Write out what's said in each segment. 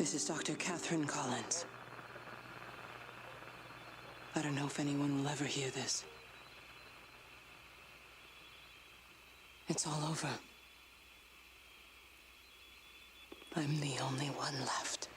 This is Dr. Catherine Collins. I don't know if anyone will ever hear this. It's all over. I'm the only one left.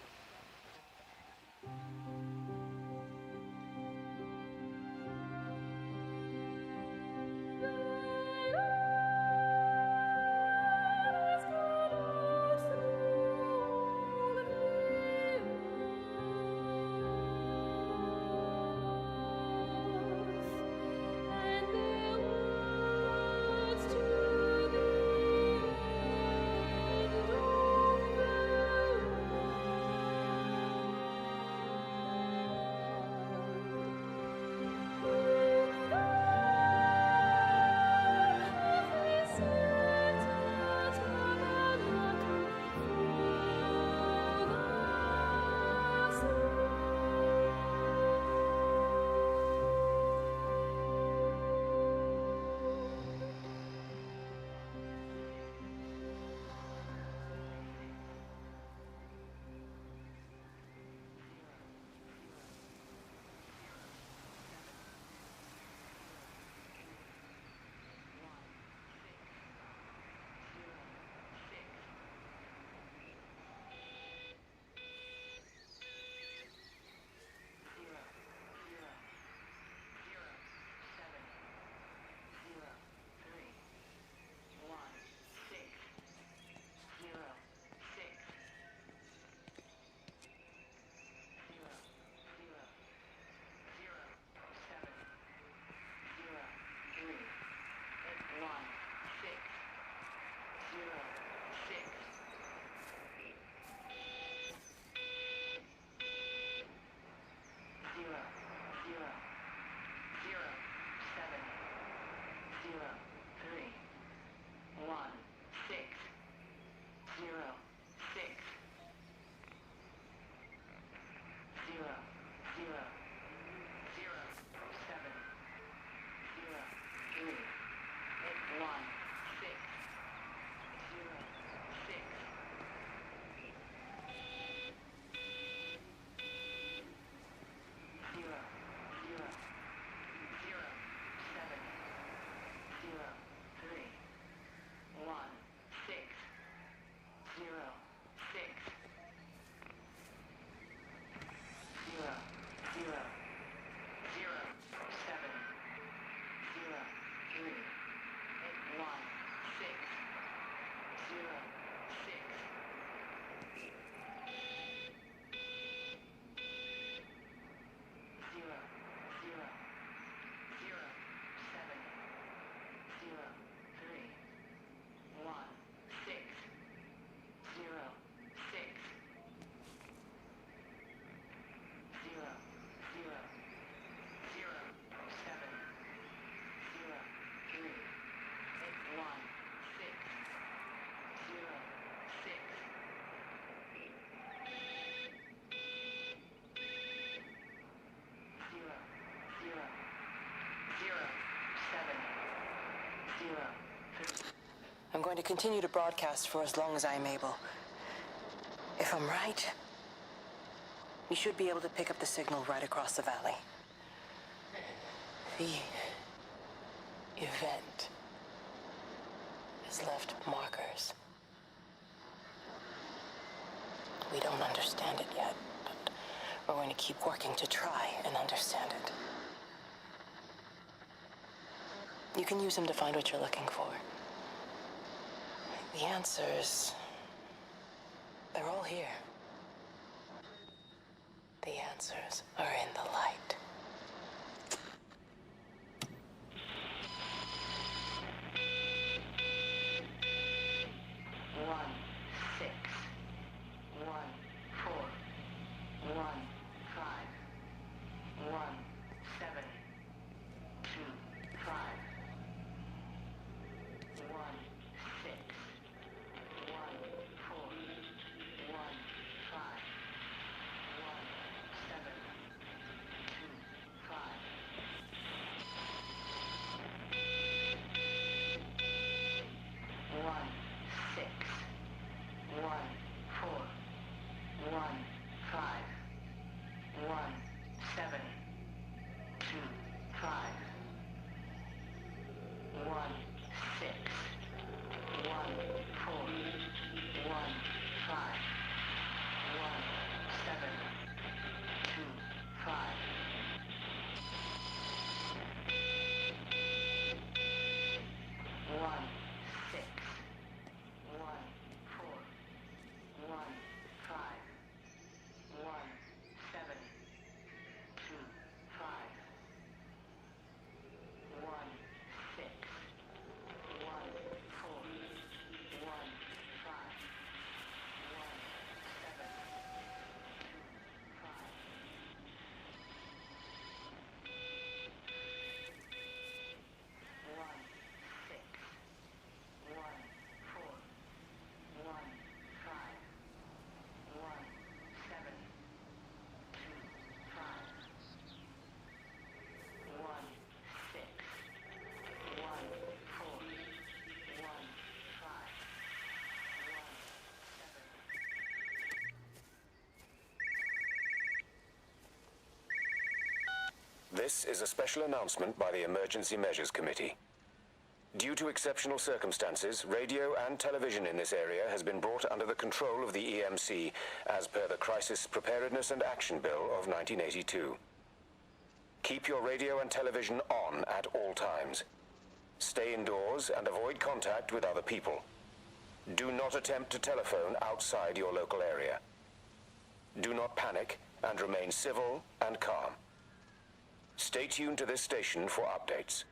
I'm going to continue to broadcast for as long as I'm able. If I'm right, you should be able to pick up the signal right across the valley. The event has left markers. We don't understand it yet, but we're going to keep working to try and understand it. You can use them to find what you're looking for. The answers, they're all here. The answers are in the light. One, 6, 1, 4, 1, 5, 1, 7, 2, 5, 1, 6, 1, 4, 1, 5, 1, 7, 2, 5. 1, 6, 1, 4, 1, 5, 1, 7, 2, 5. 1, 6, 1, 4, 1, 5, 1, 7, 2, 5. 1, 6, 1, 4, 1, 5, 1, 7, 2, 5. 1, 6, 1, 4, 1, 5, 1, 7, 2, 5. This is a special announcement by the Emergency Measures Committee. Due to exceptional circumstances, radio and television in this area has been brought under the control of the EMC as per the Crisis Preparedness and Action Bill of 1982. Keep your radio and television on at all times. Stay indoors and avoid contact with other people. Do not attempt to telephone outside your local area. Do not panic and remain civil and calm. Stay tuned to this station for updates.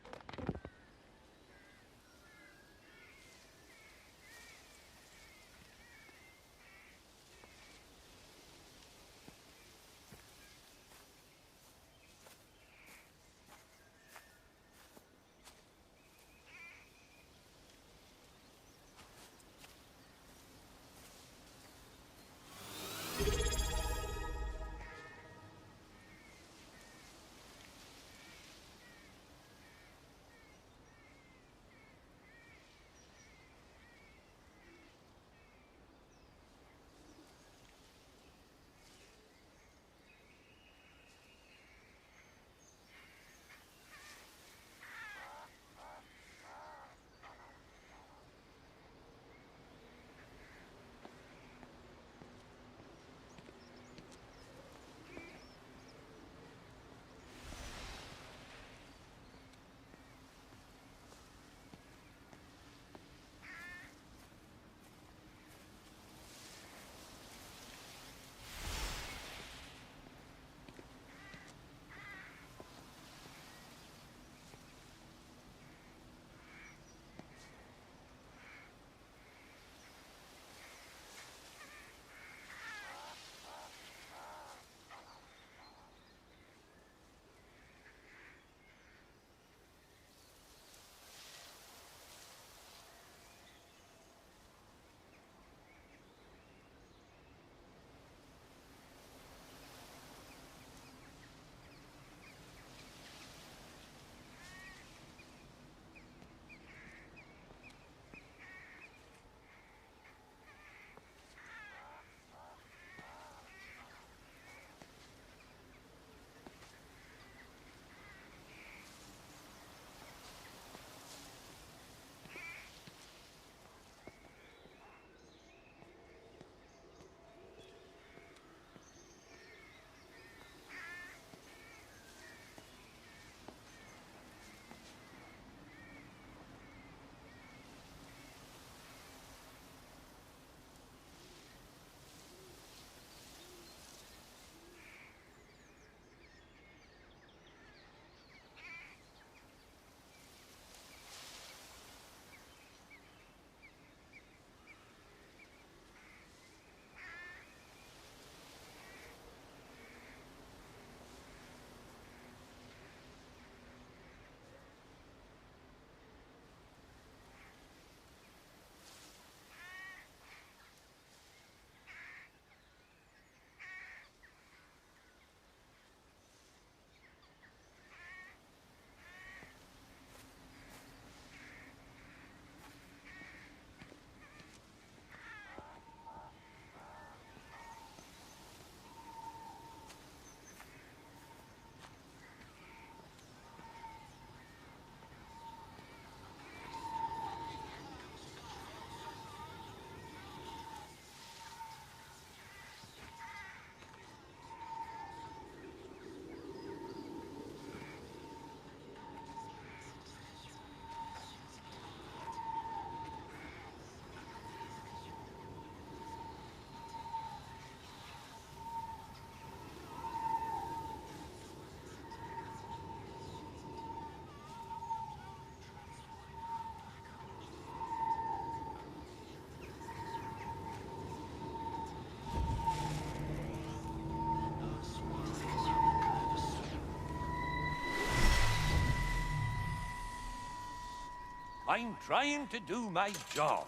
I'm trying to do my job.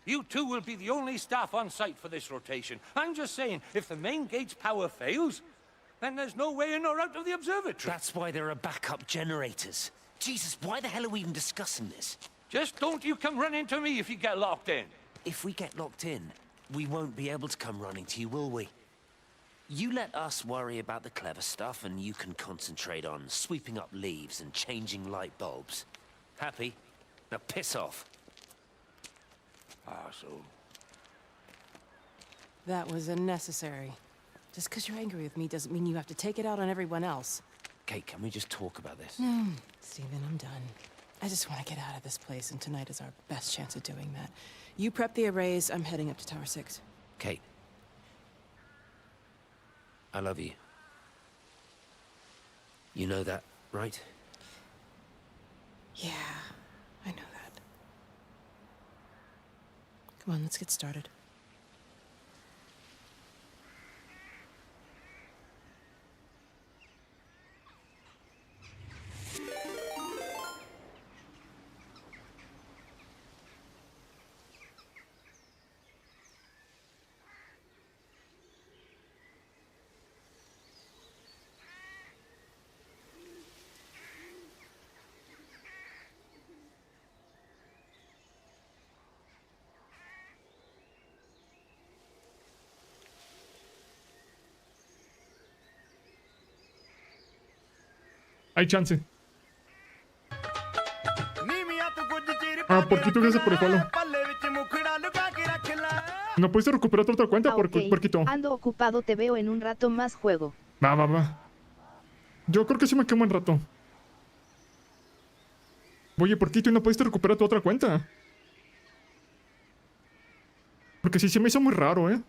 You two will be the only staff on site for this rotation. I'm just saying, if the main gate's power fails, then there's no way in or out of the observatory. That's why there are backup generators. Jesus, why the hell are we even discussing this? Just don't you come running to me if you get locked in. If we get locked in, we won't be able to come running to you, will we? You let us worry about the clever stuff, and you can concentrate on sweeping up leaves and changing light bulbs. Happy? Now piss off. Arsehole. That was unnecessary. Just because you're angry with me doesn't mean you have to take it out on everyone else. Kate, can we just talk about this? No, Stephen, I'm done. I just want to get out of this place, and tonight is our best chance of doing that. You prep the arrays, I'm heading up to Tower 6. Kate. I love you. You know that, right? Yeah, I know that. Come on, let's get started. Hay chance. Ah, Porquito, gracias por el follow. ¿No pudiste recuperar tu otra cuenta, Ok, Porquito? ando ocupado, te veo en un rato más juego. Va. Yo creo que sí me quemo un rato. Oye, Porquito, ¿y no pudiste recuperar tu otra cuenta? Porque sí se me hizo muy raro, ¿eh?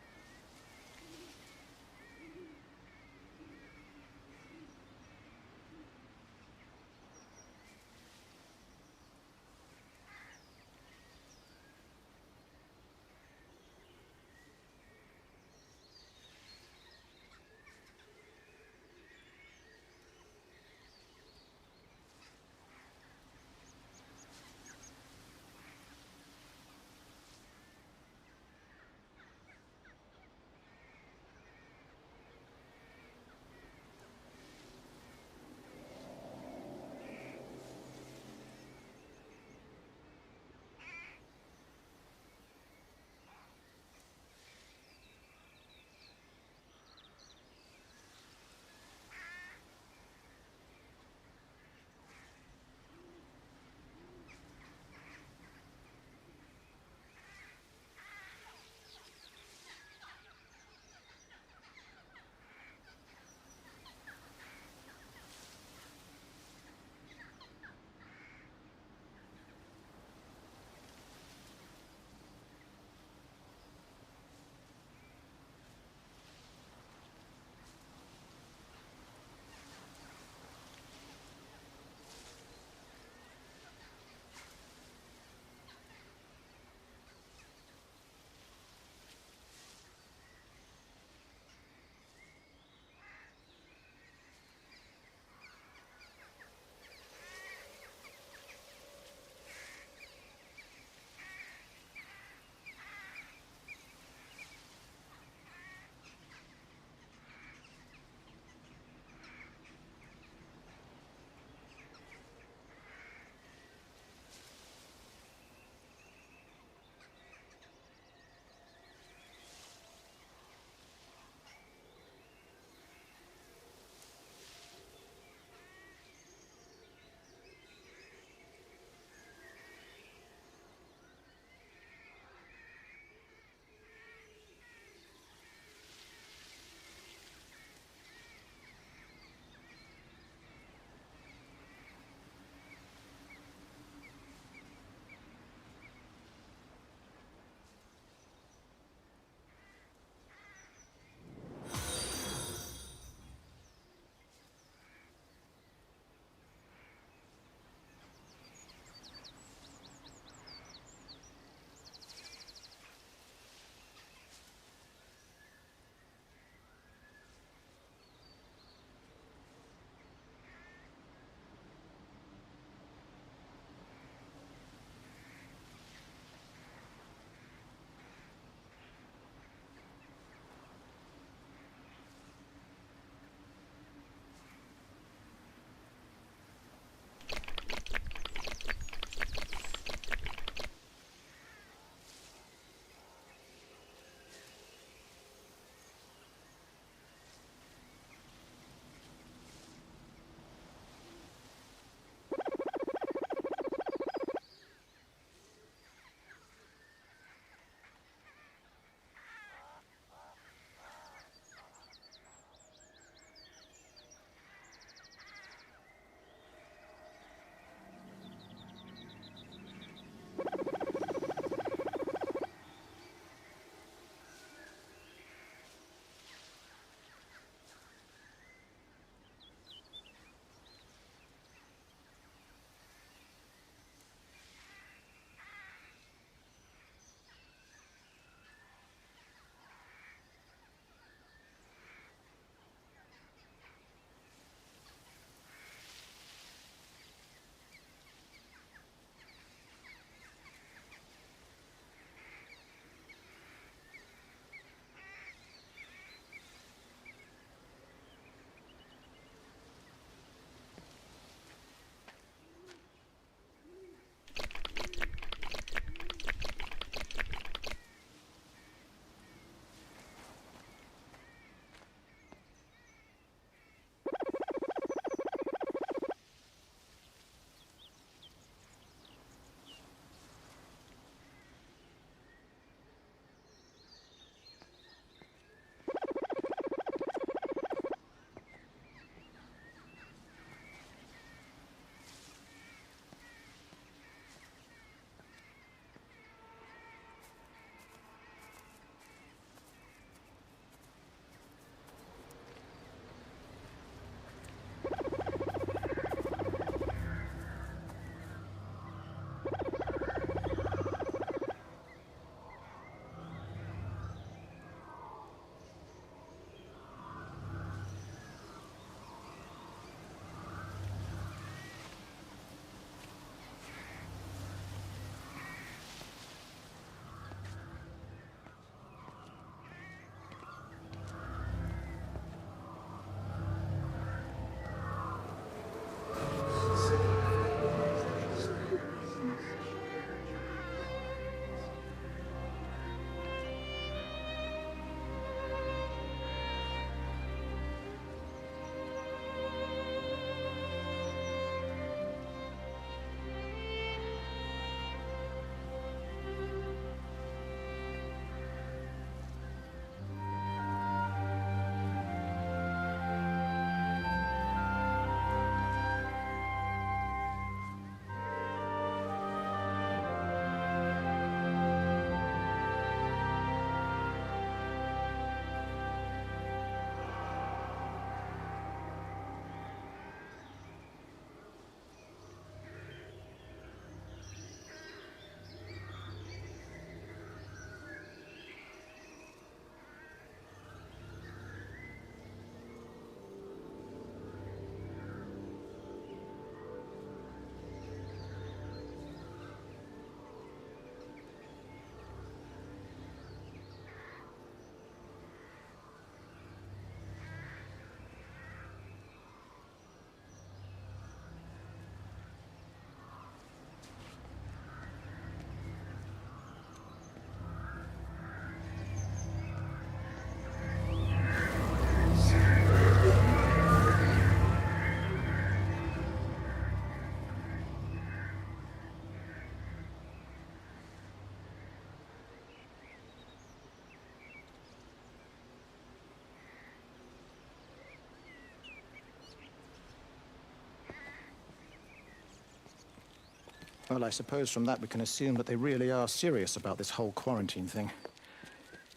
Well, I suppose from that we can assume that they really are serious about this whole quarantine thing.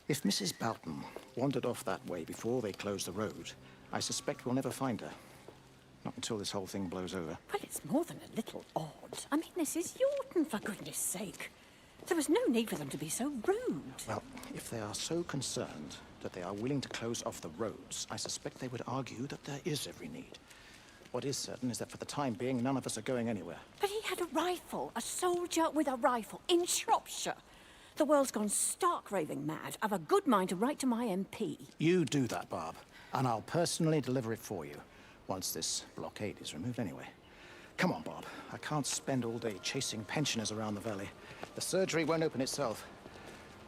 If Mrs. Boughton wandered off that way before they closed the road, I suspect we'll never find her. Not until this whole thing blows over. Well, it's more than a little odd. I mean, this is Yorton, for goodness sake. There was no need for them to be so rude. Well, if they are so concerned that they are willing to close off the roads, I suspect they would argue that there is every need. What is certain is that for the time being, none of us are going anywhere. But he had a rifle, a soldier with a rifle, in Shropshire. The world's gone stark raving mad. I've a good mind to write to my MP. You do that, Barb, and I'll personally deliver it for you, once this blockade is removed anyway. Come on, Bob. I can't spend all day chasing pensioners around the valley. The surgery won't open itself.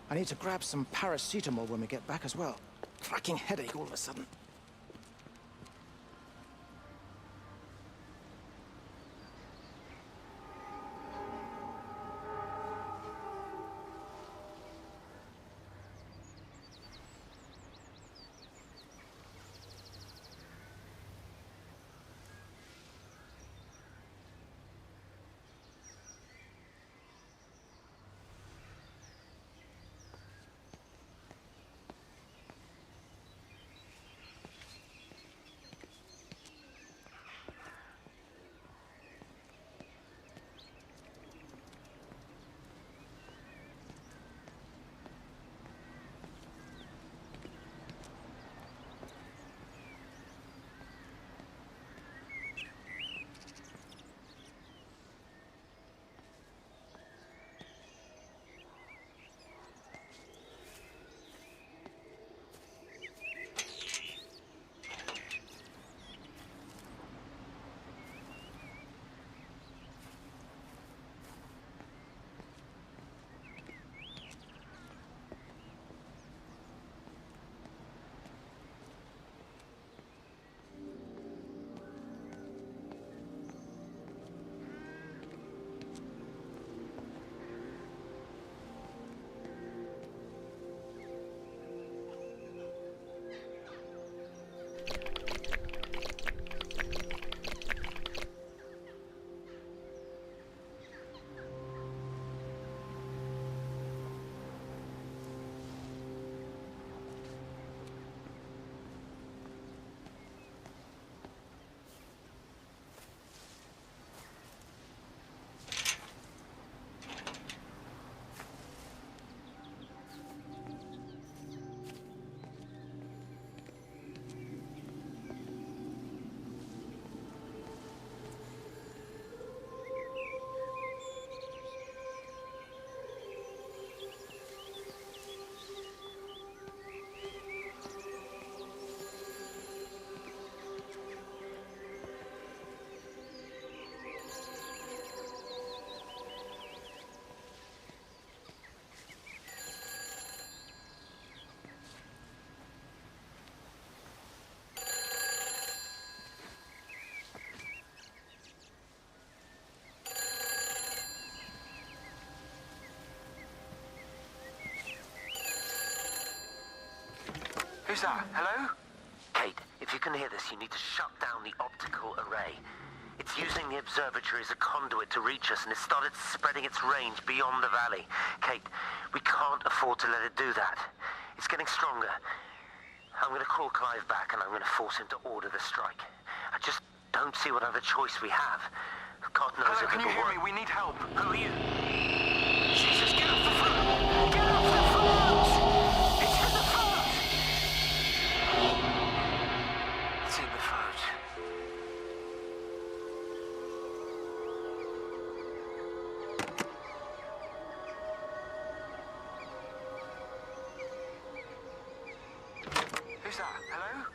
I need to grab some paracetamol when we get back as well. Cracking headache all of a sudden. Who's that? Hello? Kate, if you can hear this, you need to shut down the optical array. It's using the observatory as a conduit to reach us, and it's started spreading its range beyond the valley. Kate, we can't afford to let it do that. It's getting stronger. I'm going to call Clive back, and I'm going to force him to order the strike. I just don't see what other choice we have. God knows Hello, if can you it'll hear work. me? We need help. Who are you? Jesus, get off the phone! Get off the phone! It's in the phone! It's in the phone. Who's that? Hello?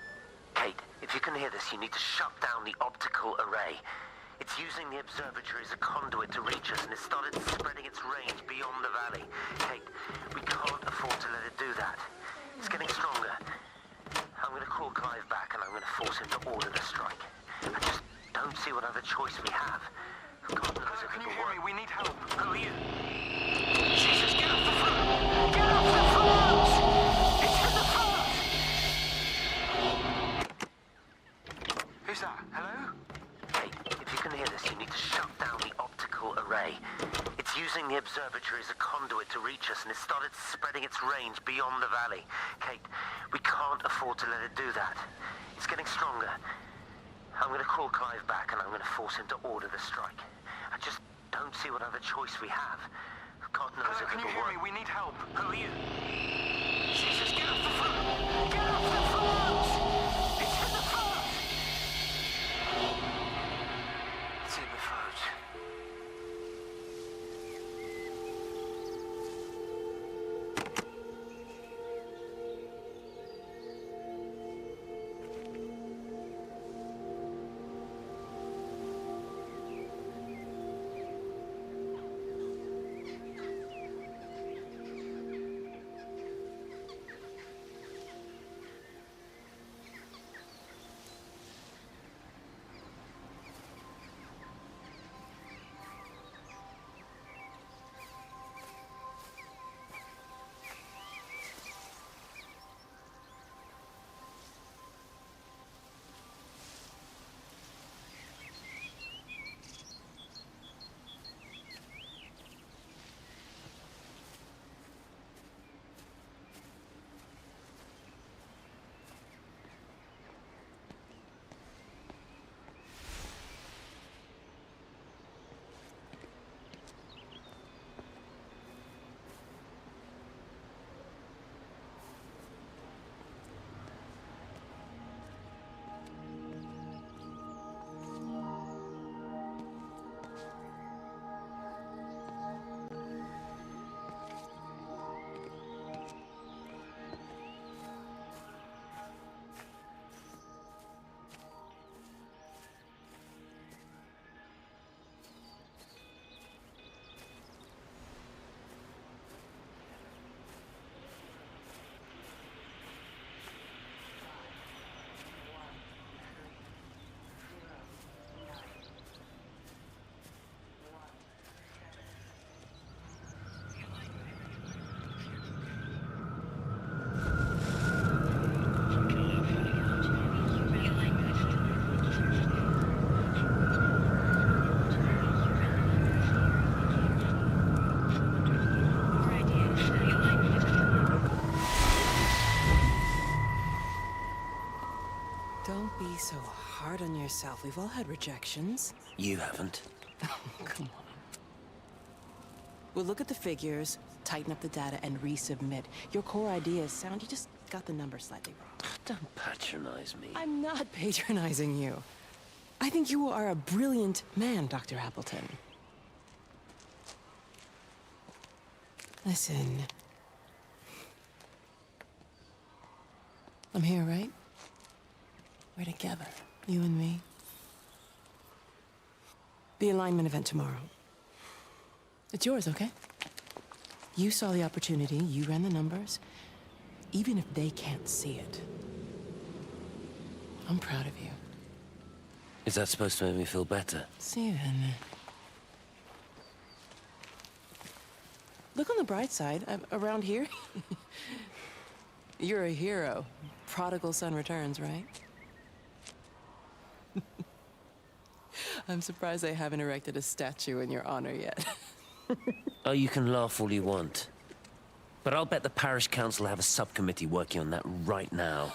Kate, if you can hear this, you need to shut down the optical array. It's using the observatory as a conduit to reach us, and it's started spreading its range beyond the valley. Kate, we can't afford to let it do that. It's getting stronger. I'm going to call Clive back, and I'm going to force him to order the strike. I just don't see what other choice we have. God knows Hello, if can you it'll hear work. me? We need help. Who are you? Jesus, get off the phone! Get off the phone! It's in the phone! Who's that? Hello? Kate, if you can hear this, you need to shut down the optical array. relay. It's using the observatory as a conduit to reach us, and it started spreading its range beyond the valley. Kate, we can't afford to let it do that. It's getting stronger. I'm going to call Clive back, and I'm going to force him to order the strike. I just don't see what other choice we have. God knows Hello, if can you it'll hear work. me? We need help. Who are you? Jesus, get off the phone! Get off the phone! It's in the phone! It's in the phone. Don't be so hard on yourself. We've all had rejections. You haven't. Come on. We'll look at the figures, tighten up the data, and resubmit. Your core idea is sound. You just got the number slightly wrong. Don't patronize me. I'm not patronizing you. I think you are a brilliant man, Dr. Appleton. Listen. I'm here, right? We're together, you and me. The alignment event tomorrow. It's yours, okay? You saw the opportunity, you ran the numbers. Even if they can't see it, I'm proud of you. Is that supposed to make me feel better? Steven. Look on the bright side. Around here, you're a hero. Prodigal son returns, right? I'm surprised they haven't erected a statue in your honor yet. Oh, you can laugh all you want. But I'll bet the parish council have a subcommittee working on that right now.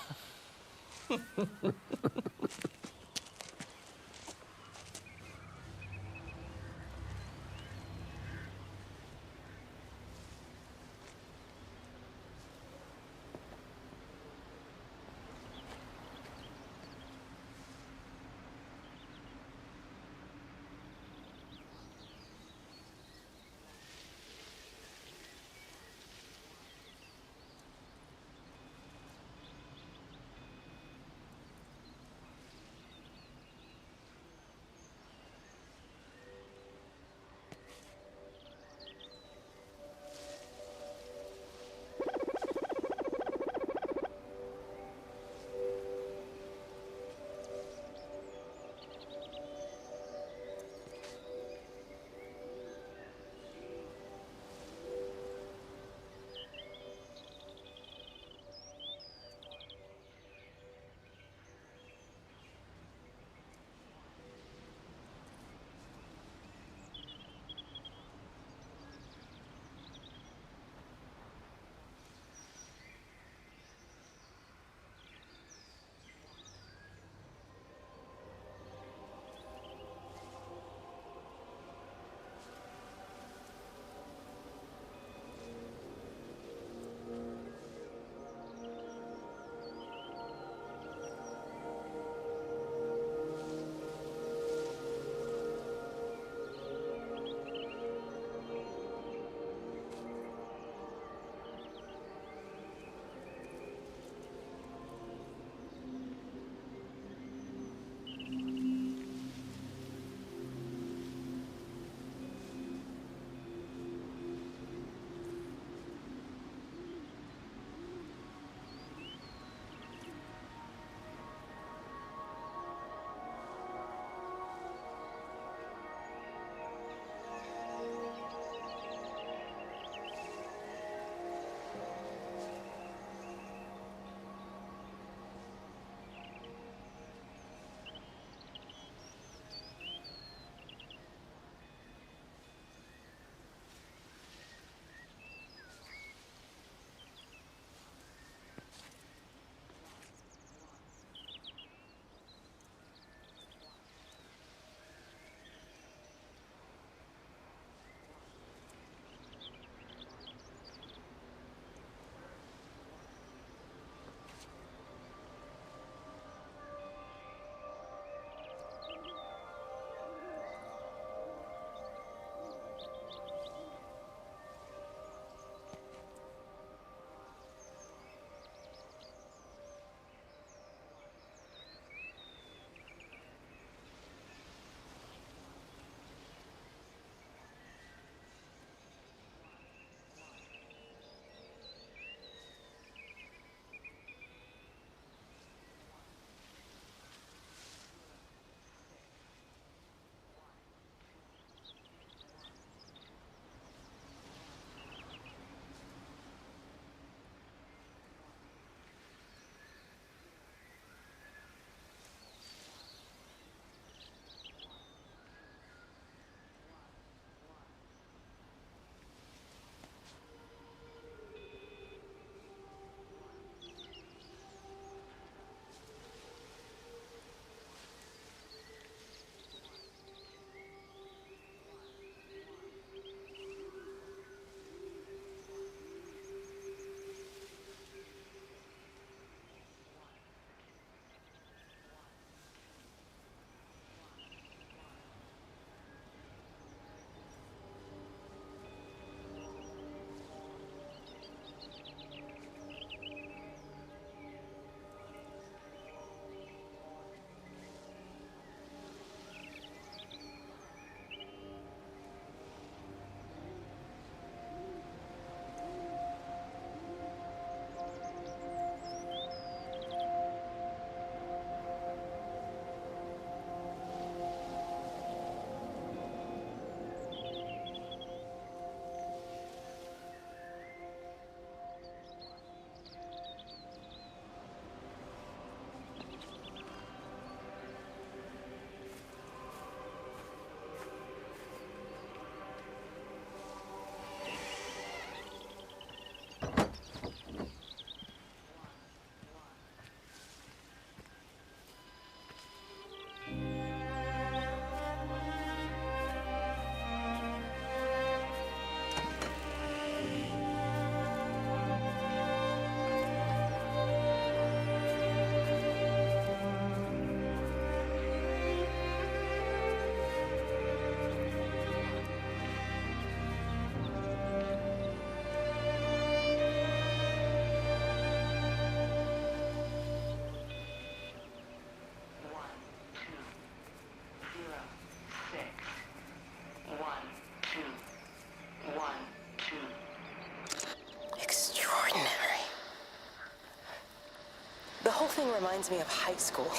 thing reminds me of high school.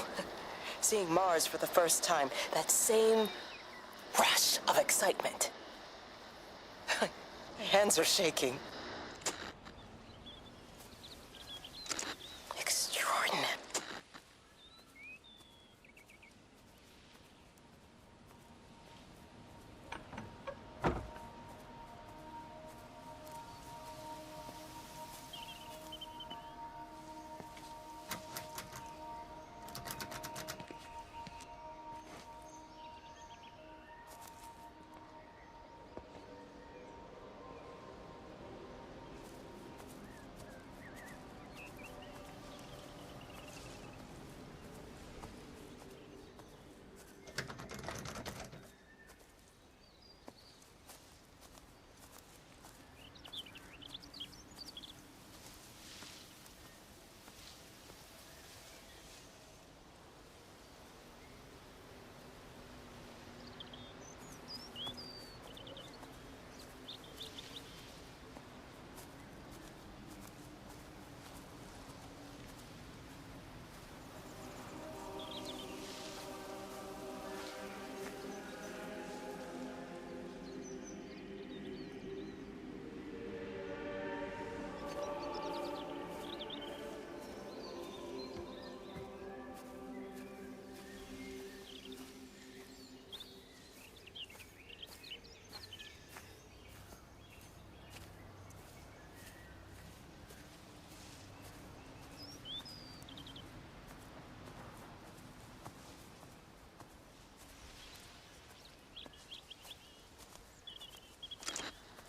Seeing Mars for the first time. That same rush of excitement. My hands are shaking.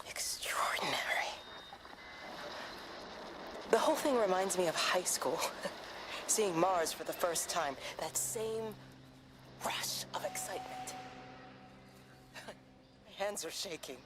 Extraordinary. The whole thing reminds me of high school. Seeing Mars for the first time. That same rush of excitement. My hands are shaking.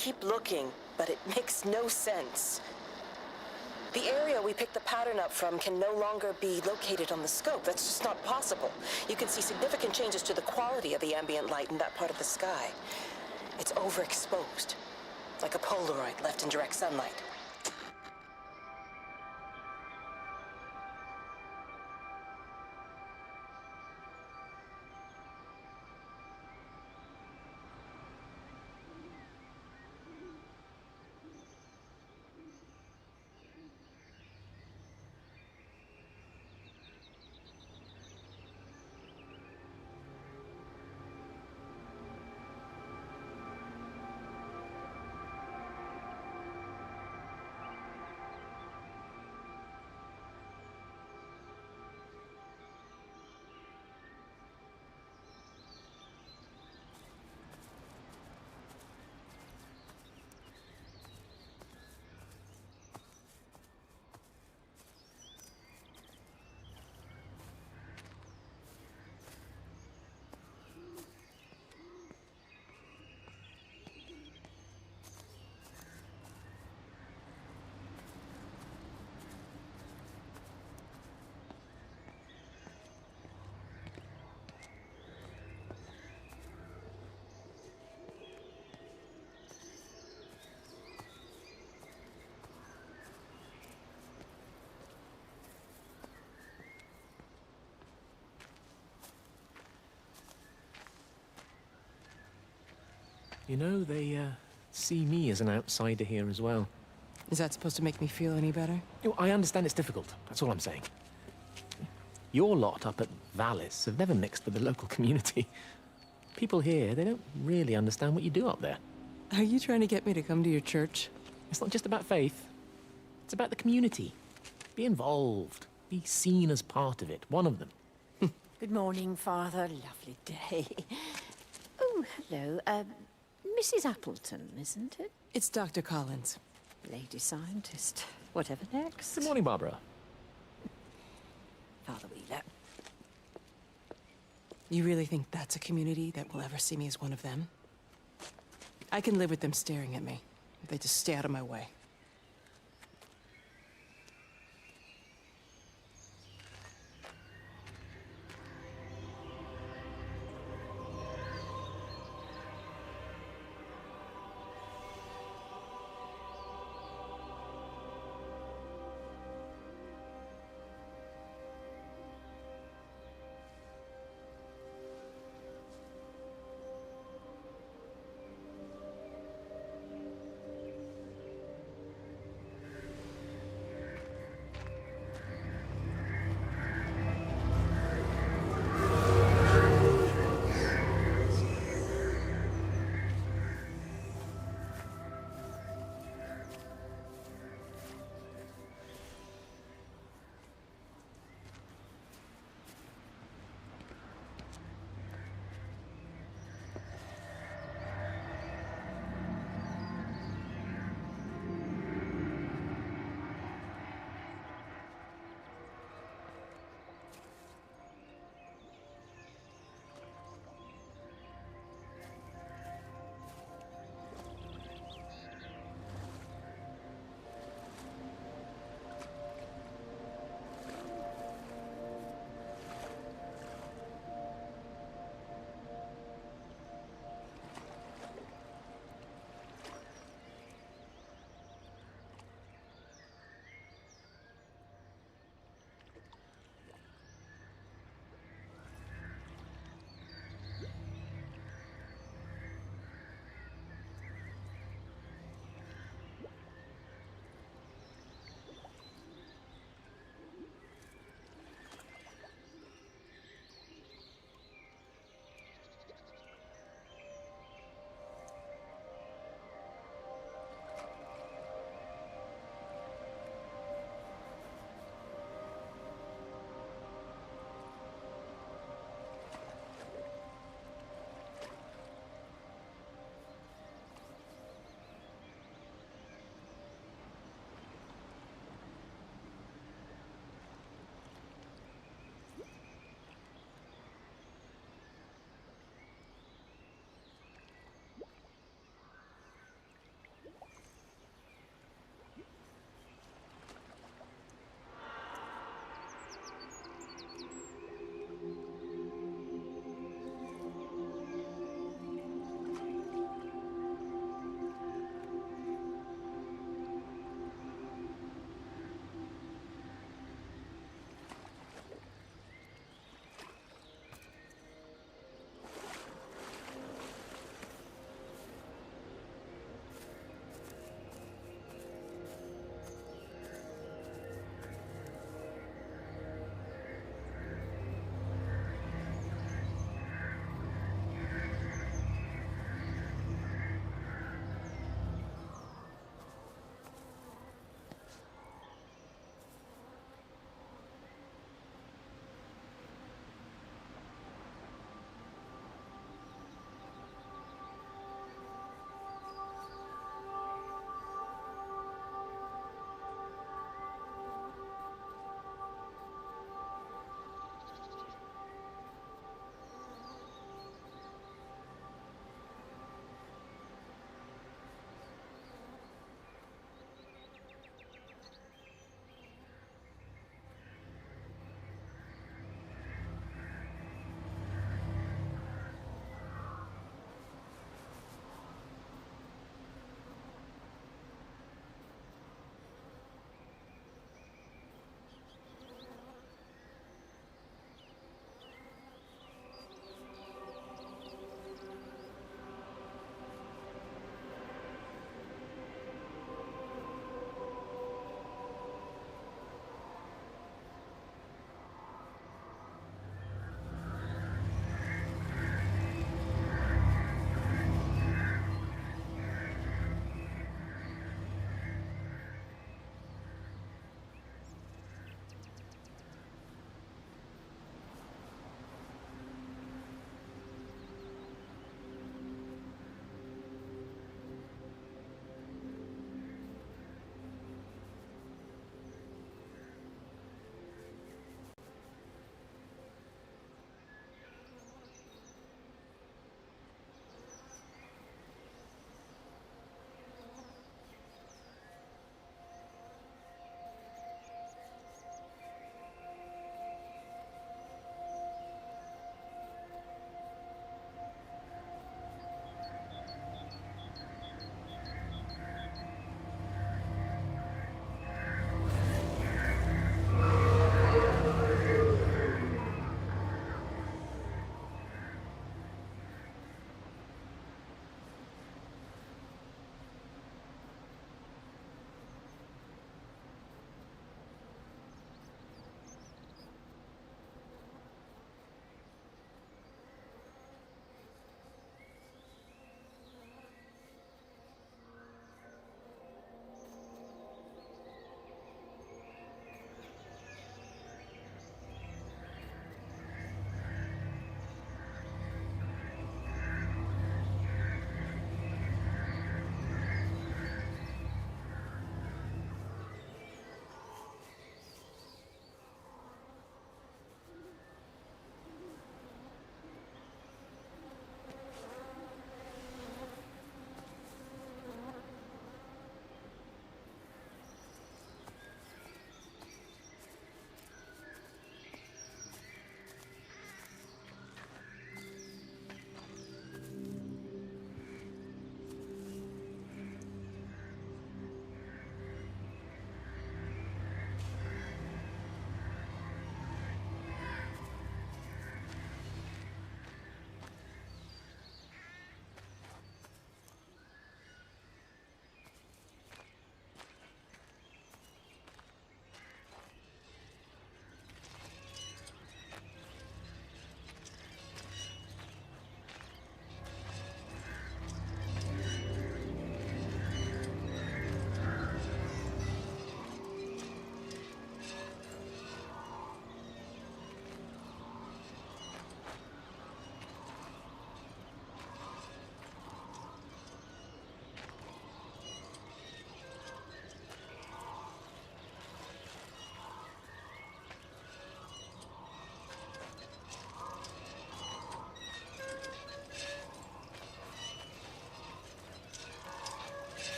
keep looking, but it makes no sense. The area we picked the pattern up from can no longer be located on the scope. That's just not possible. You can see significant changes to the quality of the ambient light in that part of the sky. It's overexposed, like a Polaroid left in direct sunlight. You know, they see me as an outsider here as well. Is that supposed to make me feel any better? You know, I understand it's difficult. That's all I'm saying. Your lot up at Valis have never mixed with the local community. People here, they don't really understand what you do up there. Are you trying to get me to come to your church? It's not just about faith. It's about the community. Be involved. Be seen as part of it. One of them. Good morning, Father. Lovely day. Oh, hello. Mrs. Appleton, isn't it? It's Dr. Collins. Lady scientist. Whatever next. Good morning, Barbara. Father Wheeler. You really think that's a community that will ever see me as one of them? I can live with them staring at me, if they just stay out of my way.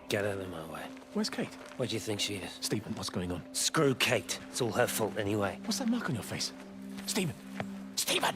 Get out of my way. Where's Kate? Where do you think she is? Stephen, what's going on? Screw Kate. It's all her fault anyway. What's that mark on your face? Stephen! Stephen!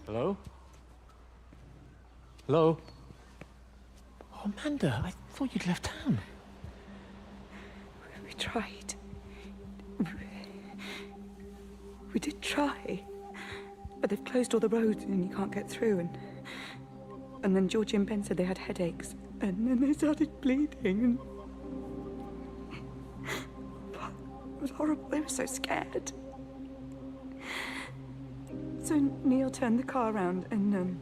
Hello? Hello? Oh, Amanda, I thought you'd left town. We tried. We did try. But they've closed all the roads and you can't get through. And then Georgie and Ben said they had headaches. And then they started bleeding. And it was horrible. They were so scared. So Neil turned the car around and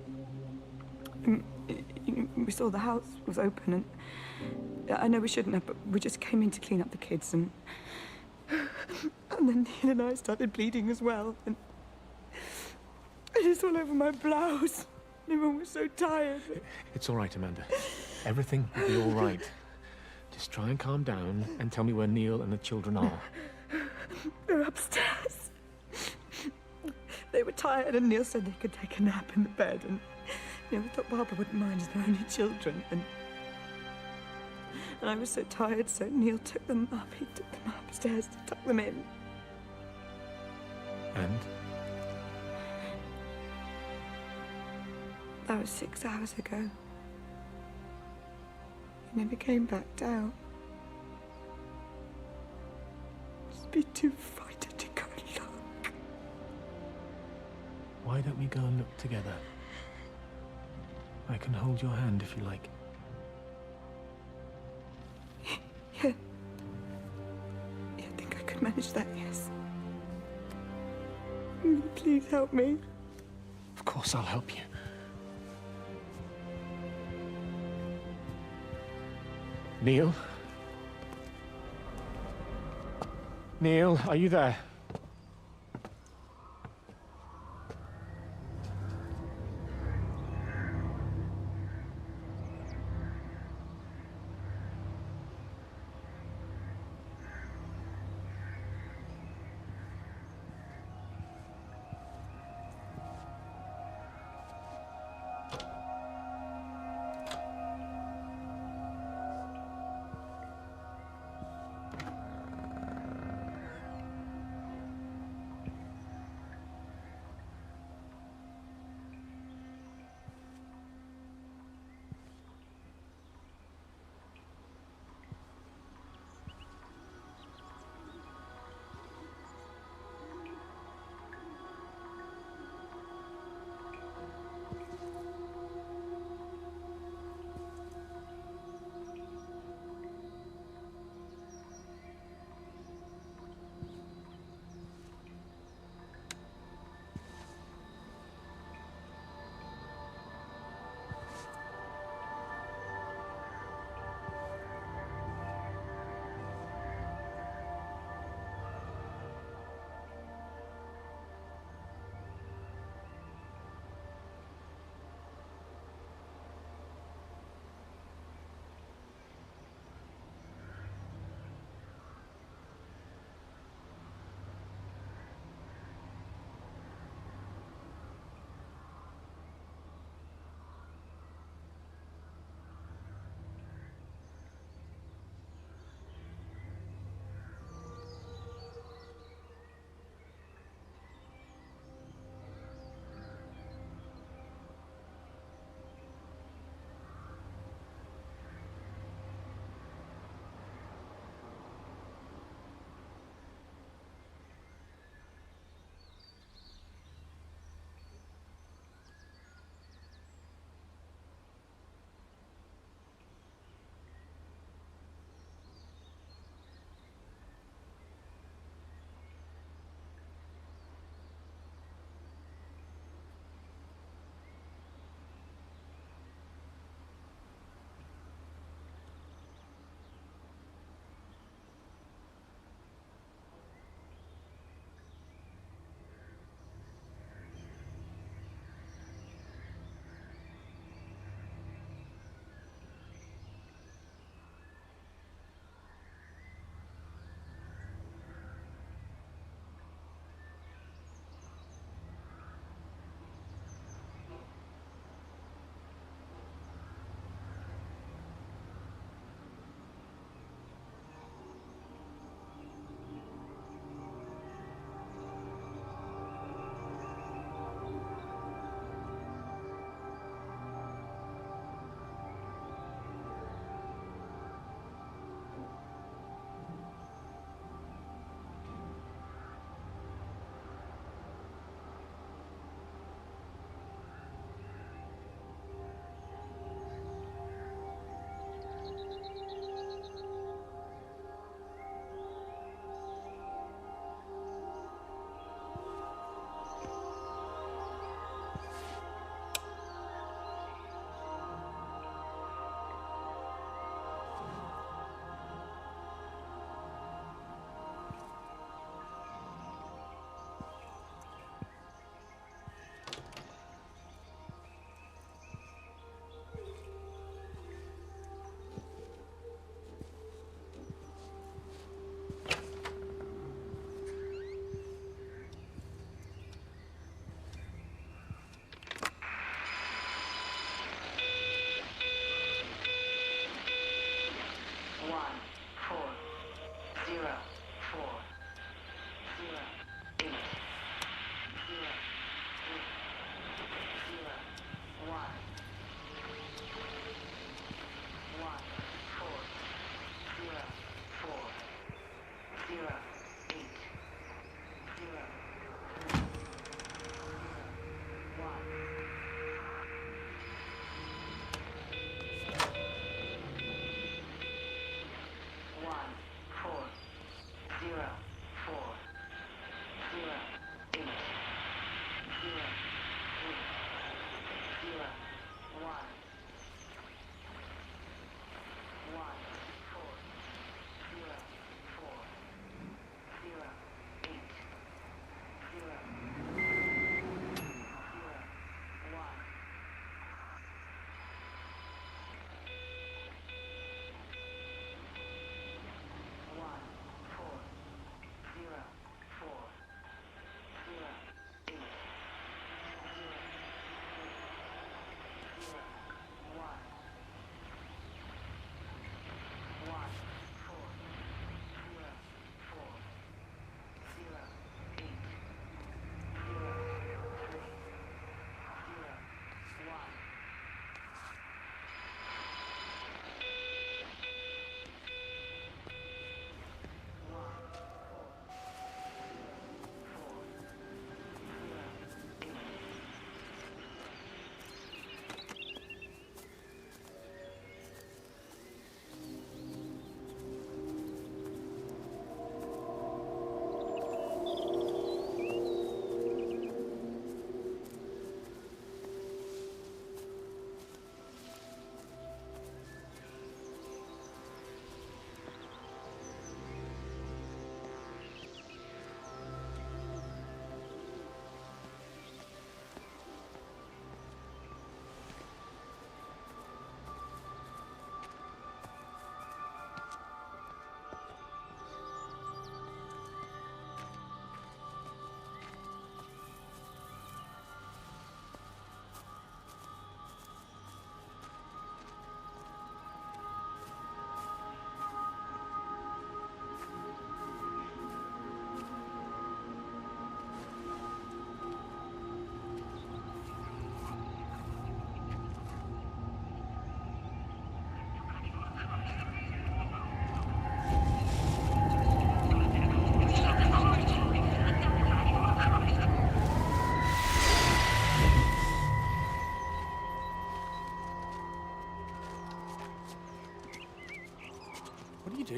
we saw the house was open. And I know we shouldn't have, but we just came in to clean up the kids. And then Neil and I started bleeding as well. And it's all over my blouse. Everyone was so tired. It's all right, Amanda. Everything will be all right. Just try and calm down and tell me where Neil and the children are. They're upstairs. They were tired and Neil said they could take a nap in the bed. And we thought Barbara wouldn't mind as they're only children. And I was so tired, so Neil took them up. He took them upstairs to tuck them in. And? That was 6 hours ago. He never came back down. Just be too frightened to go and look. Why don't we go and look together? I can hold your hand if you like. Yeah. I think I could manage that, yes. Will you please help me? Of course I'll help you. Neil? Neil, are you there?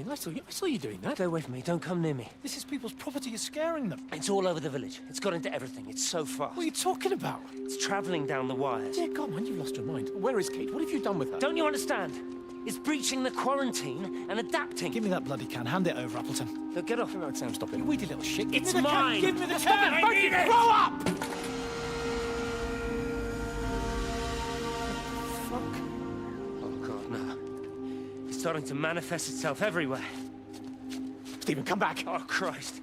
I saw you doing that. Stay away from me. Don't come near me. This is people's property. You're scaring them. It's all over the village. It's got into everything. It's so fast. What are you talking about? It's traveling down the wires. Dear God, man, you've lost your mind. Where is Kate? What have you done with her? Don't you understand? It's breaching the quarantine and adapting. Give me that bloody can. Hand it over, Appleton. Look, get off. No, Sam, stop it. You weedy little shit. It's Give me the mine. Can. Give me the Stop can. it. I need it. Grow up! Fuck. Oh, God, no. It's starting to manifest itself everywhere. Stephen, come back. Oh, Christ.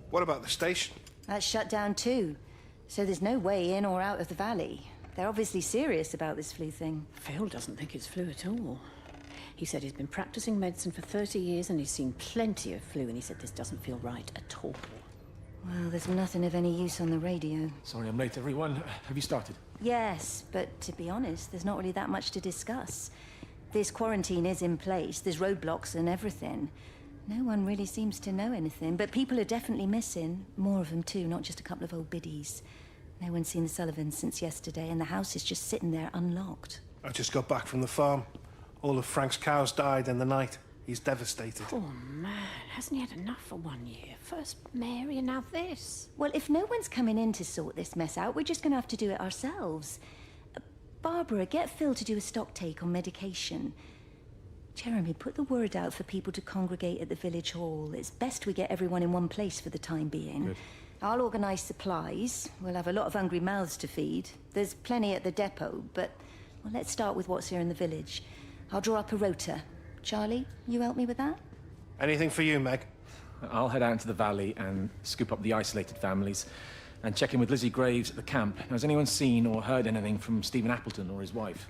What about the station? That's shut down too. So there's no way in or out of the valley. They're obviously serious about this flu thing. Phil doesn't think it's flu at all. He said he's been practicing medicine for 30 years and he's seen plenty of flu, and he said this doesn't feel right at all. Well, there's nothing of any use on the radio. Sorry I'm late, everyone. Have you started? Yes, but to be honest, there's not really that much to discuss. This quarantine is in place, there's roadblocks and everything. No one really seems to know anything, but people are definitely missing. More of them too, not just a couple of old biddies. No one's seen the Sullivans since yesterday, and the house is just sitting there unlocked. I just got back from the farm. All of Frank's cows died in the night. He's devastated. Poor man, hasn't he had enough for 1 year? First Mary and now this. Well, if no one's coming in to sort this mess out, we're just going to have to do it ourselves. Barbara, get Phil to do a stock take on medication. Jeremy, put the word out for people to congregate at the village hall. It's best we get everyone in one place for the time being. Good. I'll organise supplies. We'll have a lot of hungry mouths to feed. There's plenty at the depot, but well, let's start with what's here in the village. I'll draw up a rota. Charlie, you help me with that? Anything for you, Meg? I'll head out into the valley and scoop up the isolated families and check in with Lizzie Graves at the camp. Has anyone seen or heard anything from Stephen Appleton or his wife?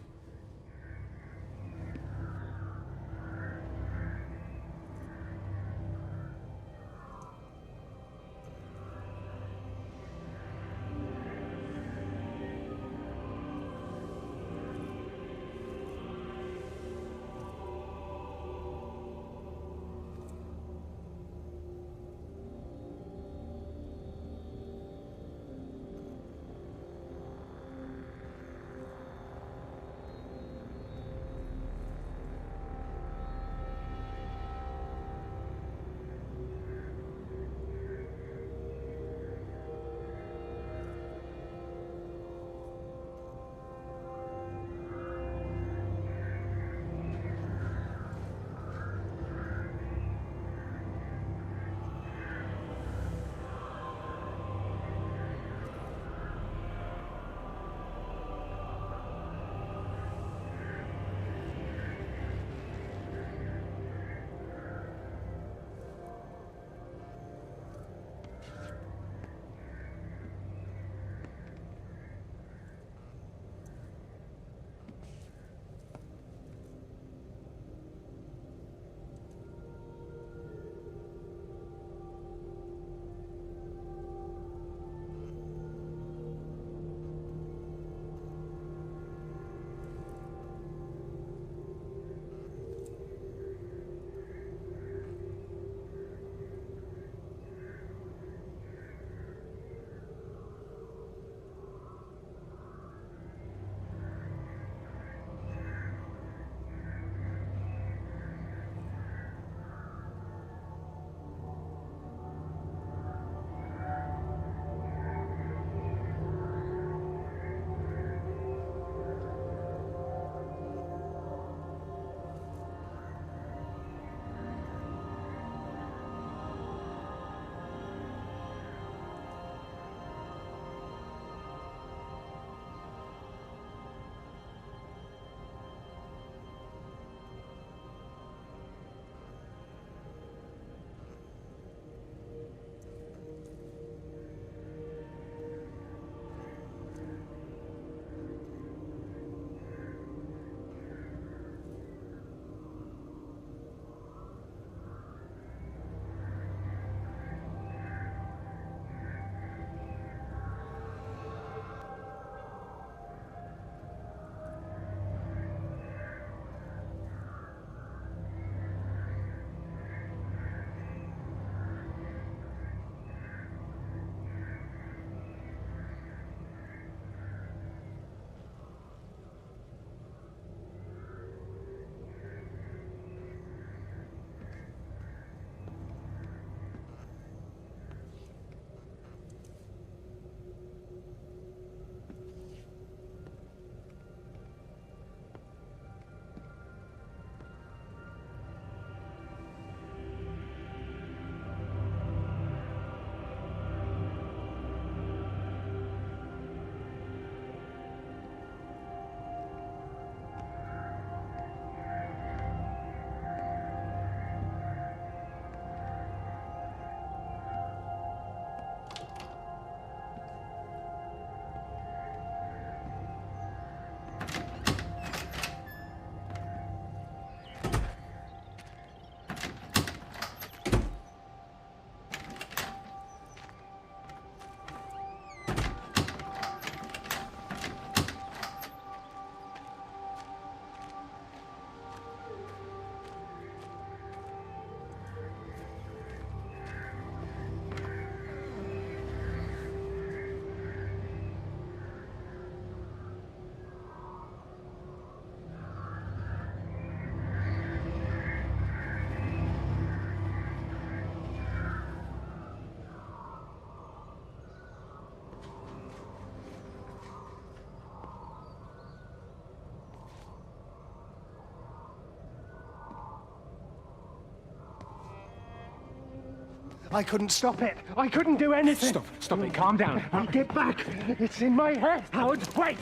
I couldn't stop it. I couldn't do anything. Stop it. Calm down. I'll get back. It's in my head. Howard, wait!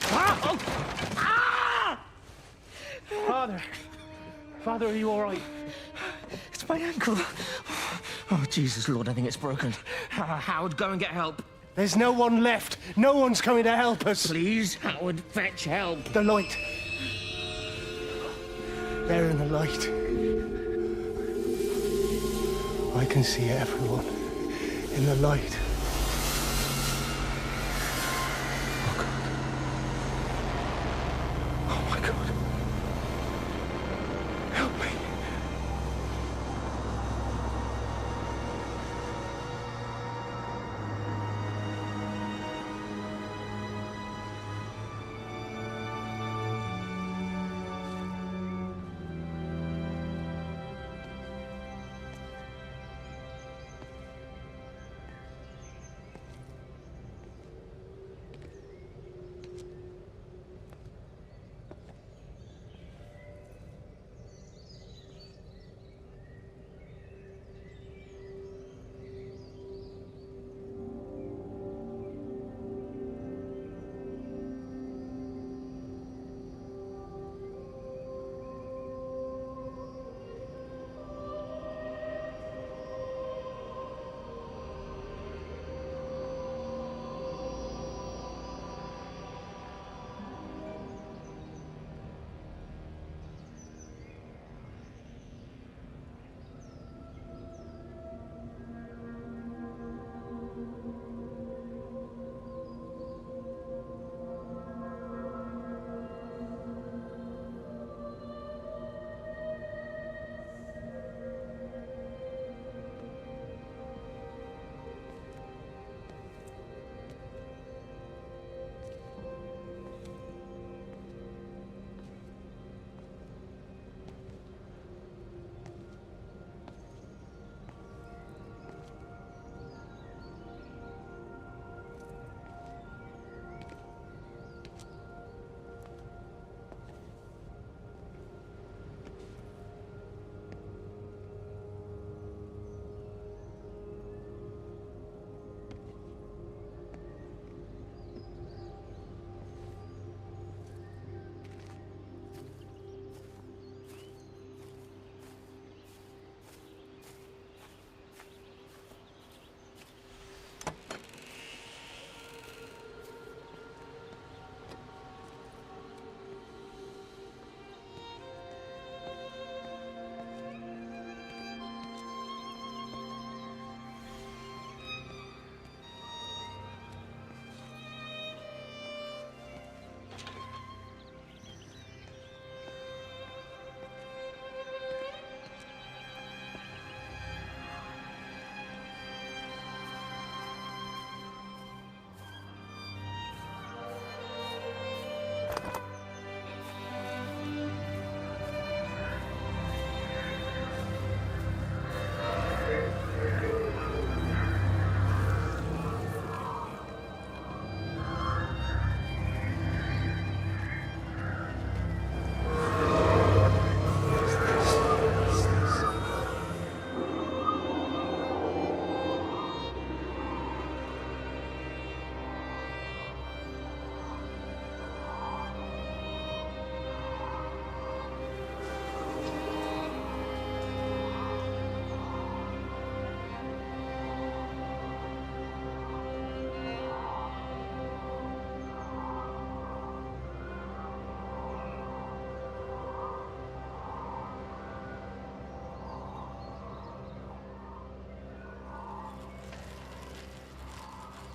Father, are you all right? It's my ankle. Oh, Jesus, Lord, I think it's broken. Howard, go and get help. There's no one left. No one's coming to help us. Please, Howard, fetch help. The light. There in the light. I can see everyone in the light. Oh, God. Oh, my God. Help me.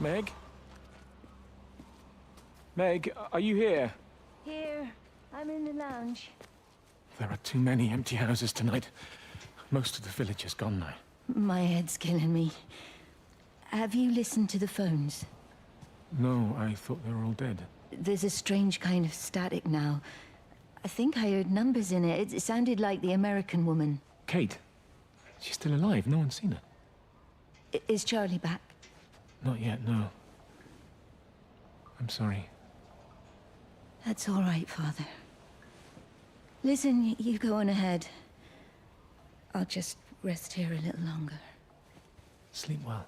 Meg? Meg, are you here? Here, I'm in the lounge. There are too many empty houses tonight. Most of the village is gone now. My head's killing me. Have you listened to the phones? No, I thought they were all dead. There's a strange kind of static now. I think I heard numbers in it. It sounded like the American woman. Kate? She's still alive. No one's seen her. Is Charlie back? Not yet, no. I'm sorry. That's all right, Father. Listen, you go on ahead. I'll just rest here a little longer. Sleep well.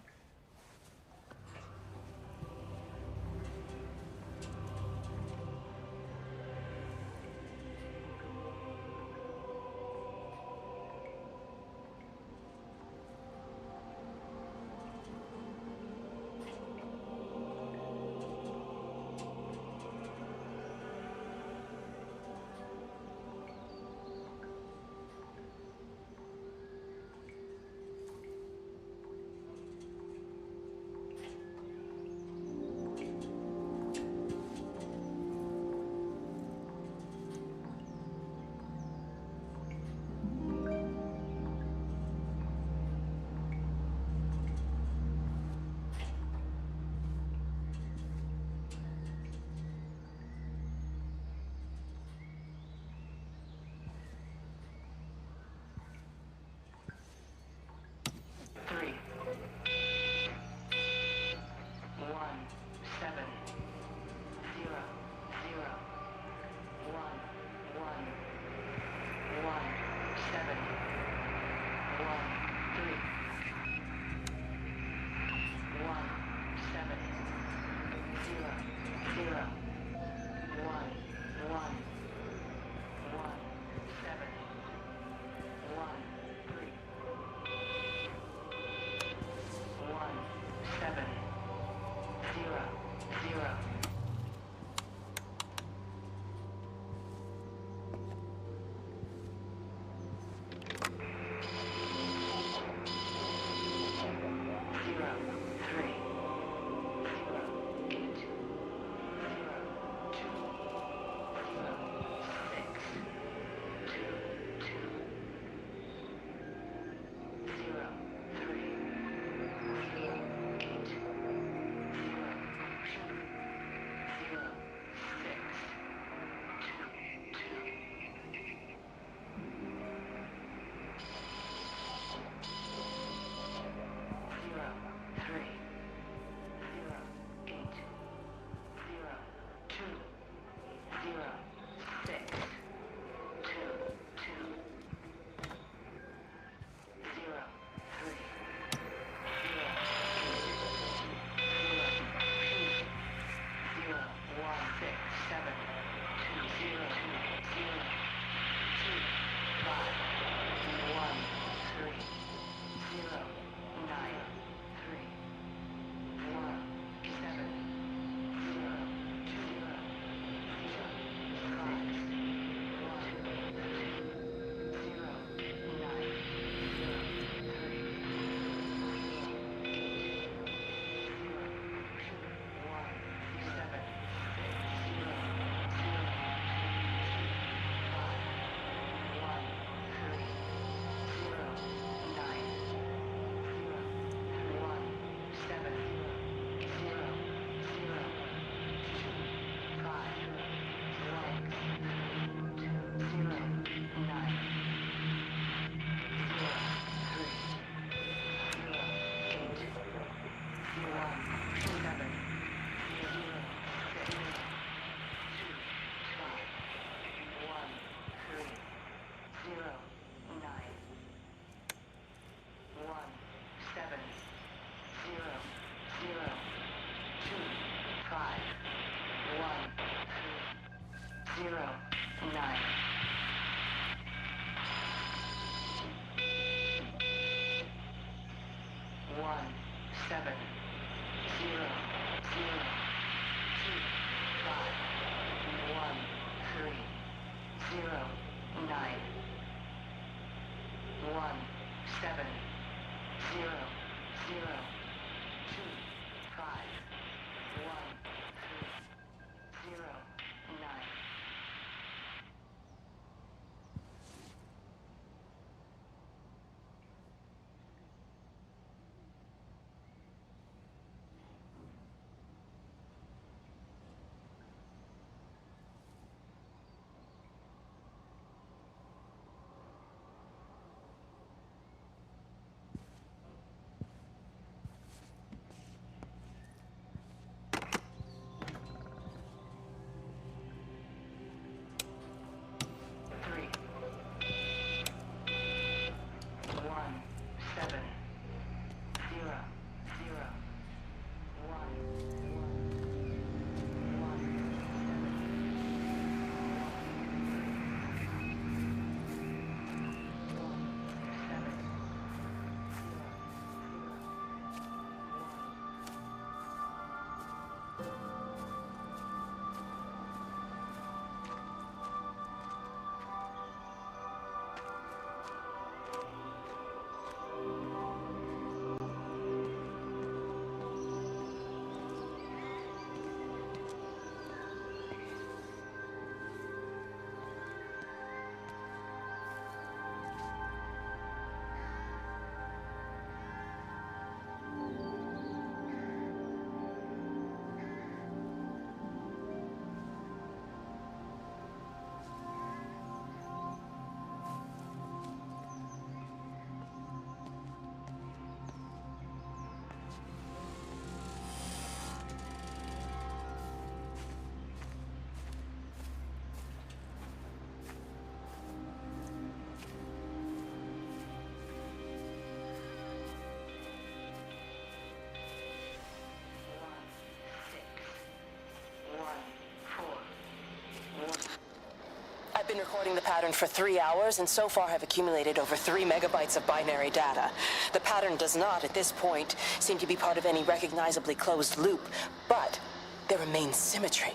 been recording the pattern for 3 hours, and so far have accumulated over 3 megabytes of binary data. The pattern does not, at this point, seem to be part of any recognizably closed loop, but there remains symmetry,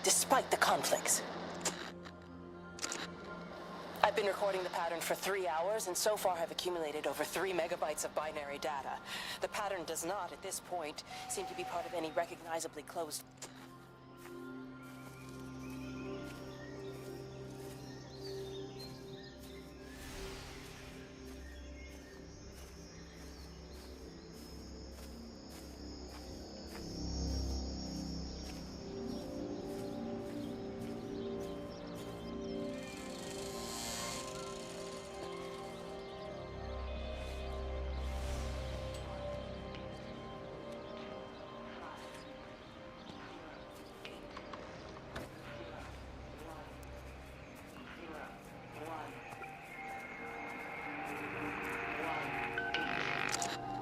despite the conflicts. I've been recording the pattern for 3 hours, and so far have accumulated over 3 megabytes of binary data. The pattern does not, at this point, seem to be part of any recognizably closed...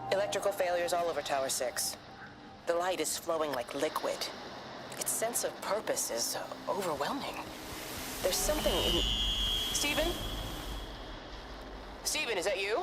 Electrical failures all over Tower 6. The light is flowing like liquid. Its sense of purpose is overwhelming. There's something in... Stephen? Stephen, is that you?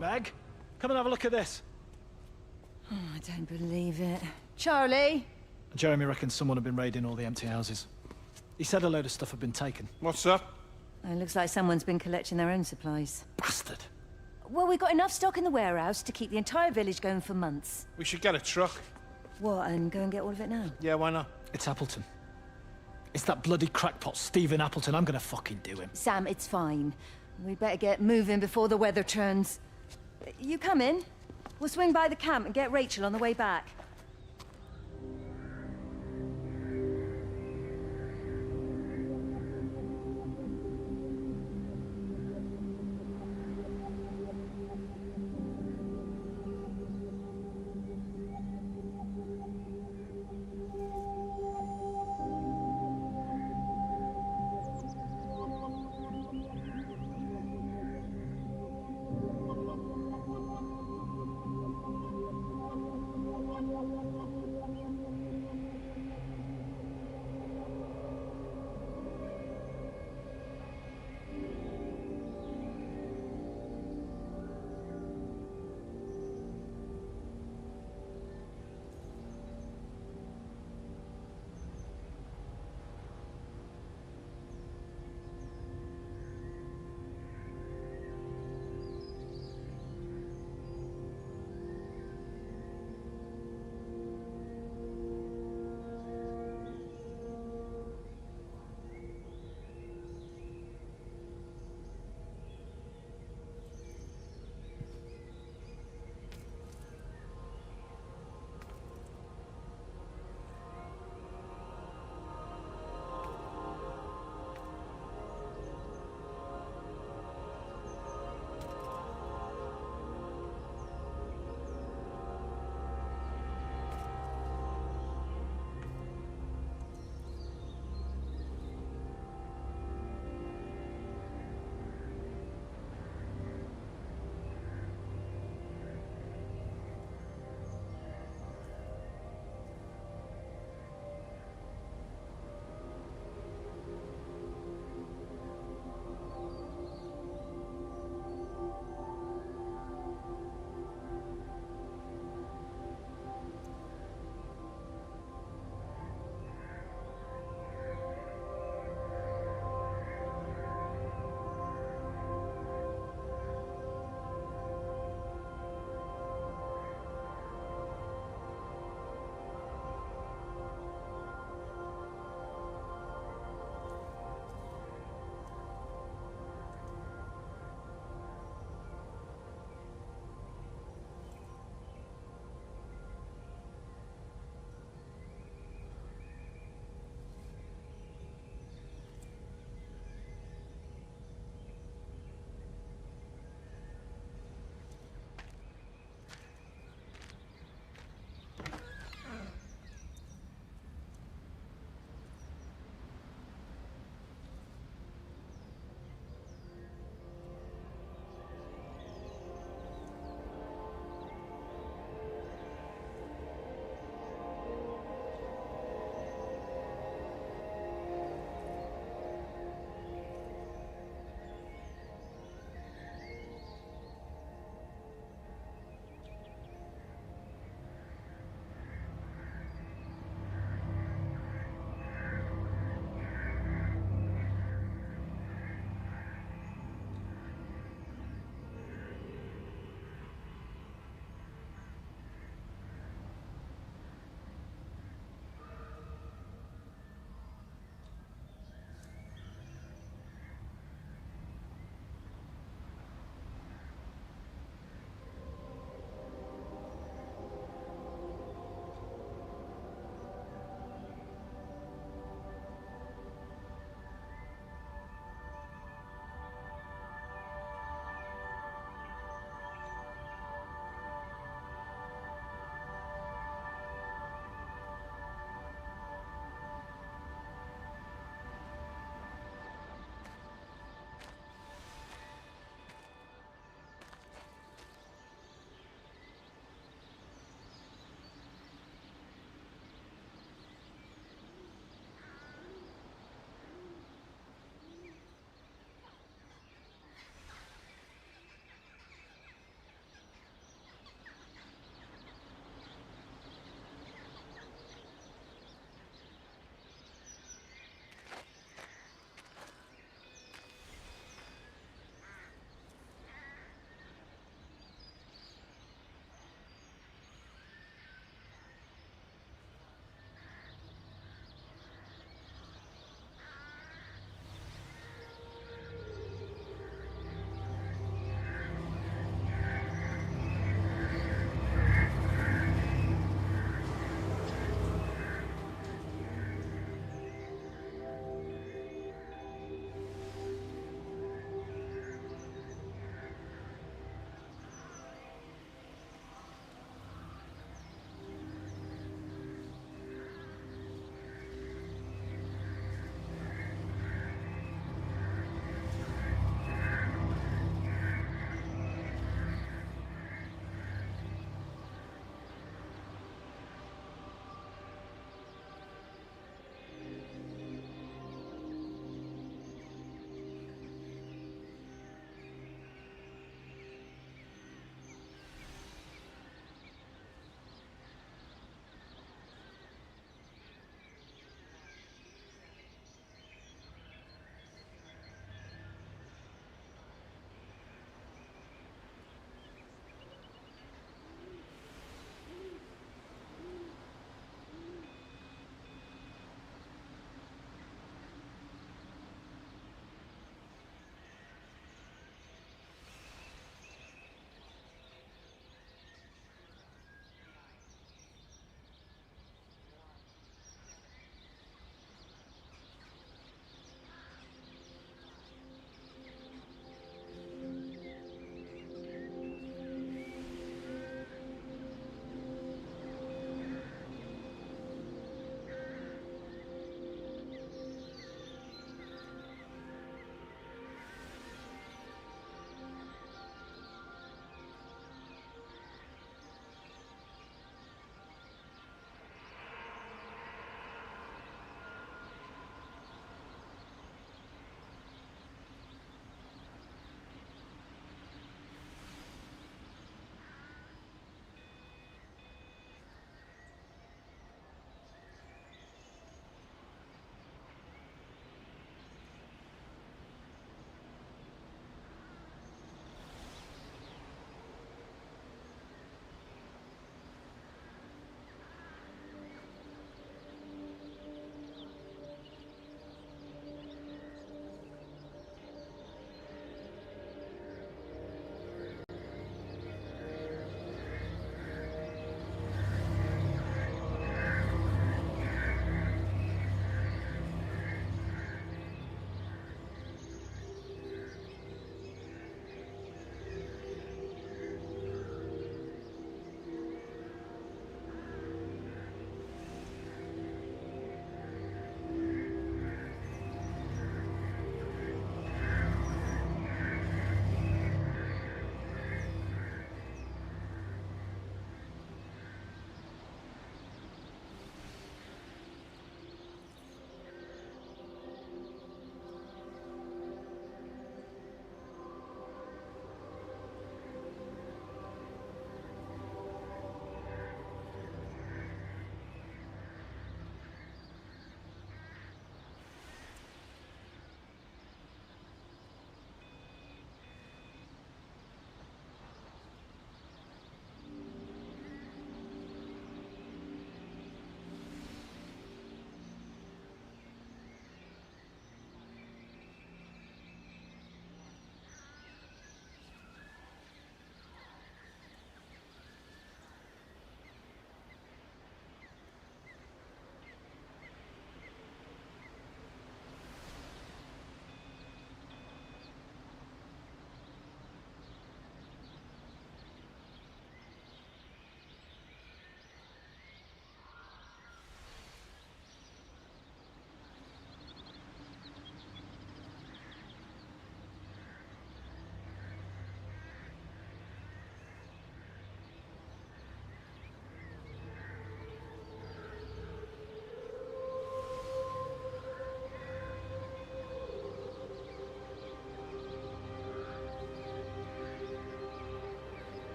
Meg, come and have a look at this. Oh, I don't believe it. Charlie? Jeremy reckons someone had been raiding all the empty houses. He said a load of stuff had been taken. What's up? It looks like someone's been collecting their own supplies. Bastard. Well, we've got enough stock in the warehouse to keep the entire village going for months. We should get a truck. What, and go and get all of it now? Yeah, why not? It's Appleton. It's that bloody crackpot Stephen Appleton. I'm gonna fucking do him. Sam, it's fine. We'd better get moving before the weather turns. You come in. We'll swing by the camp and get Rachel on the way back.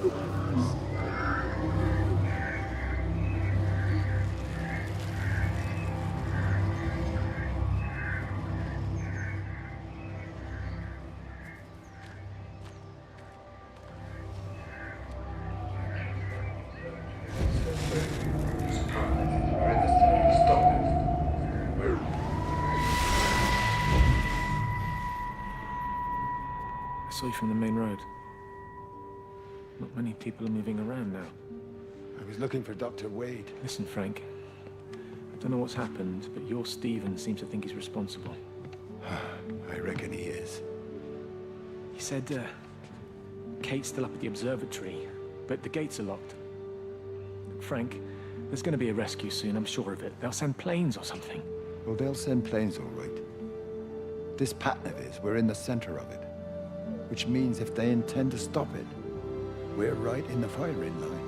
I saw you from the main road. Not many people are moving around now. I was looking for Dr. Wade. Listen, Frank. I don't know what's happened, but your Stephen seems to think he's responsible. I reckon he is. He said, Kate's still up at the observatory, but the gates are locked. Frank, there's going to be a rescue soon, I'm sure of it. They'll send planes or something. Well, they'll send planes, all right. This pattern of his, we're in the center of it. Which means if they intend to stop it, we're right in the firing line.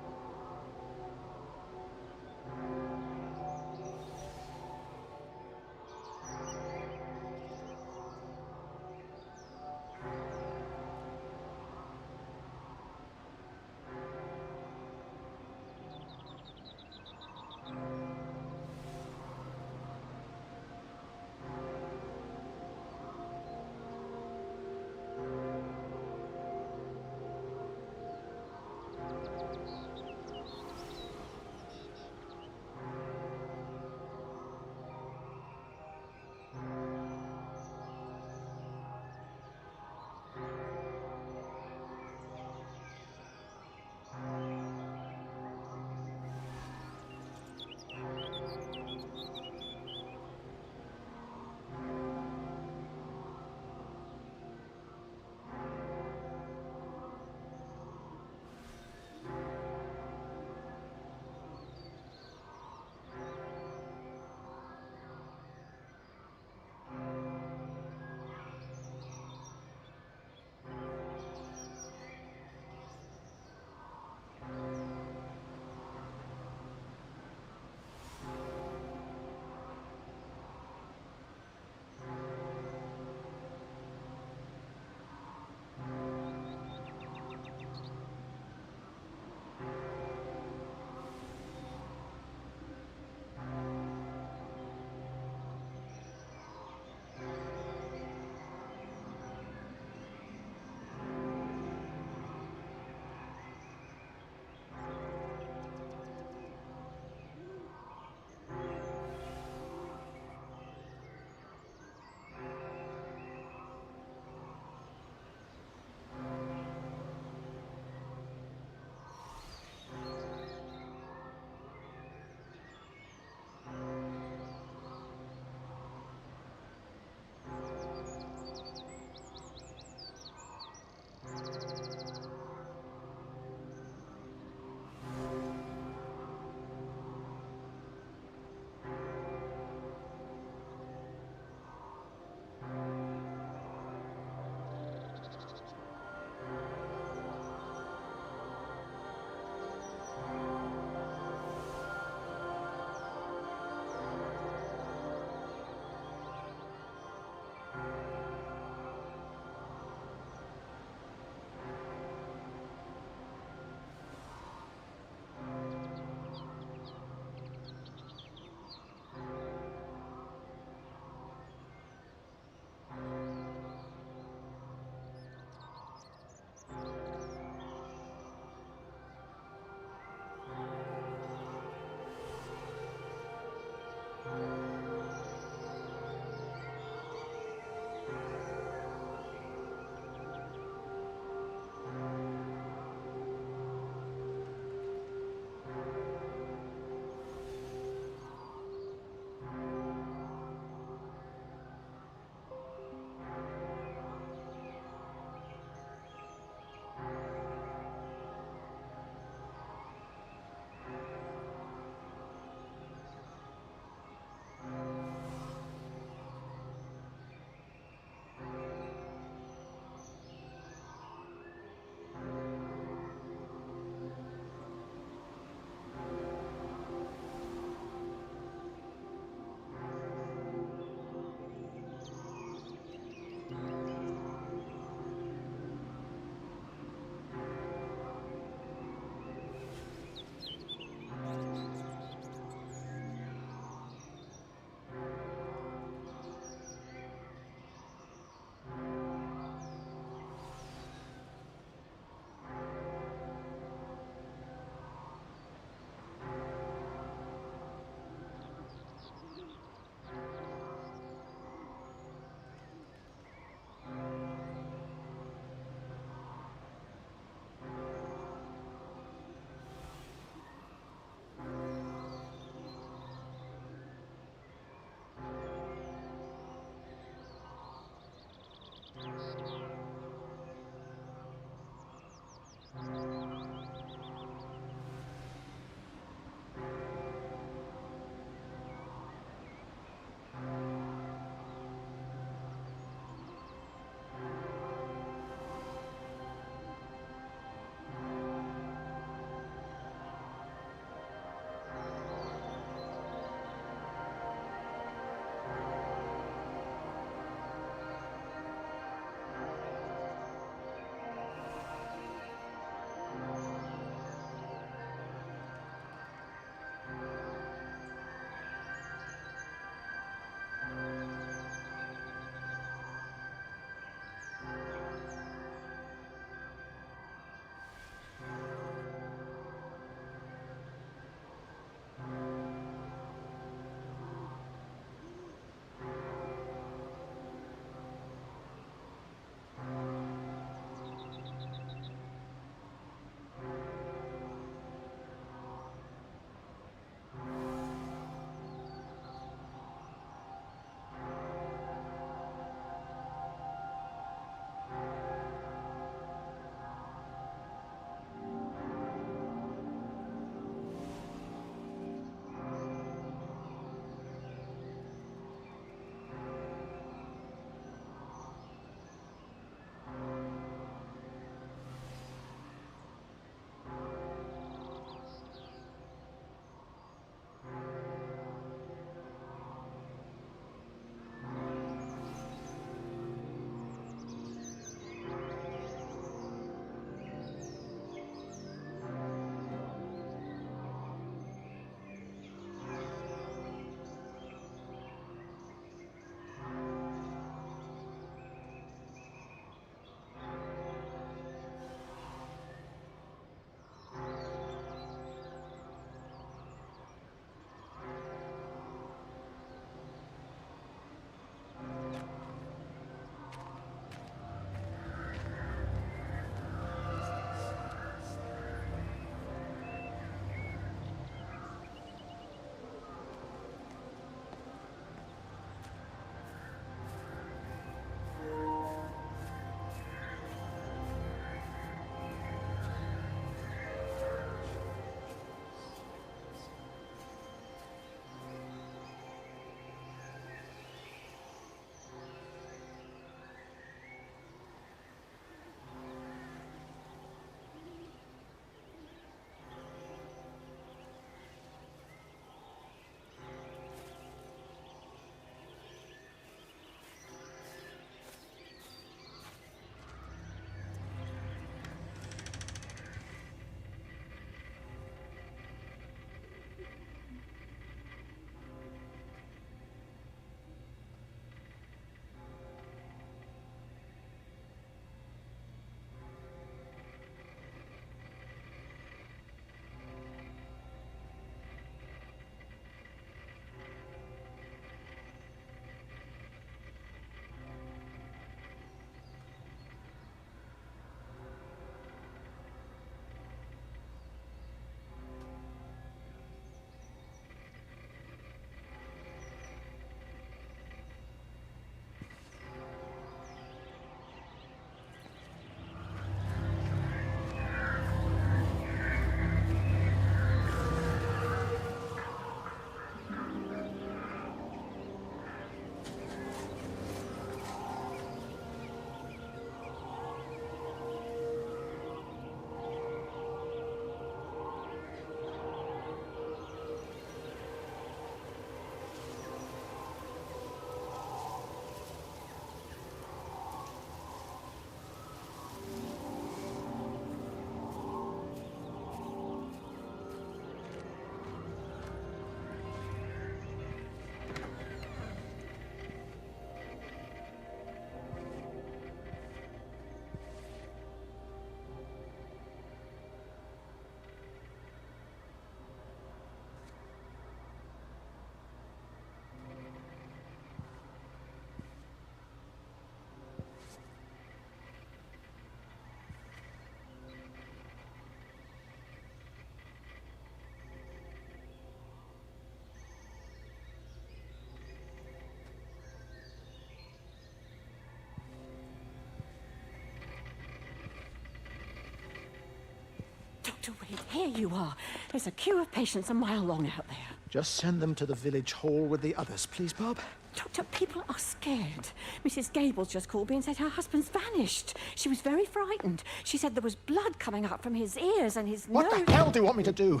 Dr. Reed, here you are. There's a queue of patients a mile long out there. Just send them to the village hall with the others, please, Bob. Doctor, people are scared. Mrs. Gables just called me and said her husband's vanished. She was very frightened. She said there was blood coming up from his ears and his nose. What the hell do you want me to do?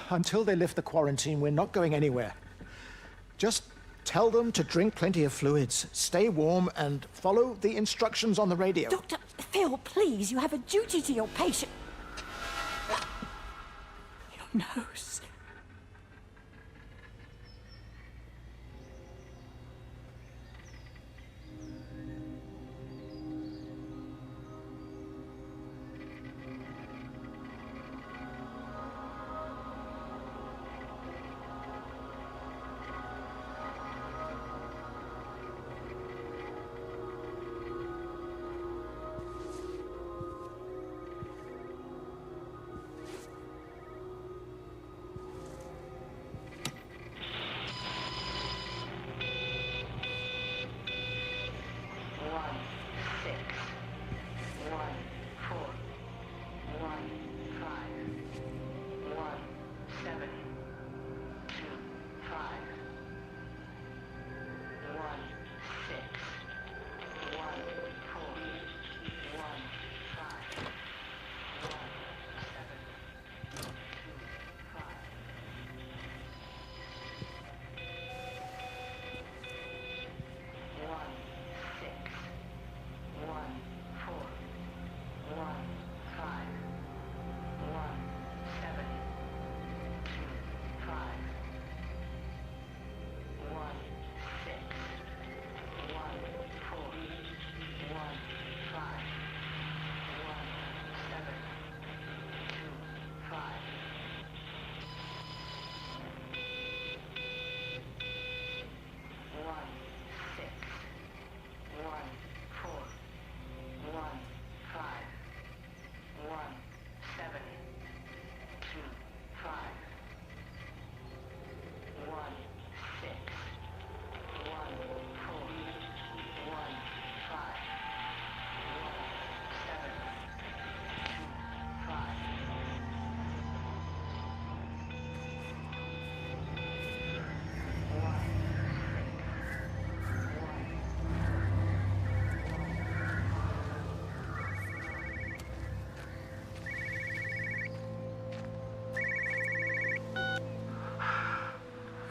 Until they lift the quarantine, we're not going anywhere. Just tell them to drink plenty of fluids, stay warm, and follow the instructions on the radio. Dr. Phil, please, you have a duty to your patient. Your nose.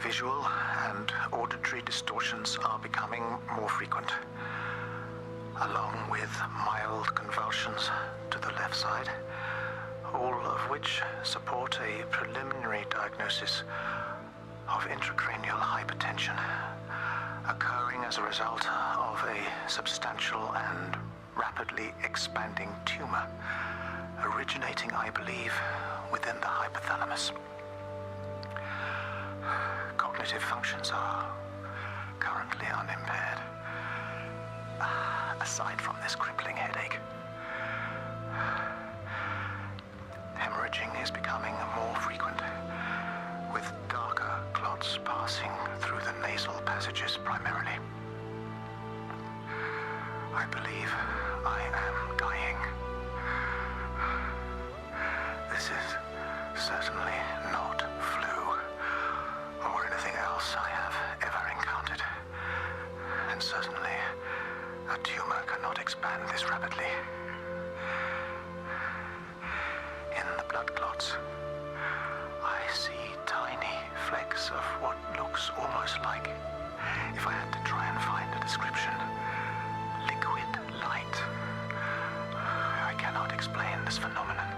Visual and auditory distortions are becoming more frequent, along with mild convulsions to the left side, all of which support a preliminary diagnosis of intracranial hypertension, occurring as a result of a substantial and rapidly expanding tumor, originating, I believe, within the hypothalamus. Cognitive functions are currently unimpaired, aside from this crippling headache. Hemorrhaging is becoming more frequent, with darker clots passing through the nasal passages primarily. I believe I am dying. This is certainly not flu or anything else I have ever encountered. And certainly, a tumor cannot expand this rapidly. In the blood clots, I see tiny flecks of what looks almost like, if I had to try and find a description, liquid light. I cannot explain this phenomenon.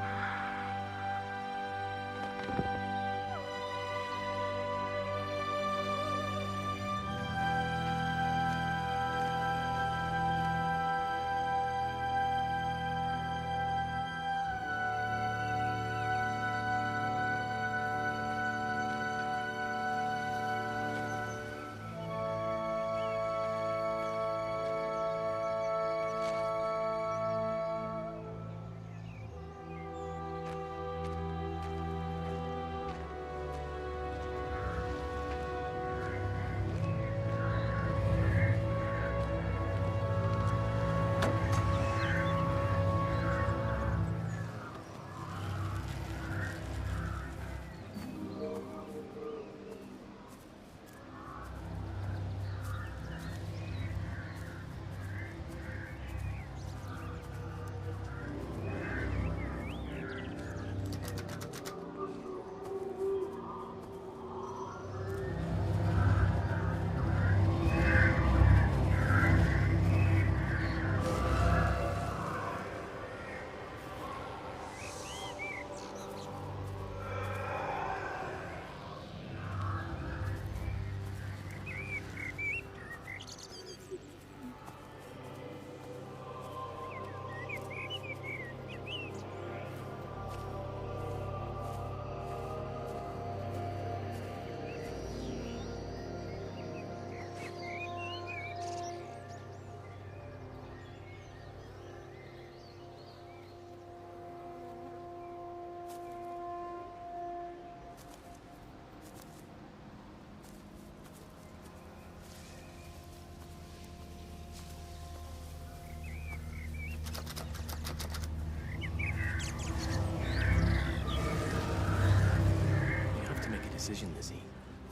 decision, Lizzie.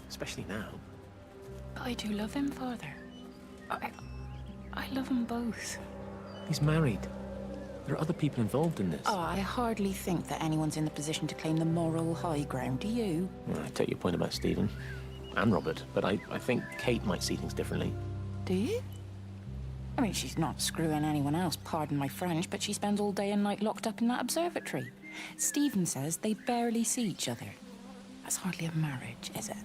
Especially now. But I do love him, Father. I love them both. He's married. There are other people involved in this. Oh, I hardly think that anyone's in the position to claim the moral high ground, do you? Well, I take your point about Stephen. And Robert. But I think Kate might see things differently. Do you? I mean, she's not screwing anyone else, pardon my French, but she spends all day and night locked up in that observatory. Stephen says they barely see each other. That's hardly a marriage, is it?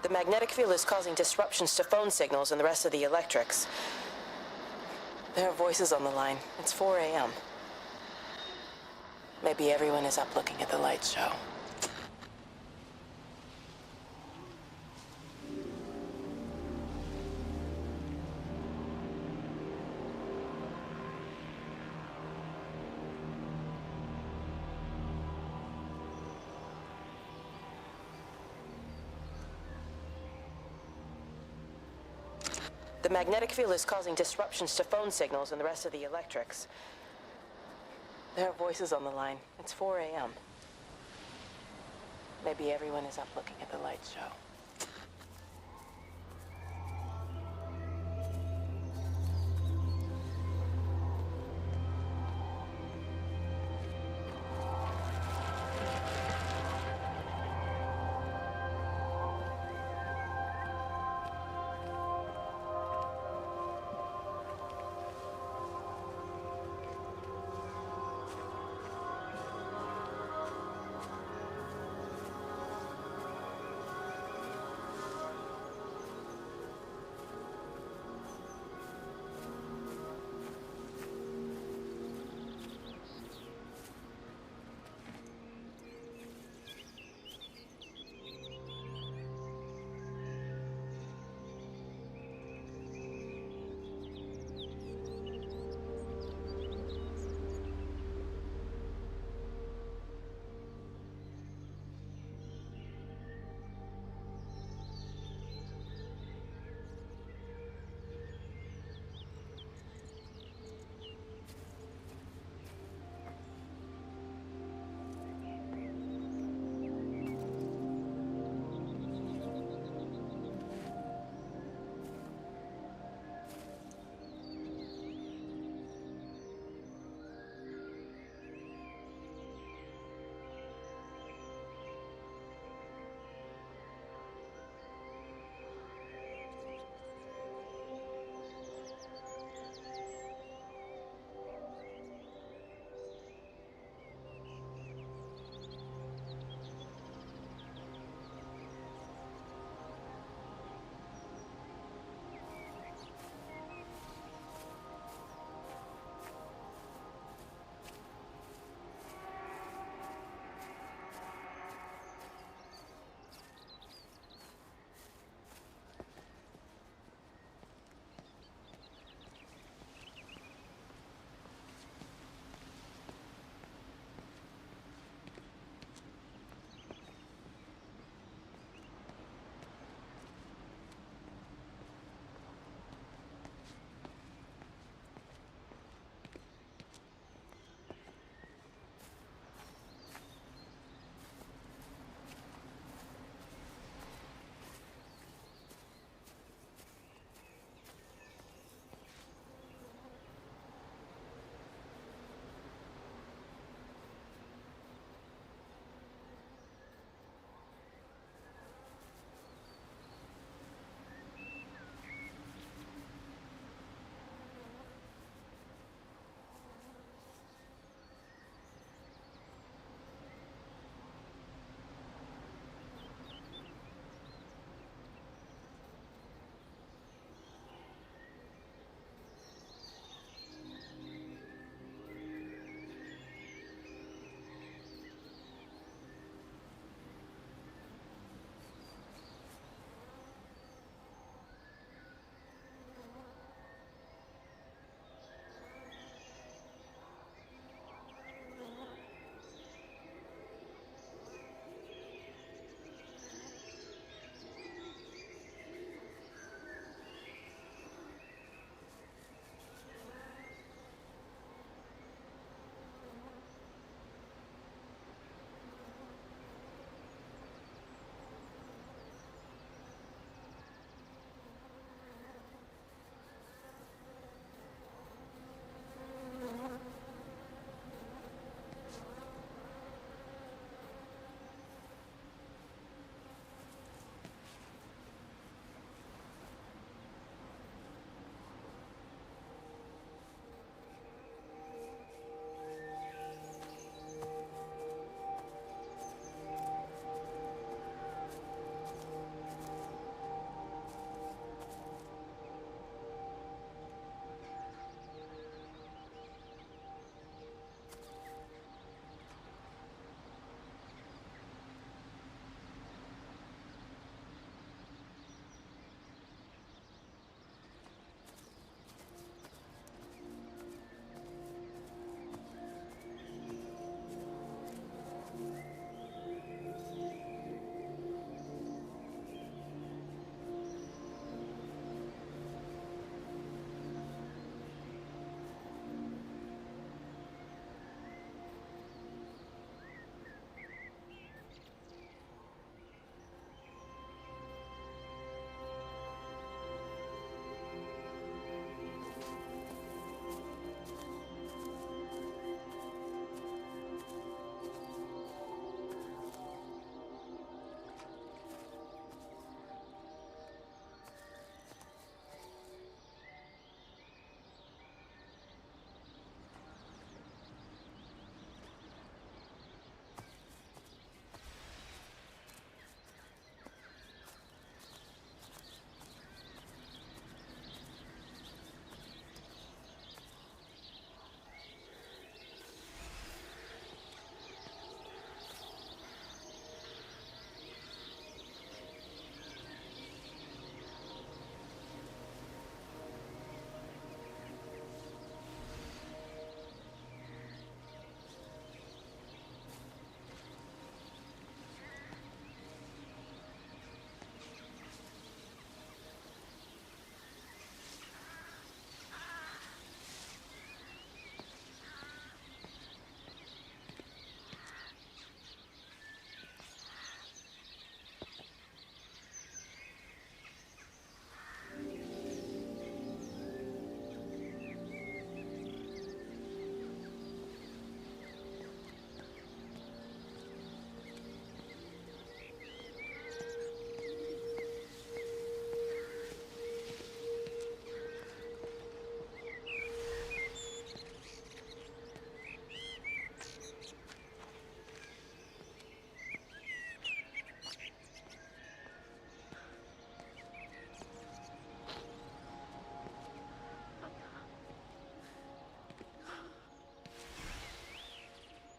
The magnetic field is causing disruptions to phone signals and the rest of the electrics. There are voices on the line. It's 4 a.m. Maybe everyone is up looking at the light show. The magnetic field is causing disruptions to phone signals and the rest of the electrics. There are voices on the line. It's 4 a.m. Maybe everyone is up looking at the light show.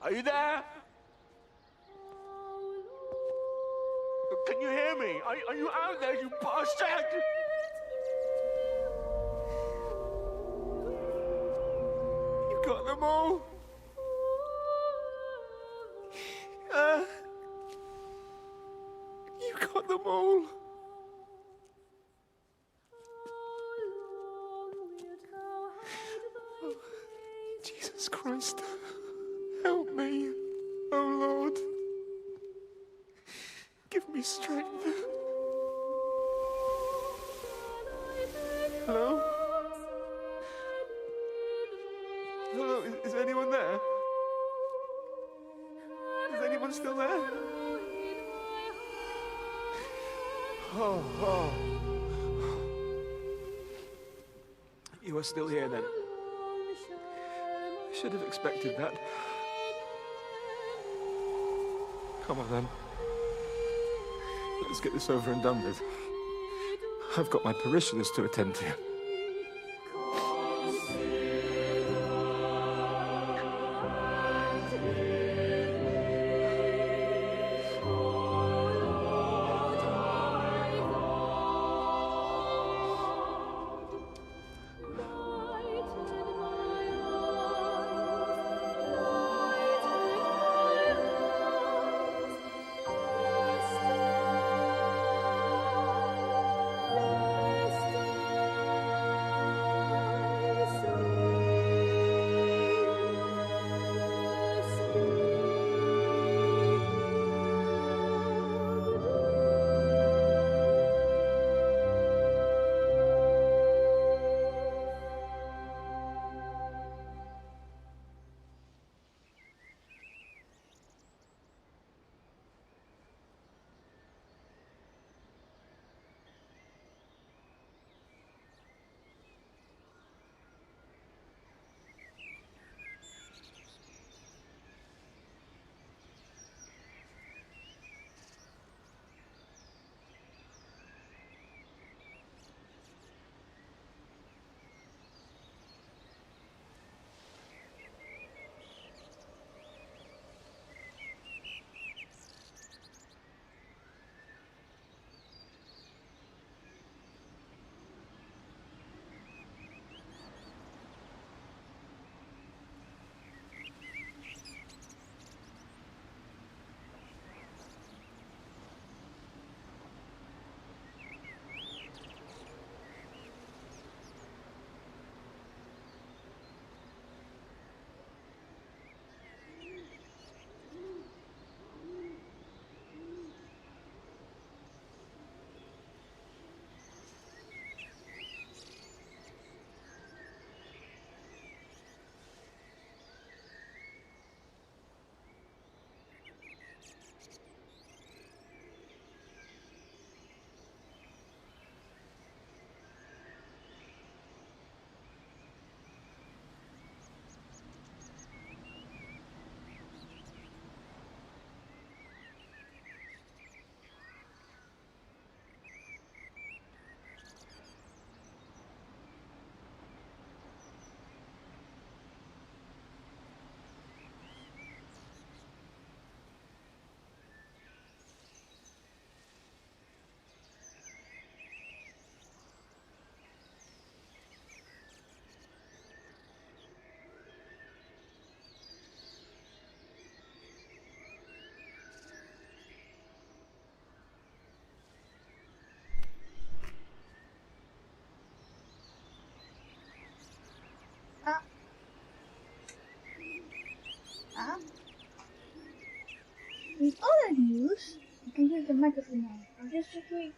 Are you there? Can you hear me? Are you out there, you bastard? You got them all? You got them all? Oh, Jesus Christ. Help me, oh Lord. Give me strength. Hello? Hello, is anyone there? Is anyone still there? Oh. You are still here then. I should have expected that. Come on then. Let's get this over and done with. I've got my parishioners to attend to. In other news, you can use the microphone now. I'll just quickly.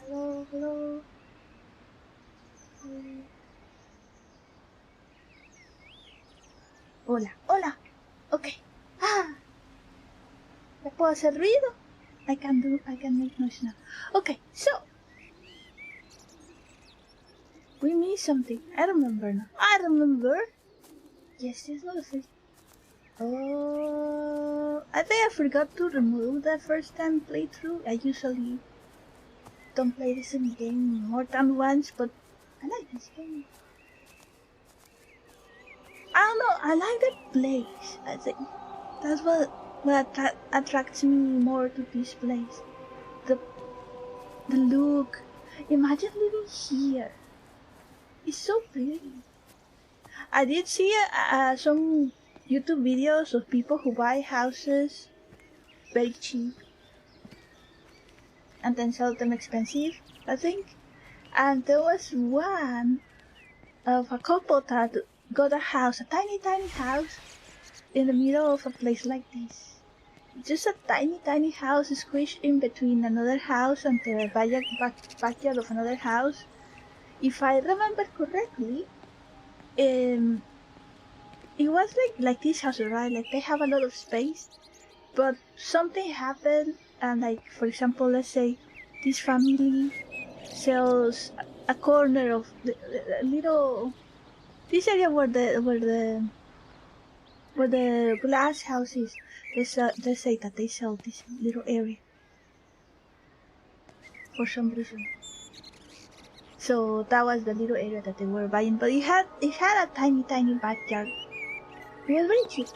Hello. Hola. Okay. ¿Ya puedo hacer ruido? I can make noise now. Okay, so we missed something. I remember now. Yes, this was it. Oh, I think I forgot to remove that first time playthrough. I usually don't play this in game more than once, but I like this game. I don't know. I like the place. I think that's what attracts me more to this place. The look. Imagine living here. It's so pretty. I did see some YouTube videos of people who buy houses very cheap and then sell them expensive, I think. And there was one of a couple that got a house, a tiny house in the middle of a place like this. Just a tiny house squished in between another house and the backyard of another house. If I remember correctly, it was like this house, right? Like they have a lot of space, but something happened, and like for example, let's say this family sells a corner of the little this area where the glass house is. They say that they sell this little area for some reason. So that was the little area that they were buying, but it had a tiny backyard. It was very cheap,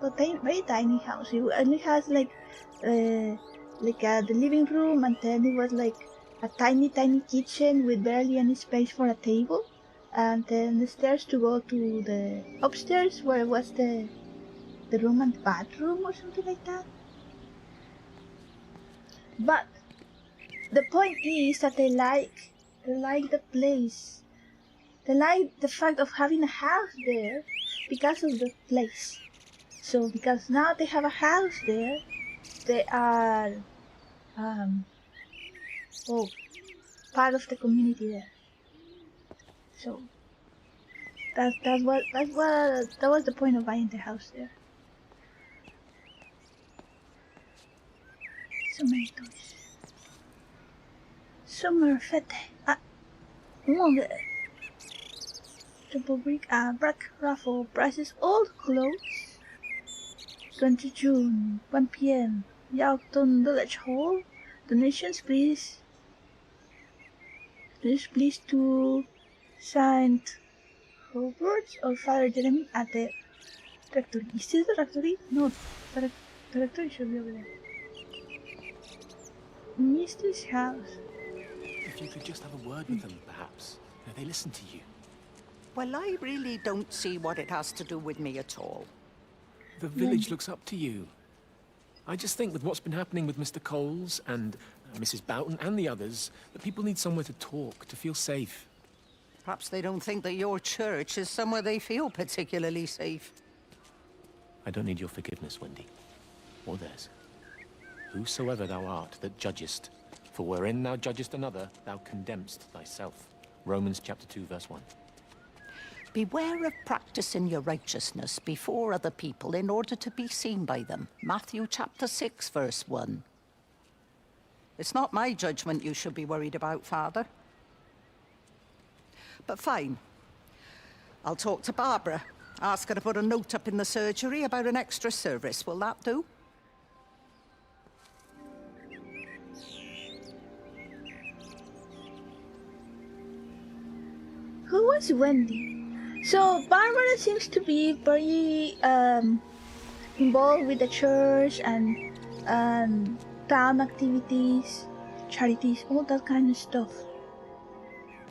but very tiny house. It only has like the living room, and then it was like a tiny kitchen with barely any space for a table, and then the stairs to go to the upstairs where it was the room and bathroom or something like that. But the point is that they like the place. They like the fact of having a house there because of the place. So because now they have a house there, they are part of the community there. So that was the point of buying the house there. So many toys. Summer fete. Triple brick brack raffle prices old clothes. 20 June, 1 p.m. Yalton Village Hall. Donations please. Please to Saint Roberts or Father Jeremy at the rectory. Is this the rectory? No, the rectory should be over there. Mistress house. If you could just have a word with them, perhaps. They listen to you. Well, I really don't see what it has to do with me at all. The village looks up to you. I just think with what's been happening with Mr. Coles and Mrs. Boughton and the others, that people need somewhere to talk, to feel safe. Perhaps they don't think that your church is somewhere they feel particularly safe. I don't need your forgiveness, Wendy. Or theirs. Whosoever thou art that judgest, for wherein thou judgest another, thou condemnest thyself. Romans chapter 2, verse 1. Beware of practicing your righteousness before other people in order to be seen by them. Matthew chapter 6, verse 1. It's not my judgment you should be worried about, Father. But fine. I'll talk to Barbara. Ask her to put a note up in the surgery about an extra service. Will that do? Who was Wendy? So Barbara seems to be very involved with the church and town activities, charities, all that kind of stuff.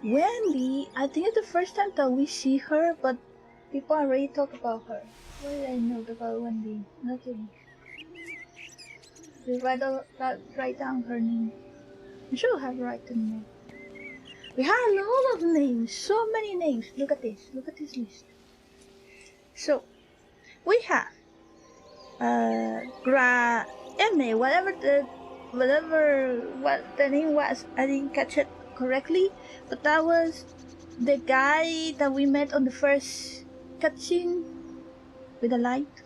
Wendy, I think it's the first time that we see her, but people already talk about her. What did I know about Wendy? Nothing. We write down her name. I should have written name. We have a lot of names, so many names. Look at this list. So, we have Emma, whatever what the name was. I didn't catch it correctly, but that was the guy that we met on the first cutscene with the light.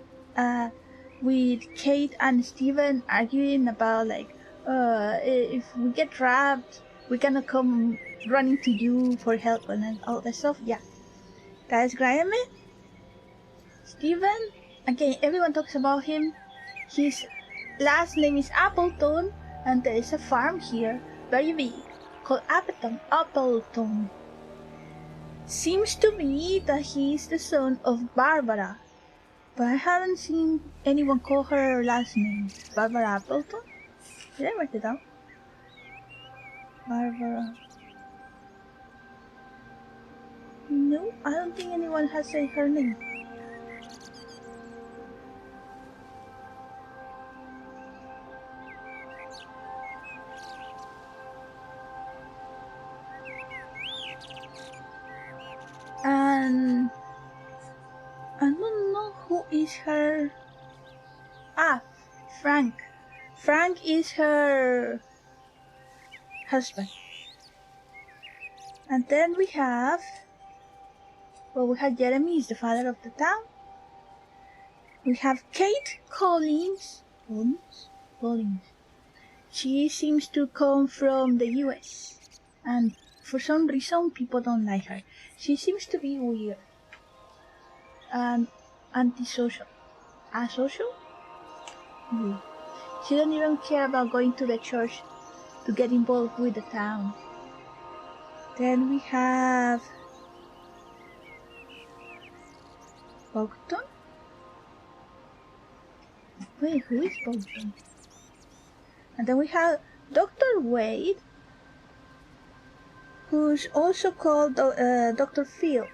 With Kate and Steven arguing about like, if we get trapped, we're gonna come running to you for help and all that stuff. Yeah, that is Graham. Steven, again, everyone talks about him. His last name is Appleton, and there is a farm here, very big, called Appleton. seems to be that he's the son of Barbara, but I haven't seen anyone call her last name. Barbara Appleton? Did I write it down? Barbara. No, I don't think anyone has said her name. And I don't know who is her. Ah, Frank. Frank is her husband. And then we have, well, we have Jeremy, is the father of the town. We have Kate Collins. Collins. She seems to come from the US. And for some reason, people don't like her. She seems to be weird. And antisocial. Asocial? She don't even care about going to the church to get involved with the town. Then we have Bolton. Wait, who is Bolton? And then we have Dr. Wade, who's also called Dr. Phil.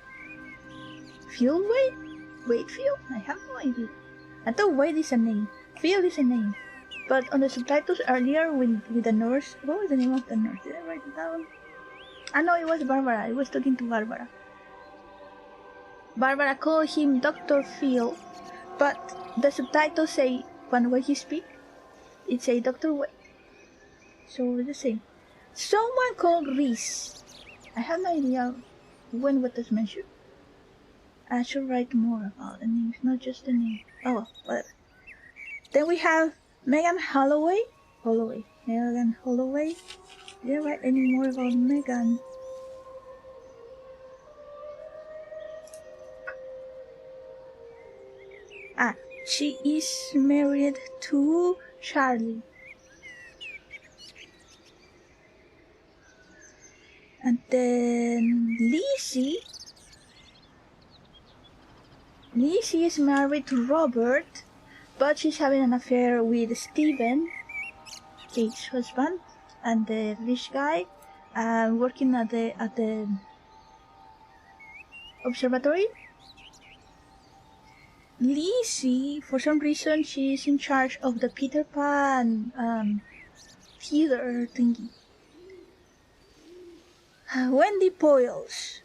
Phil Wade? Wadefield? I have no idea. I thought Wade is a name. Phil is a name. But on the subtitles earlier with the nurse, what was the name of the nurse? Did I write it down? I know it was Barbara. I was talking to Barbara. Barbara called him Dr. Phil, but the subtitles say, when he speaks, it say Dr. Wade. So it's the same. Someone called Reese. I have no idea when what was mentioned. I should write more about the names, not just the name. Oh well, whatever. Then we have Megan Holloway. Megan Holloway. Did I write any more about Megan? Ah, she is married to Charlie. And then Lizzie is married to Robert, but she's having an affair with Stephen, Kate's husband, and the rich guy, working at the observatory. Lizzie, for some reason, she's in charge of the Peter Pan theater thingy. Wendy Boyles,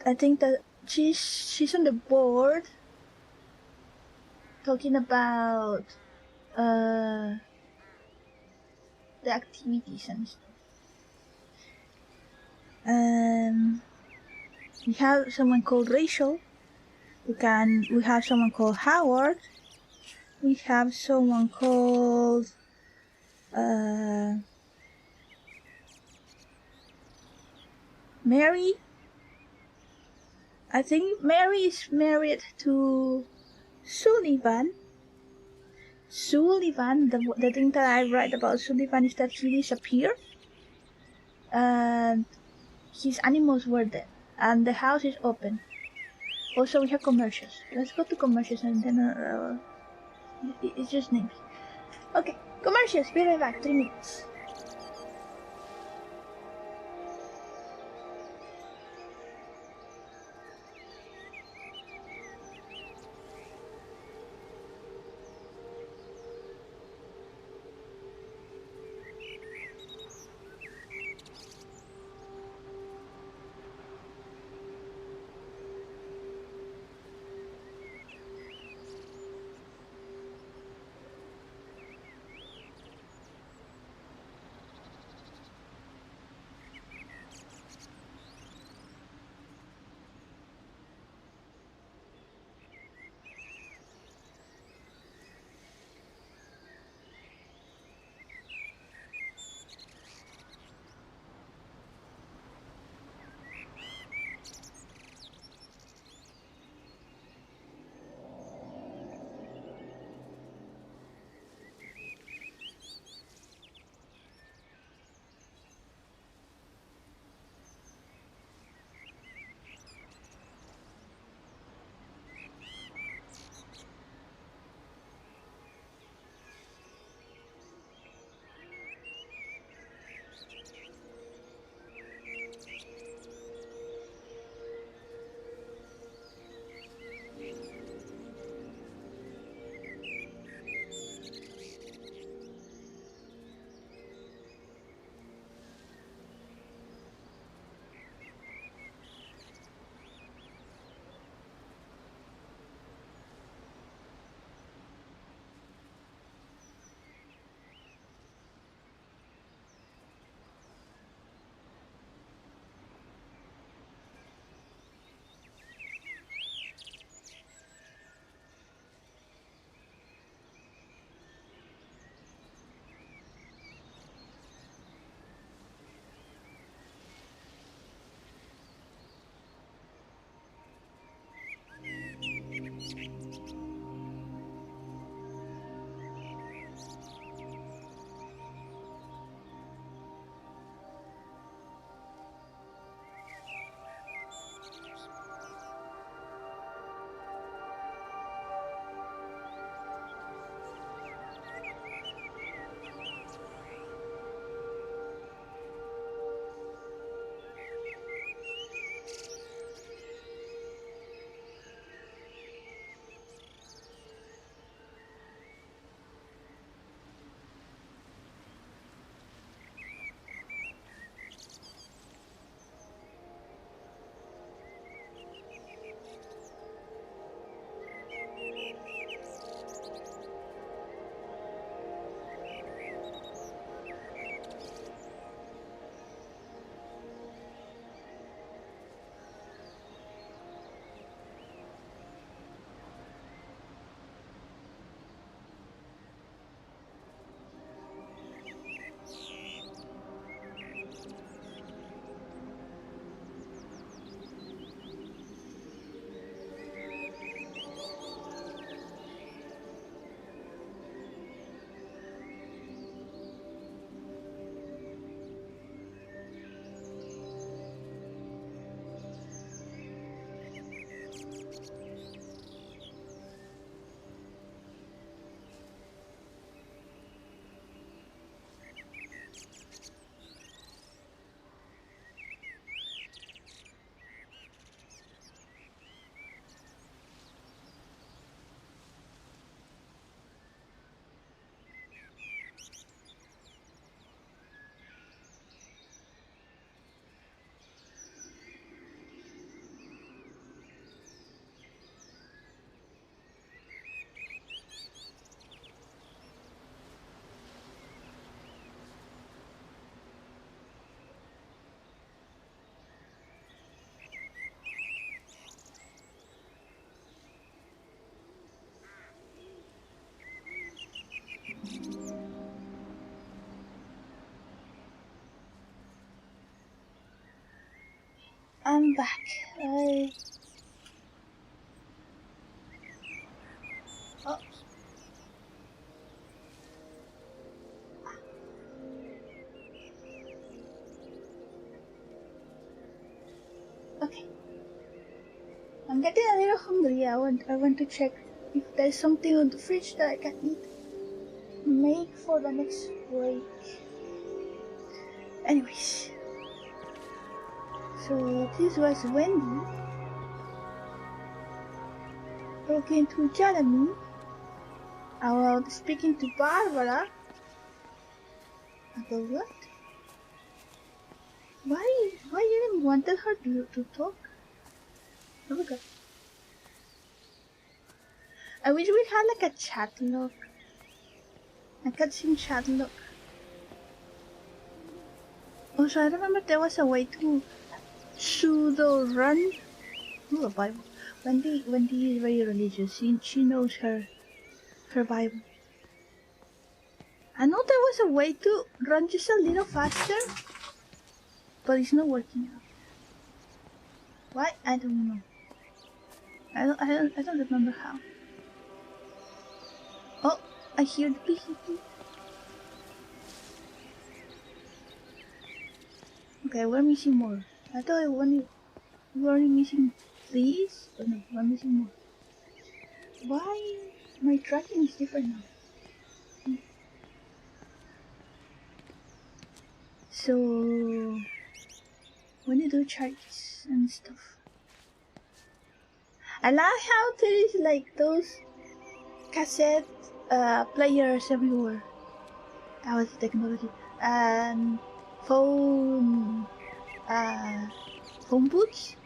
I think that she's on the board, talking about the activities and stuff. We have someone called Rachel. We have someone called Howard. We have someone called Mary. I think Mary is married to Sullivan. The thing that I write about Sullivan is that he disappeared, and his animals were dead, and the house is open. Also, we have commercials. Let's go to commercials and then it's just names. Okay, commercials. Be right back. 3 minutes. I'm back. Oh. Okay. I'm getting a little hungry. I want to check if there's something on the fridge that I can eat. Make for the next week. Anyways. So this was Wendy talking to Jeremy about speaking to Barbara about what? Why Jeremy wanted her to talk? Oh my god. I wish we had like a chat log. I could see chat log. Also, I remember there was a way to pseudo run the Bible. Wendy is very religious. She knows her Bible. I know there was a way to run just a little faster, but it's not working out. Why? I don't know. I don't remember how. Oh, I hear the PCP. Okay, we're missing more. I thought we were only missing these, but no, we're missing more. Why? My tracking is different now. So, when you do charges and stuff, I like how there is like those cassette players everywhere. That was the technology. And phone booths.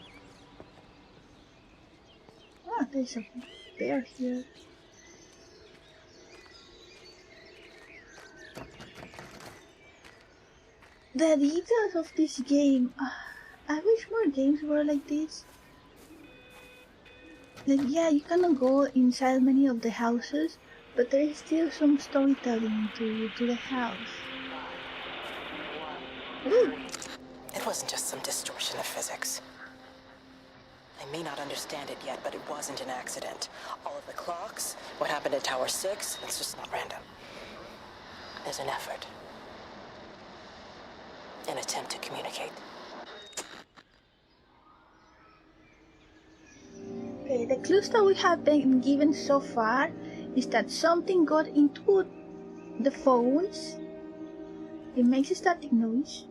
Ah, there's a bear here. The details of this game. I wish more games were like this. Like, yeah, you cannot go inside many of the houses, but there is still some storytelling to the house. Ooh. It wasn't just some distortion of physics. I may not understand it yet, but it wasn't an accident. All of the clocks, what happened at Tower 6, it's just not random. There's an effort. An attempt to communicate. Okay, the clues that we have been given so far is that something got into the phones. It makes a static noise.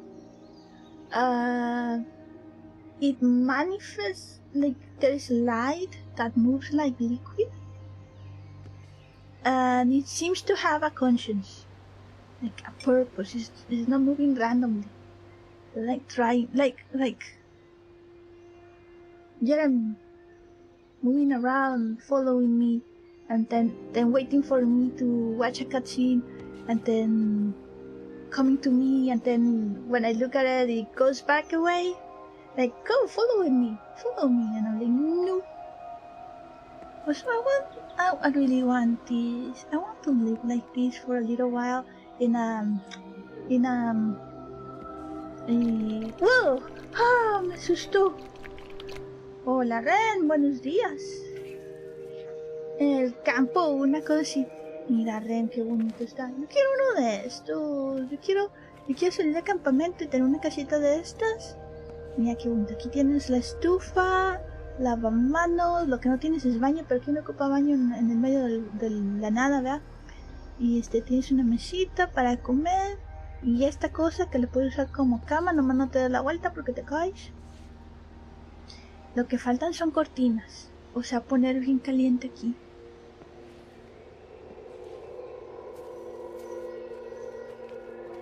It manifests like there is light that moves like liquid, and it seems to have a conscience, like a purpose. It's not moving randomly, like trying, like Jeremy moving around, following me, and then waiting for me to watch a cutscene, and then coming to me, and then when I look at it, it goes back away. Like, go, follow me, and I'm like, no. So I really want this. I want to live like this for a little while ¡Wow! ¡Ah! Me asustó. Hola, Ren, buenos días. En el campo, una cosa así. Mira, Ren, qué bonito está. Yo quiero uno de estos. Yo quiero salir de campamento y tener una casita de estas. Mira qué bonito. Aquí tienes la estufa, lavamanos. Lo que no tienes es baño, pero aquí no ocupa baño en el medio de la nada, ¿verdad? Y tienes una mesita para comer. Y esta cosa que le puedes usar como cama, nomás no te das la vuelta porque te caes. Lo que faltan son cortinas. O sea, poner bien caliente aquí.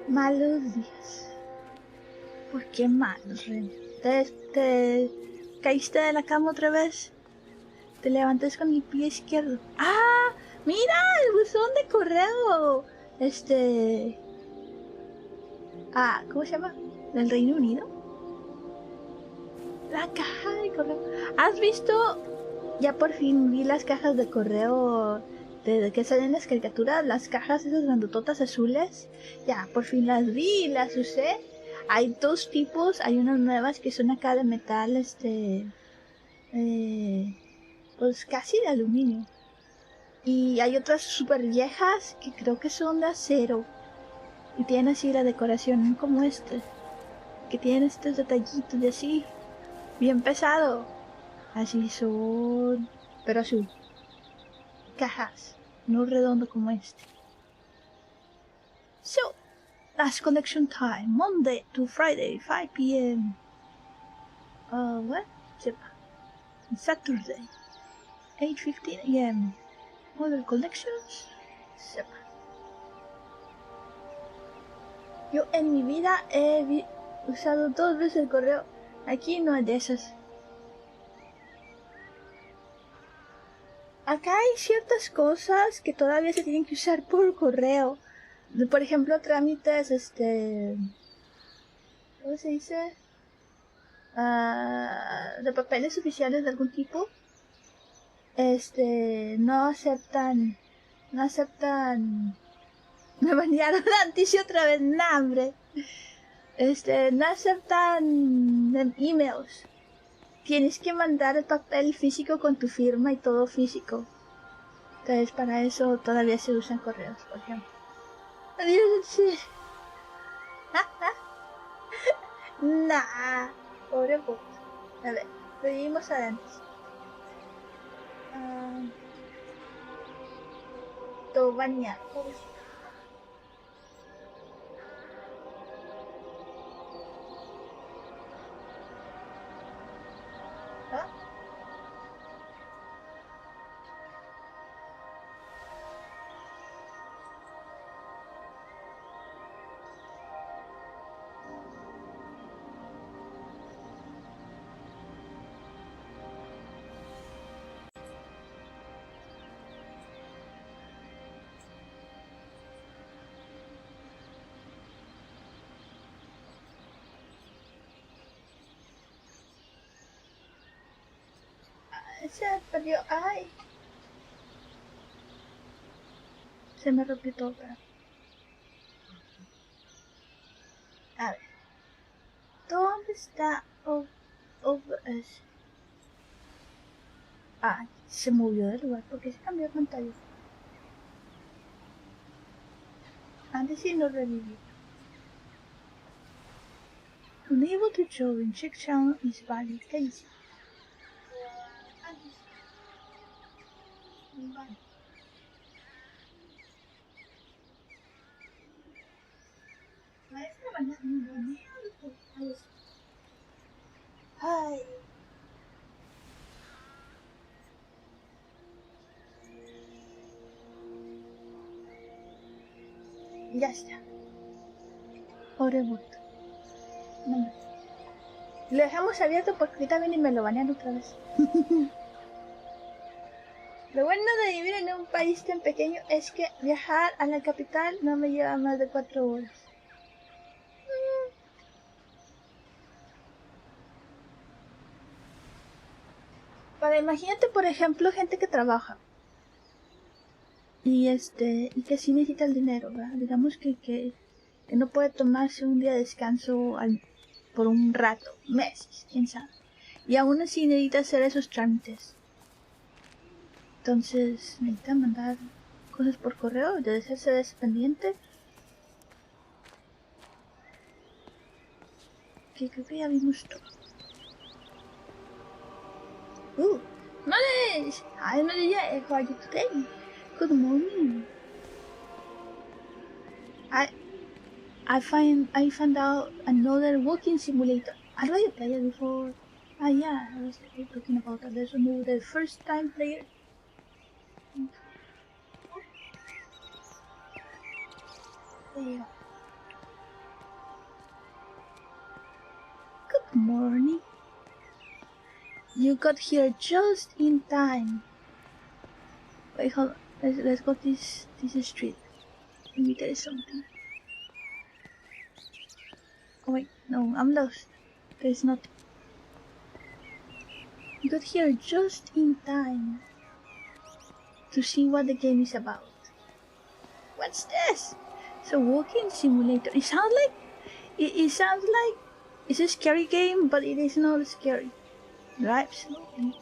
Malos días. ¿Por qué malos, Ren? ¿Te caíste de la cama otra vez? Te levantas con el pie izquierdo. ¡Ah! ¡Mira! El buzón de correo. ¿Cómo se llama? ¿Del Reino Unido? La caja de correo. ¿Has visto? Ya por fin vi las cajas de correo de que salen las caricaturas, las cajas esas grandototas azules. Ya, por fin las vi y las usé. Hay dos tipos, hay unas nuevas que son acá de metal, pues casi de aluminio. Y hay otras súper viejas que creo que son de acero. Y tienen así la decoración como que tienen estos detallitos de así, bien pesado. Así son, pero azul. Cajas, no redondo como este. So, last connection time, Monday to Friday, 5 p.m. What? Saturday, 8:15 a.m. Other connections? Yo en mi vida he usado 2 veces el correo. Aquí no hay de esas. Acá hay ciertas cosas que todavía se tienen que usar por correo. Por ejemplo, trámites, ¿cómo se dice? De papeles oficiales de algún tipo. No aceptan. Me banearon antes y otra vez, hambre. No aceptan emails. Tienes que mandar el papel físico con tu firma y todo físico. Entonces para eso todavía se usan correos, por ejemplo. Adiós, sí. Nah, pobre puto. A ver, seguimos adelante. Todo bañado, pobrecito. Se perdió. ¡Ay! Se me rompió todo, pero... A ver. ¿Dónde está OBS? Ah, se movió del lugar porque se cambió de pantalla. Antes sí no revivió. Unable to join check channel is valid case. Vale. Ay. Ya está. Pobre bot. No. Lo dejamos abierto porque ahorita viene y me lo banean otra vez. Lo bueno de vivir en un país tan pequeño es que viajar a la capital no me lleva más de 4 horas. Para imagínate, por ejemplo, gente que trabaja y que sí necesita el dinero, ¿verdad? Digamos que no puede tomarse un día de descanso por un rato, meses, quién sabe. Y aún así necesita hacer esos trámites. Entonces necesita mandar cosas por correo, de hacerse de ese pendiente. Que creo que ya vimos todo. Knowledge! Hi, Maria. How are you today? Good morning. I found out another walking simulator. I already played it before. Yeah, I was talking about that. There's the first time player. There you go. Good morning. You got here just in time. Wait, hold on. Let's go this street. Maybe there is something. Oh wait, no, I'm lost. There's nothing. You got here just in time to see what the game is about. What's this? It's a walking simulator. it sounds like it's a scary game, but it is not scary. Drive slowly.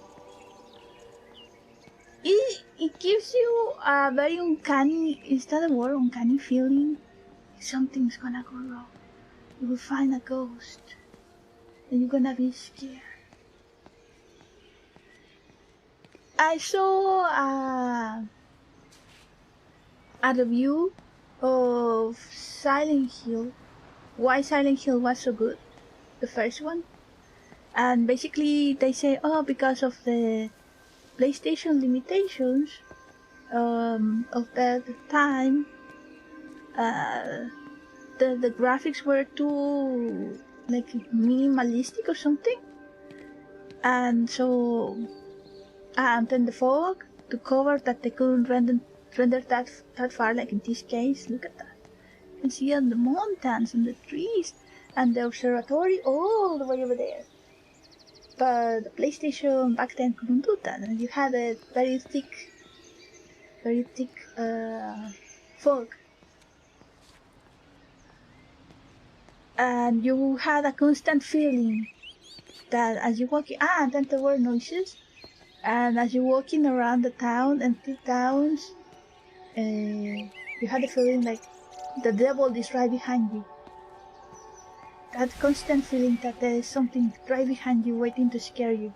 It gives you a very uncanny, is that a word, uncanny feeling? Something's gonna go wrong. You will find a ghost. And you're gonna be scared. I saw a review of Silent Hill. Why Silent Hill was so good, the first one. And basically they say, oh, because of the PlayStation limitations of that time, the graphics were too like minimalistic or something, and so and then the fog to cover that they couldn't render that far. Like in this case, look at that. You can see on the mountains and the trees and the observatory all the way over there. But the PlayStation back then couldn't do that, and you had a very thick fog. And you had a constant feeling that as you walk, and then there were noises, and as you're walking around the town, empty towns, you had the feeling like the devil is right behind you. That constant feeling that there is something right behind you waiting to scare you.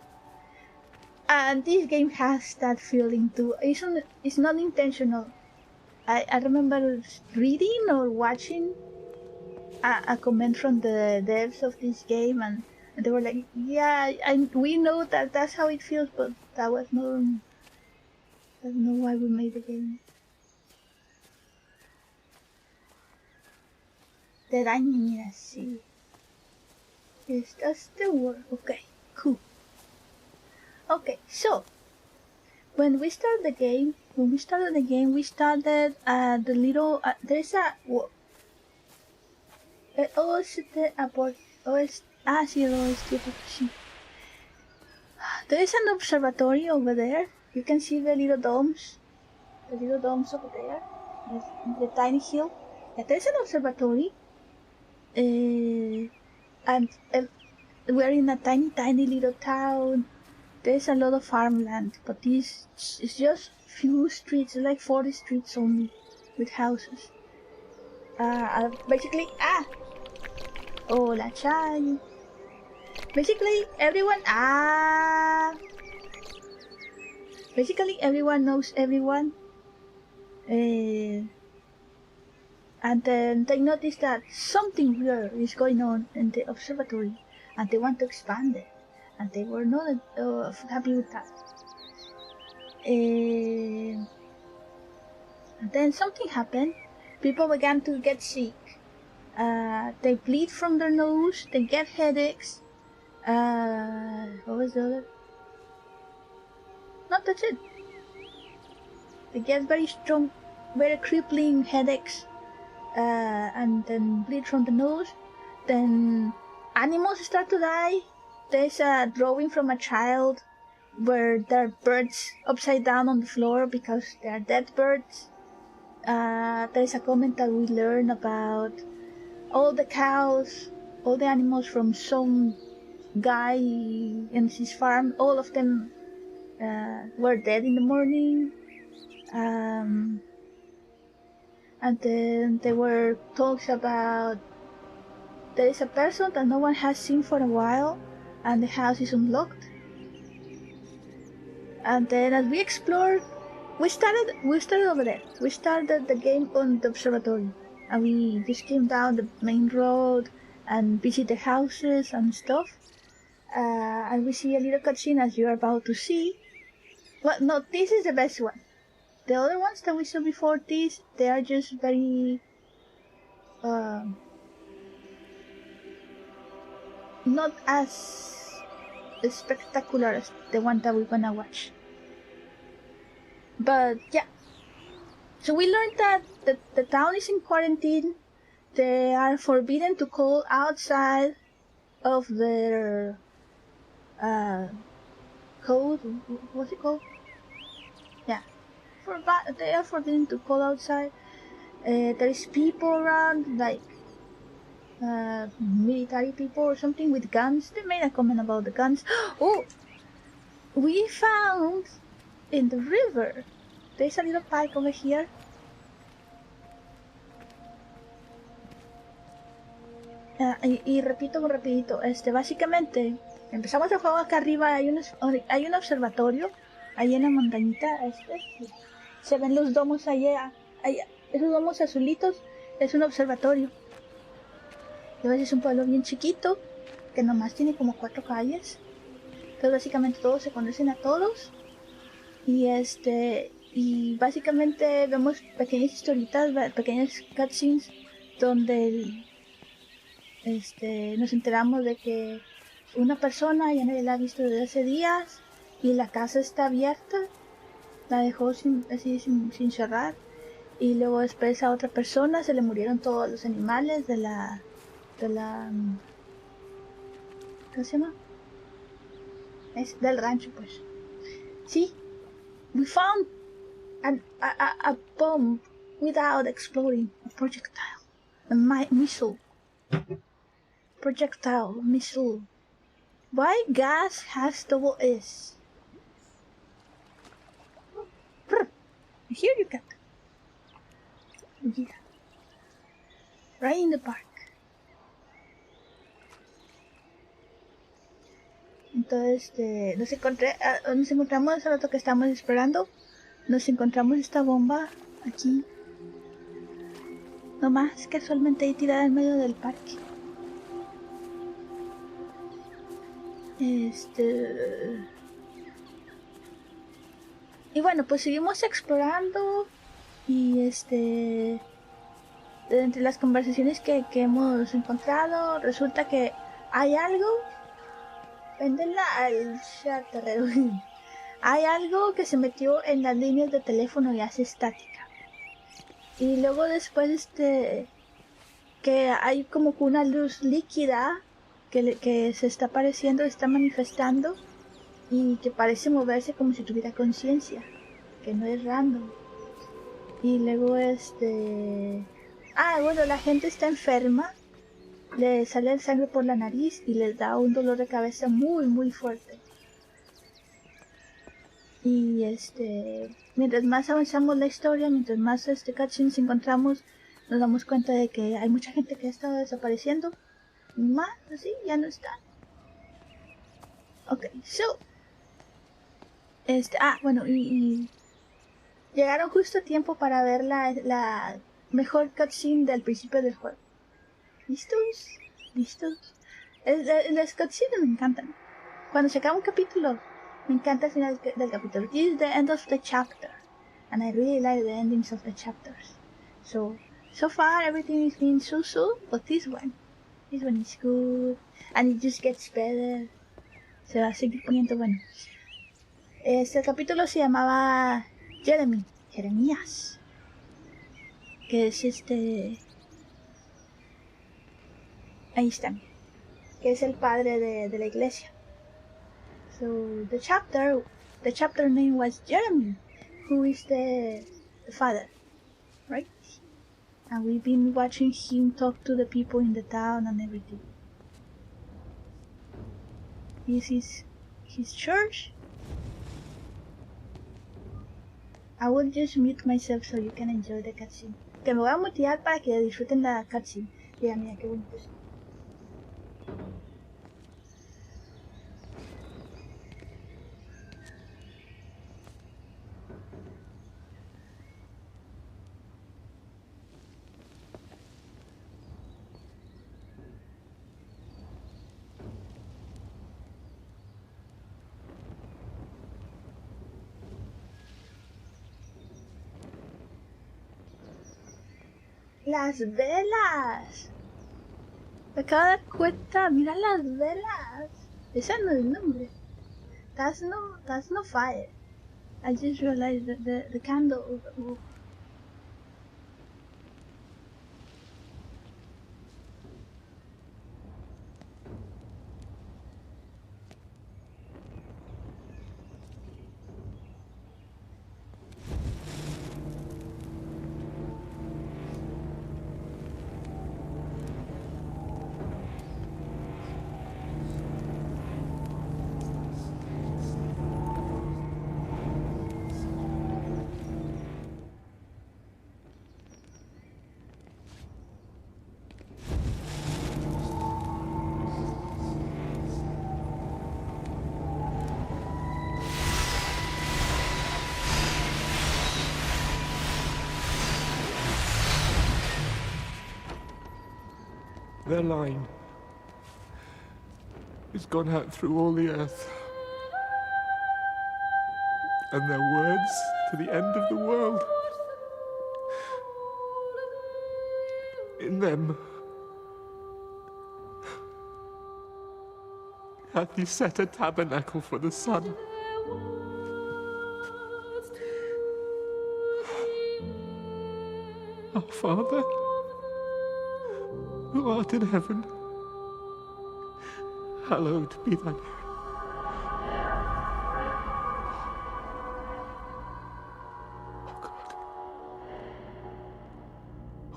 And this game has that feeling too. It's not intentional. I remember reading or watching a comment from the devs of this game, and they were like, yeah, we know that that's how it feels, but that's not why we made the game. The dañina, sí. Yes, that's the word. Okay, cool. Okay, so when we started the game, we started the little. There's a. There is an observatory over there. You can see the little domes over there. The tiny hill. Yeah, there's an observatory. And we're in a tiny little town. There's a lot of farmland, but this is just few streets, like 40 streets only, with houses. Basically, hola, child. Basically, everyone knows everyone. And then they notice that something weird is going on in the observatory, and they want to expand it, and they were not happy with that. And then something happened. People began to get sick. They bleed from their nose. They get headaches. What was the other? No, that's it. They get very strong, very crippling headaches. And then bleed from the nose. Then animals start to die. There's a drawing from a child where there are birds upside down on the floor because they are dead birds. There's a comment that we learn about all the cows, all the animals from some guy in his farm. All of them were dead in the morning. And then there were talks about there is a person that no one has seen for a while, and the house is unlocked. And then as we explored, we started over there. We started the game on the observatory, and we just came down the main road and visit the houses and stuff. And we see a little cutscene as you're about to see. Well, no, this is the best one. The other ones that we saw before this, they are just very not as spectacular as the one that we're gonna watch. But yeah, so we learned that the town is in quarantine. They are forbidden to call outside of their code. What's it called? Yeah. They are forbidden to call outside. There is people around, like military people or something with guns. They made a comment about the guns. Oh, we found in the river. There's a little park over here. Y repito muy rapidito, básicamente empezamos el juego acá arriba, hay un observatorio, ahí en la montañita, se ven los domos allá, esos domos azulitos, es un observatorio. Y a veces es un pueblo bien chiquito, que nomás tiene como 4 calles, entonces básicamente todos se conocen a todos, y básicamente vemos pequeñas historitas, pequeñas cutscenes, donde nos enteramos de que una persona ya nadie la ha visto desde hace días y la casa está abierta, la dejó sin cerrar, y luego después a otra persona se le murieron todos los animales de la ¿cómo se llama? Es del rancho, pues. Sí, we found a bomb without exploding, a projectile, a missile. Projectile missile. Why gas has double S? Here you got it. Yeah. Right in the park. Entonces, nos encontramos hace rato que estamos esperando. Nos encontramos esta bomba aquí. Nomás casualmente ahí tirada en medio del parque. Y bueno, pues seguimos explorando y entre las conversaciones que hemos encontrado, resulta que hay algo, véndenla al chatarrero, hay algo que se metió en las líneas de teléfono y hace estática. Y luego después que hay como una luz líquida que se está apareciendo, está manifestando y que parece moverse como si tuviera conciencia, que no es random. Y luego bueno, la gente está enferma, le sale sangre por la nariz y les da un dolor de cabeza muy muy fuerte. Y mientras más avanzamos la historia, mientras más cutscenes encontramos, nos damos cuenta de que hay mucha gente que ha estado desapareciendo. Más así, ya no está. Ok, so bueno, y llegaron justo a tiempo para ver la mejor cutscene del principio del juego. ¿Listos? Las cutscenes me encantan. Cuando se acaba un capítulo, me encanta el final del capítulo. This is the end of the chapter, and I really like the endings of the chapters. So far everything is been so, but this one is good, and it just gets better. Se va a seguir poniendo bueno. Este capítulo se llamaba Jeremías, que es ahí está, que es el padre de la iglesia. So the chapter name was Jeremy, who is the father, right? And we've been watching him talk to the people in the town and everything. This is his church. I will just mute myself so you can enjoy the cutscene. Que me voy a mutear para que disfruten la cutscene. Mira qué bonito es. Las velas. Me acabo de dar cuenta. Mira las velas. Ese no es el nombre. That's no fire. I just realized that the candle. Their line has gone out through all the earth. And their words to the end of the world. In them hath he set a tabernacle for the sun. Our Father, who art in heaven, hallowed be thy name.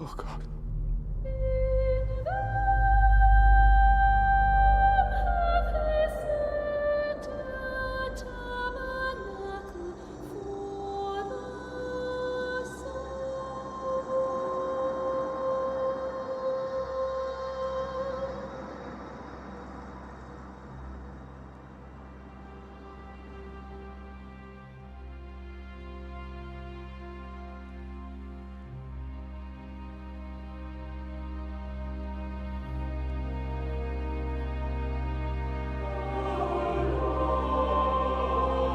Oh God.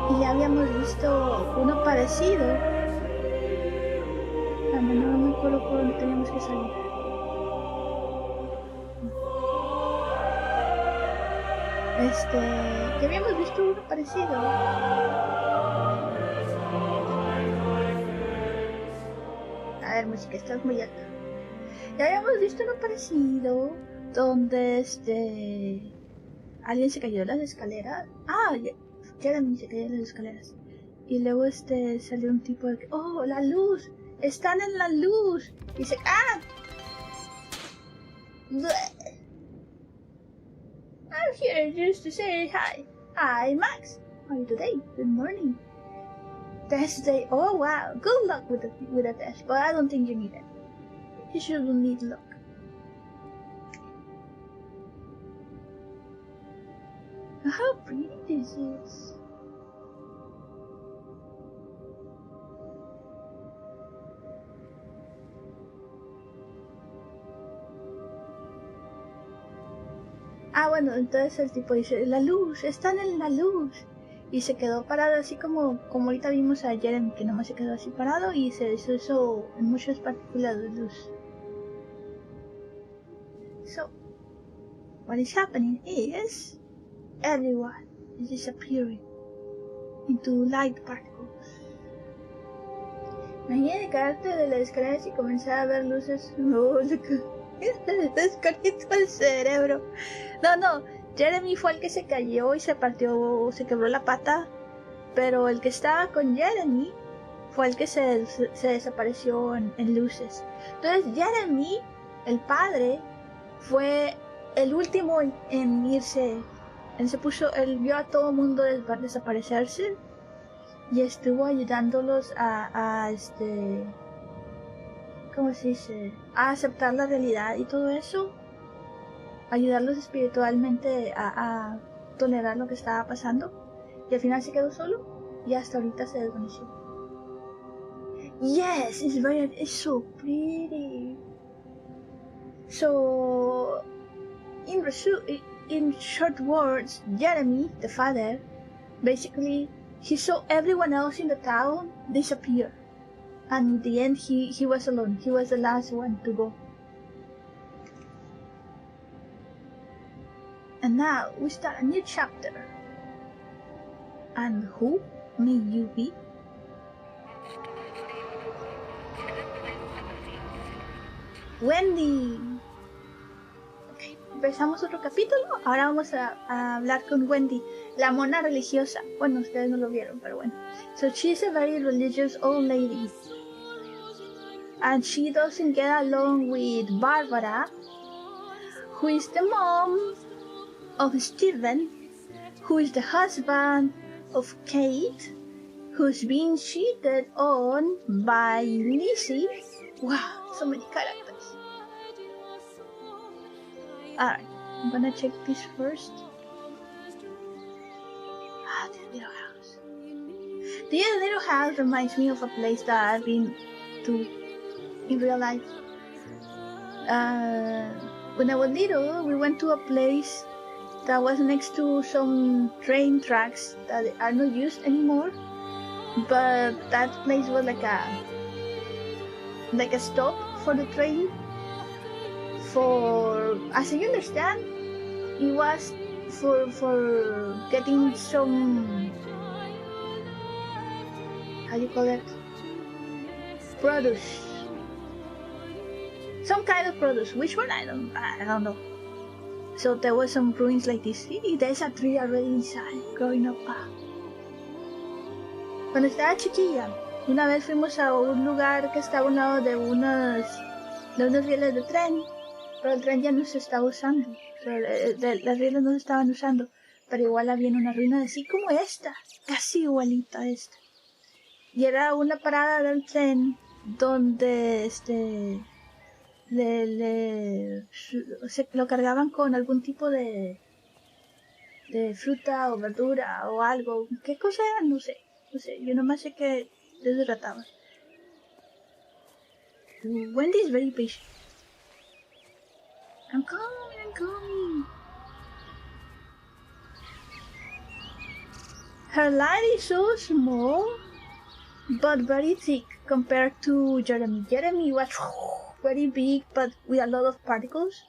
Y ya habíamos visto uno parecido. A mí no me acuerdo por dónde teníamos que salir. Que habíamos visto uno parecido. A ver, música, estás muy alta. Ya habíamos visto uno parecido donde alguien se cayó de las escaleras. Jeremy se cayó de las escaleras. Y luego salió un tipo de que, oh, la luz, están en la luz. Y dice, I'm here just to say hi. Hi, Max. How are you today? Good morning. Test day. Oh wow. Good luck with the test, but I don't think you need it. You shouldn't need luck. How pretty this is. Bueno, entonces el tipo dice, la luz, están en la luz. Y se quedó parado así como ahorita vimos a Jeremy, que nomás se quedó así parado y se hizo en muchas partículas de luz. So, what is happening is everyone is disappearing into light particles. Imagínate caerte de las escaleras y comenzar a ver luces. No, desconectó el cerebro. No, Jeremy fue el que se cayó y se quebró la pata, pero el que estaba con Jeremy fue el que se desapareció en luces. Entonces Jeremy, el padre, fue el último en irse. Él vio a todo el mundo desaparecerse y estuvo ayudándolos ¿cómo se dice? A aceptar la realidad y todo eso. Ayudarlos espiritualmente a tolerar lo que estaba pasando. Y al final se quedó solo y hasta ahorita se desvaneció. Yes, it's so pretty. So, in short words, Jeremy, the father, basically, he saw everyone else in the town disappear. And in the end, he was alone. He was the last one to go. And now we start a new chapter. And who may you be? Wendy. Ok, empezamos otro capítulo. Ahora vamos a hablar con Wendy, la mona religiosa. Bueno, ustedes no lo vieron, pero bueno. So she's a very religious old lady. And she doesn't get along with Barbara, who is the mom of Stephen, who is the husband of Kate, who's being cheated on by Lizzie. Wow, so many characters. Alright, I'm gonna check this first. This little house. This little house reminds me of a place that I've been to in real life. when I was little, we went to a place that was next to some train tracks that are not used anymore. But that place was like a stop for the train. For, as I understand, it was for getting some, how do you call it? Produce. Some kind of produce. Which one? I don't know. So there were some ruins like this. There's a tree already inside, growing up. Cuando estaba chiquilla, una vez fuimos a un lugar que estaba a un lado de unos rieles de tren, pero el tren ya no se estaba usando. Las rieles no se estaban usando, pero igual había una ruina así como esta, casi igualita a esta. Y era una parada del tren donde lo cargaban con algún tipo de fruta o verdura o algo. ¿Qué cosa era? No sé. Yo nomás sé que de eso trataba. Wendy is very patient. I'm coming. Her light is so small, but very thick compared to Jeremy. Jeremy was very big, but with a lot of particles.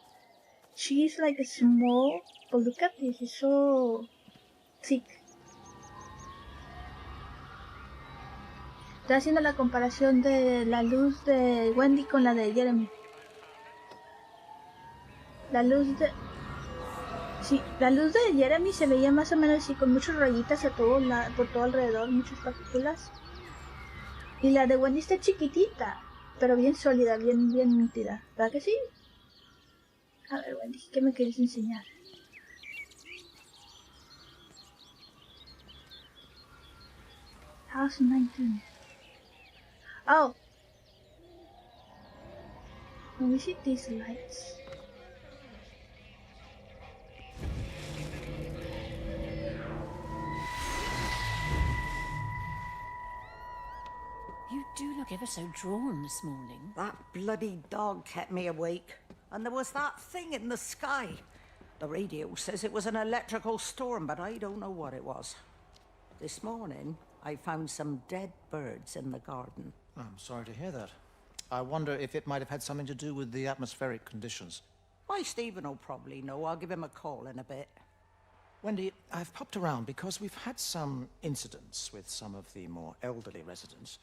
She's like small, but look at this, it's so thick. Estoy haciendo la comparación de la luz de Wendy con la de Jeremy. La luz de Jeremy se veía más o menos así, con muchas rayitas por todo alrededor, muchas partículas. Y la de Wendy está chiquitita, pero bien sólida, bien nítida. ¿Verdad que sí? A ver, Wendy, ¿qué me quieres enseñar? House 19. Oh! Let me see these lights. You do look ever so drawn this morning. That bloody dog kept me awake. And there was that thing in the sky. The radio says it was an electrical storm, but I don't know what it was. This morning, I found some dead birds in the garden. I'm sorry to hear that. I wonder if it might have had something to do with the atmospheric conditions. Why, Stephen will probably know. I'll give him a call in a bit. Wendy, I've popped around because we've had some incidents with some of the more elderly residents.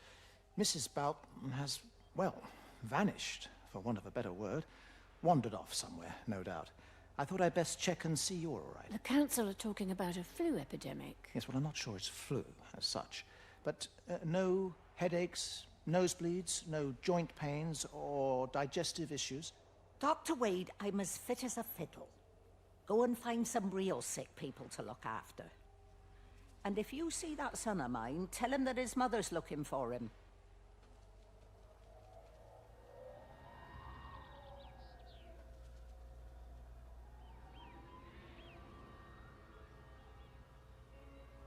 Mrs. Boughton has, well, vanished, for want of a better word. Wandered off somewhere, no doubt. I thought I'd best check and see you're all right. The council are talking about a flu epidemic. Yes, well, I'm not sure it's flu as such. But no headaches, nosebleeds, no joint pains or digestive issues. Dr. Wade, I'm as fit as a fiddle. Go and find some real sick people to look after. And if you see that son of mine, tell him that his mother's looking for him.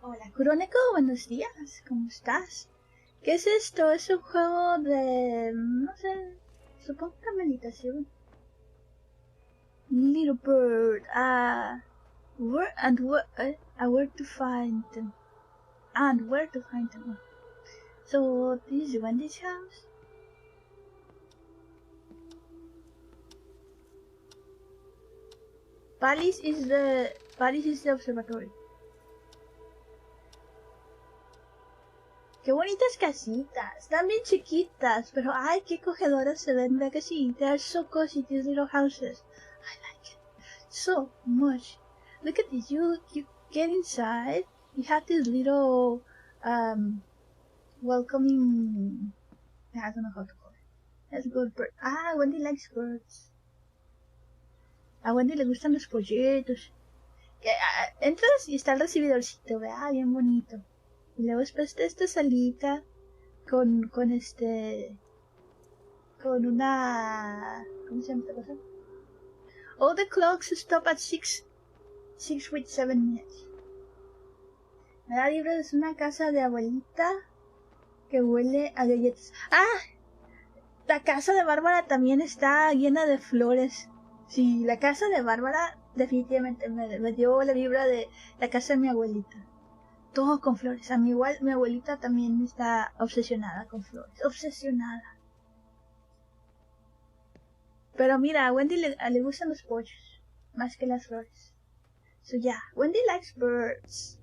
Hola, Kuroneko, buenos días, ¿cómo estás? ¿Qué es esto? Es un juego de... no sé, supongo que meditación. Little bird, where to find them. And where to find them. So, this is Wendy's house. Palace is the observatory. Qué bonitas casitas, están bien chiquitas, pero ay, qué cogedoras se ven, ¿verdad que sí? They are so cozy, these little houses. I like it so much. Look at this, you get inside, you have this little, welcoming, I don't know how to call it. That's a good bird. Ah, Wendy likes birds. A Wendy le gustan los pollitos. Entras y está el recibidorcito, ¿verdad? Bien bonito. Y luego después de esta salita con una... ¿cómo se llama esta cosa? All the clocks stop at 6 with 7 minutes. Me da libre, es una casa de abuelita que huele a galletas. ¡Ah! La casa de Bárbara también está llena de flores. Sí, la casa de Bárbara definitivamente me dio la vibra de la casa de mi abuelita. Todo con flores. A mí igual, mi abuelita también está obsesionada con flores. Obsesionada. Pero mira, a Wendy le gustan los pollos más que las flores. So yeah, Wendy likes birds.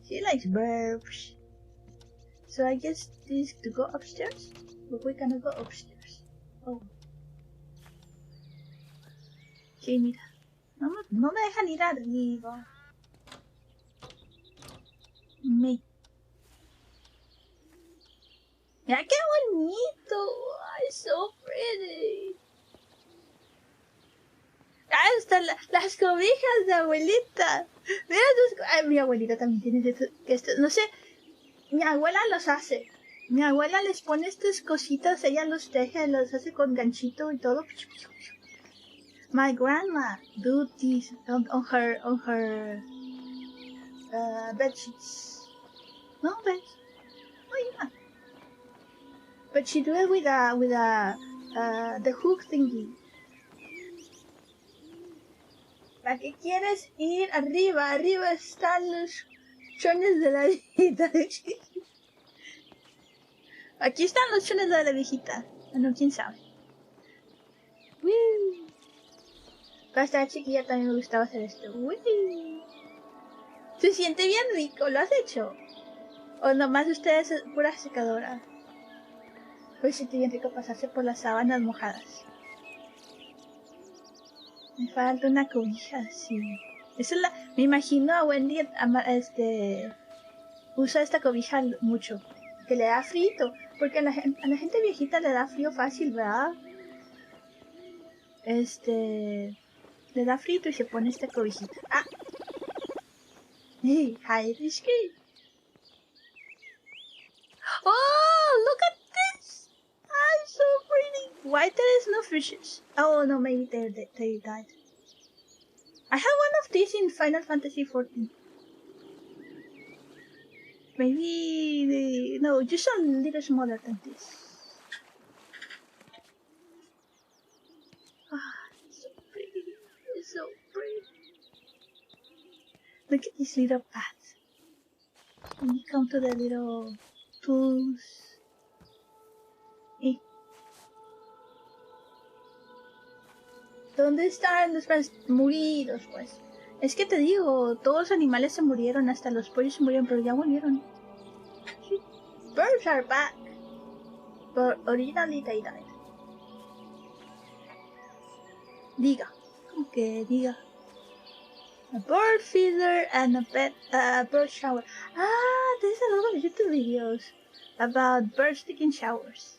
She likes birds. So I guess this to go upstairs. But we cannot go upstairs. Oh. Sí, mira. No me dejan ir arriba. Mira qué bonito. Ay, so pretty. Ah, están las cobijas de abuelita. Mira ay, mi abuelita también tiene esto. No sé, mi abuela los hace. Mi abuela les pone estas cositas, ella los teje, los hace con ganchito y todo. My grandma do this on her bed sheets. No bed. Oh yeah. But she do it with the hook thingy. ¿Para qué quieres ir arriba? Arriba están los chones de la viejita. Aquí están los chones de la viejita. No, quién sabe. Woo. Para estar chiquilla también me gustaba hacer esto. Woo. Se siente bien rico, ¿lo has hecho? O nomás ustedes es pura secadora. Pues se siente bien rico pasarse por las sábanas mojadas. Me falta una cobija, sí. Esa es me imagino a Wendy usa esta cobija mucho. Que le da frío, porque a la gente viejita le da frío fácil, ¿verdad? Le da frío y se pone esta cobijita. ¡Ah! Hey, hi, Risky. Oh, look at this! I'm so pretty. Why there is no fishes? Oh no, maybe they died. I have one of these in Final Fantasy XIV. Maybe no, just a little smaller than this. Ah, it's so pretty. It's so pretty. Look at this little path. When you come to the little tools. ¿Dónde están los perros? Muridos, pues. Es que te digo, todos los animales se murieron, hasta los pollos se murieron, pero ya murieron. Sí. Birds are back. But originally they died. Diga. ¿Cómo que diga? A bird feeder and a bird shower. Ah, there's a lot of YouTube videos about birds taking showers.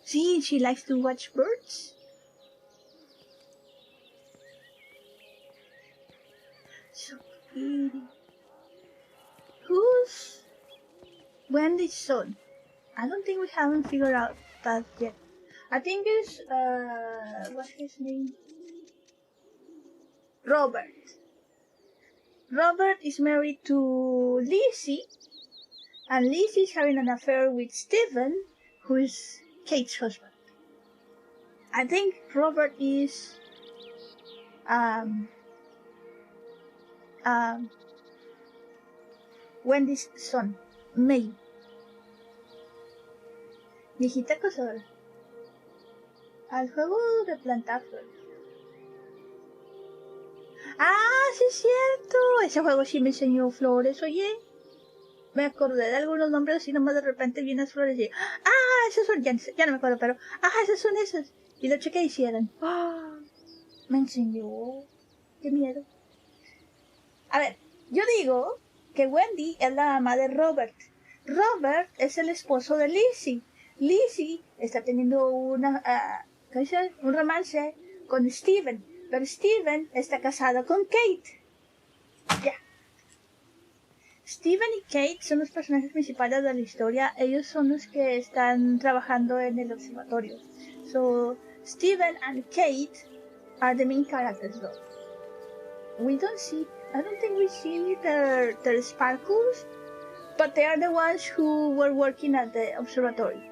See, she likes to watch birds. So pretty. Who's Wendy's son? I don't think we haven't figured out that yet. I think it's, what's his name? Robert. Robert is married to Lizzie, and Lizzie is having an affair with Stephen, who is Kate's husband. I think Robert is Wendy's son, May. Viejita cazadora. Al juego de plantar flores. Ah, sí es cierto. Ese juego sí me enseñó flores, oye. Me acordé de algunos nombres y nomás de repente vi unas flores y... Ah, esas son... Ya no me acuerdo, pero... Ah, esas son esas. Y lo chequé y hicieron. Ah, me enseñó. Qué miedo. A ver, yo digo que Wendy es la mamá de Robert. Robert es el esposo de Lizzie. Lizzie está teniendo una... ¿qué dice? Un romance con Steven. Pero Steven está casado con Kate. Ya. Steven y Kate son los personajes principales de la historia. Ellos son los que están trabajando en el observatorio. So, Steven and Kate are the main characters though. I don't think we see their sparkles, but they are the ones who were working at the observatory.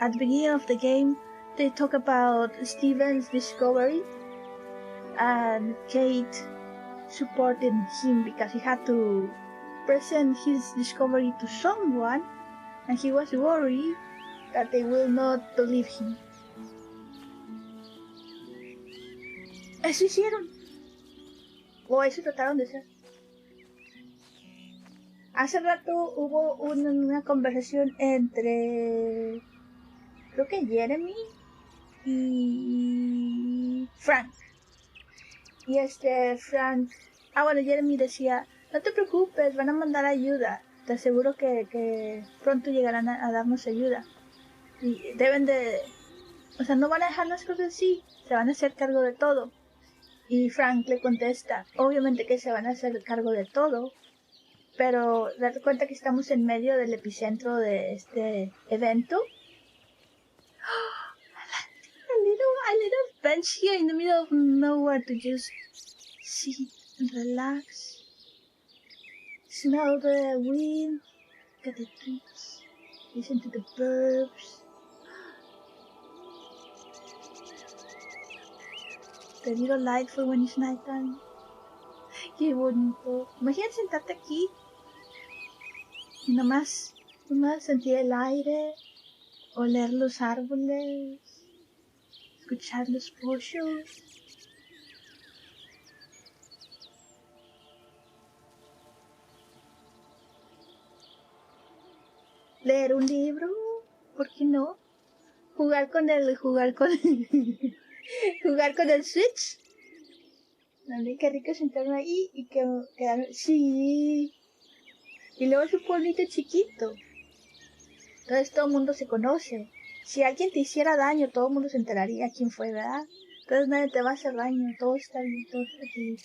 at the beginning of the game, they talk about Steven's discovery and Kate supporting him because he had to present his discovery to someone, and he was worried that they will not believe him. Eso hicieron. O eso trataron de hacer. Hace rato hubo una conversación entre, creo que Jeremy y Frank. Y Frank, bueno, Jeremy decía, no te preocupes, van a mandar ayuda. Te aseguro que pronto llegarán a darnos ayuda. Y deben de, o sea, no van a dejar las cosas así, se van a hacer cargo de todo. Y Frank le contesta, obviamente que se van a hacer cargo de todo, pero date cuenta que estamos en medio del epicentro de este evento. A little bench here in the middle of nowhere to just sit and relax. Smell the wind, look at the trees, listen to the birds. The little light for when it's nighttime. Qué bonito. Imagínate sentarte aquí y nomás sentir el aire, oler los árboles, escuchar los pollos. Leer un libro, ¿por qué no? Jugar con el Switch. Dale, qué rico sentarme ahí y quedarme. Sí. Y luego es un pueblito chiquito. Entonces todo el mundo se conoce. Si alguien te hiciera daño, todo el mundo se enteraría quién fue, ¿verdad? Entonces nadie te va a hacer daño. Todo está bien, todo está aquí.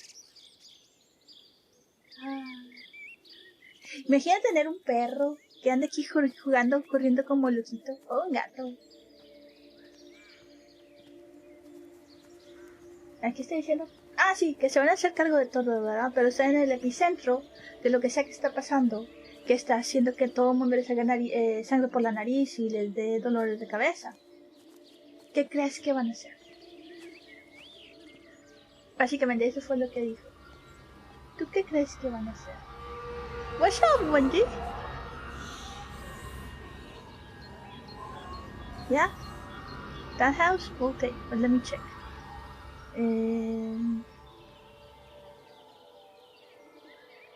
Imagina tener un perro que ande aquí jugando, corriendo como loquito. O un gato. Aquí estoy diciendo. Sí, que se van a hacer cargo de todo, ¿verdad? Pero está en el epicentro de lo que sea que está pasando, que está haciendo que todo el mundo le salga sangre por la nariz y les dé dolores de cabeza. ¿Qué crees que van a hacer? Básicamente eso fue lo que dijo. ¿Tú qué crees que van a hacer? What's up, Wendy? Yeah? That house? Okay, but let me check.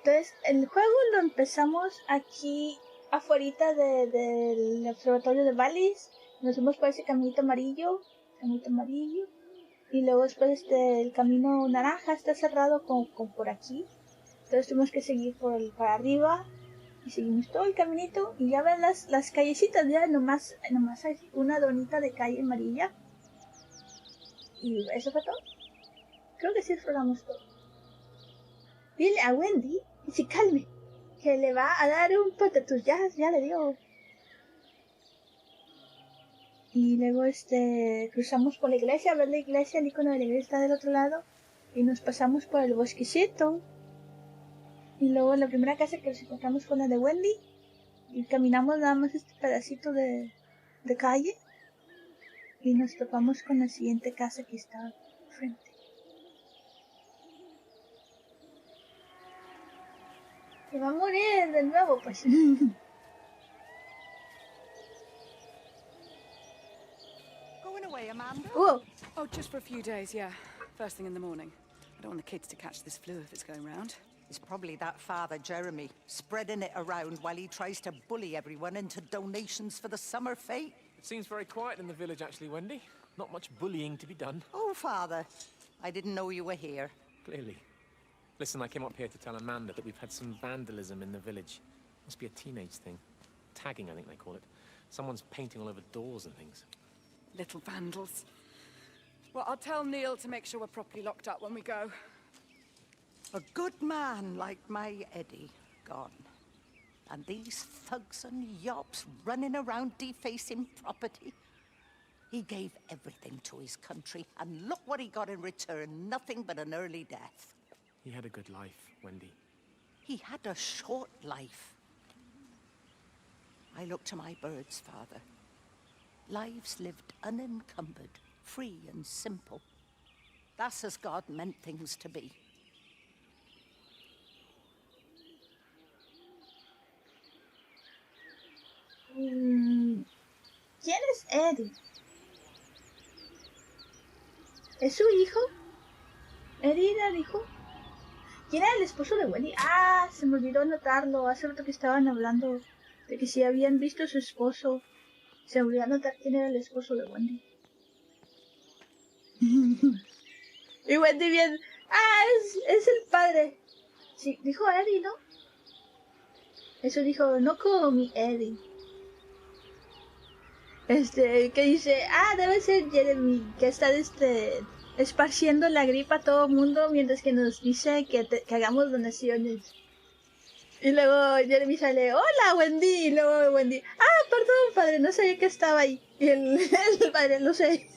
Entonces, el juego lo empezamos aquí afuera del observatorio de Vallis. Nos fuimos por ese caminito amarillo, y luego después el camino naranja está cerrado con por aquí. Entonces tuvimos que seguir para arriba y seguimos todo el caminito y ya ven las callecitas, ya nomás hay una donita de calle amarilla. Y eso fue todo. Creo que sí exploramos todo. Dile a Wendy que se calme, que le va a dar un patatús, ya le dio. Y luego cruzamos por la iglesia, a ver la iglesia, el icono de la iglesia está del otro lado. Y nos pasamos por el bosquecito. Y luego la primera casa que nos encontramos fue la de Wendy. Y caminamos nada más este pedacito de calle. Y nos topamos con la siguiente casa que está frente. Se va a morir de nuevo, pues. Going away, Amanda? Whoa. Oh, just for a few days, yeah. First thing in the morning. I don't want the kids to catch this flu if it's going round. It's probably that father, Jeremy, spreading it around while he tries to bully everyone into donations for the summer fete. It seems very quiet in the village, actually, Wendy. Not much bullying to be done. Oh, Father, I didn't know you were here. Clearly. Listen, I came up here to tell Amanda that we've had some vandalism in the village. Must be a teenage thing. Tagging, I think they call it. Someone's painting all over doors and things. Little vandals. Well, I'll tell Neil to make sure we're properly locked up when we go. A good man like my Eddie gone. And these thugs and yops running around defacing property. He gave everything to his country, and look what he got in return. Nothing but an early death. He had a good life, Wendy. He had a short life. I look to my birds, Father. Lives lived unencumbered, free and simple. That's as God meant things to be. ¿Quién es Eddie? ¿Es su hijo? ¿Eddie era el hijo? ¿Quién era el esposo de Wendy? Ah, se me olvidó notarlo. Hace rato que estaban hablando de que si habían visto a su esposo. Se me olvidó notar quién era el esposo de Wendy. Y Wendy bien... Ah, es el padre. Sí, dijo Eddie, ¿no? Eso dijo, no como mi Eddie. Que dice, debe ser Jeremy, que está esparciendo la gripa a todo mundo mientras que nos dice que hagamos donaciones. Y luego Jeremy sale, hola Wendy, y luego Wendy, perdón padre, no sabía que estaba ahí. Y el padre, no sé.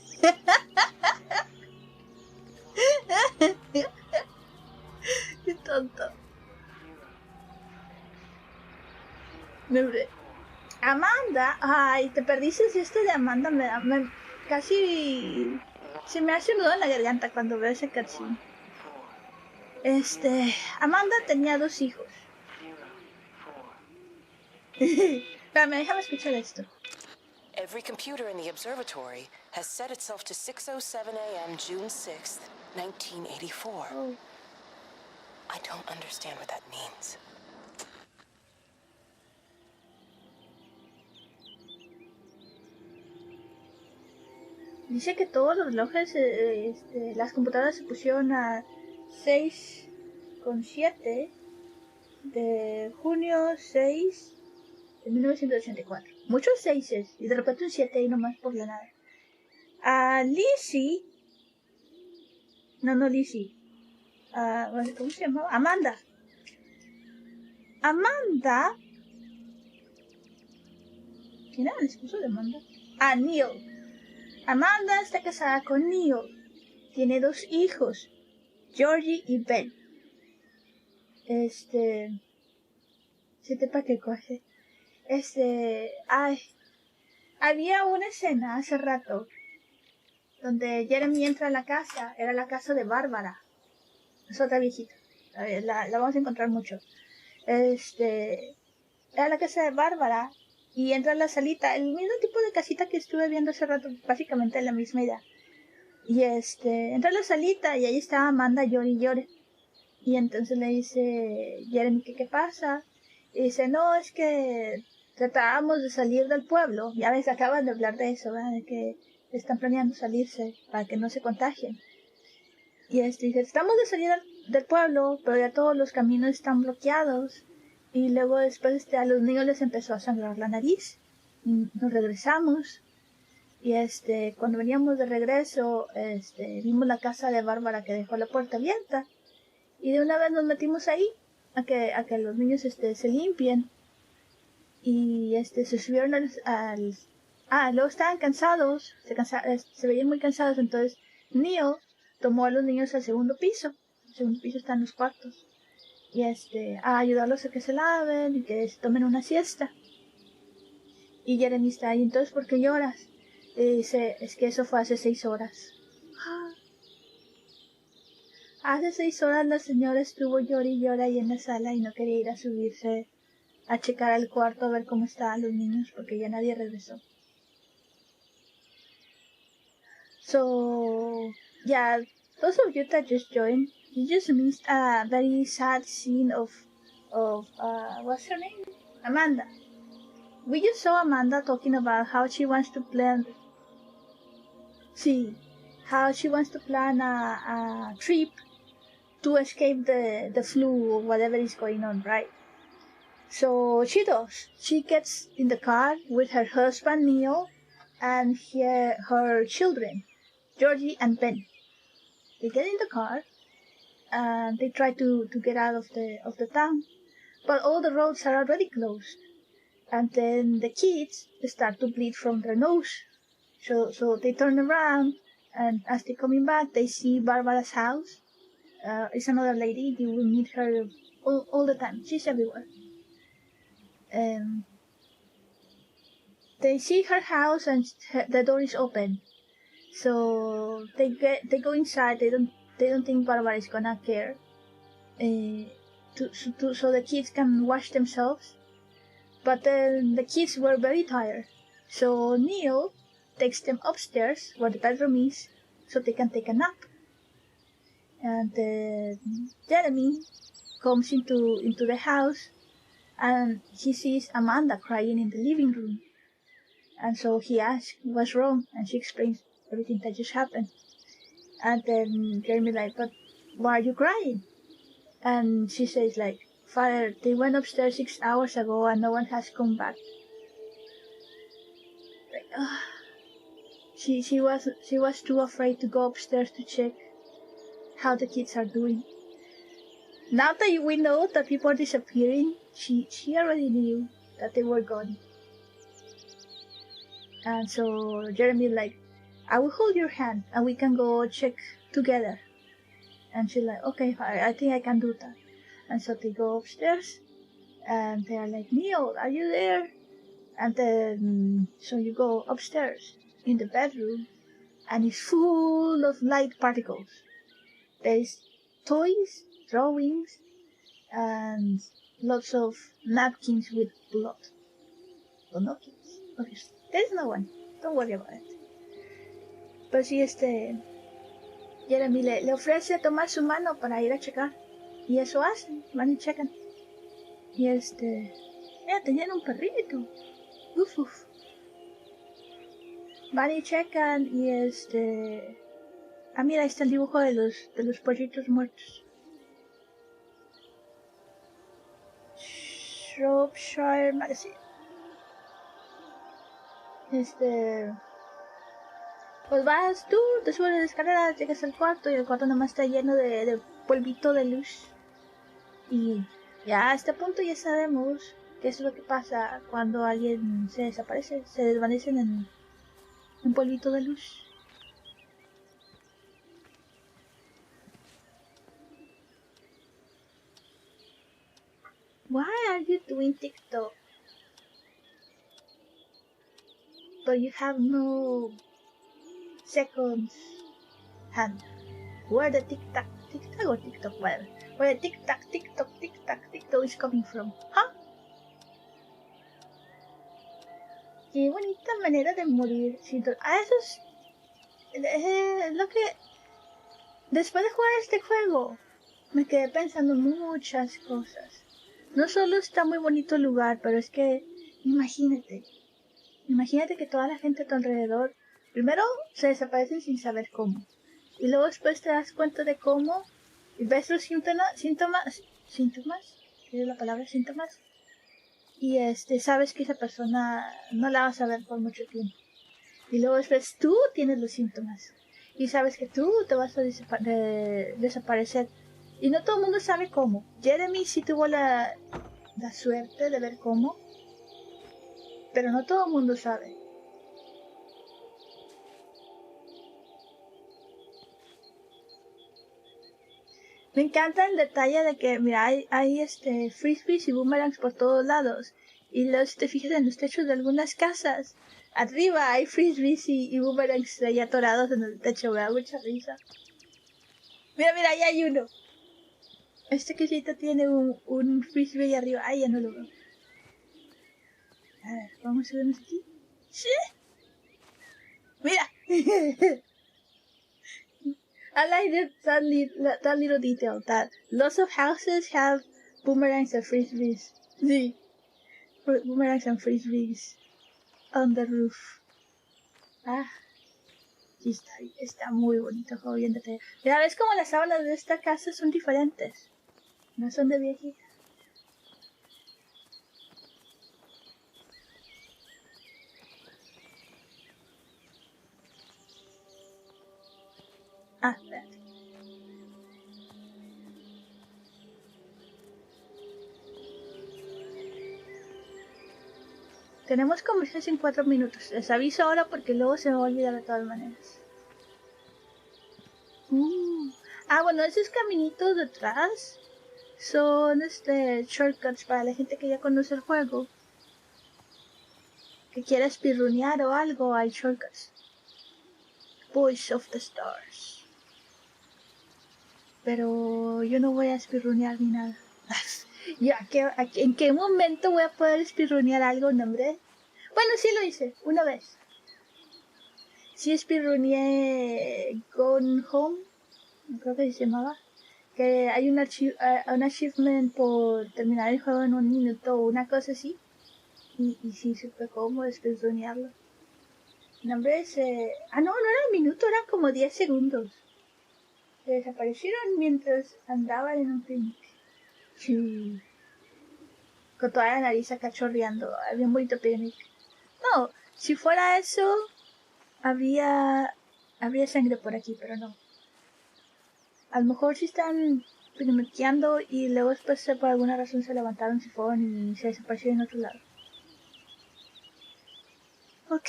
Qué tonto. Amanda, ay, te perdiste esto de Amanda, casi se me hace un nudo en la garganta cuando veo ese cutscene. Amanda tenía 2 hijos. Espérame, déjame escuchar esto. Every computer in the observatory has set itself to 6:07 a.m. June 6th, 1984. Oh. I don't understand what that means. Dice que todos los relojes, las computadoras se pusieron a 6:07 de junio 6 de 1984. Muchos 6 y de repente un 7 ahí nomás por la nada. A Lizzie, no Lizzie, ¿cómo se llamaba? Amanda. ¿Quién era el esposo de Amanda? Neil. Amanda está casada con Neil. Tiene 2 hijos, Georgie y Ben. ¿Sepa qué coge? Había una escena hace rato donde Jeremy entra a la casa. Era la casa de Bárbara. Es otra viejita. La vamos a encontrar mucho. Era la casa de Bárbara. Y entra a la salita, el mismo tipo de casita que estuve viendo hace rato, básicamente la misma idea. Y entra a la salita y ahí está Amanda, llore y llore. Y entonces le dice Jeremy que qué pasa. Y dice, no, es que tratábamos de salir del pueblo. Ya ves, acaban de hablar de eso, ¿verdad? De que están planeando salirse para que no se contagien. Y dice, tratamos de salir del pueblo, pero ya todos los caminos están bloqueados. Y luego después a los niños les empezó a sangrar la nariz. Y nos regresamos. Y cuando veníamos de regreso, vimos la casa de Bárbara que dejó la puerta abierta. Y de una vez nos metimos ahí a que los niños se limpien. Y se subieron luego estaban cansados, se veían muy cansados, entonces Neil tomó a los niños al segundo piso. El segundo piso están los cuartos. Y a ayudarlos a que se laven y que se tomen una siesta. Y Jeremy está ahí, entonces, ¿por qué lloras? Y dice, es que eso fue hace 6 horas. Hace 6 horas la señora estuvo llora y llora ahí en la sala y no quería ir a subirse a checar al cuarto a ver cómo estaban los niños porque ya nadie regresó. So, yeah, those of you that just joined, you just missed a very sad scene of what's her name? Amanda. We just saw Amanda talking about how she wants to plan a trip to escape the flu or whatever is going on, right? So she does. She gets in the car with her husband Neil and her children, Georgie and Ben. They get in the car and they try to get out of the town, but all the roads are already closed. And then the kids start to bleed from their nose. So they turn around, and as they're coming back, they see Barbara's house. It's another lady. You will meet her all the time. She's everywhere. they see her house and the door is open. So they go inside. They don't think Barbara is gonna care. So the kids can wash themselves. But then the kids were very tired. So Neil takes them upstairs where the bedroom is, so they can take a nap. And Jeremy comes into the house, and he sees Amanda crying in the living room. And so he asks what's wrong, and she explains everything that just happened. And then Jeremy like, but why are you crying? And she says like, Father, they went upstairs 6 hours ago and no one has come back. Like, she was too afraid to go upstairs to check how the kids are doing. Now that we know that people are disappearing, she already knew that they were gone. And so Jeremy like, I will hold your hand and we can go check together. And she's like, okay, I think I can do that. And so they go upstairs and they're like, Neil, are you there? And then, so you go upstairs in the bedroom and it's full of light particles. There's toys, drawings, and lots of napkins with blood. Or no kids, obviously. There's no one. Don't worry about it. Pero sí, Jeremy le ofrece tomar su mano para ir a checar. Y eso hacen, van y checan. Y tenían un perrito. Uf, uf. Van y checan y mira, ahí está el dibujo de los pollitos muertos. Shropshire Magazine. Pues vas tú, te subes las escaleras, llegas al cuarto y el cuarto nomás está lleno de polvito de luz. Y ya a este punto ya sabemos qué es lo que pasa cuando alguien se desaparece, se desvanecen en un polvito de luz. Why are you doing TikTok? But you have no seconds hand. Where the tic-tac or TikTok, whatever. Where the tic-tac is coming from. Huh? Qué bonita manera de morir. Eso es lo que... Después de jugar este juego, me quedé pensando muchas cosas. No solo está muy bonito el lugar, pero es que, imagínate que toda la gente a tu alrededor, primero se desaparecen sin saber cómo, y luego después te das cuenta de cómo, y ves los síntomas, ¿qué es la palabra? Síntomas, y sabes que esa persona no la vas a ver por mucho tiempo, y luego después tú tienes los síntomas, y sabes que tú te vas a desaparecer, y no todo el mundo sabe cómo. Jeremy sí tuvo la suerte de ver cómo, pero no todo el mundo sabe. Me encanta el detalle de que, mira, hay frisbees y boomerangs por todos lados. Y luego si te fijas en los techos de algunas casas, arriba hay frisbees y boomerangs ahí atorados en el techo. Me da mucha risa. Mira, ahí hay uno. Este quesito tiene un frisbee ahí arriba. Ay, ya no lo veo. A ver, vamos a vernos aquí. ¡Sí! ¡Mira! I like that little detail, that lots of houses have boomerangs and frisbees. Sí. Boomerangs and frisbees on the roof. Sí, está muy bonito, joviéndote. Mira, ves como las sábanas de esta casa son diferentes. No son de viejita. Espérate. Tenemos conversación en 4 minutos. Les aviso ahora porque luego se me va a olvidar de todas maneras. Bueno, esos caminitos detrás son shortcuts para la gente que ya conoce el juego. que quiera espirrunear o algo, hay shortcuts. Voice of the Stars. Pero yo no voy a espirrunear ni nada. ¿En qué momento voy a poder espirrunear algo, no, hombre? Bueno, sí lo hice, una vez. Sí espirruneé Gone Home, creo que se llamaba. Que hay un achievement por terminar el juego en 1 minuto o una cosa así. Y sí supe cómo espirrunearlo. No, hombre, no era 1 minuto, eran como 10 segundos. Se desaparecieron mientras andaban en un picnic. Sí. Con toda la nariz acá chorreando. Había un bonito picnic. No, si fuera eso, habría sangre por aquí, pero no. A lo mejor si están picniqueando y luego después por alguna razón se levantaron, se fueron y se desaparecieron en otro lado. Ok.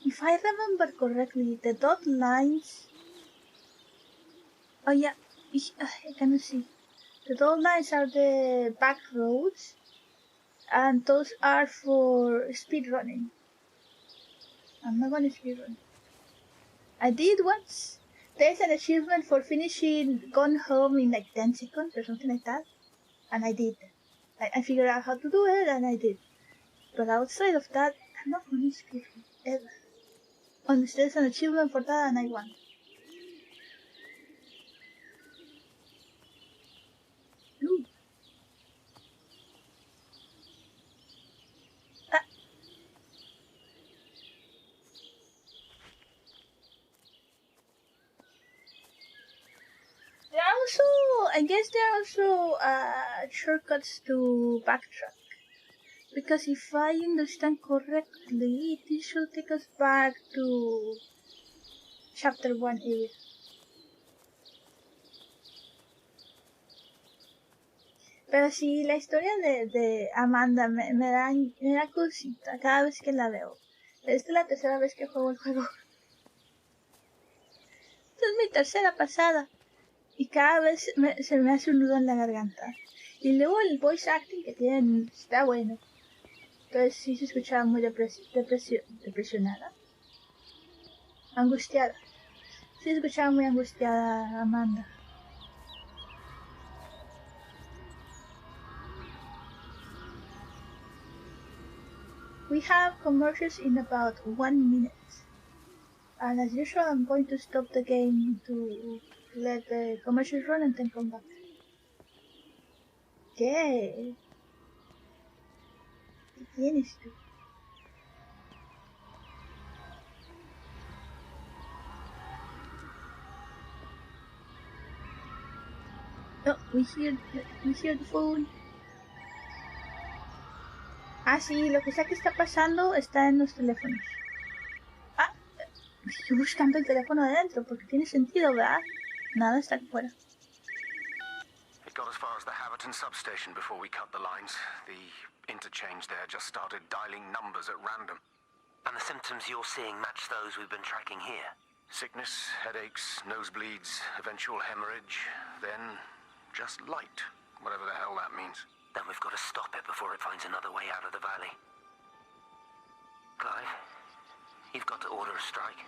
If I remember correctly, the dot lines... Oh yeah, I cannot see. The dot lines are the back roads, and those are for speedrunning. I'm not gonna speedrun. I did once. There's an achievement for finishing Gone Home in like 10 seconds or something like that, and I did. I figured out how to do it, and I did. But outside of that, I'm not gonna speedrun ever. Unless there's an achievement for that and I won. Ooh. I guess there are also shortcuts to backtrack. Because if I understand correctly, this should take us back to Chapter 1 area. Pero sí, la historia de Amanda me da cosita cada vez que la veo. Esta es la tercera vez que juego el juego. Esta es mi tercera pasada. Y cada vez se me hace un nudo en la garganta. Y luego el voice acting que tienen está bueno. Entonces sí se escuchaba muy depresionada. Angustiada. Sí se escuchaba muy angustiada Amanda. We have commercials in about 1 minute. And as usual, I'm going to stop the game to let the commercials run and then come back. ¿Qué? ¿Qué tienes tú? Oh, we hear the phone. Ah, sí, lo que sea que está pasando está en los teléfonos. Ah, estoy buscando el teléfono adentro porque tiene sentido, ¿verdad? Nada está afuera. It got as far as the Haverton substation before we cut the lines. The interchange there just started dialing numbers at random. And the symptoms you're seeing match those we've been tracking here? Sickness, headaches, nosebleeds, eventual hemorrhage, then just light, whatever the hell that means. Then we've got to stop it before it finds another way out of the valley. Clive, you've got to order a strike.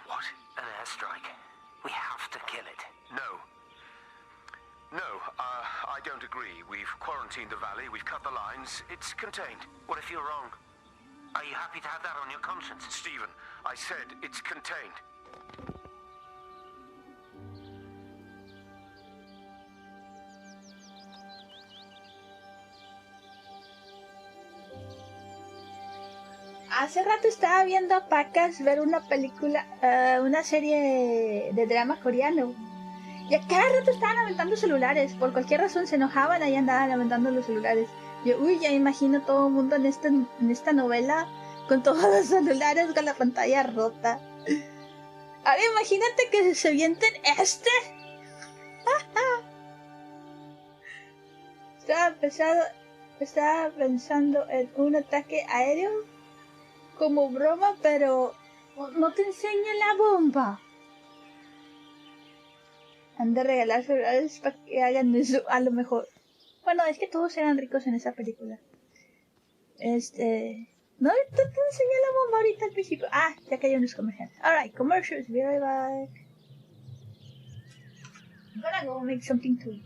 What? An airstrike. We have to kill it. No. No, I don't agree. We've quarantined the valley, we've cut the lines, it's contained. What if you're wrong? Are you happy to have that on your conscience? Stephen, I said it's contained. Hace rato estaba viendo a Pacas ver una película, una serie de drama coreano. Y a cada rato estaban aventando celulares. Por cualquier razón se enojaban y andaban aventando los celulares. Yo, ya imagino todo el mundo en esta novela con todos los celulares, con la pantalla rota. Ahora imagínate que se vienten este. Estaba pensando en un ataque aéreo como broma, pero no te enseña la bomba. Han de regalar celulares para que hagan eso, a lo mejor. Bueno, es que todos eran ricos en esa película. No, te enseñé la bomba ahorita al principio. Ah, ya cayeron los comerciales. Alright, commercials, be right back. I'm gonna go make something to eat.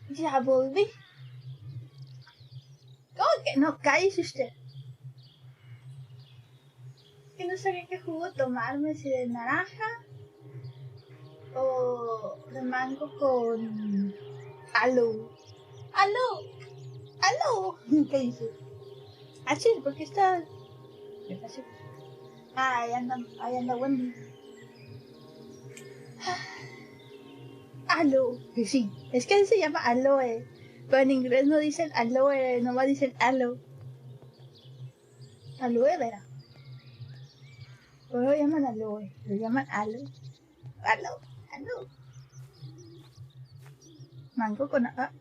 Ya volví. ¿Cómo que no? Cállese usted. Que no sabía qué jugo tomarme, si de naranja o de mango con aloe. ¡Aló! ¡Aló! ¿Qué dice? Ah, sí, porque está... Ah, ahí anda Wendy. Aloe, sí, es que se llama aloe, pero en inglés no dicen aloe, nomás dicen aloe. Aloe vera. No lo llaman aloe, lo llaman aloe. Aloe, aloe. Mango con... Ah.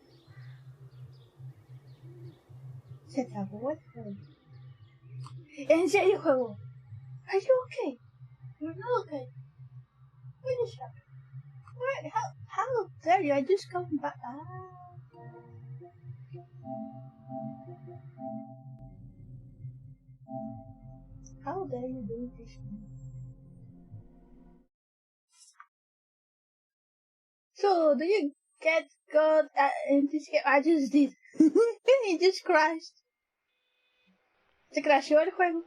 Se acabó el juego. ¿En serio juego? Are you okay? You're not okay. What is happening? What? How dare you? I just come back. How dare you do this? So, do you get God in this game? I just did. It just crashed. Se crashó el juego.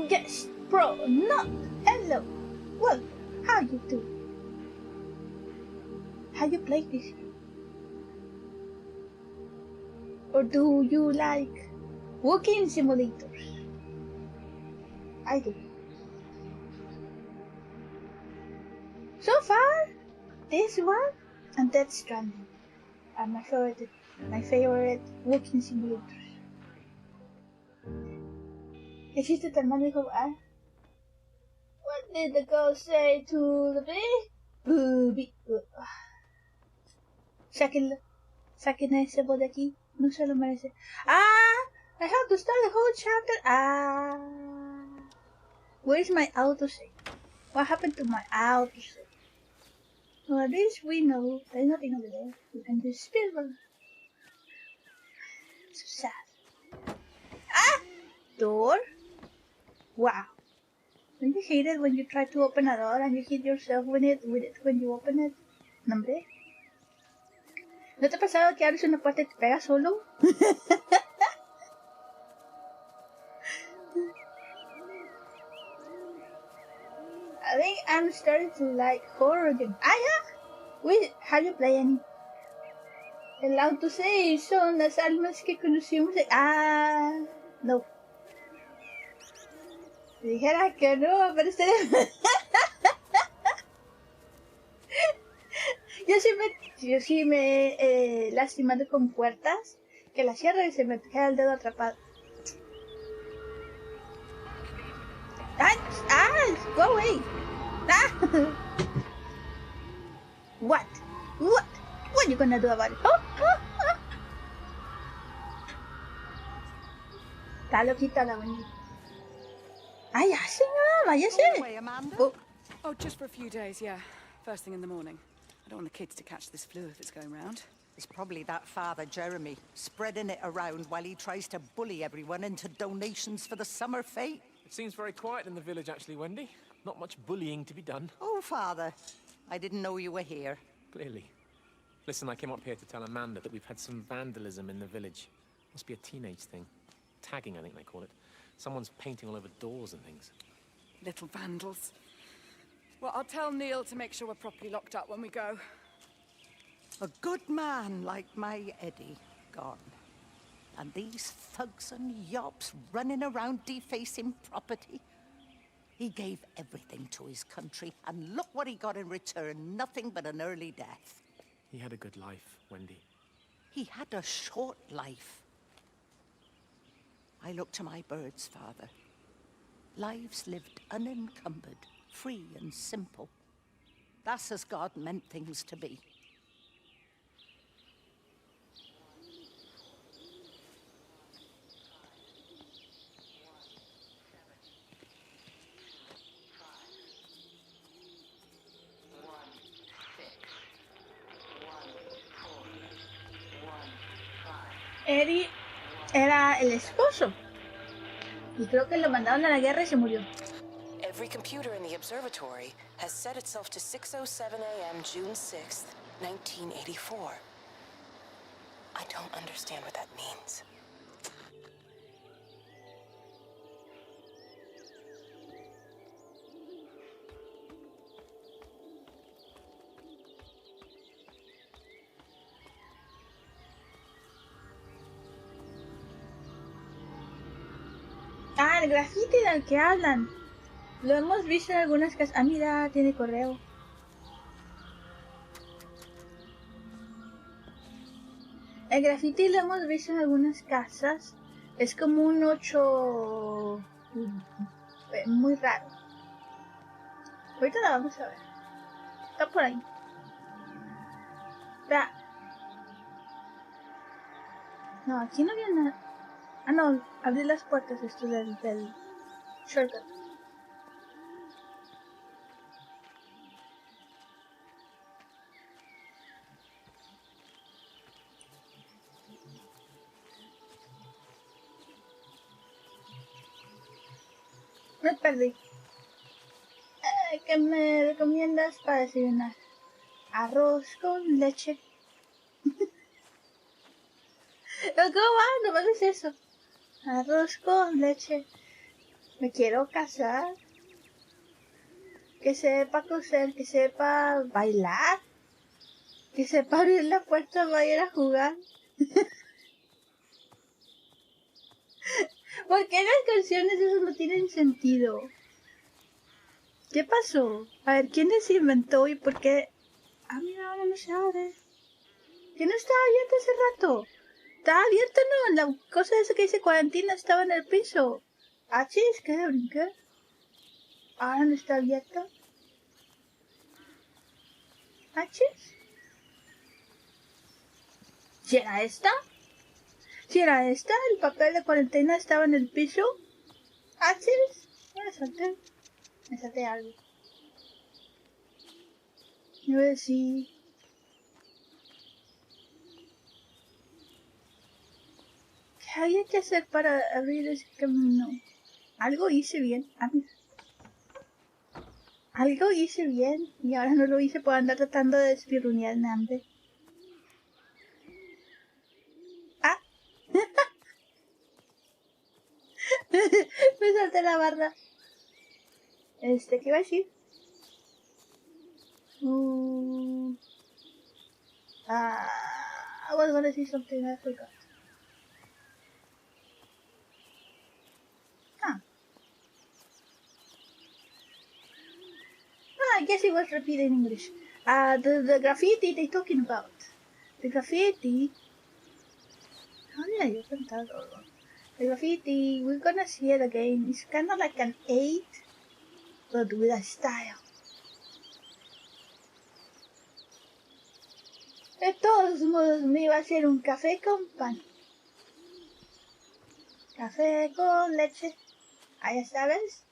Yes, bro, not hello. Well, how you do? How you play this game? Or do you like walking simulators? I do. So far, this one and Death Stranding are my favorite walking simulators. Existe tu hermano dijo, what did the ghost say to the bee? Booby. Saquen ese bot de aquí, no se lo merece. I have to start the whole chapter. Where's my autosave? What happened to my autosave? Well, at least we know there's nothing over there. We can just speedrun. So sad. Door? Wow. Don't you hate it when you try to open a door and you hit yourself with it when you open it? ¿No, hombre? ¿No te ha pasado que abres una puerta y te pegas solo? I think I'm starting to like horror games. Yeah? Wait, how do you play any? El autosave son las almas que conocimos. No. Si dijera que no, pero yo sí me he lastimado con puertas que la cierro y se me queda el dedo atrapado. Go away. What are you gonna do about it? Está loquita la Wendy. Ya, señora, váyase. Oh, just for a few days, yeah. First thing in the morning. I don't want the kids to catch this flu if it's going round. It's probably that father, Jeremy, spreading it around while he tries to bully everyone into donations for the summer fete. It seems very quiet in the village, actually, Wendy. Not much bullying to be done. Oh, Father, I didn't know you were here. Clearly. Listen, I came up here to tell Amanda that we've had some vandalism in the village. Must be a teenage thing. Tagging, I think they call it. Someone's painting all over doors and things. Little vandals. Well, I'll tell Neil to make sure we're properly locked up when we go. A good man like my Eddie gone. And these thugs and yops running around defacing property. He gave everything to his country, and look what he got in return. Nothing but an early death. He had a good life, Wendy. He had a short life. I look to my birds, Father. Lives lived unencumbered, free and simple. That's as God meant things to be. Eddie era el esposo. Y creo que lo mandaron a la guerra y se murió. Every computer in the observatory has set itself to 6:07 a.m. June 6th, 1984. I don't understand what that means. Ah, el graffiti del que hablan. Lo hemos visto en algunas casas. Ah, mira, tiene correo. El graffiti lo hemos visto en algunas casas. Es como un 8 muy raro. Ahorita la vamos a ver. Está por ahí. Espera. No, aquí no había nada. Ah, no, abrí las puertas esto del shortcut. Me perdí. ¿Qué me recomiendas para desayunar? Arroz con leche. ¿Cómo va? No me hagas eso. Arroz con leche. Me quiero casar. Que sepa coser, que sepa bailar. Que sepa abrir la puerta para ir a jugar. ¿Por qué las canciones eso no tienen sentido? ¿Qué pasó? A ver, ¿quién les inventó y por qué? Ah, mira, ahora no se abre. ¿Que no estaba abierto hace rato? Estaba abierto, no, la cosa esa que dice cuarentena estaba en el piso. Ah, chis, ¿qué? ¿Brinqué? Ahora no está abierto. Ah, chis. ¿Si era esta? Si era esta, el papel de cuarentena estaba en el piso. Ah, chis. Me salté algo. Yo voy a decir... ¿Qué había que hacer para abrir ese camino? Algo hice bien. Ah, mira. Algo hice bien y ahora no lo hice por andar tratando de despirrunear hambre. Ah. Me salté la barra. ¿Qué iba a decir? I was gonna say something I forgot. I guess it was repeated in English. The graffiti they talking about. The graffiti. How did I open that? The graffiti, we're gonna see it again. It's kind of like an 8, but with a style. De todos modos, me iba a hacer un café con pan. Café con leche. Ahí está, ¿ves?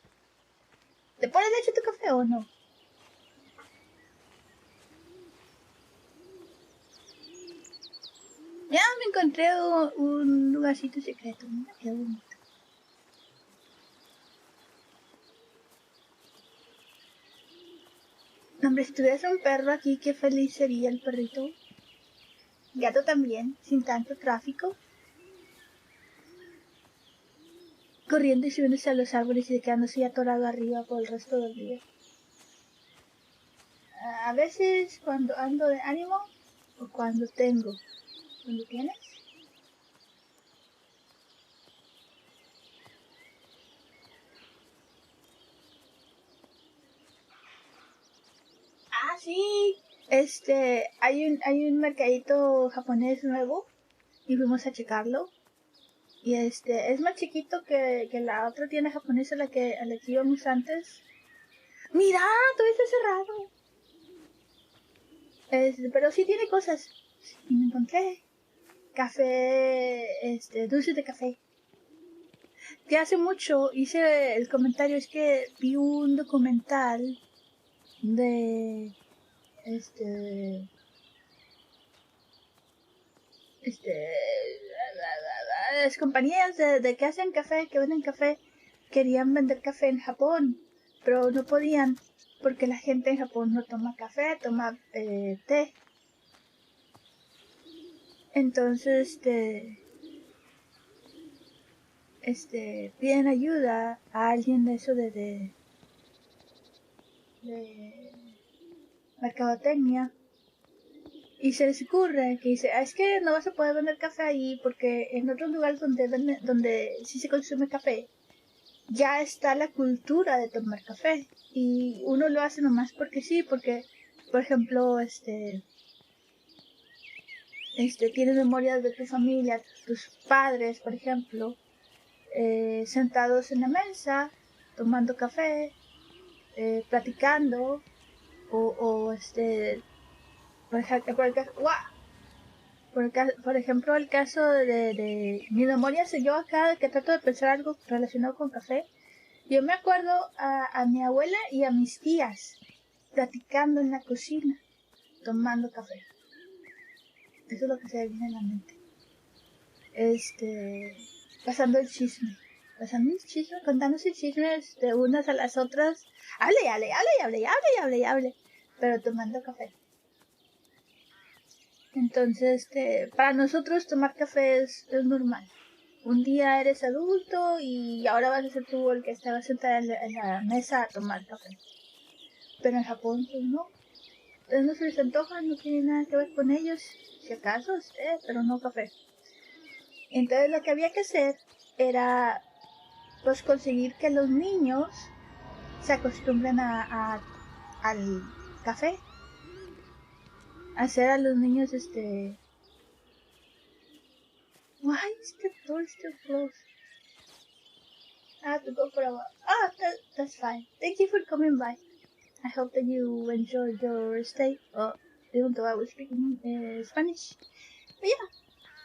¿Te pones leche tu café o no? Ya me encontré un lugarcito secreto. Mira qué bonito. Hombre, si tuviese un perro aquí, qué feliz sería el perrito. Gato también, sin tanto tráfico. Corriendo y subiéndose a los árboles y quedándose atorado arriba por el resto del día. A veces cuando ando de ánimo o cuando tengo. ¿Cuándo tienes? Ah, sí. Hay un mercadito japonés nuevo y fuimos a checarlo. Y es más chiquito que la otra tienda japonesa a la que íbamos antes. ¡Mira! Todo está cerrado. Pero sí tiene cosas. Y me encontré café, dulces de café. Que hace mucho hice el comentario, es que vi un documental de las compañías de que hacen café, que venden café, querían vender café en Japón, pero no podían porque la gente en Japón no toma café, toma té. Entonces, piden ayuda a alguien de eso de mercadotecnia. Y se les ocurre que dice, es que no vas a poder vender café ahí porque en otros lugares donde sí se consume café, ya está la cultura de tomar café. Y uno lo hace nomás porque sí, porque, por ejemplo, tienes memorias de tu familia, tus padres, por ejemplo, sentados en la mesa, tomando café, platicando, por ejemplo, el caso de mi memoria, yo acá que trato de pensar algo relacionado con café, yo me acuerdo a mi abuela y a mis tías platicando en la cocina, tomando café. Eso es lo que se me viene a la mente. Pasando el chisme, contándose chismes de unas a las otras, hable, pero tomando café. Entonces, para nosotros tomar café es normal. Un día eres adulto y ahora vas a ser tú el que estaba sentado en la mesa a tomar café. Pero en Japón, pues no. Entonces no se les antoja, no tiene nada que ver con ellos. Si acaso, pero no café. Entonces lo que había que hacer era pues conseguir que los niños se acostumbren al café. Hacer a los niños Why is the door still closed? I have to go for a while. That's fine. Thank you for coming by. I hope that you enjoyed your stay. Even though I was speaking Spanish. But yeah,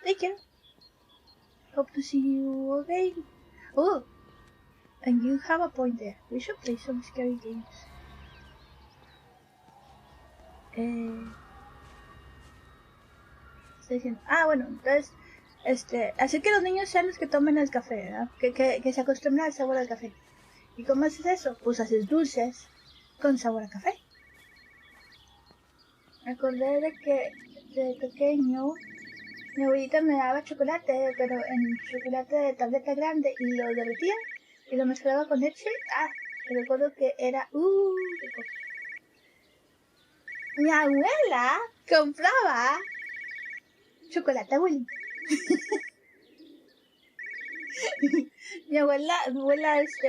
take care. Hope to see you again. Oh, and you have a point there. We should play some scary games. Bueno, entonces, hacer que los niños sean los que tomen el café, ¿verdad? Que se acostumbren al sabor del café. ¿Y cómo haces eso? Pues haces dulces con sabor a café. Me acordé de que de pequeño mi abuelita me daba chocolate, pero en chocolate de tableta grande, y lo derretía y lo mezclaba con leche. Me recuerdo que era rico. Mi abuela compraba chocolate abuelita. Mi abuela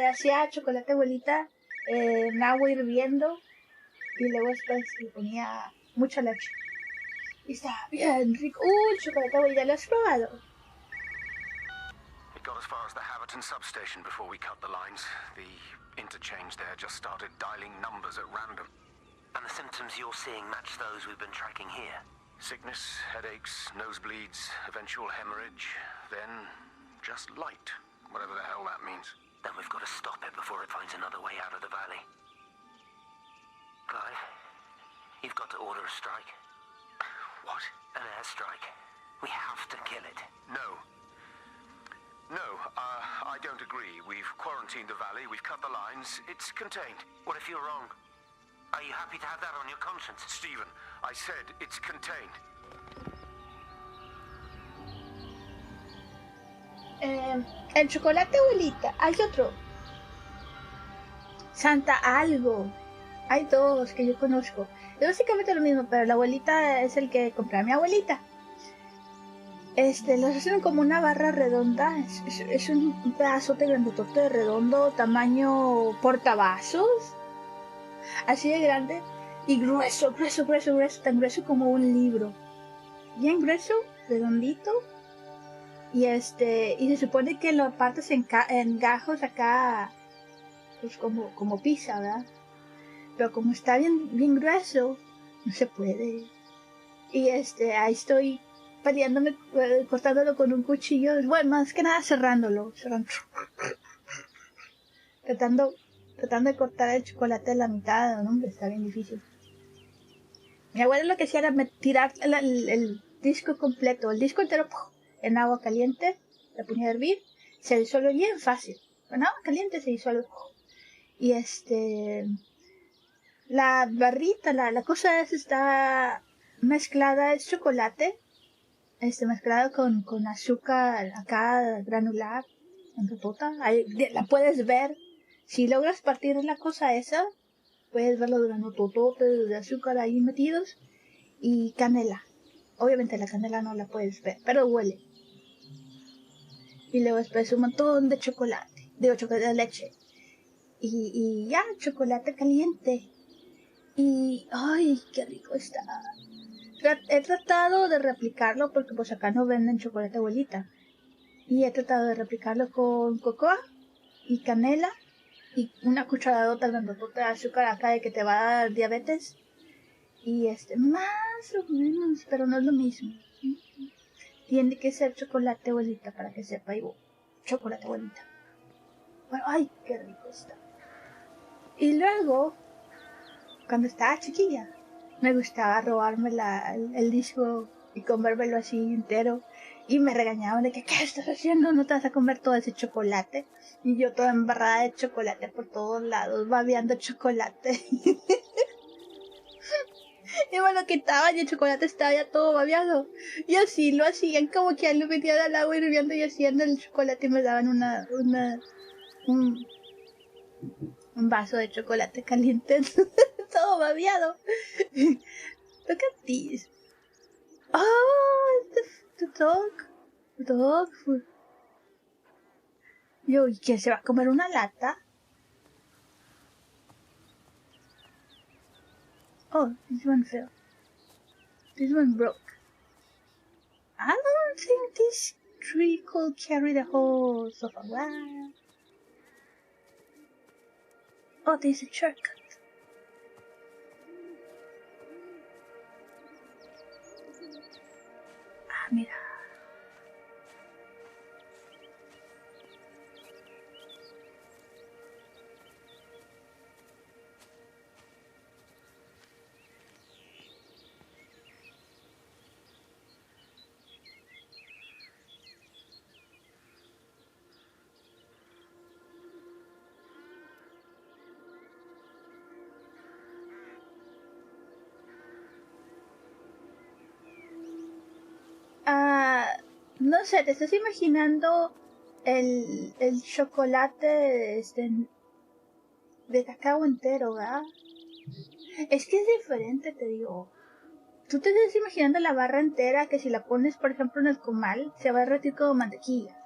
hacía chocolate abuelita en agua hirviendo y luego después le ponía mucha leche. Y estaba bien rico. El chocolate abuelita, ¿lo has probado? It got as far as the Haverton substation before we cut the lines. The interchange there just started dialing numbers at random. And the symptoms you're seeing match those we've been tracking here? Sickness, headaches, nosebleeds, eventual hemorrhage, then just light, whatever the hell that means. Then we've got to stop it before it finds another way out of the valley. Clive, you've got to order a strike. What? An airstrike. We have to kill it. No, I don't agree. We've quarantined the valley, we've cut the lines, it's contained. What if you're wrong? Are you happy to have that on your conscience? Stephen, I said it's contained. El chocolate abuelita, hay otro. Santa algo. Hay dos que yo conozco. Es básicamente lo mismo, pero la abuelita es el que compraba mi abuelita. Los hacen como una barra redonda. Es un pedazote grandotote de redondo, tamaño portavasos. Así de grande. Y grueso, tan grueso como un libro. Bien grueso, redondito. Y se supone que lo partes en gajos acá, pues como pizza, ¿verdad? Pero como está bien grueso, no se puede. Y ahí estoy peleándome, cortándolo con un cuchillo. Bueno, más que nada cerrándolo. Tratando de cortar el chocolate a la mitad, no, hombre, está bien difícil. Mi abuela lo que hacía era tirar el disco completo, el disco entero, en agua caliente, la ponía a hervir, se disuelve bien fácil. Con agua caliente se disuelve. Y la barrita, la cosa esa está mezclada, es chocolate, mezclado con azúcar acá granular, en totota. Ahí la puedes ver. Si logras partir la cosa esa, puedes ver los granotototes de azúcar ahí metidos. Y canela. Obviamente la canela no la puedes ver, pero huele. Y luego después un montón de chocolate. Digo, chocolate de leche. Y ya, chocolate caliente. Y, ay, qué rico está. He tratado de replicarlo porque pues acá no venden chocolate abuelita. Y he tratado de replicarlo con cocoa y canela y una cucharadota grandotota de azúcar acá de que te va a dar diabetes. Y más o menos, pero no es lo mismo. Tiene que ser chocolate abuelita para que sepa, chocolate abuelita. Bueno, ay, qué rico está. Y luego, cuando estaba chiquilla, me gustaba robarme el disco y comérmelo así entero. Y me regañaban de que, ¿qué estás haciendo? ¿No te vas a comer todo ese chocolate? Y yo toda embarrada de chocolate por todos lados, babeando chocolate. Y me lo quitaban y el chocolate estaba ya todo babeado. Y así lo hacían, como que lo metían al agua hirviendo y hacían el chocolate y me daban un vaso de chocolate caliente. Todo babeado. Look at this. Oh, the dog food. Yo, ¿y quién se va a comer una lata? Oh, this one fell. This one broke. I don't think this tree could carry the whole sofa. Wow. Oh, there's a shortcut. Ah, mira. No sé, te estás imaginando el chocolate de cacao entero, ¿verdad? Es que es diferente, te digo. Tú te estás imaginando la barra entera que si la pones, por ejemplo, en el comal, se va a derretir como mantequilla.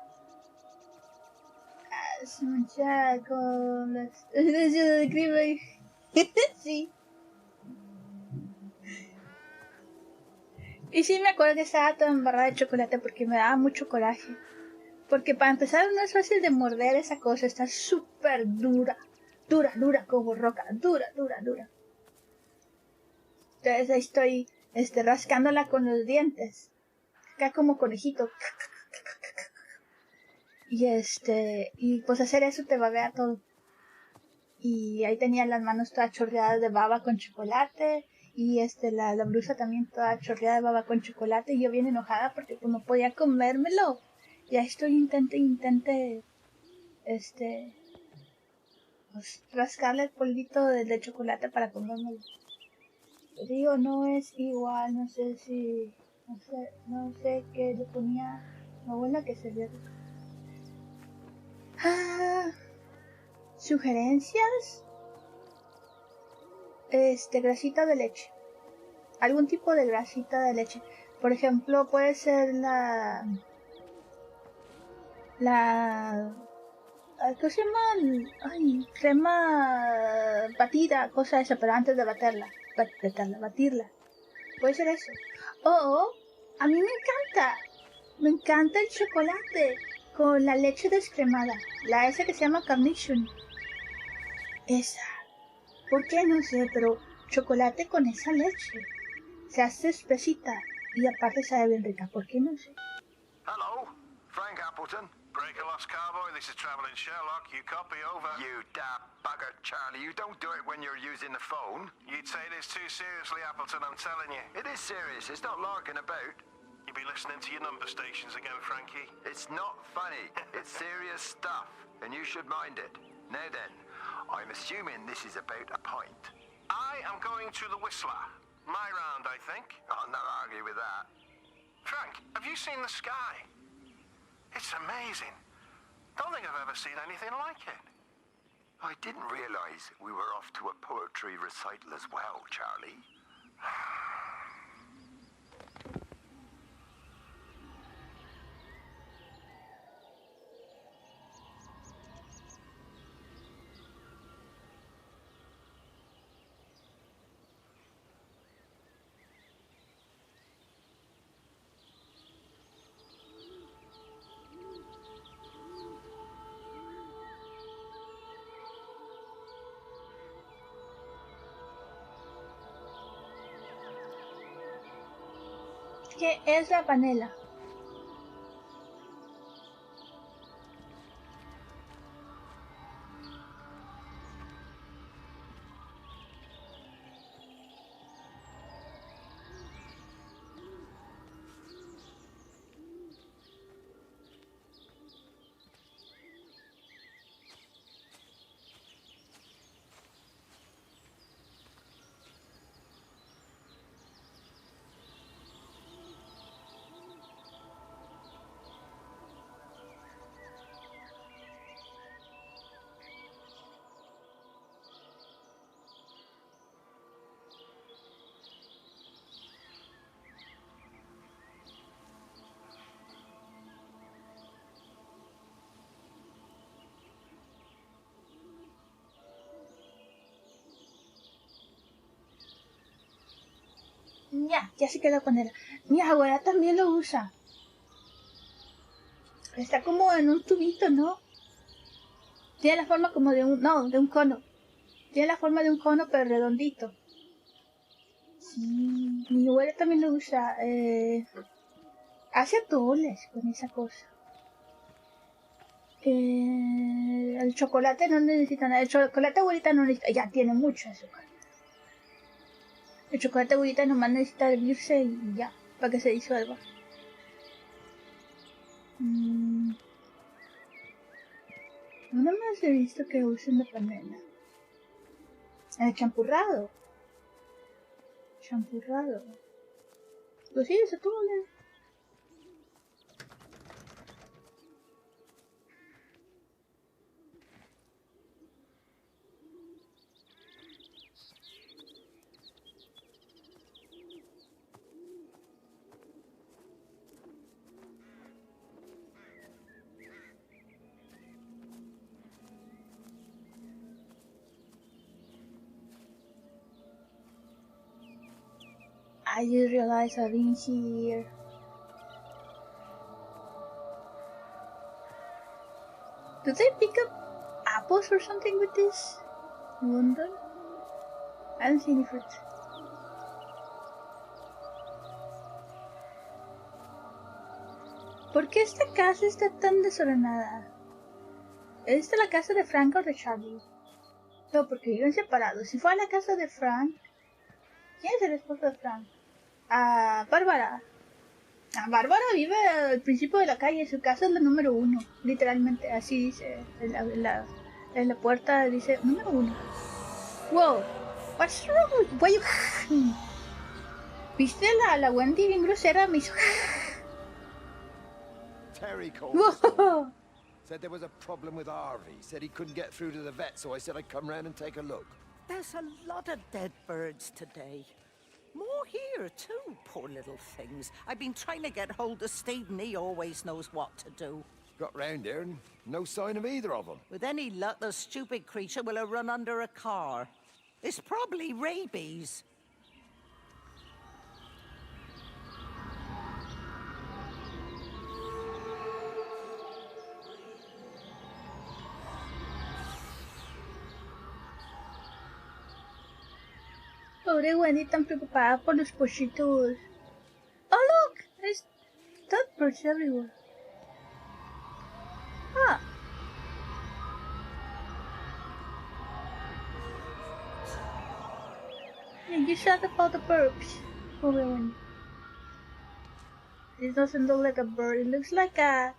Se mancha con las... de crimen. Sí. Y sí me acuerdo que estaba toda embarrada de chocolate porque me daba mucho coraje. Porque para empezar no es fácil de morder esa cosa, está súper dura. Dura como roca, dura. Entonces ahí estoy rascándola con los dientes. Acá como conejito. Y pues hacer eso te babea todo. Y ahí tenía las manos todas chorreadas de baba con chocolate. Y la blusa también toda chorreada de baba con chocolate. Y yo bien enojada porque pues no podía comérmelo. Ya estoy intente pues rascarle el polvito de chocolate para comérmelo. Pero digo, no es igual, no sé qué le ponía mi abuela que se vio. ¿Sugerencias? Grasita de leche. Algún tipo de grasita de leche. Por ejemplo, puede ser ¿qué se llama? Ay, crema batida, cosa esa, pero antes de batirla. Puede ser eso. O, a mí me encanta el chocolate con la leche descremada. Esa que se llama Carnation. Esa. ¿Por qué? No sé, pero chocolate con esa leche. Se hace espesita y aparte sabe bien rica. ¿Por qué? No sé. Hello, Frank Appleton. Breaker Lost Cowboy, this is Traveling Sherlock. You copy over. You da bugger, Charlie. You don't do it when you're using the phone. You'd say this too seriously, Appleton, I'm telling you. It is serious. It's not larking about. You be listening to your number stations again, Frankie. It's not funny. It's serious stuff, and you should mind it. Now then, I'm assuming this is about a pint. I am going to the Whistler. My round, I think. I'll not argue with that. Frank, have you seen the sky? It's amazing. Don't think I've ever seen anything like it. I didn't realize we were off to a poetry recital as well, Charlie. ¿Qué es la panela? Ya sé que la panela. Mi abuela también lo usa. Está como en un tubito, ¿no? Tiene la forma como de un... No, de un cono. Tiene la forma de un cono, pero redondito. Sí, mi abuela también lo usa. Hace atoles con esa cosa. El chocolate no necesita nada. El chocolate abuelita no necesita... Ya tiene mucho azúcar. El chocolate abuelita nomás necesita hervirse y ya, para que se disuelva. No más he visto que usen la panela. El champurrado. Champurrado. Pues sí, eso todo, ¿no? I just realized I've been here. Do they pick up apples or something with this? I wonder. I don't see any fruit. ¿Por qué esta casa está tan desordenada? ¿Es esta la casa de Frank o de Charlie? No, porque viven separados. Si fuera la casa de Frank... ¿Quién es el esposo de Frank? Bárbara. Bárbara vive al principio de la calle, su casa es la número 1, literalmente, así dice, en la puerta dice número 1. Wow, what's wrong with why you... ¿Viste la Wendy bien grosera? Me hizo... Terry called. Whoa. Said there was a problem with Harvey. Said he couldn't get through to the vet, so I said I'd come round and take a look. There's a lot of dead birds today. More here, too, poor little things. I've been trying to get hold of Steve, and he always knows what to do. Got round here and no sign of either of them. With any luck, the stupid creature will have run under a car. It's probably rabies. Pobre Wendy tan preocupada por los pollitos. Oh look, there's dead birds everywhere. Ah. Yeah, you shot about the burps. Pobre Wendy. It doesn't look like a bird. It looks like a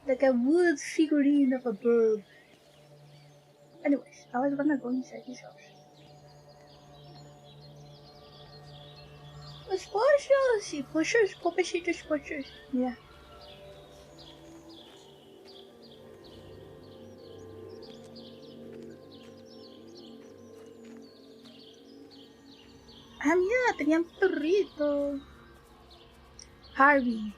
wood figurine of a bird. Anyways, I was gonna go inside his house. Los pollos! Sí, pollos, pobrecitos pollos. Mira. Ah, mira, tenían perrito. Harvey.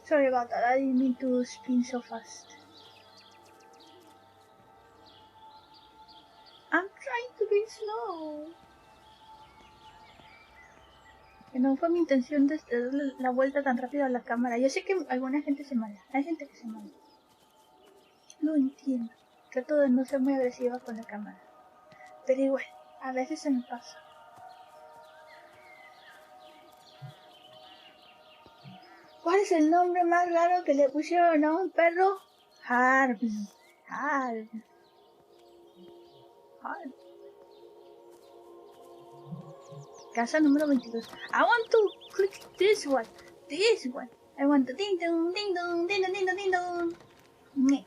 Sorry about that, I didn't mean to spin so fast. I'm trying to be slow. Que no fue mi intención de darle la vuelta tan rápido a la cámara. Yo sé que alguna gente se mala. Hay gente que se mala. Lo entiendo. Trato de no ser muy agresiva con la cámara. Pero igual, a veces se me pasa. ¿Cuál es el nombre más raro que le pusieron a un perro? Harvey. Harvey. Harvey. Casa número 22. I want to click this one. This one. I want to ding dong, ding dong, ding dong, ding dong, ding dong. Meh.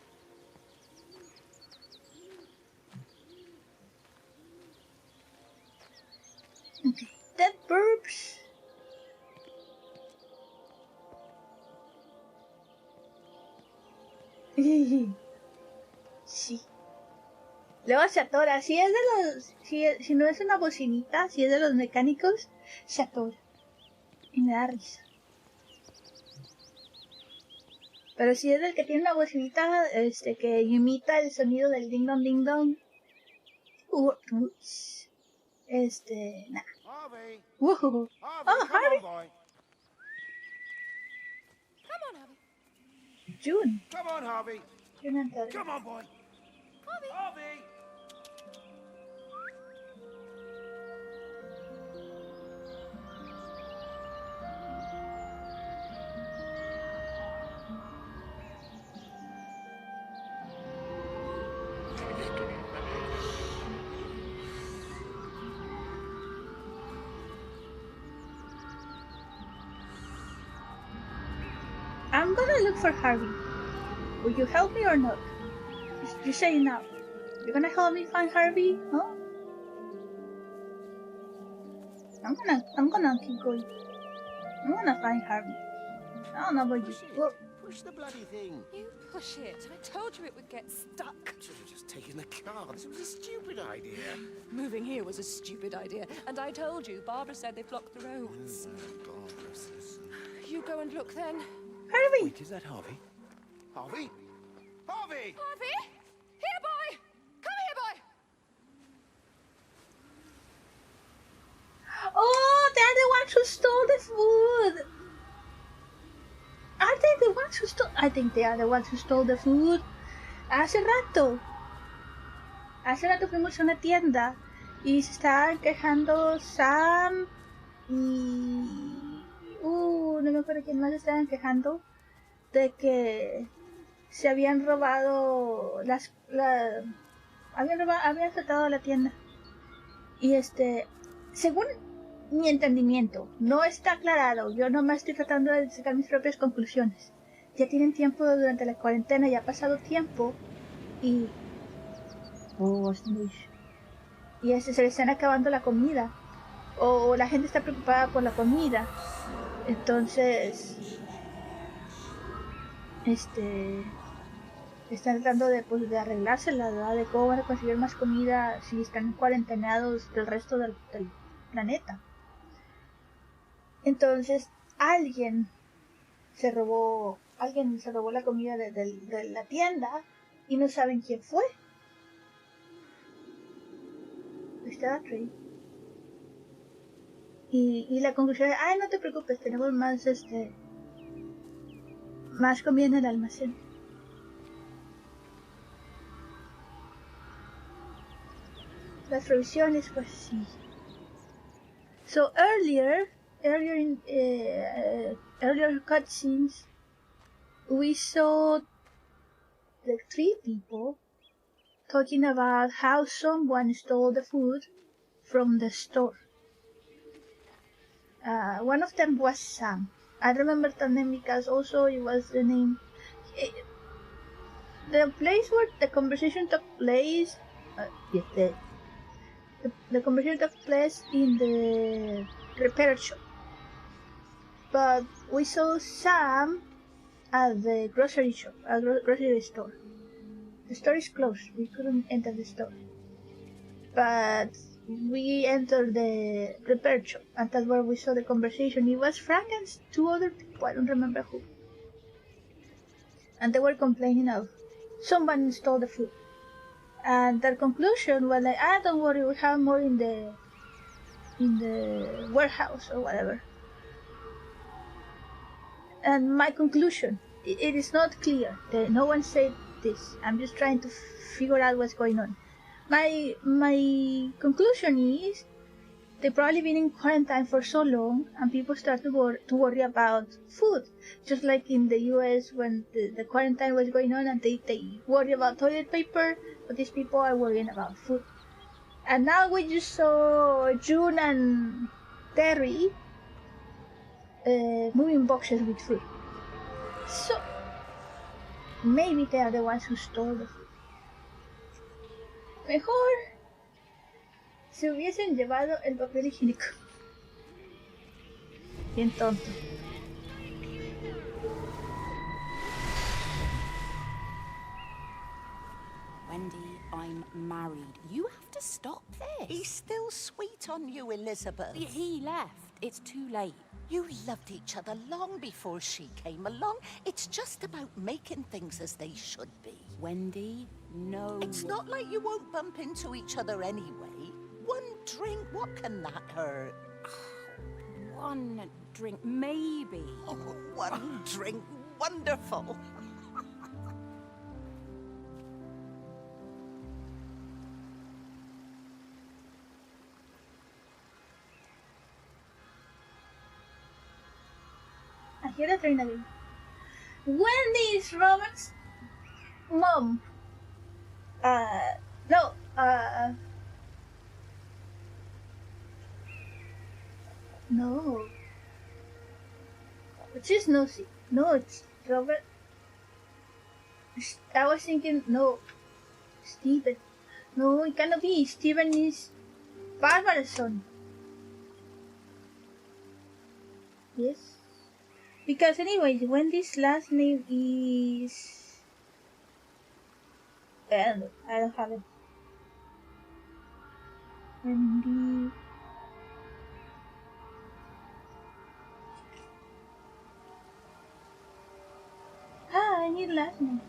Okay. Dead burps. Sí. Luego se atora. Si es de los... Si no es una bocinita, si es de los mecánicos, se atora. Y me da risa. Pero si es del que tiene una bocinita, que imita el sonido del ding dong ding dong. Nah. Harvey. Whoa. Oh, Harvey. Boy. Come on, Harvey. June. Come on, Harvey. June and Come on, boy. Harvey. Harvey. I'm gonna look for Harvey. Will you help me or not? You say now. You're gonna help me find Harvey? Huh? I'm gonna keep going. I'm gonna find Harvey. I don't know about you. Well, Push the bloody thing. You push it. I told you it would get stuck. Should have just taken the car. This was a stupid idea. Moving here was a stupid idea. And I told you, Barbara said they blocked the roads. You go and look then. Harvey! Wait, is that Harvey? Harvey? Harvey! Harvey! Here, boy! Come here, boy! oh, they're the ones who stole the food! Are they the ones who stole? I think they are the ones who stole the food. Hace rato fuimos a una tienda y se estaban quejando Sam y... no me acuerdo quién más estaban quejando de que se habían robado habían saltado la tienda. Y según mi entendimiento, no está aclarado, yo nomás estoy tratando de sacar mis propias conclusiones. Ya tienen tiempo durante la cuarentena, ya ha pasado tiempo y... y se le están acabando la comida. O la gente está preocupada por la comida. Entonces... están tratando de arreglársela, ¿verdad? De cómo van a conseguir más comida si están cuarentenados del resto del planeta. Entonces, alguien se robó la comida de la tienda y no saben quién fue. Está Trey. Y la conclusión es, no te preocupes, tenemos más más comida en el almacén. Las provisiones, pues sí. So earlier in earlier cutscenes, we saw the 3 people talking about how someone stole the food from the store. One of them was Sam. I remember the name because also it was the name. The place where the conversation took place, the conversation took place in the repair shop. But we saw Sam at the grocery shop, grocery store. The store is closed. We couldn't enter the store. But we entered the repair shop, and that's where we saw the conversation. It was Frank and two other people, I don't remember who. And they were complaining of someone stole the food. And their conclusion was like, don't worry, we have more in the warehouse or whatever. And my conclusion, it is not clear. No one said this. I'm just trying to figure out what's going on. My conclusion is they've probably been in quarantine for so long, and people start to worry about food. Just like in the US when the quarantine was going on, and they worry about toilet paper, but these people are worrying about food. And now we just saw June and Terry moving boxes with food. So maybe they are the ones who stole the food. Mejor se hubiesen llevado el papel higiénico. Bien tonto. Wendy, I'm married. You have to stop this. He's still sweet on you, Elizabeth. He left. It's too late. You loved each other long before she came along. It's just about making things as they should be. Wendy, no. It's not like you won't bump into each other anyway. One drink, what can that hurt? One drink, maybe. Oh, one drink, wonderful. I hear the train again. Wendy's Roman's mom. No. But she's nosy. No, it's Robert. I was thinking, no. Stephen. No, it cannot be. Stephen is Barbara's son. Yes. Because anyways, Wendy's last name is... I don't have it. Wendy... I need last name.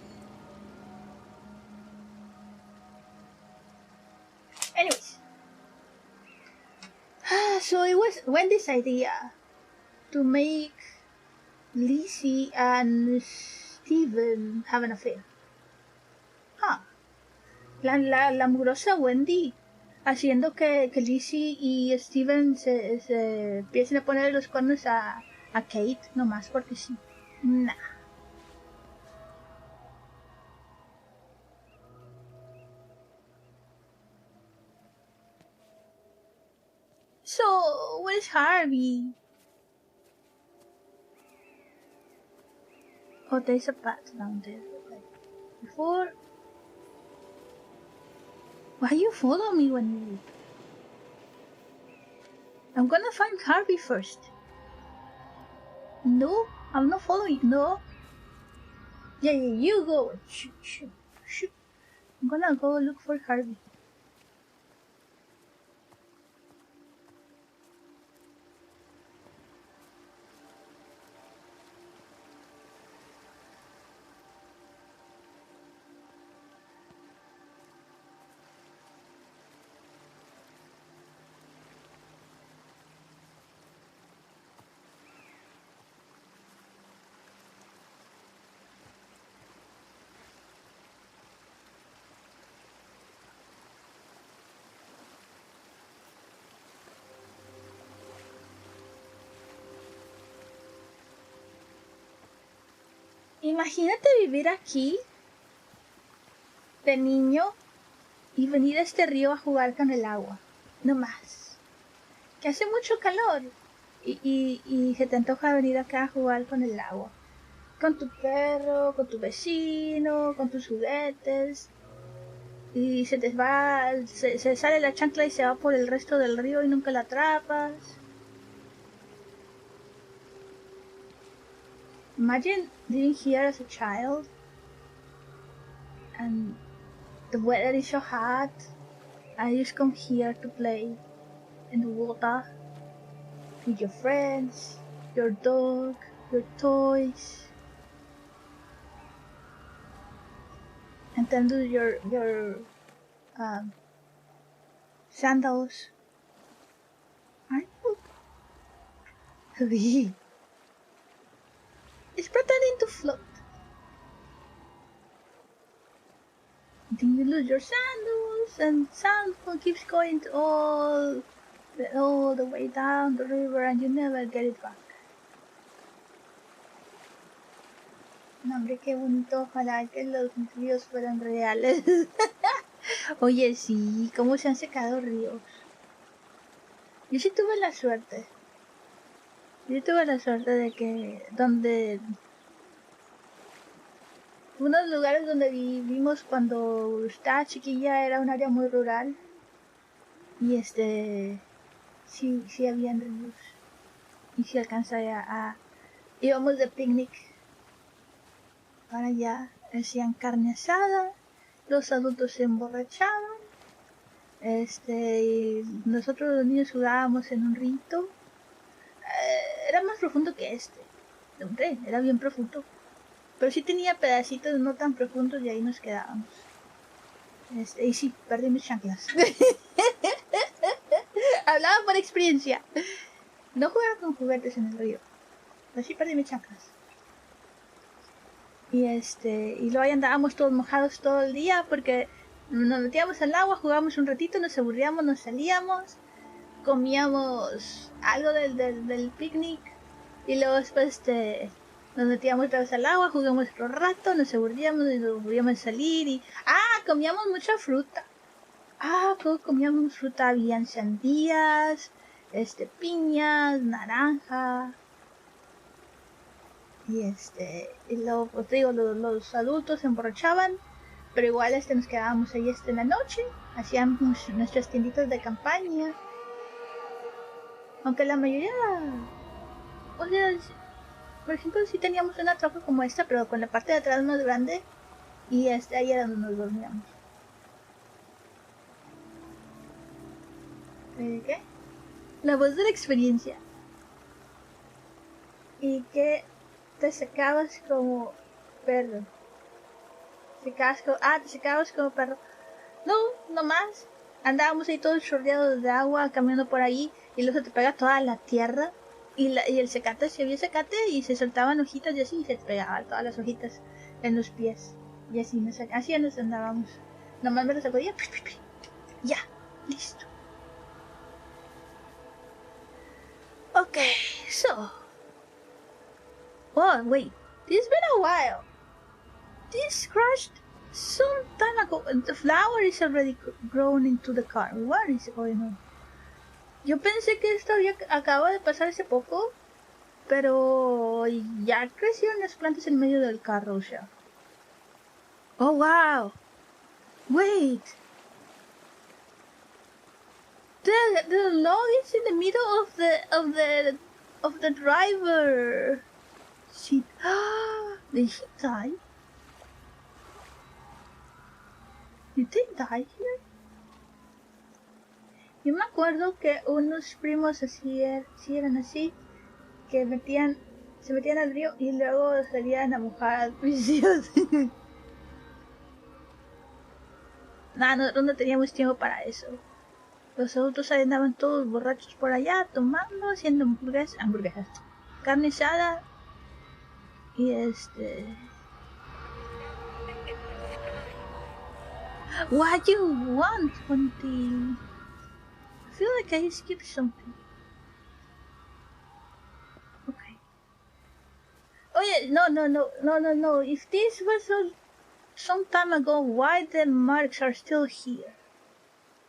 Anyways. So it was Wendy's idea to make Lizzie and Steven have an affair. La mugrosa Wendy haciendo que Lizzie y Steven se empiecen a poner los cuernos a Kate nomás porque sí. Nah. So, where's Harvey? Oh, there's a path down there. Before... Why you follow me when you leave? I'm gonna find Harvey first. No, I'm not following. No. Yeah, you go. Shoot. I'm gonna go look for Harvey. Imagínate vivir aquí de niño y venir a este río a jugar con el agua. No más. Que hace mucho calor. Y se te antoja venir acá a jugar con el agua. Con tu perro, con tu vecino, con tus juguetes. Y se te va, se sale la chancla y se va por el resto del río y nunca la atrapas. Imagine living here as a child and the weather is so hot. I just come here to play in the water with your friends, your dog, your toys, and then do your sandals. It's pretending to float. Then you lose your sandals, and sandal keeps going to all the way down the river, and you never get it back. No, hombre, qué bonito. Ojalá que los ríos fueran reales. Oye, sí, cómo se han secado ríos. Yo sí tuve la suerte. Yo tuve la suerte de que unos lugares donde vivimos cuando estaba chiquilla era un área muy rural y sí habían ríos y sí alcanzaba íbamos de picnic para allá, hacían carne asada, los adultos se emborrachaban, y nosotros los niños jugábamos en un rito. Era más profundo que hombre, era bien profundo. Pero sí tenía pedacitos no tan profundos y ahí nos quedábamos. Y sí, perdí mis chanclas. Hablaba por experiencia. No jugaba con juguetes en el río. Pero sí perdí mis chanclas. Y luego ahí andábamos todos mojados todo el día porque nos metíamos al agua, jugábamos un ratito, nos aburríamos, nos salíamos, comíamos algo del picnic y luego después nos metíamos otra vez al agua, jugamos otro rato, nos aburríamos y nos volvíamos a salir y... comíamos mucha fruta. Comíamos fruta, habían sandías, piñas, naranja. Y luego, pues te digo, los adultos se emborrachaban, pero igual nos quedábamos ahí en la noche, hacíamos nuestras tienditas de campaña. Aunque la mayoría... O sea, por ejemplo, sí teníamos una troca como esta, pero con la parte de atrás más grande. Y ahí era donde nos dormíamos. ¿Qué? La voz de la experiencia. Y que te secabas como perro. Te secabas como perro. No más. Andábamos ahí todos chorreados de agua, caminando por ahí. Y luego se te pega toda la tierra. Y el secate, si había secate, y se soltaban hojitas y así, y se te pegaban todas las hojitas en los pies. Y así nos andábamos. Nomás me lo sacudía. Ya, listo. Okay, so. Oh, wait. It's been a while. This crashed some time ago. The flower is already grown into the car. What is going on? Yo pensé que esto acaba de pasar hace poco, pero ya crecieron las plantas en medio del carro, o sea. Oh, wow. Wait. The log is in the middle of the driver seat. Did he die? Did they die here? Yo me acuerdo que unos primos así eran así, que se metían al río y luego salían a mojar mis hijos. Nosotros no teníamos tiempo para eso. Los adultos ahí andaban todos borrachos por allá, tomando, haciendo hamburguesas, carne asada y What do you want, Fonty? I feel like I skipped something. Okay. Oh yeah, no. If this was some time ago, why the marks are still here?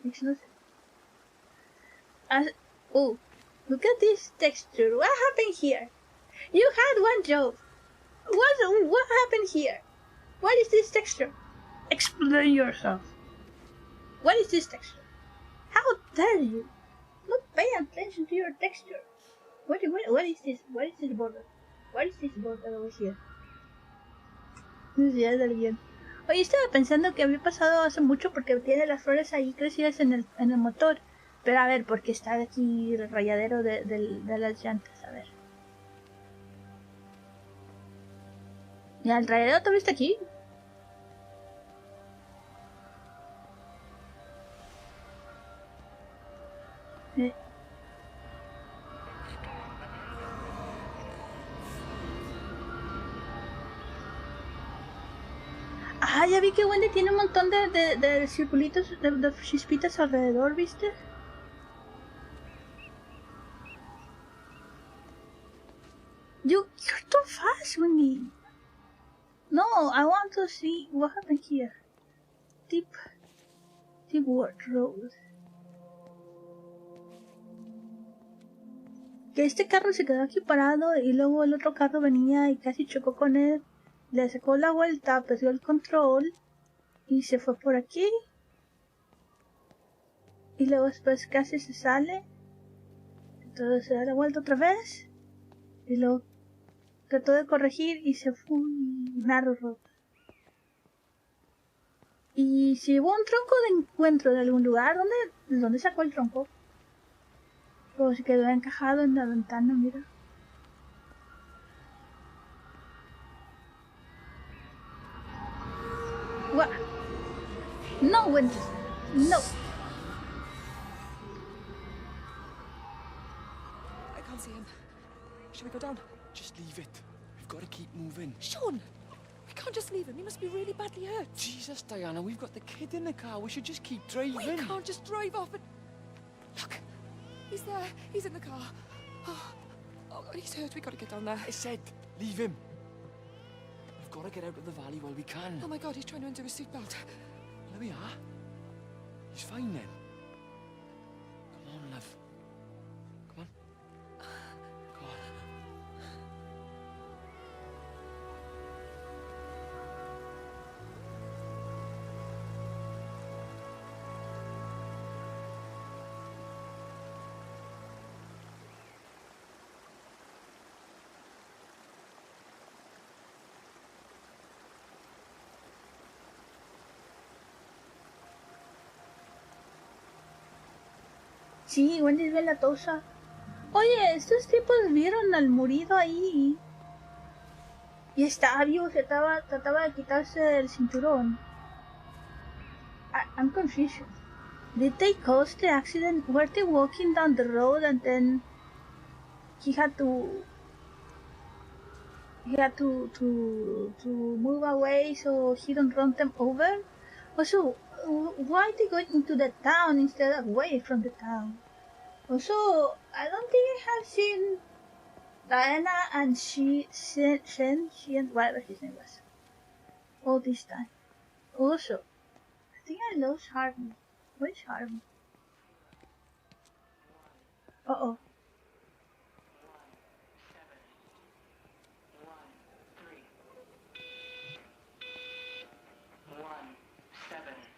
Makes no sense. Oh, look at this texture. What happened here? You had one job. What happened here? What is this texture? Explain yourself. What is this texture? How dare you? Not pay attention to your texture. What is this? What is this border? What is this border over here? Necesidades del guión. Oye, estaba pensando que había pasado hace mucho porque tiene las flores ahí crecidas en el motor. Pero a ver, porque está aquí el rayadero de las llantas. A ver. ¿Y el rayadero todavía está aquí? Ah, ya vi que Wendy tiene un montón de circulitos, de chispitas alrededor, ¿viste? You're too fast, Wendy. No, I want to see what happened here. Deep Wood Road. Que este carro se quedó aquí parado y luego el otro carro venía y casi chocó con él. Le sacó la vuelta, perdió el control y se fue por aquí. Y luego después casi se sale. Entonces se da la vuelta otra vez. Y luego trató de corregir y se fue narrow road. Y si hubo un tronco de encuentro de algún lugar, ¿de dónde sacó el tronco? O se quedó encajado en la ventana, mira. What? No, Wendy. No. I can't see him. Should we go down? Just leave it. We've got to keep moving. Sean! We can't just leave him. He must be really badly hurt. Jesus, Diana, we've got the kid in the car. We should just keep driving. We can't just drive off and... Look! He's there. He's in the car. Oh, he's hurt. We got to get down there. I said, leave him. We've got to get out of the valley while we can. Oh my God, he's trying to undo his seatbelt. There we are. He's fine then. Come on, love. Come on. Come on. Sí, Wendy es bien latosa. Oye, estos tipos vieron al morido ahí. Y estaba vivo, trataba de quitarse el cinturón. I'm confused. Did they cause the accident? Were they walking down the road and then he had to move away so he don't run them over? Also, why they go into the town instead of away from the town? Also, I don't think I have seen Diana and Shen and whatever his name was all this time. Also, I think I lost Harvey. Where's Harvey? Uh-oh.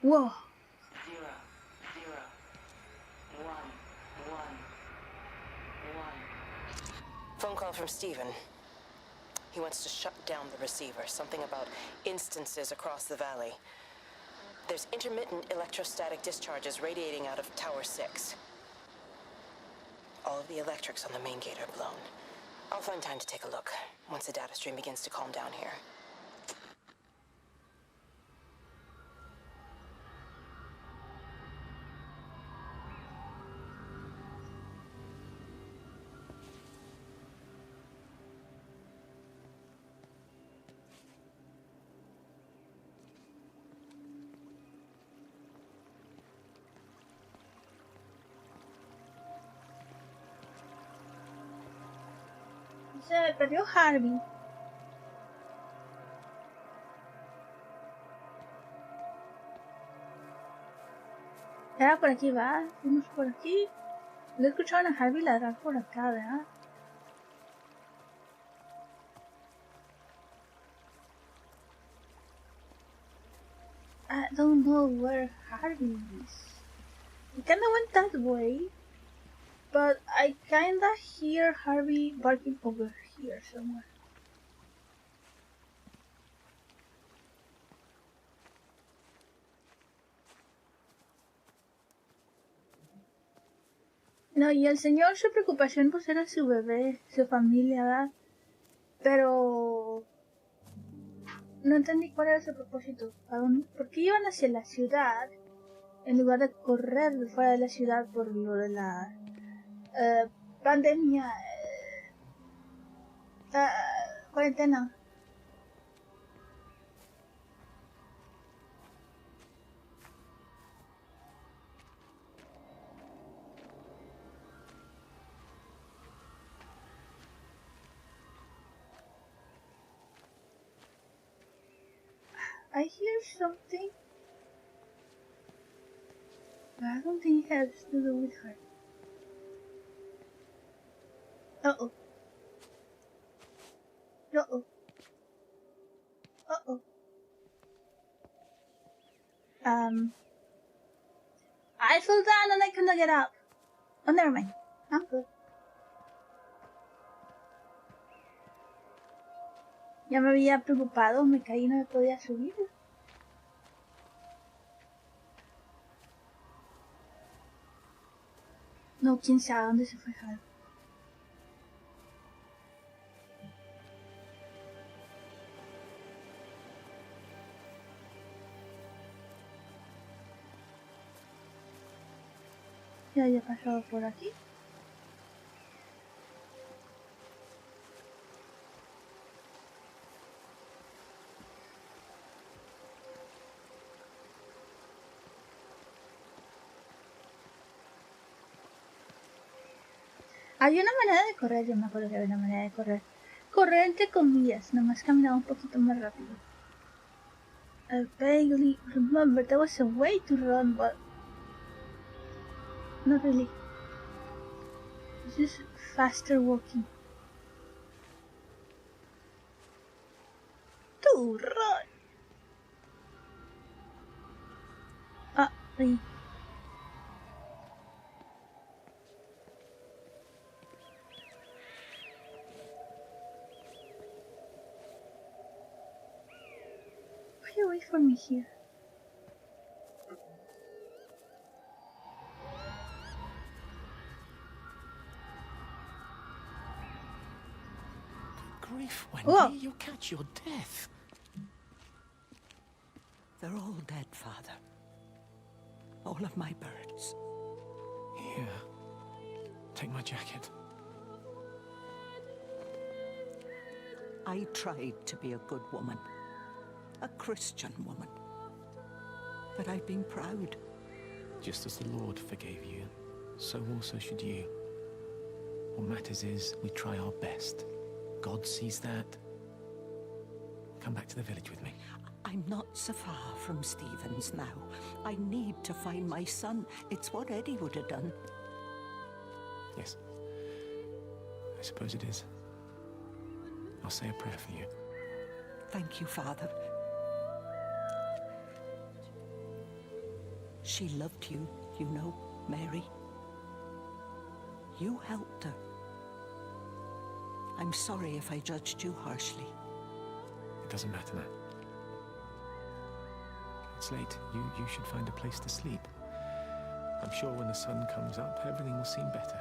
Whoa. Phone call from Stephen. He wants to shut down the receiver. Something about instances across the valley. There's intermittent electrostatic discharges radiating out of Tower 6. All of the electrics on the main gate are blown. I'll find time to take a look once the data stream begins to calm down here. Se me perdió Harvey. Era por aquí, ¿va? Fuimos por aquí. Lo he escuchado a Harvey ladrar por acá, ¿verdad? I don't know where Harvey is. We kinda went that way, but I kinda hear Harvey barking over here somewhere. No, y el señor, su preocupación pues era su bebé, su familia, ¿verdad? Pero no entendí cuál era su propósito. ¿Por qué iban hacia la ciudad en lugar de correr de fuera de la ciudad por lo de la pandemia, cuarentena? I hear something, but I don't think it has to do with her. Uh-oh. Uh-oh. Uh-oh. I fell down and I couldn't get up. Oh, never mind. I'm good. Ya me había preocupado, me caí y no me podía subir. No, quién sabe dónde se fue Hal. Ya haya pasado por aquí. Hay una manera de correr, yo me acuerdo que había una manera de correr. Correr entre comillas, nomás caminaba un poquito más rápido. I vaguely remember there was a way to run, but not really. It's just faster walking. To run! Ah, ahí. Wait for me here. Grief, Wendy, Whoa. you'll catch your death. They're all dead, Father. All of my birds. Here, take my jacket. I tried to be a good woman. A Christian woman. But I've been proud. Just as the Lord forgave you, so also should you. What matters is we try our best. God sees that. Come back to the village with me. I'm not so far from Stevens now. I need to find my son. It's what Eddie would have done. Yes. I suppose it is. I'll say a prayer for you. Thank you, Father. She loved you, you know, Mary. You helped her. I'm sorry if I judged you harshly. It doesn't matter now. It's late. You should find a place to sleep. I'm sure when the sun comes up, everything will seem better.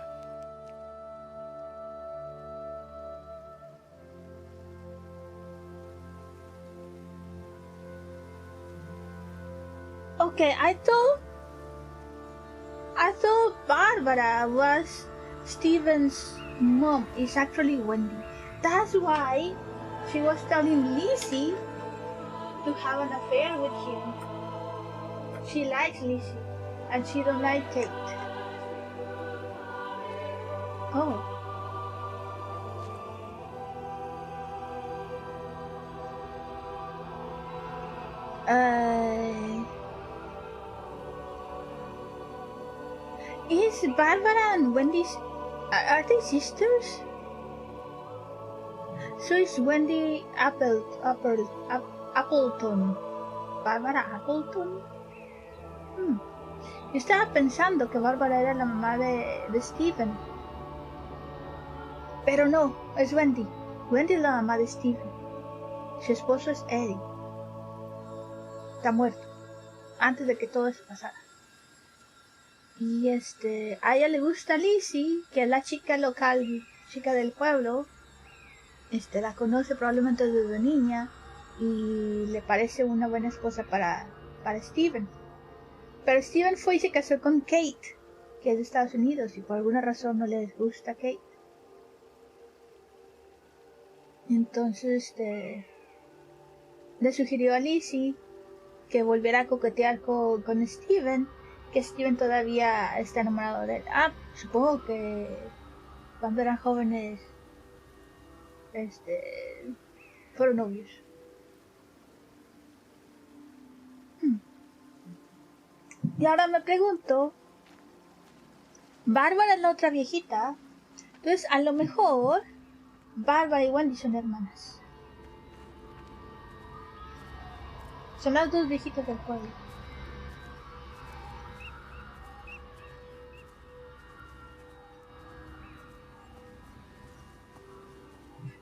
Okay, I thought Barbara was Steven's mom. It's actually Wendy. That's why she was telling Lizzie to have an affair with him. She likes Lizzie, and she don't like Kate. Oh. Barbara and Wendy's... Are they sisters? So it's Wendy Appleton. Barbara Appleton. Yo estaba pensando que Bárbara era la mamá de Steven. Pero no, es Wendy. Wendy es la mamá de Steven. Su esposo es Eddie. Está muerto. Antes de que todo eso pasara. Y a ella le gusta Lizzie, que es la chica local, chica del pueblo. La conoce probablemente desde niña. Y le parece una buena esposa para Steven. Pero Steven fue y se casó con Kate, que es de Estados Unidos, y por alguna razón no les gusta Kate. Entonces, le sugirió a Lizzie que volviera a coquetear con Steven, que Steven todavía está enamorado de él. Supongo que cuando eran jóvenes, fueron novios. Y ahora me pregunto, Bárbara es la otra viejita, entonces a lo mejor Bárbara y Wendy son hermanas. Son las dos viejitas del pueblo.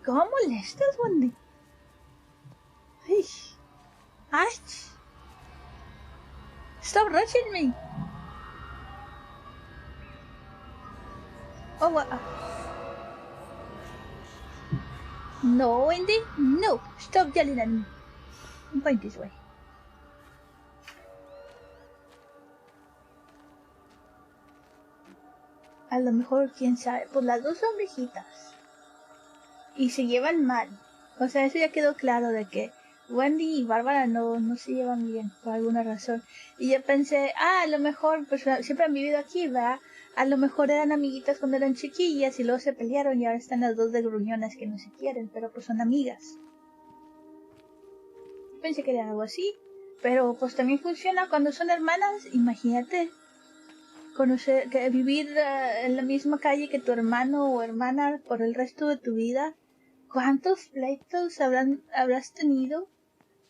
¿Cómo molestas, Wendy? Ay. Ay. Stop rushing me. Oh, what? No, Wendy. No. Stop yelling at me. I'm going this way. A lo mejor, quién sabe. Pues las dos son viejitas. Y se llevan mal. O sea, eso ya quedó claro de que Wendy y Bárbara no se llevan bien, por alguna razón. Y yo pensé, a lo mejor, pues siempre han vivido aquí, ¿verdad? A lo mejor eran amiguitas cuando eran chiquillas y luego se pelearon y ahora están las dos de gruñonas que no se quieren, pero pues son amigas. Pensé que era algo así, pero pues también funciona cuando son hermanas. Imagínate, vivir en la misma calle que tu hermano o hermana por el resto de tu vida. ¿Cuántos pleitos habrás tenido?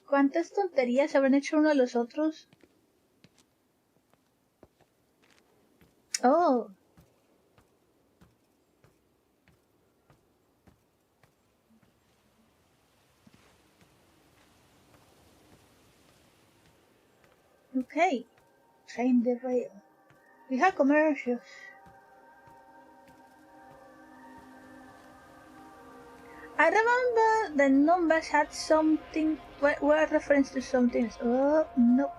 ¿Cuántas tonterías habrán hecho uno a los otros? Oh. Okay. Train the rail. We have commercials. I remember the numbers had something, were a reference to something. Oh, nope.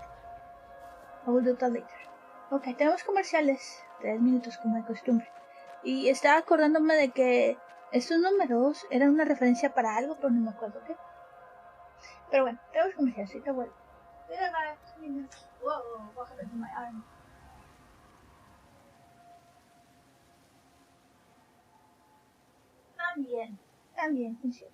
I will do that later. Ok, tenemos comerciales. 3 minutos como de costumbre. Y estaba acordándome de que estos números eran una referencia para algo, pero no me acuerdo qué. Pero bueno, tenemos comerciales, así que vuelvo. Whoa, what happened to my arm? También funciona.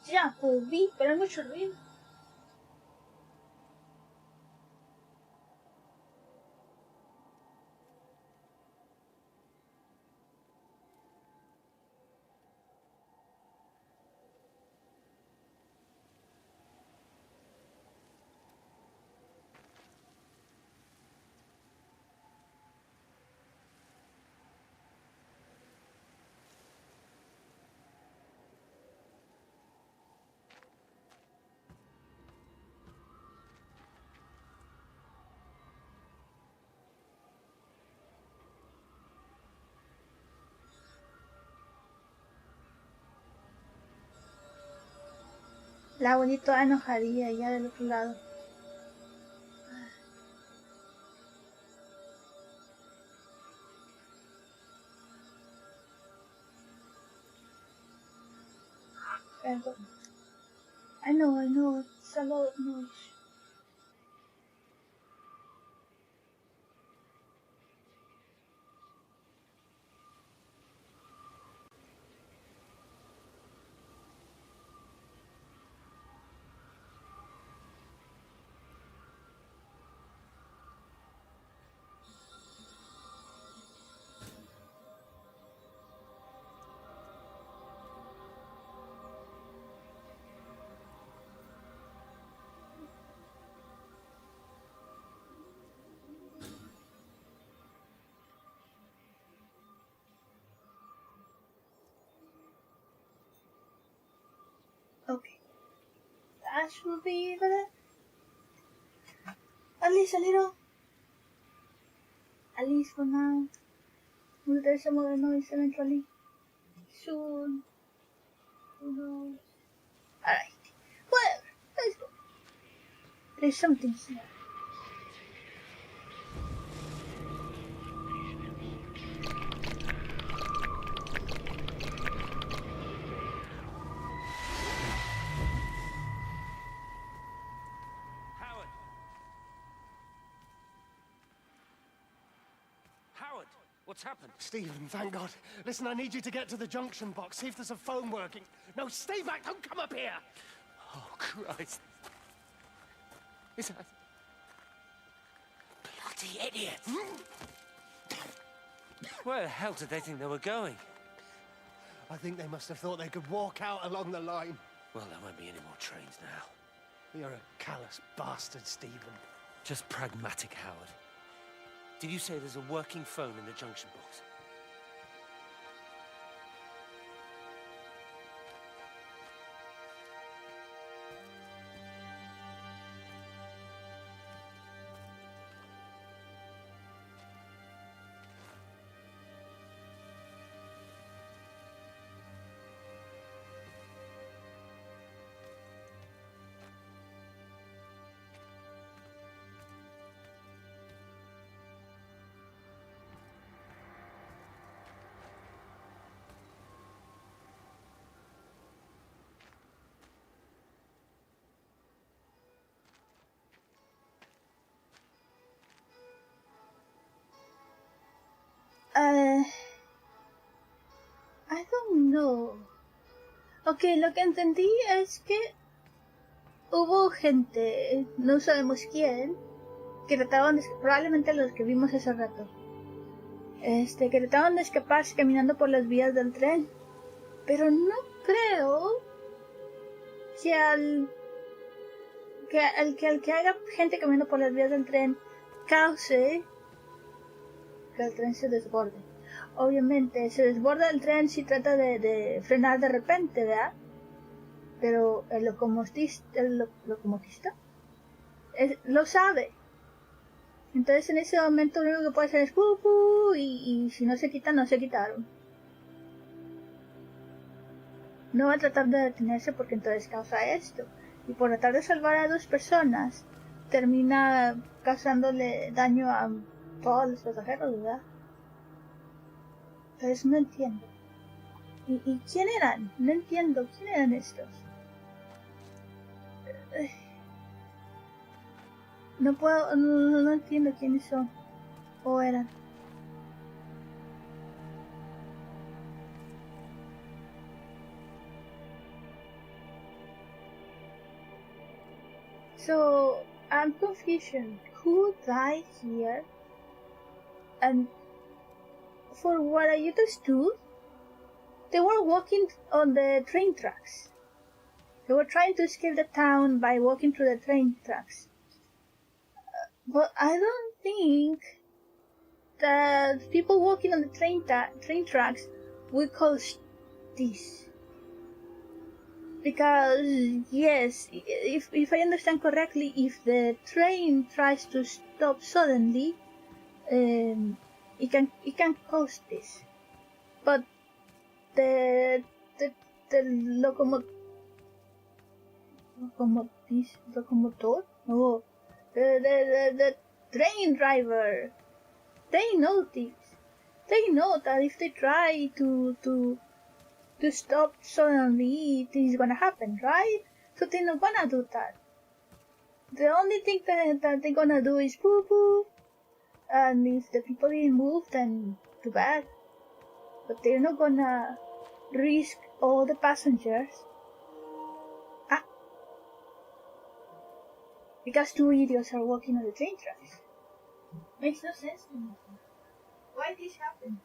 Ya, pues vi, pero hay mucho ruido. La abuelita enojadilla ya del otro lado. Perdón. I know, it's a lot of noise. Okay. That should be at least a little. At least for now. Will there some other noise eventually? Soon. Who knows? Alright. Whatever. Let's go. There's something here. Howard, what's happened? Stephen, thank God. Listen, I need you to get to the junction box, see if there's a phone working. No, stay back, don't come up here! Oh, Christ. Is that... Bloody idiot! Where the hell did they think they were going? I think they must have thought they could walk out along the line. Well, there won't be any more trains now. You're a callous bastard, Stephen. Just pragmatic, Howard. Did you say there's a working phone in the junction box? I don't know. Ok, lo que entendí es que hubo gente, no sabemos quién, que trataban de, probablemente los que vimos hace rato, que trataban de escaparse caminando por las vías del tren. Pero no creo que al que haya gente caminando por las vías del tren cause que el tren se desborde. Obviamente, se desborda el tren si trata de frenar de repente, ¿verdad? Pero el locomotista lo sabe. Entonces en ese momento lo único que puede hacer es ¡pu, pu! Y si no se quitan, no se quitaron. No va a tratar de detenerse porque entonces causa esto. Y por tratar de salvar a dos personas, termina causándole daño a todos los pasajeros, ¿verdad? Entonces no entiendo. ¿Y quién eran? No entiendo. ¿Quién eran estos? No puedo... No entiendo quiénes son. O eran. So I'm confused. Who died here? And for what I understood, they were walking on the train tracks. They were trying to escape the town by walking through the train tracks. But I don't think that people walking on the train tracks would cause this. Because, yes, if I understand correctly, if the train tries to stop suddenly, it can cause this. But the locomotor? No. The train driver. They know this. They know that if they try to stop suddenly, this is gonna happen, right? So they're not gonna do that. The only thing that they're gonna do is boo boo. And if the people didn't move, then too bad. But they're not gonna risk all the passengers. Because two idiots are walking on the train tracks. Makes no sense to me. Why this happen?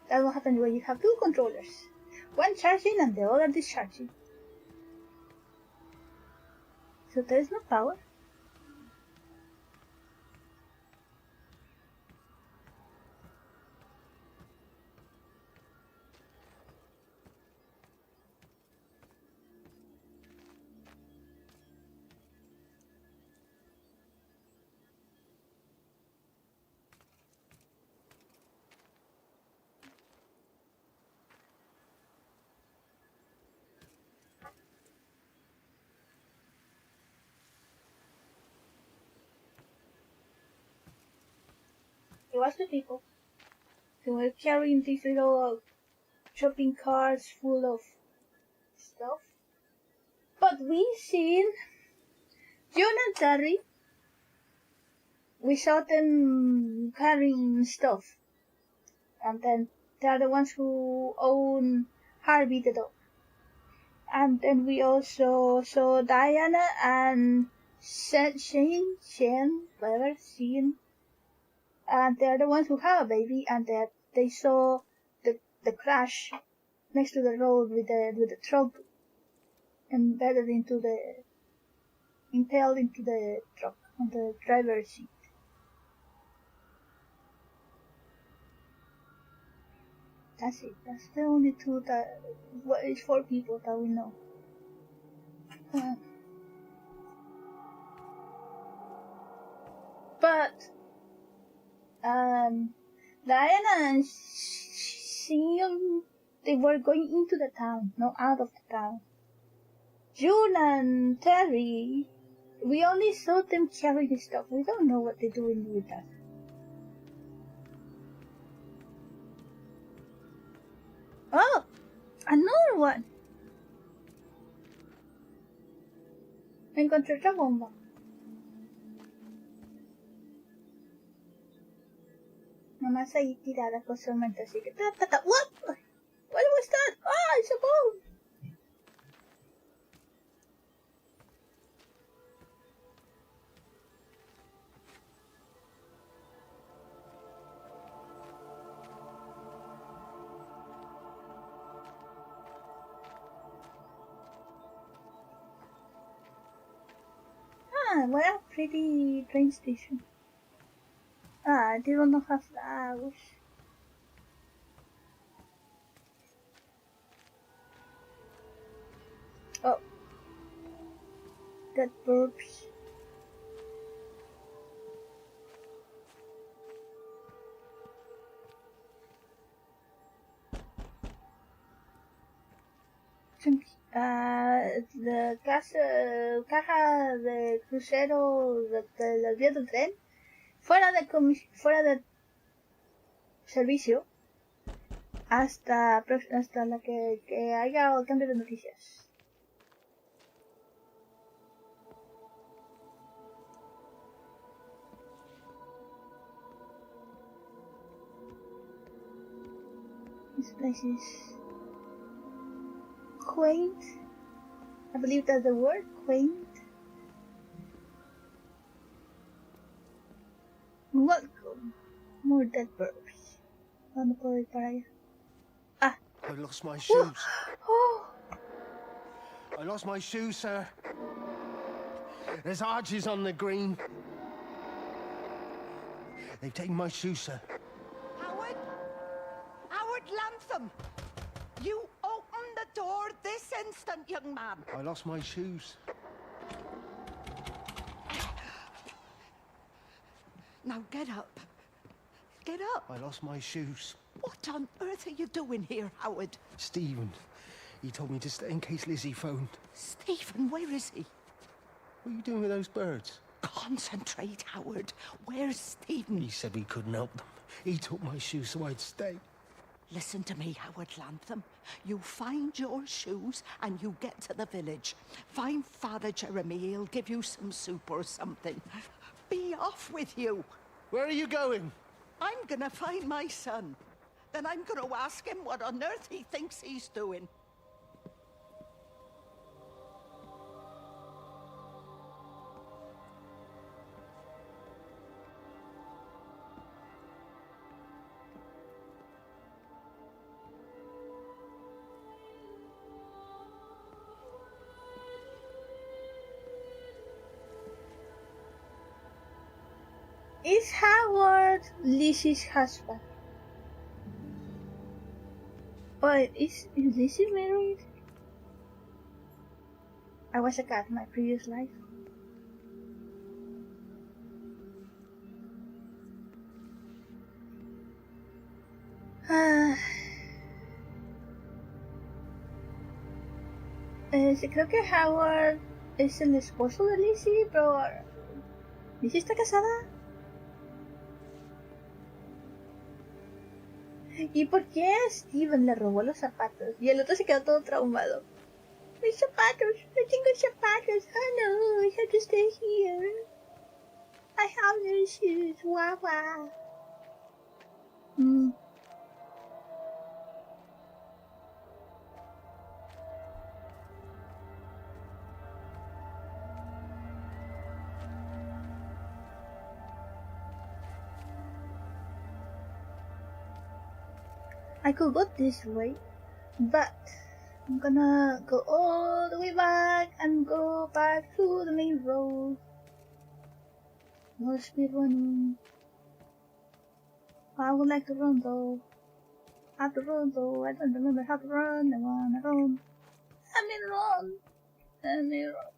That's what happens when you have two controllers. One charging and the other discharging. So there's no power. It was the people. They were carrying these little shopping carts full of stuff. But we seen June and Terry. We saw them carrying stuff. And then they are the ones who own Harvey the dog. And then we also saw Diana and Shane, whatever, Shane. And they're the ones who have a baby, and they saw the crash next to the road with the truck impaled into the truck on the driver's seat. That's it. That's the only two that is 4 people that we know. But Diana and Sion, they were going into the town, not out of the town. June and Terry, we only saw them carrying stuff. We don't know what they're doing with that. Oh, another one. Encontré otra bomba. Nomás ahí tirada casualmente, así que what? What was that? Ah, it's a bomb. Ah, what a pretty train station. Ah, they don't have flowers. Oh. That burps. La caja de crucero del vía del tren fuera de servicio hasta la que haya el cambio de noticias. This place is quaint. I believe that's the word, quaint. Welcome. More dead birds. Ano po rin para yan? Ah! I lost my shoes. Oh! I lost my shoes, sir. There's arches on the green. They've taken my shoes, sir. Howard? Howard Lantham! You open the door this instant, young man. I lost my shoes. Now get up. Get up. I lost my shoes. What on earth are you doing here, Howard? Stephen, he told me to stay in case Lizzie phoned. Stephen, where is he? What are you doing with those birds? Concentrate, Howard. Where's Stephen? He said we couldn't help them. He took my shoes so I'd stay. Listen to me, Howard Lantham. You find your shoes and you get to the village. Find Father Jeremy. He'll give you some soup or something. Be off with you. Where are you going? I'm gonna find my son. Then I'm gonna ask him what on earth he thinks he's doing. Is Howard Lizzie's husband? But is Lizzie married? I was a cat in my previous life. Creo que Howard es el esposo de Lizzie, pero ¿Lizzie está casada? ¿Y por qué Steven le robó los zapatos? Y el otro se quedó todo traumado. Mis zapatos, no tengo zapatos. Oh no, I have to stay here. I have no shoes, wawa. I could go this way, but I'm gonna go all the way back and go back to the main road. No speed running. I would like to run though. How to run though? I don't remember how to run. I wanna run. Let me run. Let me run.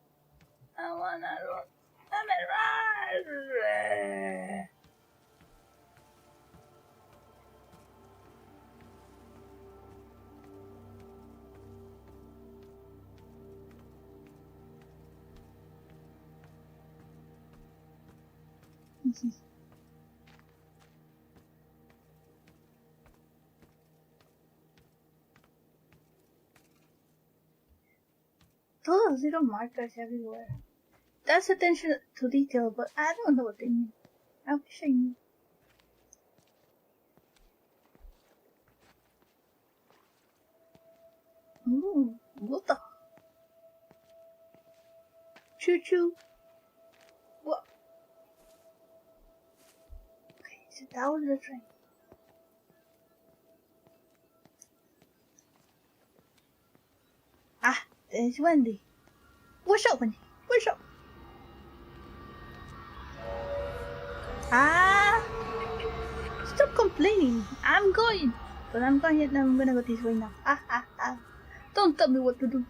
I wanna run. Let me run. Those little markers everywhere. That's attention to detail, but I don't know what they mean. I wish I knew. Ooh, what the? Choo choo. What? Okay, so that was the train. Ah, there's Wendy. What's up, Wendy? What's up? Ah! Stop complaining. I'm going. But I'm going and I'm gonna go this way now. Ah, ah, ah. Don't tell me what to do.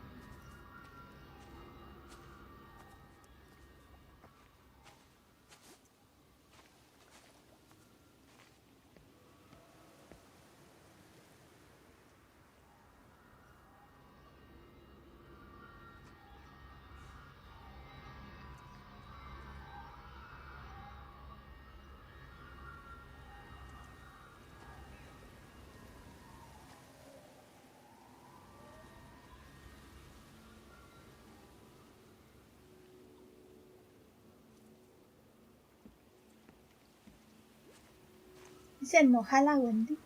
Se enoja la Wendy.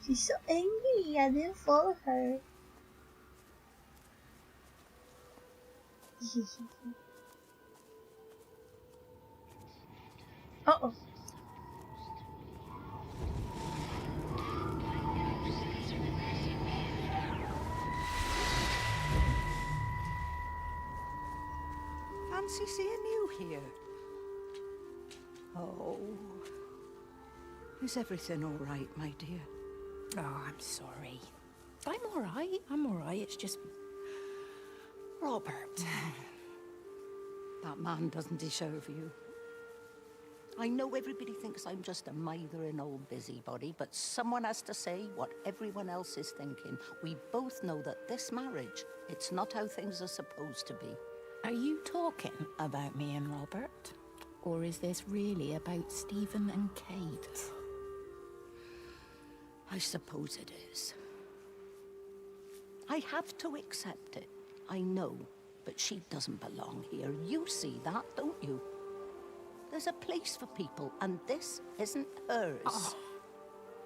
She's so angry. I didn't follow her. Uh-oh. Fancy seeing you here. Oh. Is everything all right, my dear? Oh, I'm sorry. I'm all right. It's just... Robert. That man doesn't deserve you. I know everybody thinks I'm just a mithering old busybody, but someone has to say what everyone else is thinking. We both know that this marriage, it's not how things are supposed to be. Are you talking about me and Robert? Or is this really about Stephen and Kate? I suppose it is. I have to accept it. I know, but she doesn't belong here. You see that, don't you? There's a place for people, and this isn't hers. Oh.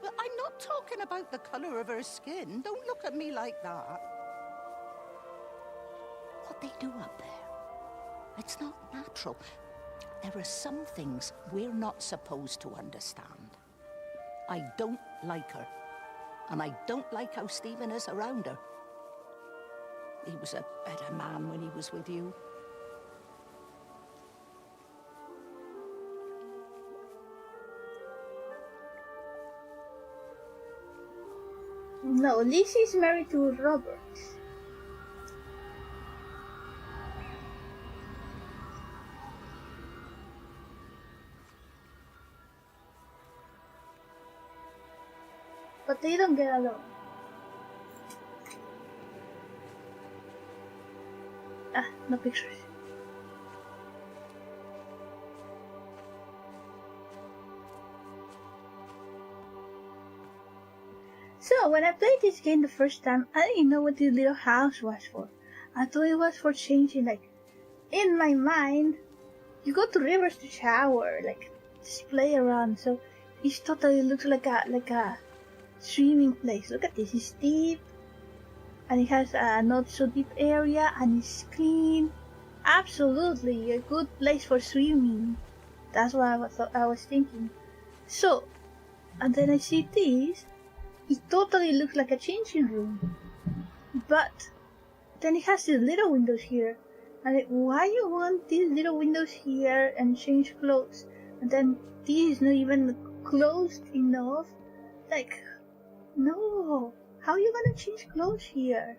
Well, I'm not talking about the color of her skin. Don't look at me like that. What they do up there, it's not natural. There are some things we're not supposed to understand. I don't like her, and I don't like how Stephen is around her. He was a better man when he was with you. No, Lizzie's married to Robert. But they don't get along. Ah, no pictures. So, when I played this game the first time, I didn't know what this little house was for. I thought it was for changing, like, in my mind, you go to rivers to shower, like, just play around, so it totally looks like a swimming place. Look at this, it's deep, and it has a not so deep area, and it's clean. Absolutely, a good place for swimming. That's what I was thinking. So, and then I see this. It totally looks like a changing room, but then it has these little windows here. And like, why you want these little windows here and change clothes? And then this is not even closed enough. Like, no. How are you gonna change clothes here?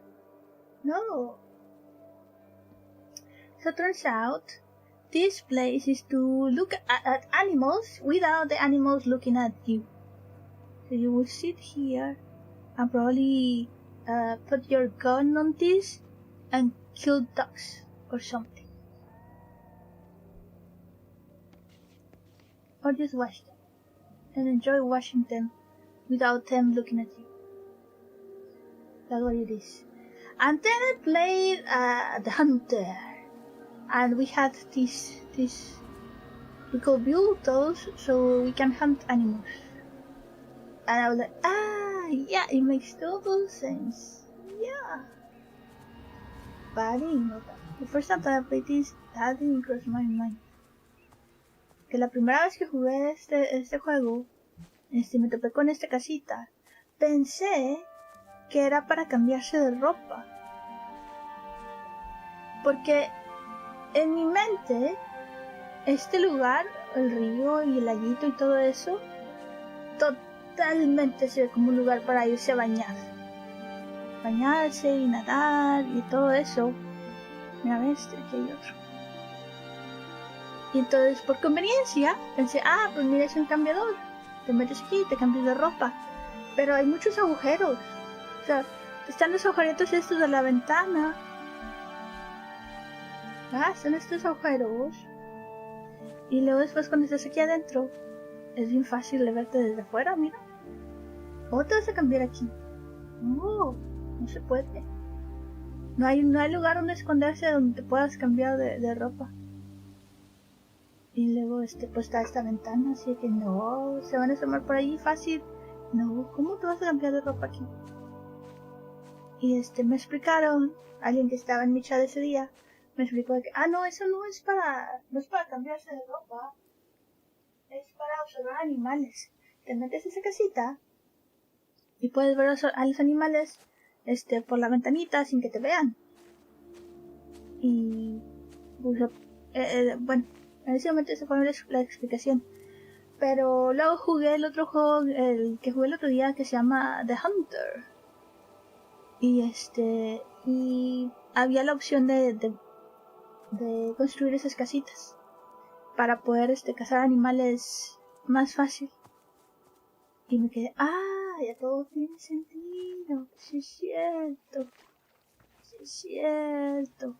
No. So it turns out this place is to look at animals without the animals looking at you. So you will sit here and probably put your gun on this and kill ducks or something. Or just watch them and enjoy watching them without them looking at you. That's what it is. And then I played the Hunter, and we had this we could build those so we can hunt animals. And I was like, yeah, it makes total sense. Yeah. But I didn't know that. The first time that I played this, that didn't cross my mind. Que la primera vez que jugué este juego, me topé con esta casita. Pensé que era para cambiarse de ropa. Porque en mi mente, este lugar, el río y el laguito y todo eso, totalmente se ve como un lugar para irse a bañar. Bañarse y nadar y todo eso. Mira, ves, aquí hay otro. Y entonces, por conveniencia, pensé, pues mira, es un cambiador. Te metes aquí y te cambias de ropa. Pero hay muchos agujeros. O sea, están los agujeritos estos de la ventana. Están estos agujeros. Y luego después cuando estás aquí adentro, es bien fácil de verte desde afuera, mira. ¿Cómo te vas a cambiar aquí? No se puede. No hay lugar donde esconderse donde te puedas cambiar de ropa. Y luego pues está esta ventana, así que no, se van a asomar por ahí fácil no, ¿cómo te vas a cambiar de ropa aquí? Y me explicaron, alguien que estaba en mi chat ese día, me explicó que, no, eso no es para cambiarse de ropa, es para observar animales. Te metes en esa casita y puedes ver a los animales, por la ventanita sin que te vean. Y, bueno, en ese momento esa fue la explicación. Pero luego jugué el otro juego, el que jugué el otro día, que se llama The Hunter. Y había la opción de construir esas casitas para poder cazar animales más fácil. Y me quedé, ya todo tiene sentido. Sí es cierto. Sí es cierto.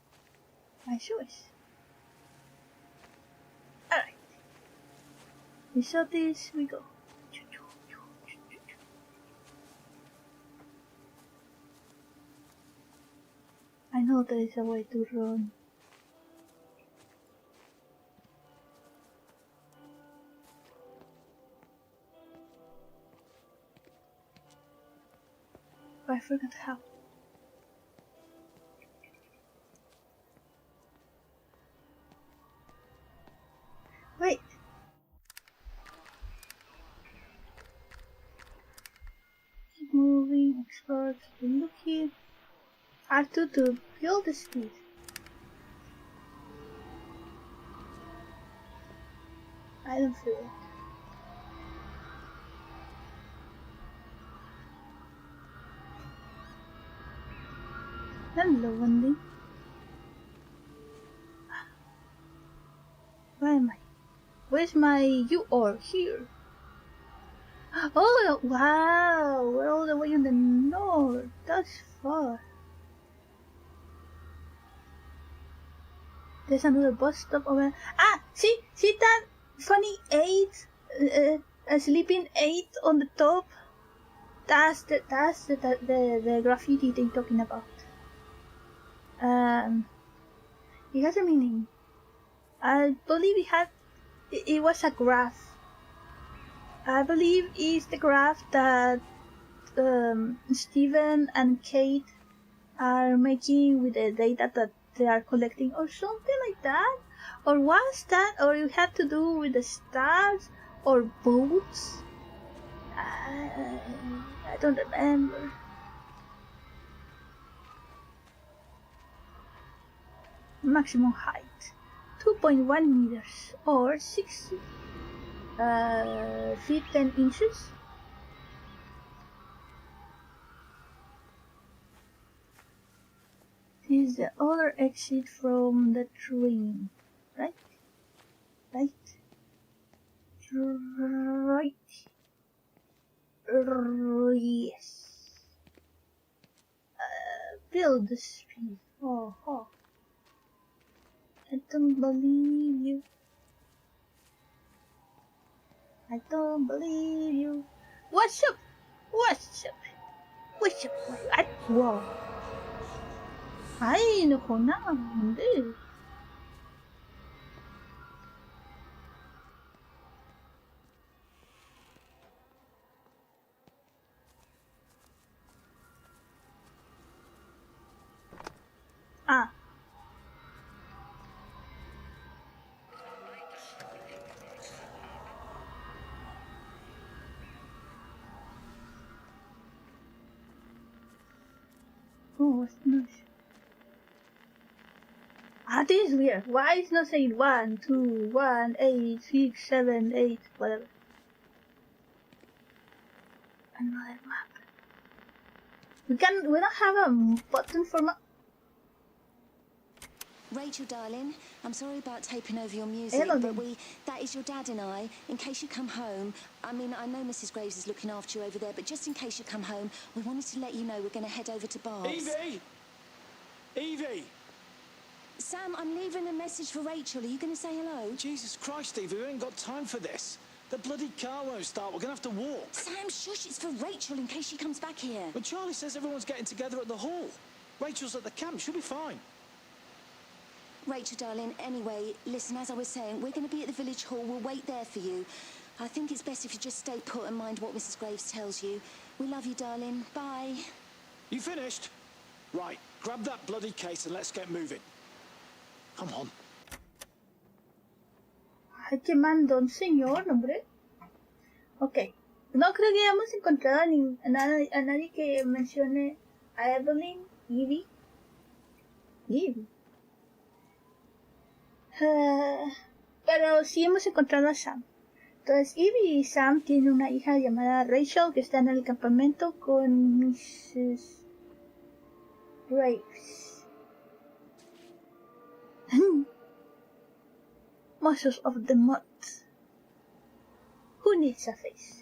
Eso es. Alright. We saw this, we go. I know there is a way to run. But I forgot how. Wait. Keep moving, explore, keep looking. R2 to build the speed. I don't feel it. Hello, Wendy. Where am I? Where's my you are here? Oh wow, we're all the way in the north. That's far. There's another bus stop over there. See that funny 8, a sleeping 8 on the top? That's the graffiti they're talking about. It has a meaning. I believe it was a graph. I believe it's the graph that Stephen and Kate are making with the data that they are collecting, or something like that. Or was that, or it had to do with the stars or boats? I don't remember. Maximum height 2.1 meters or 6 feet 10 inches. This is the other exit from the train, right? Yes. Build the speed. Oh. I don't believe you. I don't believe you. What's up? Wow. Ay, naku na. Hindi. Oh, what's the noise? This is weird. Why is not saying 1, 2, 1, 8, 6, 7, 8, whatever? Another map. We don't have a button for map. Rachel, darling, I'm sorry about taping over your music, but that is your dad and I. In case you come home, I mean, I know Mrs. Graves is looking after you over there, but just in case you come home, we wanted to let you know we're going to head over to Barb's. Evie! Sam, I'm leaving a message for Rachel. Are you going to say hello? Jesus Christ, Evie, we ain't got time for this. The bloody car won't start. We're going to have to walk. Sam, shush, it's for Rachel in case she comes back here. But Charlie says everyone's getting together at the hall. Rachel's at the camp. She'll be fine. Rachel, darling, anyway, listen, as I was saying, we're going to be at the village hall. We'll wait there for you. I think it's best if you just stay put and mind what Mrs. Graves tells you. We love you, darling. Bye. You finished? Right, grab that bloody case and let's get moving. Come on. Ay, qué mandón, señor, hombre. Ok. No creo que hayamos encontrado a nadie que mencione a Evelyn, Evie. Pero sí hemos encontrado a Sam. Entonces, Evie y Sam tienen una hija llamada Rachel que está en el campamento con Mrs. Graves. Muscles of the mud. Who needs a face?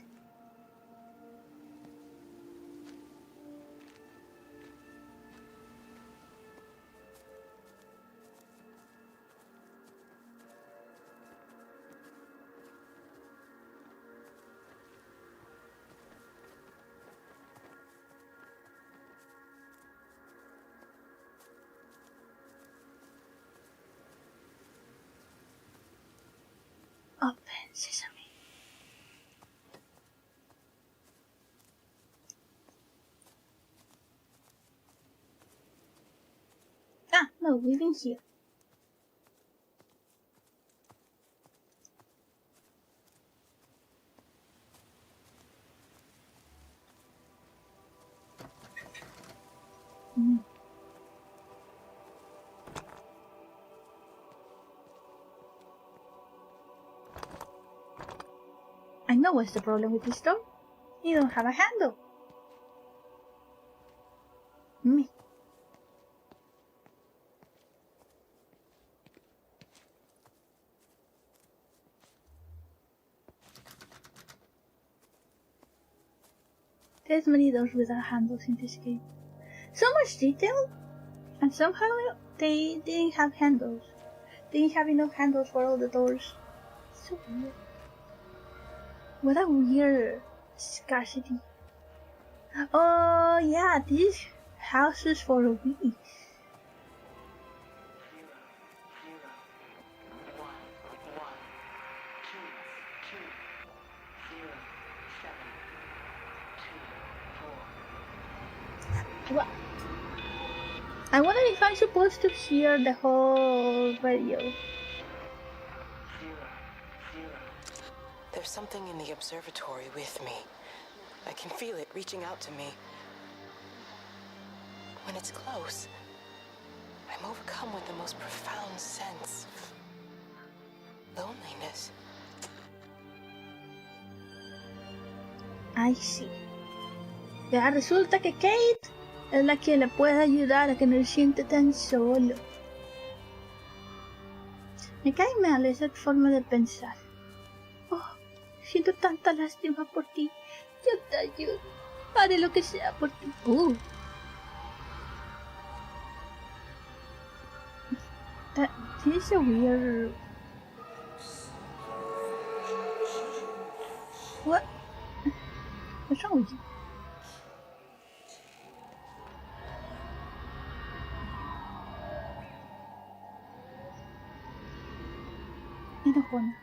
Open sesame. Ah, no, we've been here. I know what's the problem with this door. You don't have a handle. Me. There's many doors without handles in this game. So much detail, and somehow they didn't have handles. They didn't have enough handles for all the doors. So weird. What a weird scarcity. Oh yeah, these houses for a week. What? I wonder if I'm supposed to hear the whole radio. There's something in the observatory with me. I can feel it reaching out to me. When it's close, I'm overcome with the most profound sense of loneliness. I see. Ya resulta que Kate es la que le puede ayudar a que no se siente tan solo. Me cae mal esa forma de pensar. Oh, siento tanta lástima por ti. Yo te ayudo. Haré lo que sea por ti. That is a weird... What? What's wrong with you? Enojona.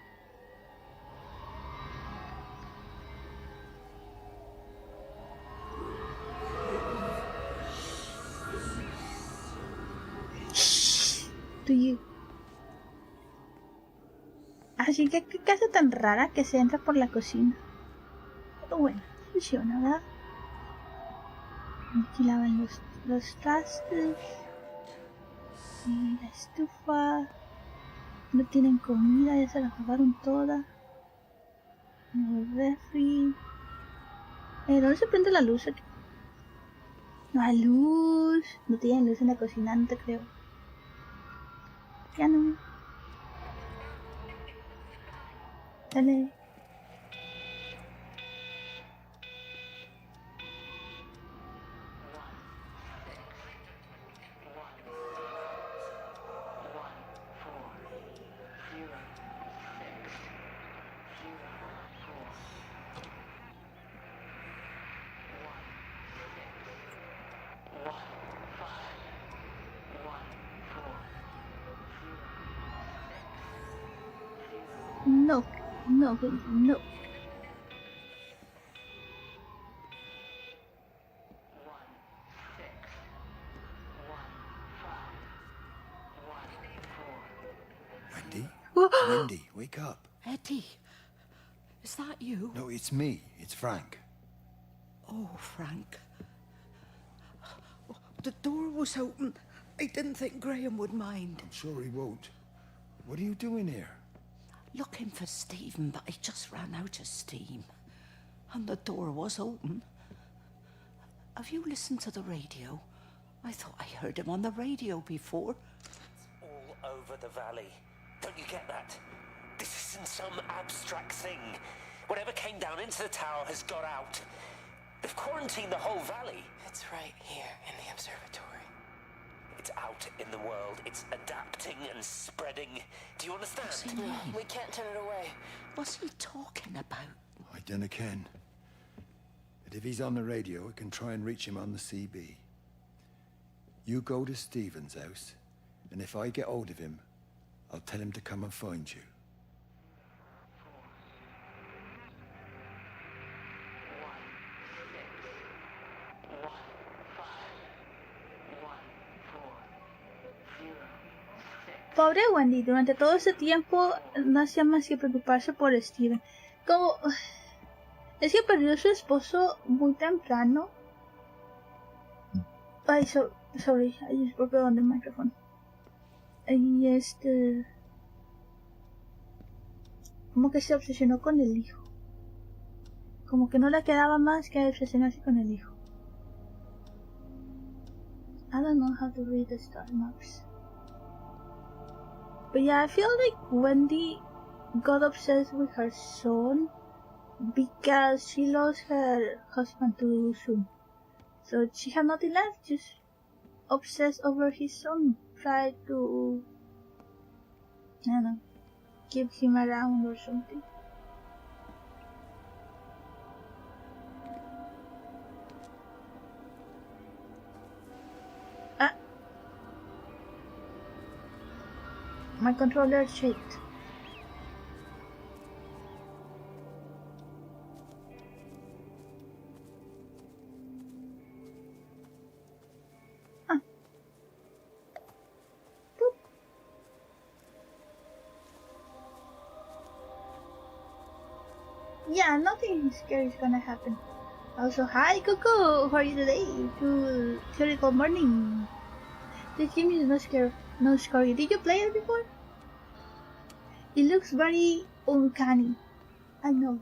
To you. Así que qué casa tan rara que se entra por la cocina. Pero bueno, funciona, ¿verdad? Aquí lavan los trastes. Y la estufa. No tienen comida, ya se la acabaron toda. No hay refri. ¿Dónde se prende la luz aquí? No hay luz. No tienen luz en la cocina, no te creo. Ya no. Dale. No, no, no. Wendy, wake up. Eddie, is that you? No, it's me. It's Frank. Oh, Frank. The door was open. I didn't think Graham would mind. I'm sure he won't. What are you doing here? Looking for Stephen, but he just ran out of steam. And the door was open. Have you listened to the radio? I thought I heard him on the radio before. All over the valley. Don't you get that? This isn't some abstract thing. Whatever came down into the tower has got out. They've quarantined the whole valley. It's right here in the observatory. It's out in the world. It's adapting and spreading. Do you understand? What's he mean? We can't turn it away. What's he talking about? I dunno ken. But if he's on the radio, I can try and reach him on the CB. You go to Stephen's house, and if I get hold of him, I'll tell him to come and find you. Pobre Wendy, durante todo ese tiempo no hacía más que preocuparse por Steven. Como... Es que perdió a su esposo muy temprano. Ay, sorry, I just broke on the microphone. Y como que se obsesionó con el hijo. Como que no le quedaba más que obsesionarse con el hijo. I don't know how to read the star maps. But yeah, I feel like Wendy got obsessed with her son because she lost her husband too soon. So she had nothing left, just obsessed over his son. Try to, I don't know, keep him around or something. My controller shaked. Yeah, nothing scary is gonna happen. Also, hi Coco, how are you today? Good theoretical morning. This game is no scary. Did you play it before? It looks very uncanny. I know.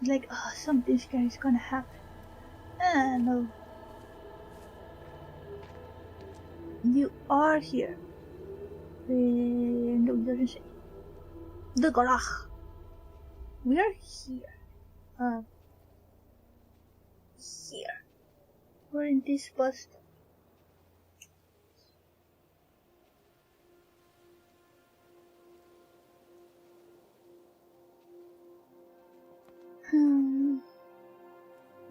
Like, oh, something scary is gonna happen. No. You are here. No, it doesn't say. The garage. We are here. Here. We're in this bus stop.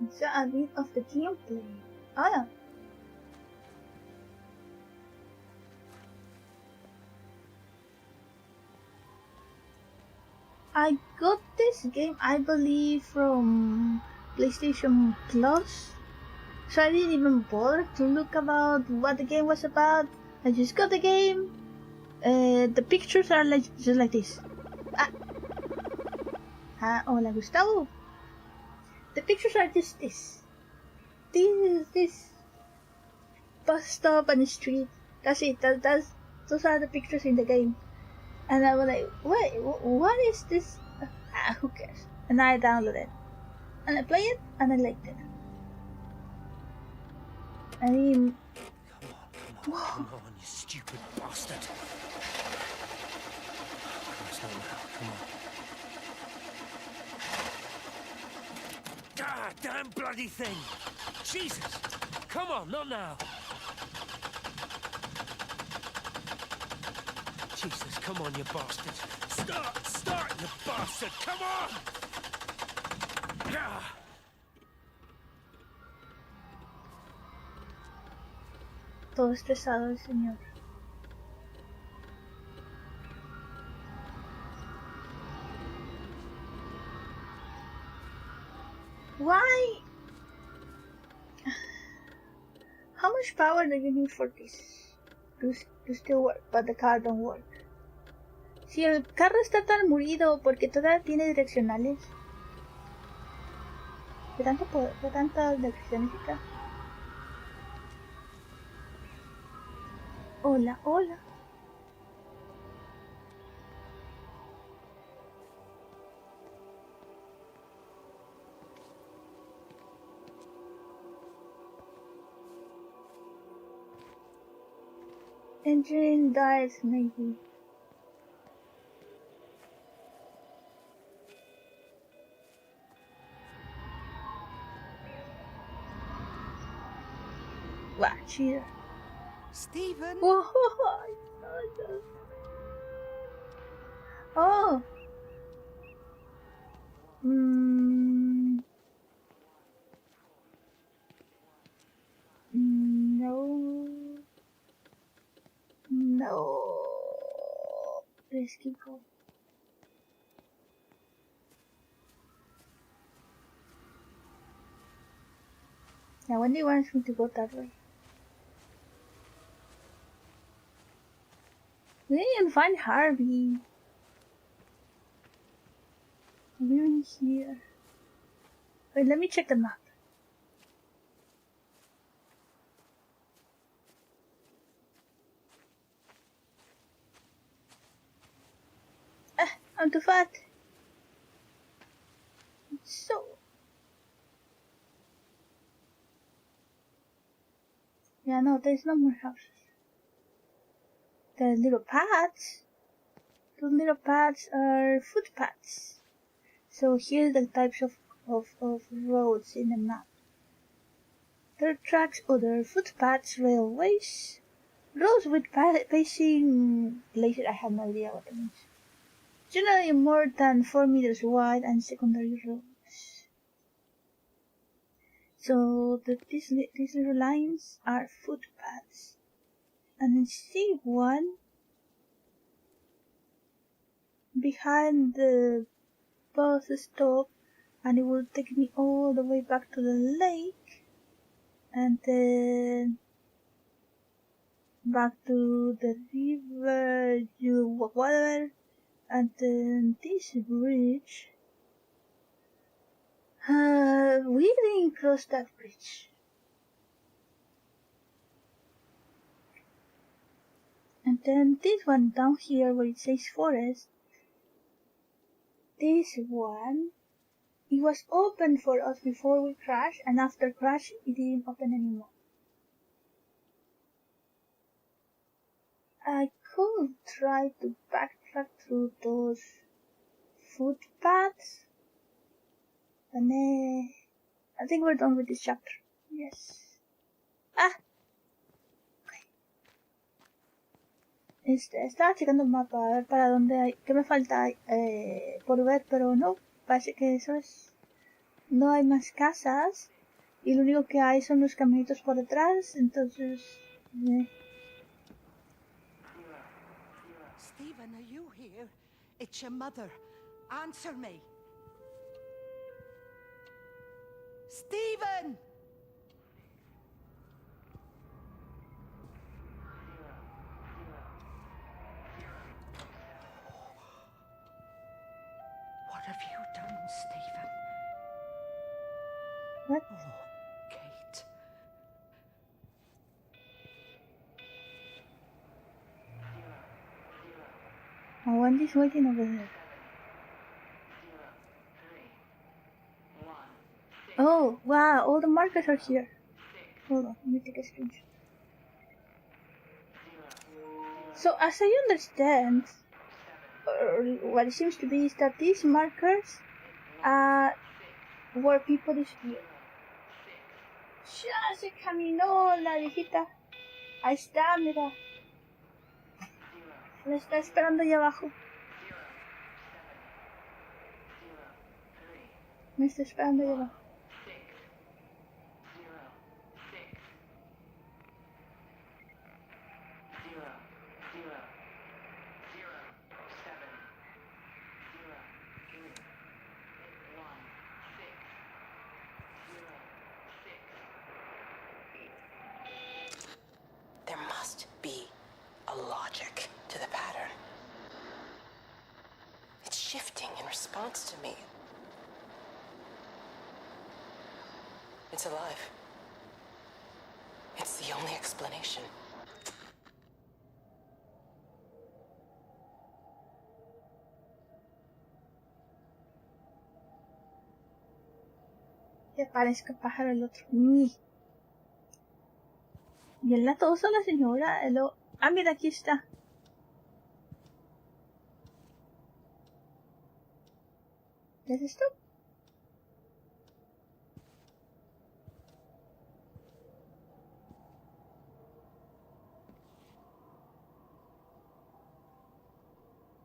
It's a bit of the gameplay. Oh yeah. I got this game, I believe, from PlayStation Plus. So I didn't even bother to look about what the game was about. I just got the game. The pictures are like just like this. Hola Gustavo. The pictures are just this. This bus stop and the street. That's it. Those are the pictures in the game. And I was like, wait, what is this? Who cares? And I downloaded it. And I played it, and I liked it. I mean... Come on, you stupid bastard. Come on. Ah, damn bloody thing! Jesus! Come on, not now! Jesus, come on, you bastard! Start, you bastard! Come on! Ah. Todo estresado el señor. Why? How much power do you need for this to still work, but the car don't work? Si el carro está tan murido porque todavía tiene direccionales. ¿Qué tanto poder, qué tanta direccionalística? Hola, hola. Engine dies, maybe. Wow, cheater. Stephen? Whoa. Oh. No. No. Let's keep going. Now, when do you want me to go that way? We didn't even find Harvey. We're in here. Wait, let me check the map. I'm too fat. So. Yeah, no, there's no more houses. There's little paths. Those little paths are footpaths. So here's the types of roads in the map. Dirt tracks, other footpaths, railways, roads with pacing places. I have no idea what that means. Generally more than 4 meters wide, and secondary roads. So these little lines are footpaths. And I see one behind the bus stop, and it will take me all the way back to the lake, and then back to the river, whatever, and then this bridge. We didn't cross that bridge. And then this one down here where it says forest. This one, it was open for us before we crashed, and after crash it didn't open anymore. I could try to backtrack through those footpaths, and I think we're done with this chapter. Yes. Estaba checando el mapa a ver para dónde hay, qué me falta por ver, pero no, parece que eso es. No hay más casas y lo único que hay son los caminitos por detrás, entonces. Stephen, are you here? It's your mother. Answer me. Stephen! What have you done, Stephen? What? Oh, Kate. Oh, Wendy's waiting over there. Oh, wow, all the markers are here. Hold on, let me take a screenshot. So, as I understand, what it seems to be is that these markers where people disappear. Ya se caminó la viejita. Ahí está, mira. La está esperando allá abajo. Me está esperando allá abajo. There must be a logic to the pattern. response to me. It's alive. It's the only explanation. Que parezca pájaro el otro. Ni. Y él la tosa la señora. Ah, mira, aquí está. ¿Qué es esto?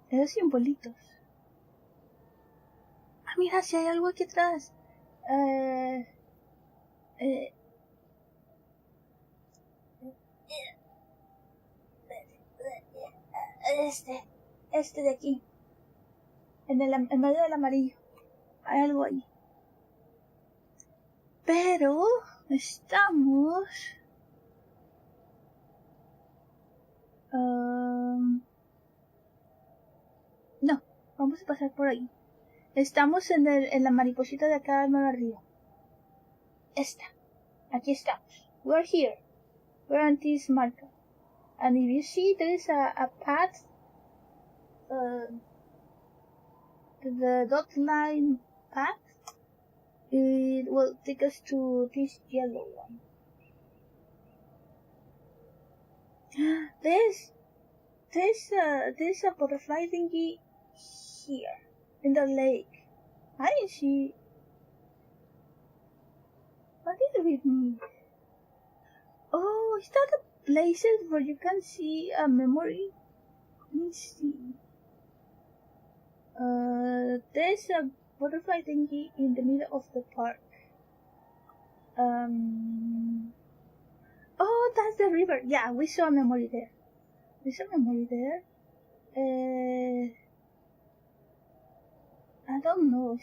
Esos simbolitos. Ah, mira, si hay algo aquí atrás. Este de aquí. En medio del amarillo. Hay algo ahí. Pero estamos... no, vamos a pasar por ahí. Estamos en la mariposita de acá más arriba. Esta. Aquí estamos. We're here. We're on this marker. And if you see, there is a path. The dot line path. It will take us to this yellow one. There's a butterfly thingy here in the lake. I didn't see. What is it with me? Oh, is that the places where you can see a memory? Let me see. There's a butterfly thingy in the middle of the park. Oh, that's the river. Yeah, we saw a memory there. There's a memory there. I don't know.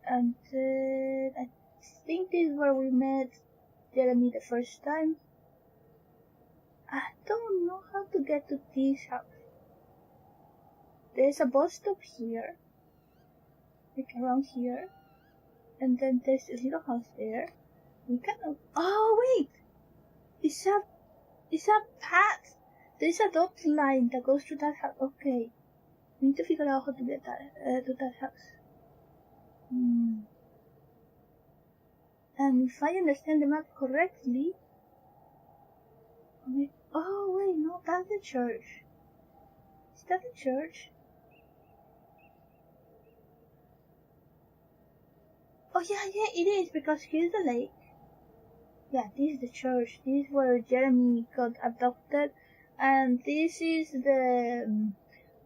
And I think this is where we met Jeremy the first time. I don't know how to get to this house. There's a bus stop here, like around here, and then there's a little house there. We cannot. Oh wait, it's a path. There's a dot line that goes to that house. Okay, we need to figure out how to get to that house. And if I understand the map correctly, oh wait, no, that's the church. Is that the church? Oh yeah, it is, because here's the lake. Yeah, this is the church. This is where Jeremy got adopted, and this is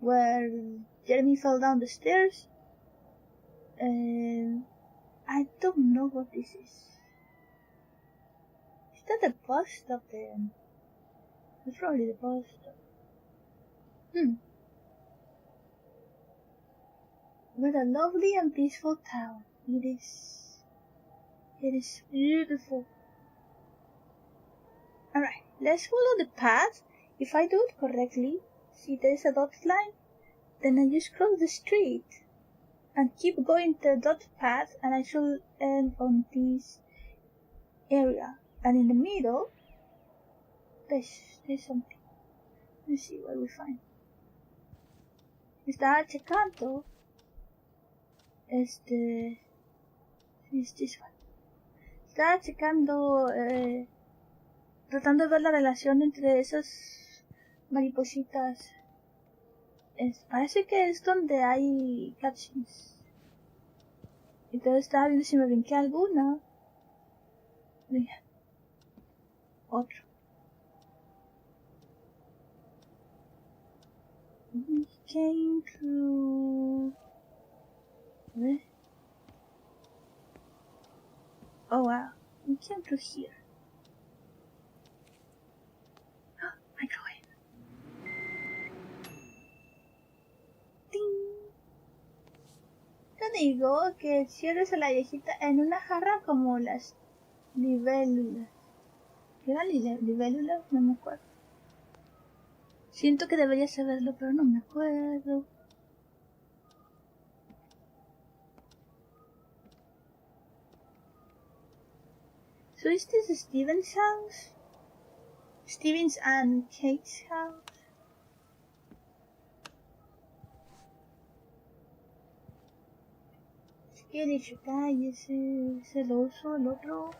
where Jeremy fell down the stairs. And I don't know what this is. Is that the bus stop then? It's probably the bus stop. What a lovely and peaceful town. It is beautiful. Alright, let's follow the path. If I do it correctly, see there's a dotted line, then I just cross the street and keep going the dotted path, and I should end on this area. And in the middle, there's something. Let's see what we find. Estaba checando is this one. Estaba checando, tratando de ver la relación entre esas maripositas. Parece que es donde hay cutscenes. Entonces estaba viendo si me brinqué alguna. Mira. Otro. We came through... ¿Ves? Oh wow, we came through here. Oh, microwave. ¡Ting! Te digo que cierres a la viejita en una jarra como las libélulas. ¿Qué eran libélulas? No me acuerdo. Siento que debería saberlo, pero no me acuerdo. So is this Steven's house? Steven's and Kate's house? ¿Qué dicho? Cállese, celoso el otro.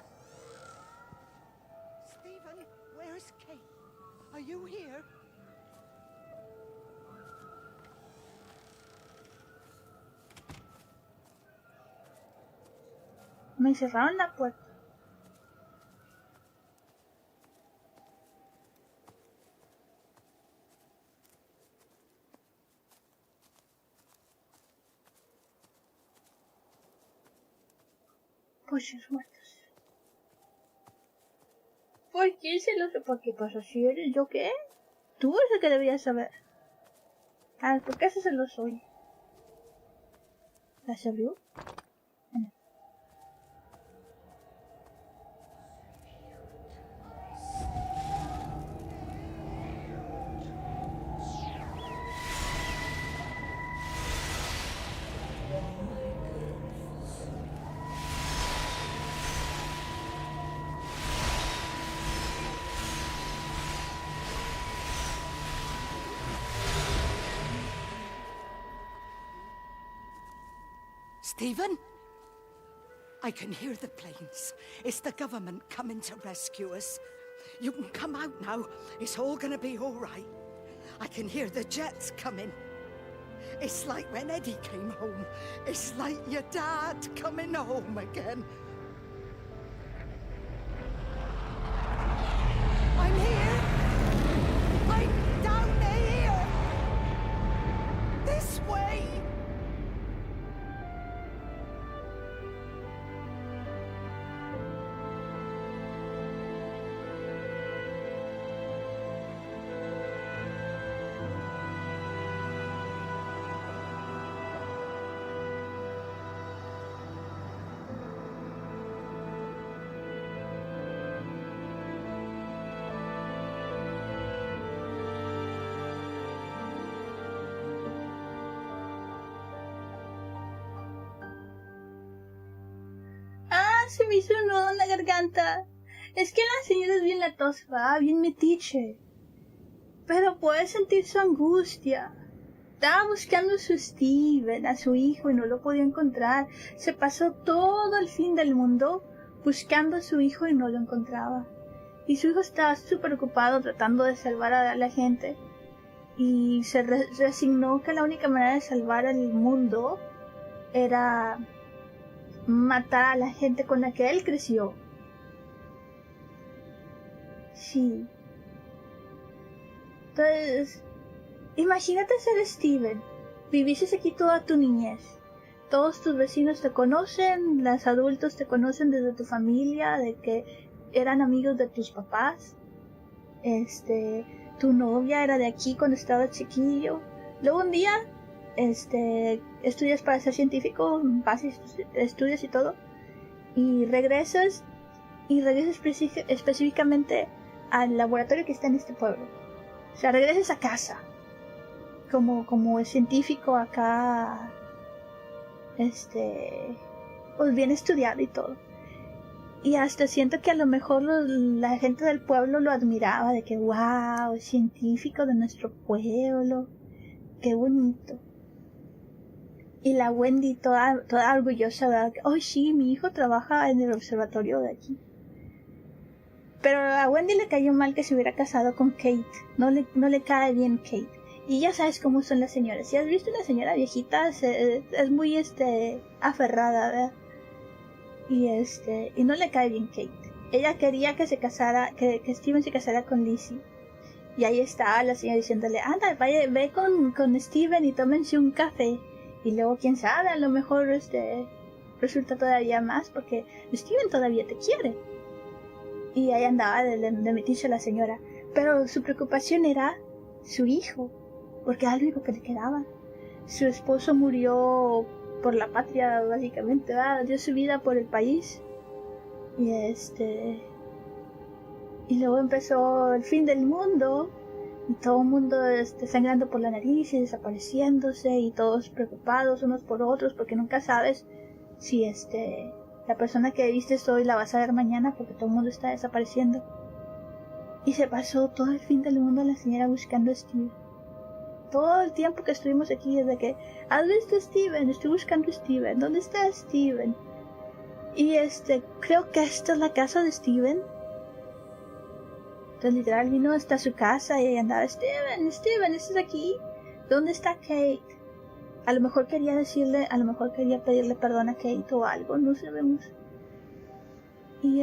Stephen, where's Kate? Are you here? Me cerraron la puerta. Pollos muertos. ¿Por qué celoso? ¿Por qué pasa si eres yo qué? Tú eres el que deberías saber. Ah, ¿por qué ese celoso hoy? ¿Las abrió? No. Stephen? I can hear the planes. It's the government coming to rescue us. You can come out now. It's all gonna be all right. I can hear the jets coming. It's like when Eddie came home. It's like your dad coming home again. I'm here. I'm down here. This way. Se me hizo un nudo en la garganta. Es que la señora es bien latosa, bien metiche. Pero puede sentir su angustia. Estaba buscando a su Steven, a su hijo, y no lo podía encontrar. Se pasó todo el fin del mundo buscando a su hijo y no lo encontraba. Y su hijo estaba súper ocupado tratando de salvar a la gente. Y se resignó que la única manera de salvar al mundo era matar a la gente con la que él creció. Sí. Entonces, imagínate ser Steven. Viviste aquí toda tu niñez. Todos tus vecinos te conocen, los adultos te conocen desde tu familia, de que eran amigos de tus papás. Tu novia era de aquí cuando estaba chiquillo. Luego un día estudias para ser científico, pasas estudios y todo, y regresas específicamente al laboratorio que está en este pueblo. O sea, regresas a casa como el científico acá, pues bien estudiado y todo. Y hasta siento que a lo mejor la gente del pueblo lo admiraba, de que wow, científico de nuestro pueblo, qué bonito. Y la Wendy toda orgullosa, ¿verdad? Oh, sí, mi hijo trabaja en el observatorio de aquí. Pero a Wendy le cayó mal que se hubiera casado con Kate. No le cae bien Kate. Y ya sabes cómo son las señoras. Si has visto una señora viejita, es muy aferrada, ¿verdad? Y no le cae bien Kate. Ella quería que se casara, que Steven se casara con Lizzie. Y ahí estaba la señora diciéndole, anda, ve con Steven y tómense un café. Y luego, quién sabe, a lo mejor resulta todavía más porque Steven todavía te quiere. Y ahí andaba de metirse a la señora. Pero su preocupación era su hijo, porque era lo único que le quedaba. Su esposo murió por la patria, básicamente, ¿verdad? Dio su vida por el país. Y luego empezó el fin del mundo. Y todo el mundo sangrando por la nariz y desapareciéndose, y todos preocupados unos por otros, porque nunca sabes si La persona que viste hoy la vas a ver mañana porque todo el mundo está desapareciendo. Y se pasó todo el fin del mundo la señora buscando a Steve. Todo el tiempo que estuvimos aquí, desde que ¿has visto a Steven? Estoy buscando a Steven. ¿Dónde está Steven? Y creo que esta es la casa de Steven. Entonces literal vino hasta su casa y andaba, Steven, ¿estás aquí? ¿Dónde está Kate? A lo mejor quería decirle, a lo mejor quería pedirle perdón a Kate o algo, no sabemos. Y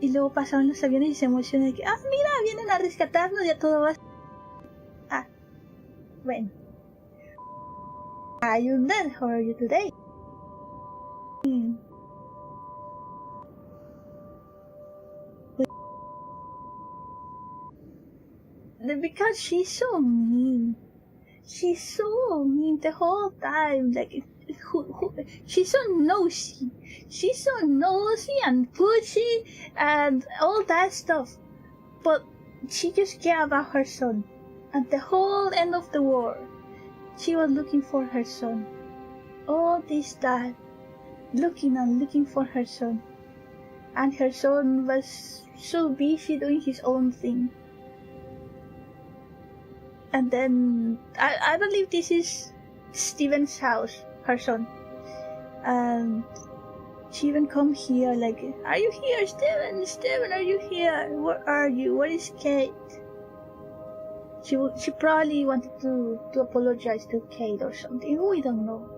y luego pasaron los aviones y se emocionó de que, mira, vienen a rescatarnos, ya todo va. Bueno. Are you dead? How are you today? Because she's so mean. She's so mean the whole time. Like, she's so nosy. She's so nosy and pushy and all that stuff. But she just cared about her son. At the whole end of the war, she was looking for her son. All this time, looking for her son. And her son was so busy doing his own thing. And then, I believe this is Steven's house, her son. And she even come here like, are you here, Steven? Steven, are you here? Where are you? Where is Kate? She probably wanted to apologize to Kate or something. We don't know.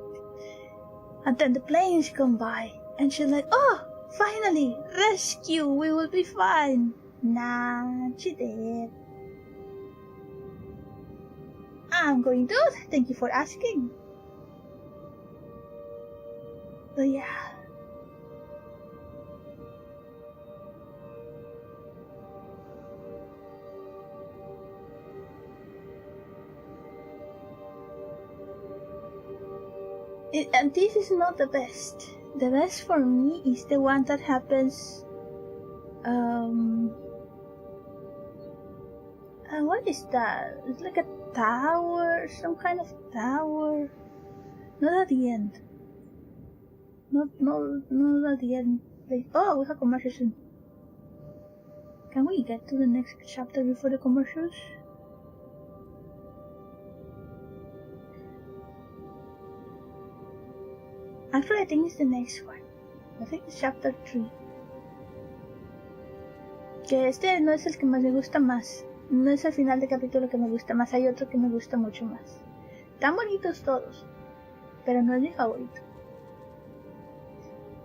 And then the planes come by, and she's like, oh, finally, rescue, we will be fine. Nah, she did. I'm going to. Thank you for asking. But yeah. And this is not the best. The best for me is the one that happens. What is that? It's like a tower, some kind of tower. Not at the end. Not at the end. Like, oh, we have commercials soon. Can we get to the next chapter before the commercials? Actually, I think it's the next one. I think it's chapter 3. Que este no es el que más me gusta más. No es el final de capítulo que me gusta más. Hay otro que me gusta mucho más. Tan bonitos todos, pero no es mi favorito.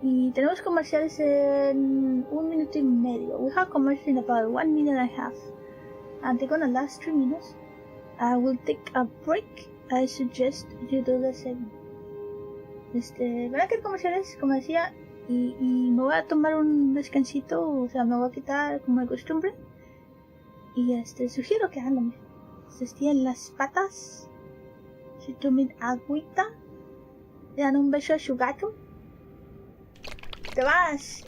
Y tenemos comerciales en 1 minuto y medio. We have commercials in about 1 minute and a half. And they're gonna last 3 minutes. I will take a break. I suggest you do the same. Van a quedar comerciales, como decía, y me voy a tomar un descansito, o sea, me voy a quitar como de costumbre. Y sugiero que hagan lo mismo. Se estiren las patas, se tomen agüita, le dan un beso a su gato. Te vas.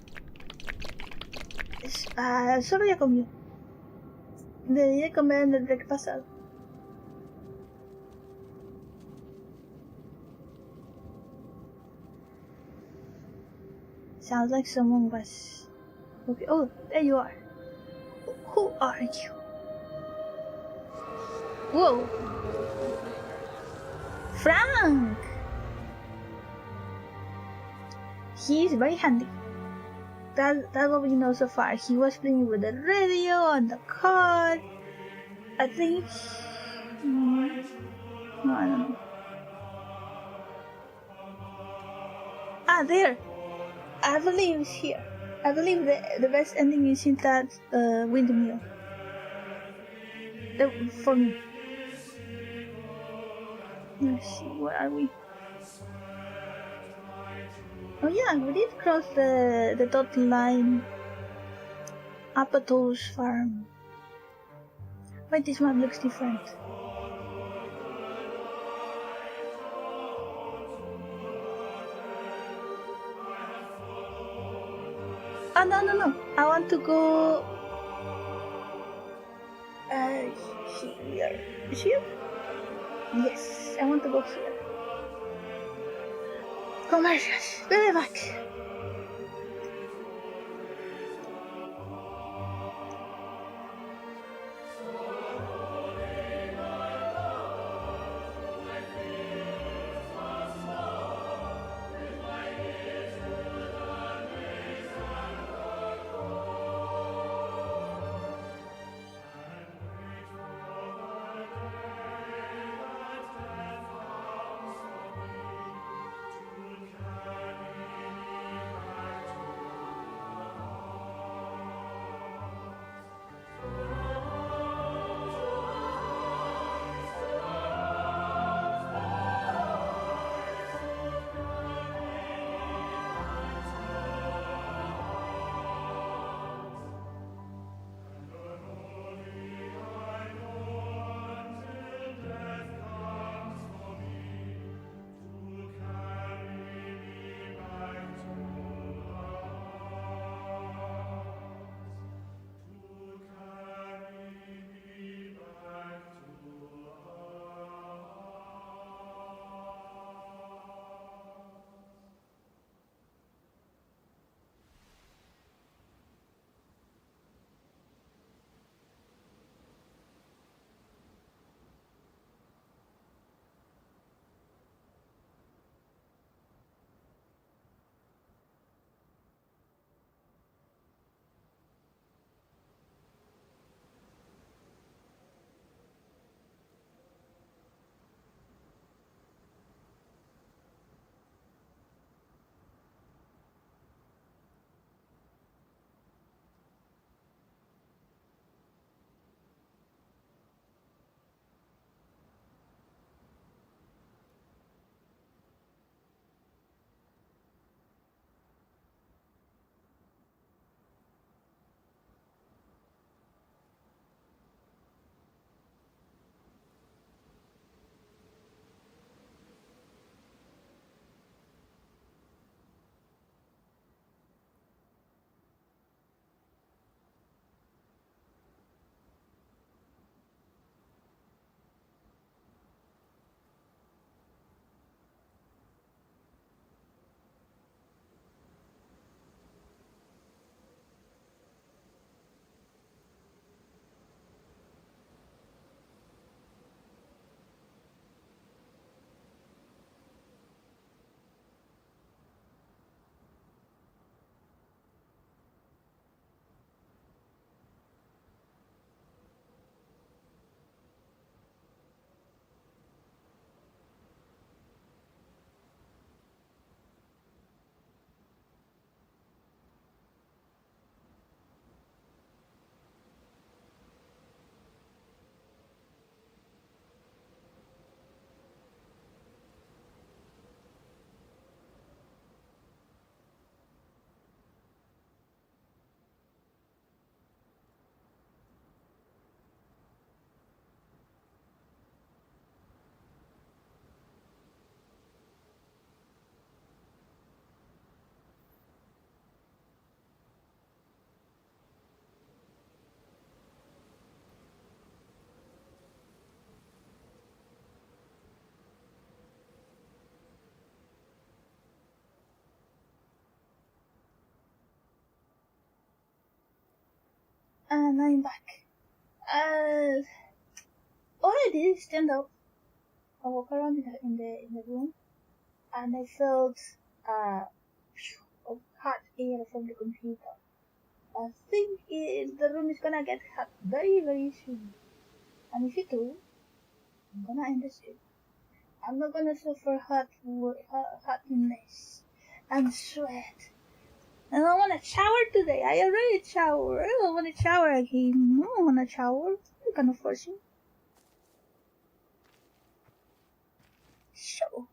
Solo ya comió. Debí de comer en el break pasado. Sounds like someone was... Okay. Oh, there you are. Who are you? Whoa! Frank! He's very handy. That's what we know so far. He was playing with the radio on the car. I think... No, I don't know. There! I believe it's here. I believe the best ending is in that windmill. For me. Let's see, where are we? Oh yeah, we did cross the dot line. Apato's farm. Wait, this one looks different. Oh, no. I want to go... here. Is here? Yes, I want to go here. Commercials. Be back. And I'm back. All I did is stand up. I walk around in the room, and I felt hot air from the computer. I think the room is gonna get hot very, very soon. And if it do, I'm gonna end the stream. I'm not gonna suffer hotness and sweat. I don't want to shower today. I already showered. I don't want to shower again. I don't want to shower. I'm gonna force you. So.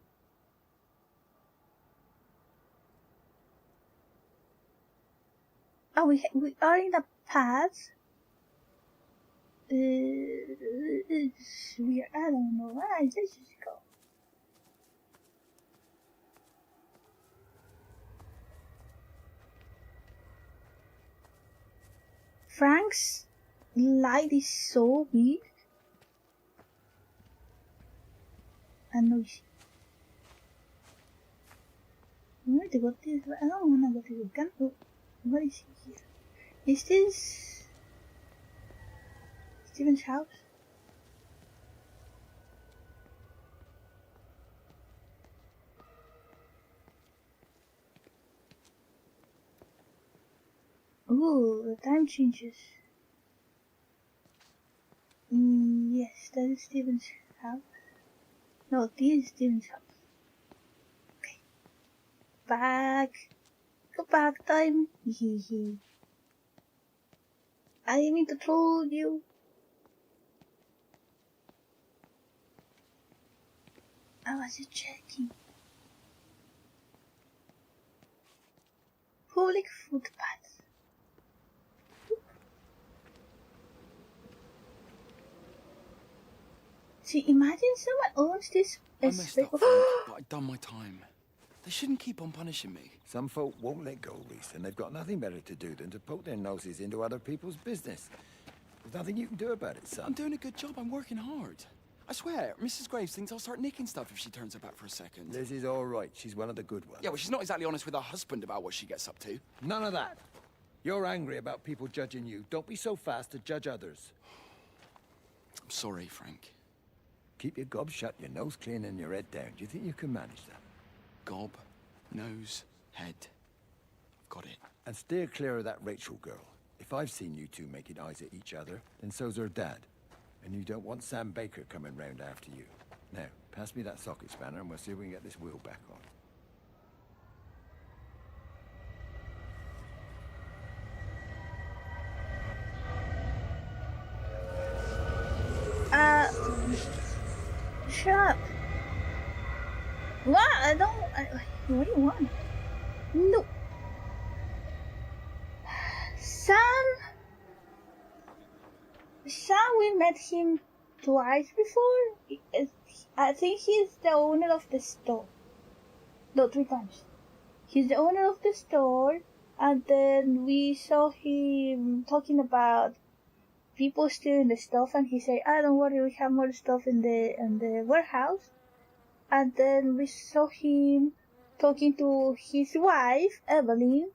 Oh, we are in the past. It's weird. I don't know. Let's just go. Frank's light is so big and noisy. wanted to go to this, but I don't want to go to the gun. Oh, what is here? Is this Steven's house? Ooh, the time changes. Yes, that is Steven's house. No, this is Steven's house. Okay. Back. Go back time. Hehe. I didn't mean to troll you. I was just checking. Public footpath. See, imagine someone owns this. I messed up, Frank, but I'd done my time. They shouldn't keep on punishing me. Some folk won't let go, Reese, and they've got nothing better to do than to poke their noses into other people's business. There's nothing you can do about it, son. I'm doing a good job. I'm working hard. I swear, Mrs. Graves thinks I'll start nicking stuff if she turns her back for a second. Liz is all right. She's one of the good ones. Yeah, well, she's not exactly honest with her husband about what she gets up to. None of that. You're angry about people judging you. Don't be so fast to judge others. I'm sorry, Frank. Keep your gob shut, your nose clean, and your head down. Do you think you can manage that? Gob, nose, head. I've got it. And steer clear of that Rachel girl. If I've seen you two making eyes at each other, then so's her dad. And you don't want Sam Baker coming round after you. Now, pass me that socket spanner and we'll see if we can get this wheel back on. Shut up. What? What do you want? No. Sam, we met him twice before. I think he's the owner of the store. No, 3 times. He's the owner of the store, and then we saw him talking about people stealing the stuff, and he said, "Ah, don't worry, we have more stuff in the warehouse." And then we saw him talking to his wife, Evelyn.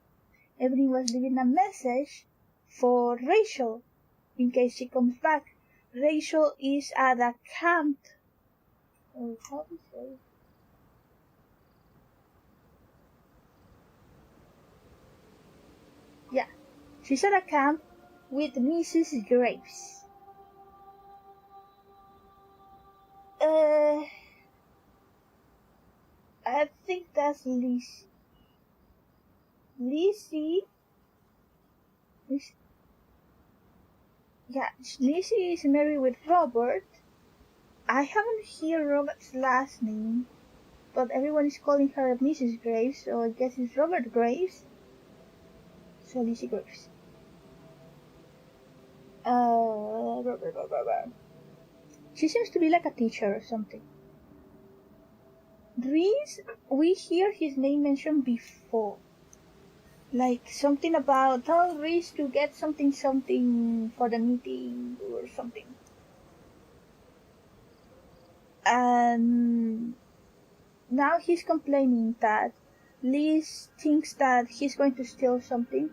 Evelyn was leaving a message for Rachel in case she comes back. Rachel is at a camp. Oh, how do you say? Yeah, she's at a camp with Mrs. Graves. I think that's Lizzie. Yeah, Lizzie is married with Robert. I haven't heard Robert's last name, but everyone is calling her Mrs. Graves, so I guess it's Robert Graves. So Lizzie Graves. She seems to be like a teacher or something. Reese, we hear his name mentioned before. Like something about tell Reese to get something for the meeting or something. And now he's complaining that Liz thinks that he's going to steal something,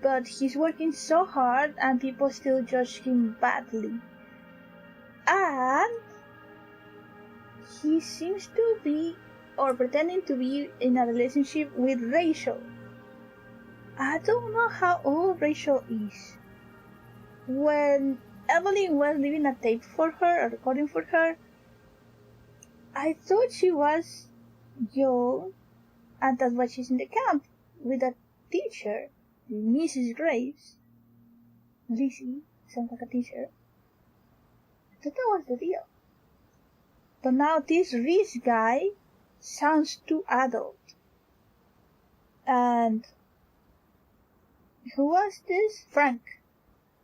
but he's working so hard and people still judge him badly. And he seems to be, or pretending to be, in a relationship with Rachel. I don't know how old Rachel is. When Evelyn was leaving a tape for her, a recording for her, I thought she was young, and that's why she's in the camp with a teacher, Mrs. Graves. Lizzie sounds like a teacher. I thought that was the deal. But now this Reese guy sounds too adult. And who was this? Frank.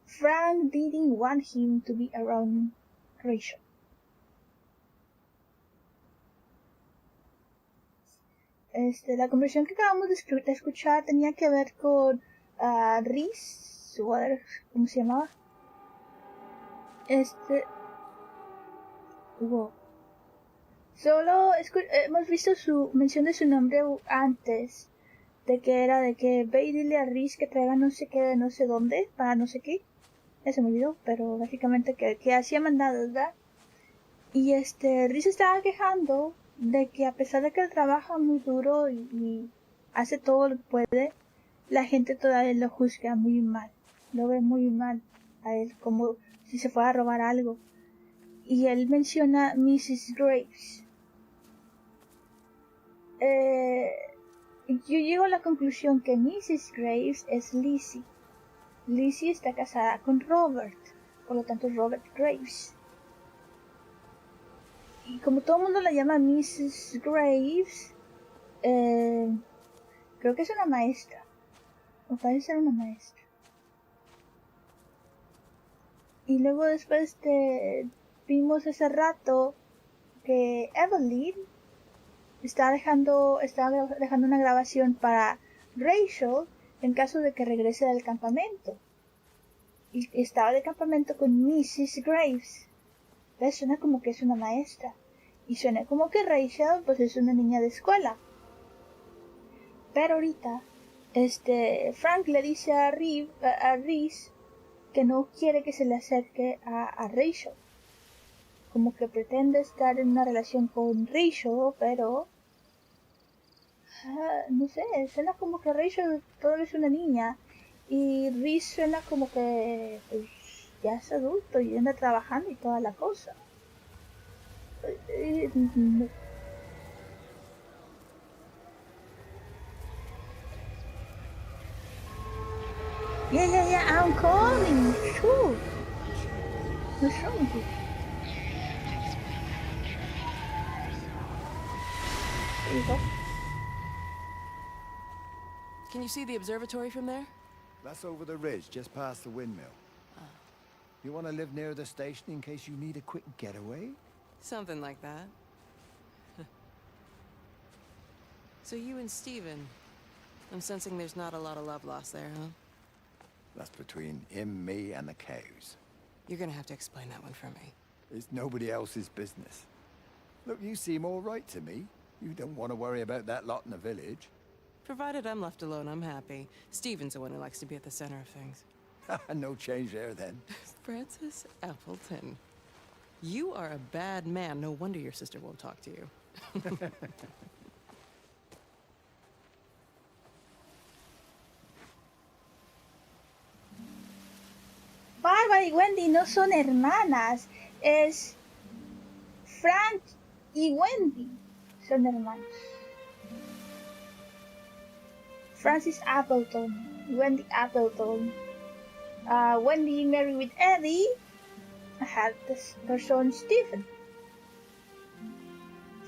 Frank didn't want him to be around Rachel. La conversación que acabamos de escuchar tenía que ver con Reese, ¿cómo se llamaba? Wow. Solo hemos visto su mención de su nombre antes. De que ve y dile a Rhys que traiga no sé qué de no sé dónde, para no sé qué. Ya se me olvidó, pero básicamente que hacía mandados, ¿verdad? Y Rhys estaba quejando de que a pesar de que él trabaja muy duro y hace todo lo que puede, la gente todavía lo juzga muy mal. Lo ve muy mal a él, como si se fuera a robar algo. Y él menciona a Mrs. Graves. Yo llego a la conclusión que Mrs. Graves es Lizzie. Lizzie está casada con Robert, por lo tanto Robert Graves. Y como todo el mundo la llama Mrs. Graves, creo que es una maestra. Me parece ser una maestra. Y luego después vimos hace rato que Evelyn estaba dejando una grabación para Rachel en caso de que regrese del campamento. Y estaba de campamento con Mrs. Graves. Entonces suena como que es una maestra. Y suena como que Rachel pues es una niña de escuela. Pero ahorita, Frank le dice a Rhys que no quiere que se le acerque a Rachel. Como que pretende estar en una relación con Rachel, pero no sé, suena como que Rachel todavía es una niña y Rhys suena como que pues, ya es adulto y anda trabajando y toda la cosa. Yeah, I'm calling. Sure. What's wrong with you? There you go. Can you see the observatory from there? That's over the ridge, just past the windmill. You want to live near the station in case you need a quick getaway? Something like that. So you and Stephen, I'm sensing there's not a lot of love lost there, huh? That's between him, me, and the cows. You're gonna have to explain that one for me. It's nobody else's business. Look, you seem all right to me. You don't want to worry about that lot in the village. Provided I'm left alone, I'm happy. Stephen's the one who likes to be at the center of things. No change there, then. Francis Appleton. You are a bad man. No wonder your sister won't talk to you. Bárbara y Wendy no son hermanas, es Frank y Wendy son hermanos. Francis Appleton, Wendy Appleton. Wendy married with Eddie, had their son Stephen.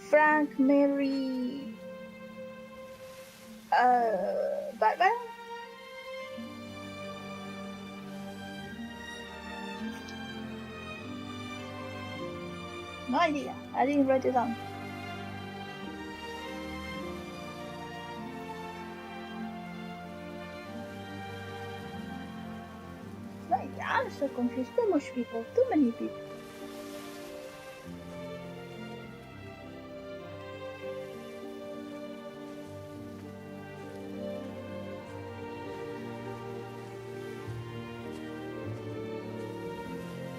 Frank married Barbara. No idea. I didn't write it down. No idea. I'm so confused. Too much people. Too many people.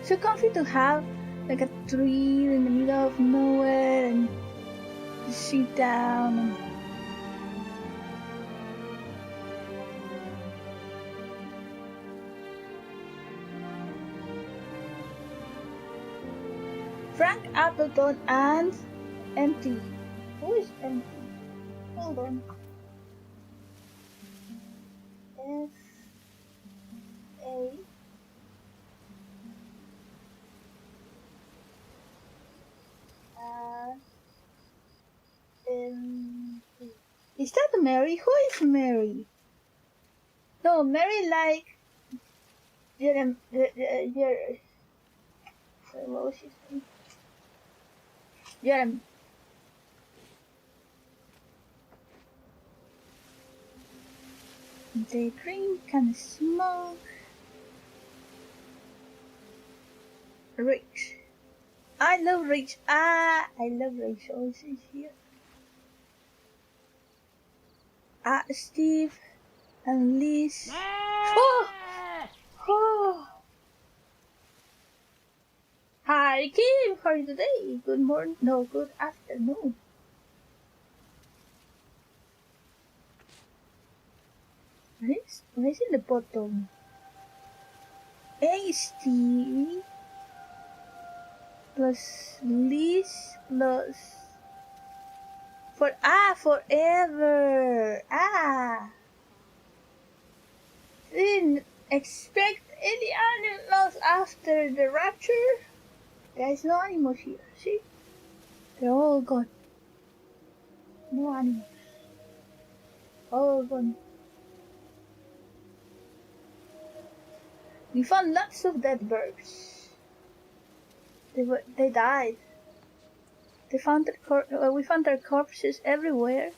So comfy to have like a tree in the middle of nowhere and just sit down and Frank Appleton and Empty. Who is Empty? Hold on. F A Is that Mary? Who is Mary? No, Mary like sorry, what was she saying? Jeremy. They drink and smoke. Rich. I love Rachel. I love Rachel. She's here. Steve and Liz. Oh! Oh! Hi, Kim. How are you today? Good morning. No, good afternoon. What is in the bottom? Hey, Steve. Plus Liz plus forever. Didn't expect any animals after the rapture. There's no animals here. See, they're all gone. No animals. All gone. We found lots of dead birds. They died. We found their corpses everywhere,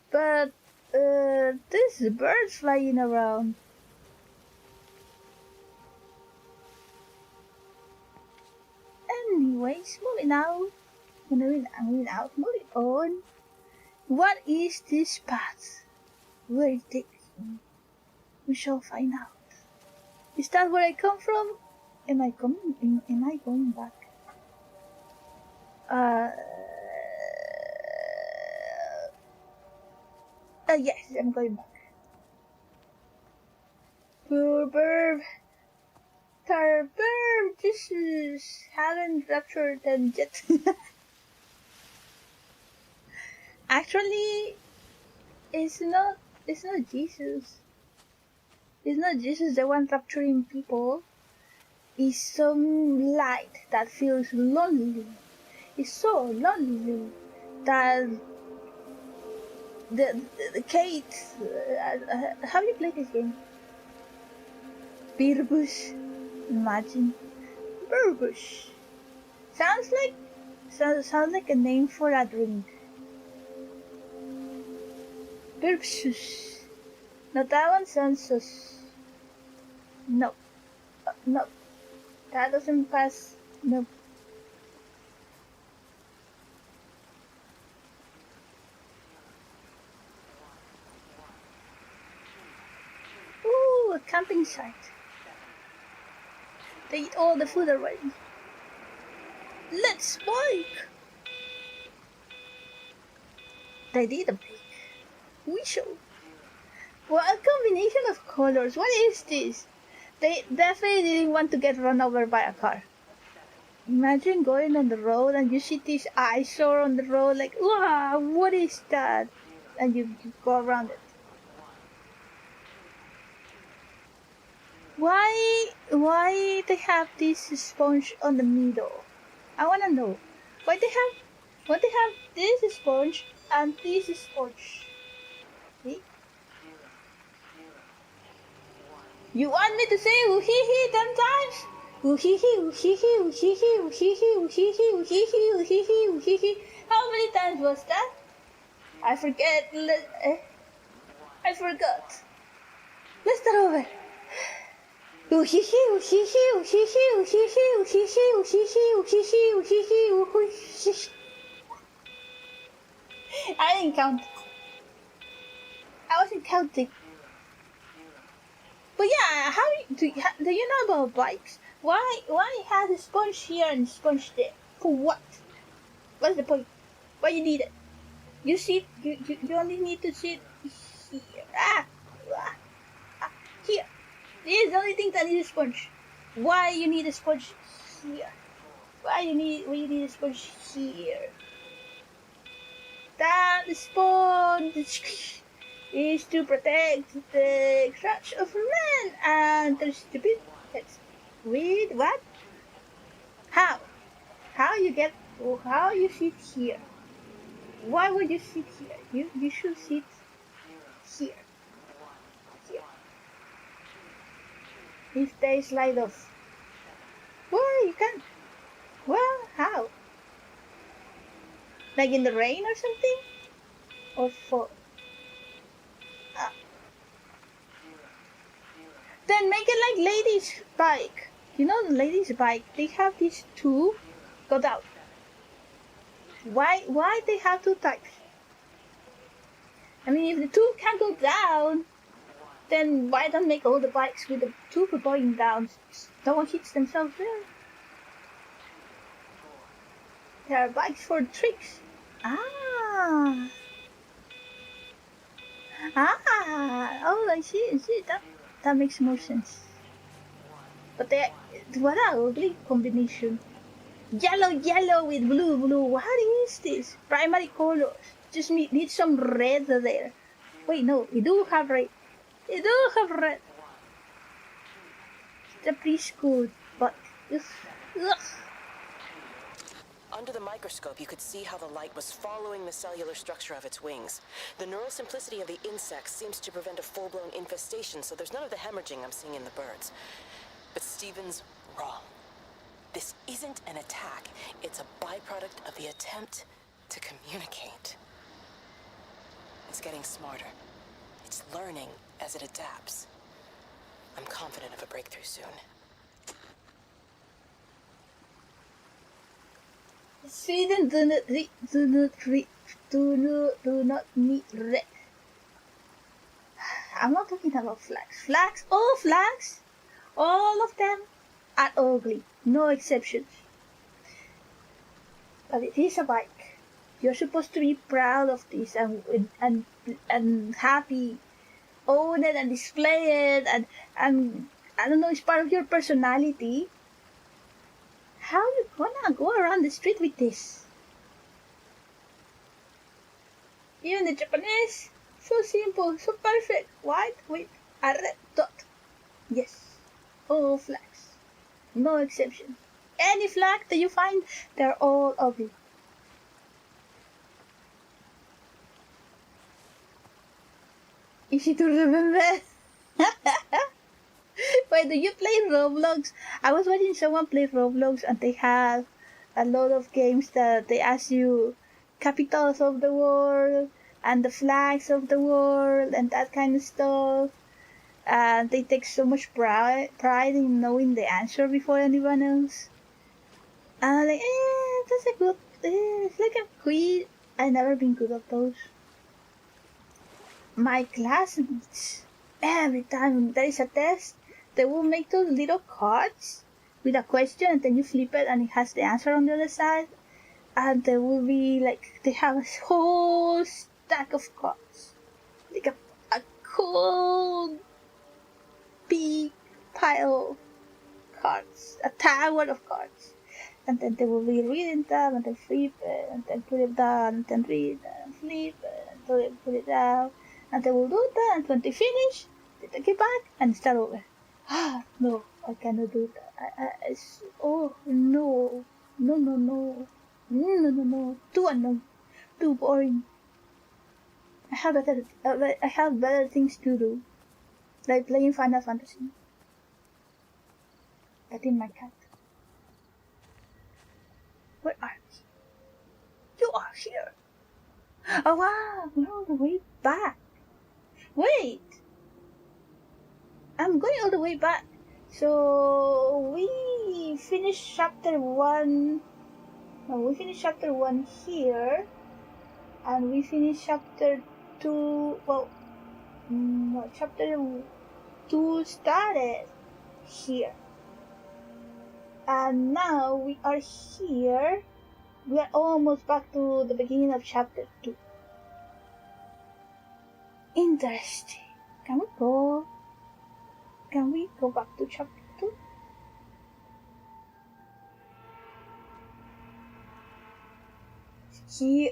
but there's birds flying around. Anyways, moving out. Moving on. What is this path? Where it takes me? We shall find out. Is that where I come from? Am I going back? Yes, I'm going back. Poor Burb. Poor Burb, haven't raptured them yet. Actually, it's not Jesus. It's not Jesus the one rapturing people. It's some light that feels lonely. It's so lonely that the Kate. How do you play this game? Birbush. Imagine Birbush. Sounds like a name for a drink. Birbush. No, that one sounds so. No. No. That doesn't pass. No. Ooh, a camping site. They eat all the food already. Let's bike! They did a bike. We shall. What a combination of colors. What is this? They definitely didn't want to get run over by a car. Imagine going on the road and you see this eyesore on the road like, wow, what is that? And you go around it. Why they have this sponge on the middle? I wanna know. Why they have this sponge and this sponge? See? You want me to say ooh-hee-hee 10 times? Ooh-hee-hee, ooh-hee-hee, ooh-hee-hee, ooh-hee-hee, ooh-hee-hee, ooh-hee-hee, ooh-hee-hee, ooh-hee-hee. How many times was that? I forget. I forgot. Let's start over. Ooh-hee-hee, ooh-hee-hee, ooh-hee-hee, ooh-hee-hee, ooh-hee-hee, ooh-hee-hee, ooh-hee-hee, ooh-hee-hee, ooh-hee-hee. I didn't count. I wasn't counting. But yeah, do you know about bikes? Why has a sponge here and a sponge there? For what? What's the point? Why you need it? You sit. You only need to sit here. Here. This is the only thing that needs a sponge. Why you need a sponge here? Why you need a sponge here? That sponge is to protect the crotch of men and their stupid heads. With what? How? How you sit here? Why would you sit here? You should sit here. Here. If they slide off. Well, you can. Well, how? Like in the rain or something? Or for... Then make it like ladies' bike. You know the ladies' bike, they have this tube go down. Why they have two types? I mean, if the two can go down, then why don't make all the bikes with the two going down? No one hits themselves there. There are bikes for tricks. Ah. Oh, I see. That makes more sense. But what a ugly combination. Yellow with blue. What is this? Primary colors. Just need some red there. Wait, no, we do have red. We do have red. It's a preschool, but ugh. Under the microscope, you could see how the light was following the cellular structure of its wings. The neural simplicity of the insects seems to prevent a full-blown infestation, so there's none of the hemorrhaging I'm seeing in the birds. But Stephen's wrong. This isn't an attack. It's a byproduct of the attempt to communicate. It's getting smarter. It's learning as it adapts. I'm confident of a breakthrough soon. Sweden do not need red. I'm not talking about flags. All of them are ugly, no exceptions. But it is a bike. You're supposed to be proud of this and happy, own it and display it, and I don't know, it's part of your personality. How are you gonna go around the street with this? Even the Japanese, so simple, so perfect. White with a red dot. Yes, all flags, no exception. Any flag that you find, they're all ugly. Easy to remember. Wait, do you play Roblox? I was watching someone play Roblox and they have a lot of games that they ask you capitals of the world and the flags of the world and that kind of stuff. And they take so much pride in knowing the answer before anyone else. And I'm like, that's a good, it's like a quiz. I've never been good at those. My classmates, every time there is a test, they will make those little cards with a question and then you flip it and it has the answer on the other side. And there will be like, they have a whole stack of cards. Like a cool big pile of cards. A tower of cards. And then they will be reading them and then flip it and then put it down and then read it and flip it and then put it down. And they will do that and when they finish, they take it back and start over. No, I cannot do that. Oh, no. No. Too unknown. Too boring. I have better things to do. Like playing Final Fantasy. Petting my cat. Where are you? You are here. Oh wow, we're all the way back. Wait. I'm going all the way back. So we finished chapter 1. No, we finished chapter 1 here. And we finished chapter 2. Well, no, chapter 2 started here. And now we are here. We are almost back to the beginning of chapter 2. Interesting. Can we go back to chapter 2?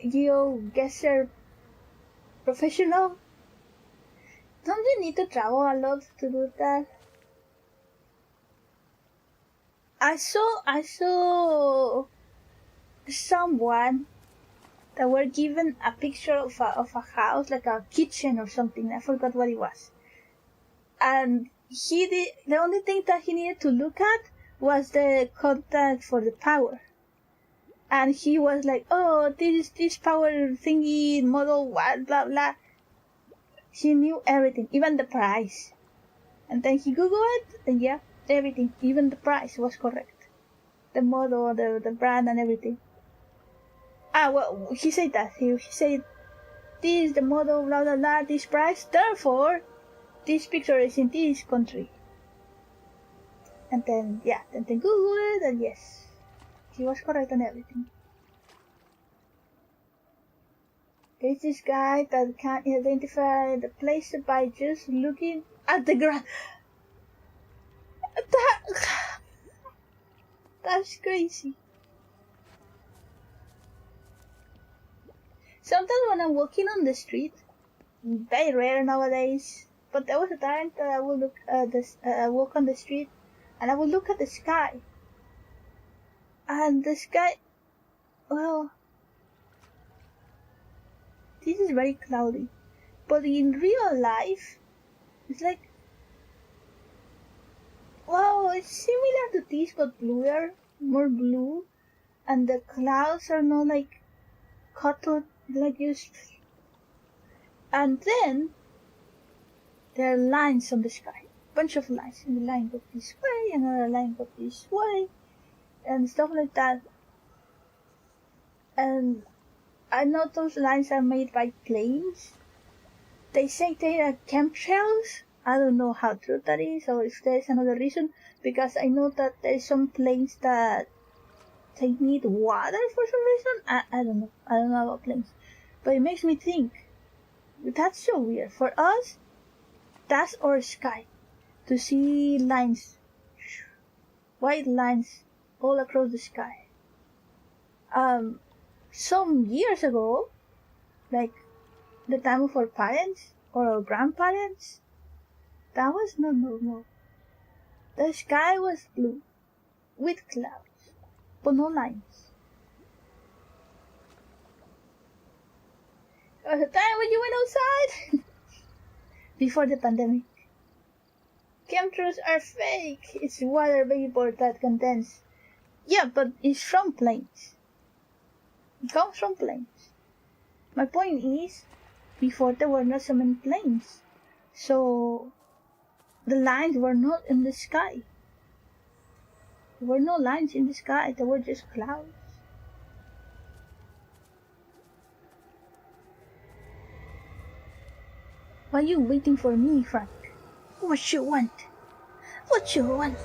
GeoGuessr professional? Don't you need to travel a lot to do that? I saw someone that were given a picture of a house, like a kitchen or something. I forgot what it was. And the only thing that he needed to look at was the contact for the power. And he was like, oh, this power thingy, model, what, blah, blah. He knew everything, even the price. And then he Googled it, and yeah, everything, even the price was correct. the model, the brand and everything. Well, he said that. He said, this is the model, blah, blah, blah, this price, therefore, this picture is in this country. And then, yeah, then Google it, and yes, he was correct on everything. There's this guy that can't identify the place by just looking at the ground. That's crazy. Sometimes when I'm walking on the street, very rare nowadays, but there was a time that I would look at this, walk on the street, and I would look at the sky. And the sky, well, this is very cloudy, but in real life, it's like, wow, it's similar to this, but bluer, more blue, and the clouds are not like cotton, like just. And then there are lines on the sky, bunch of lines, and the line goes this way, another line goes this way, and stuff like that. And I know those lines are made by planes. They say they are chemtrails. I don't know how true that is, or if there's another reason, because I know that there's some planes that they need water for some reason. I don't know. I don't know about planes. But it makes me think, that's so weird. For us, that's our sky. To see lines, white lines all across the sky. Some years ago, like the time of our parents or our grandparents, that was not normal. The sky was blue, with clouds, but no lines. There was a time when you went outside, before the pandemic. Chemtrails are fake. It's water vapor that condenses. Yeah, but it's from planes. It comes from planes. My point is, before there were not so many planes, so the lines were not in the sky. There were no lines in the sky, there were just clouds. Why are you waiting for me, Frank? What you want? What you want?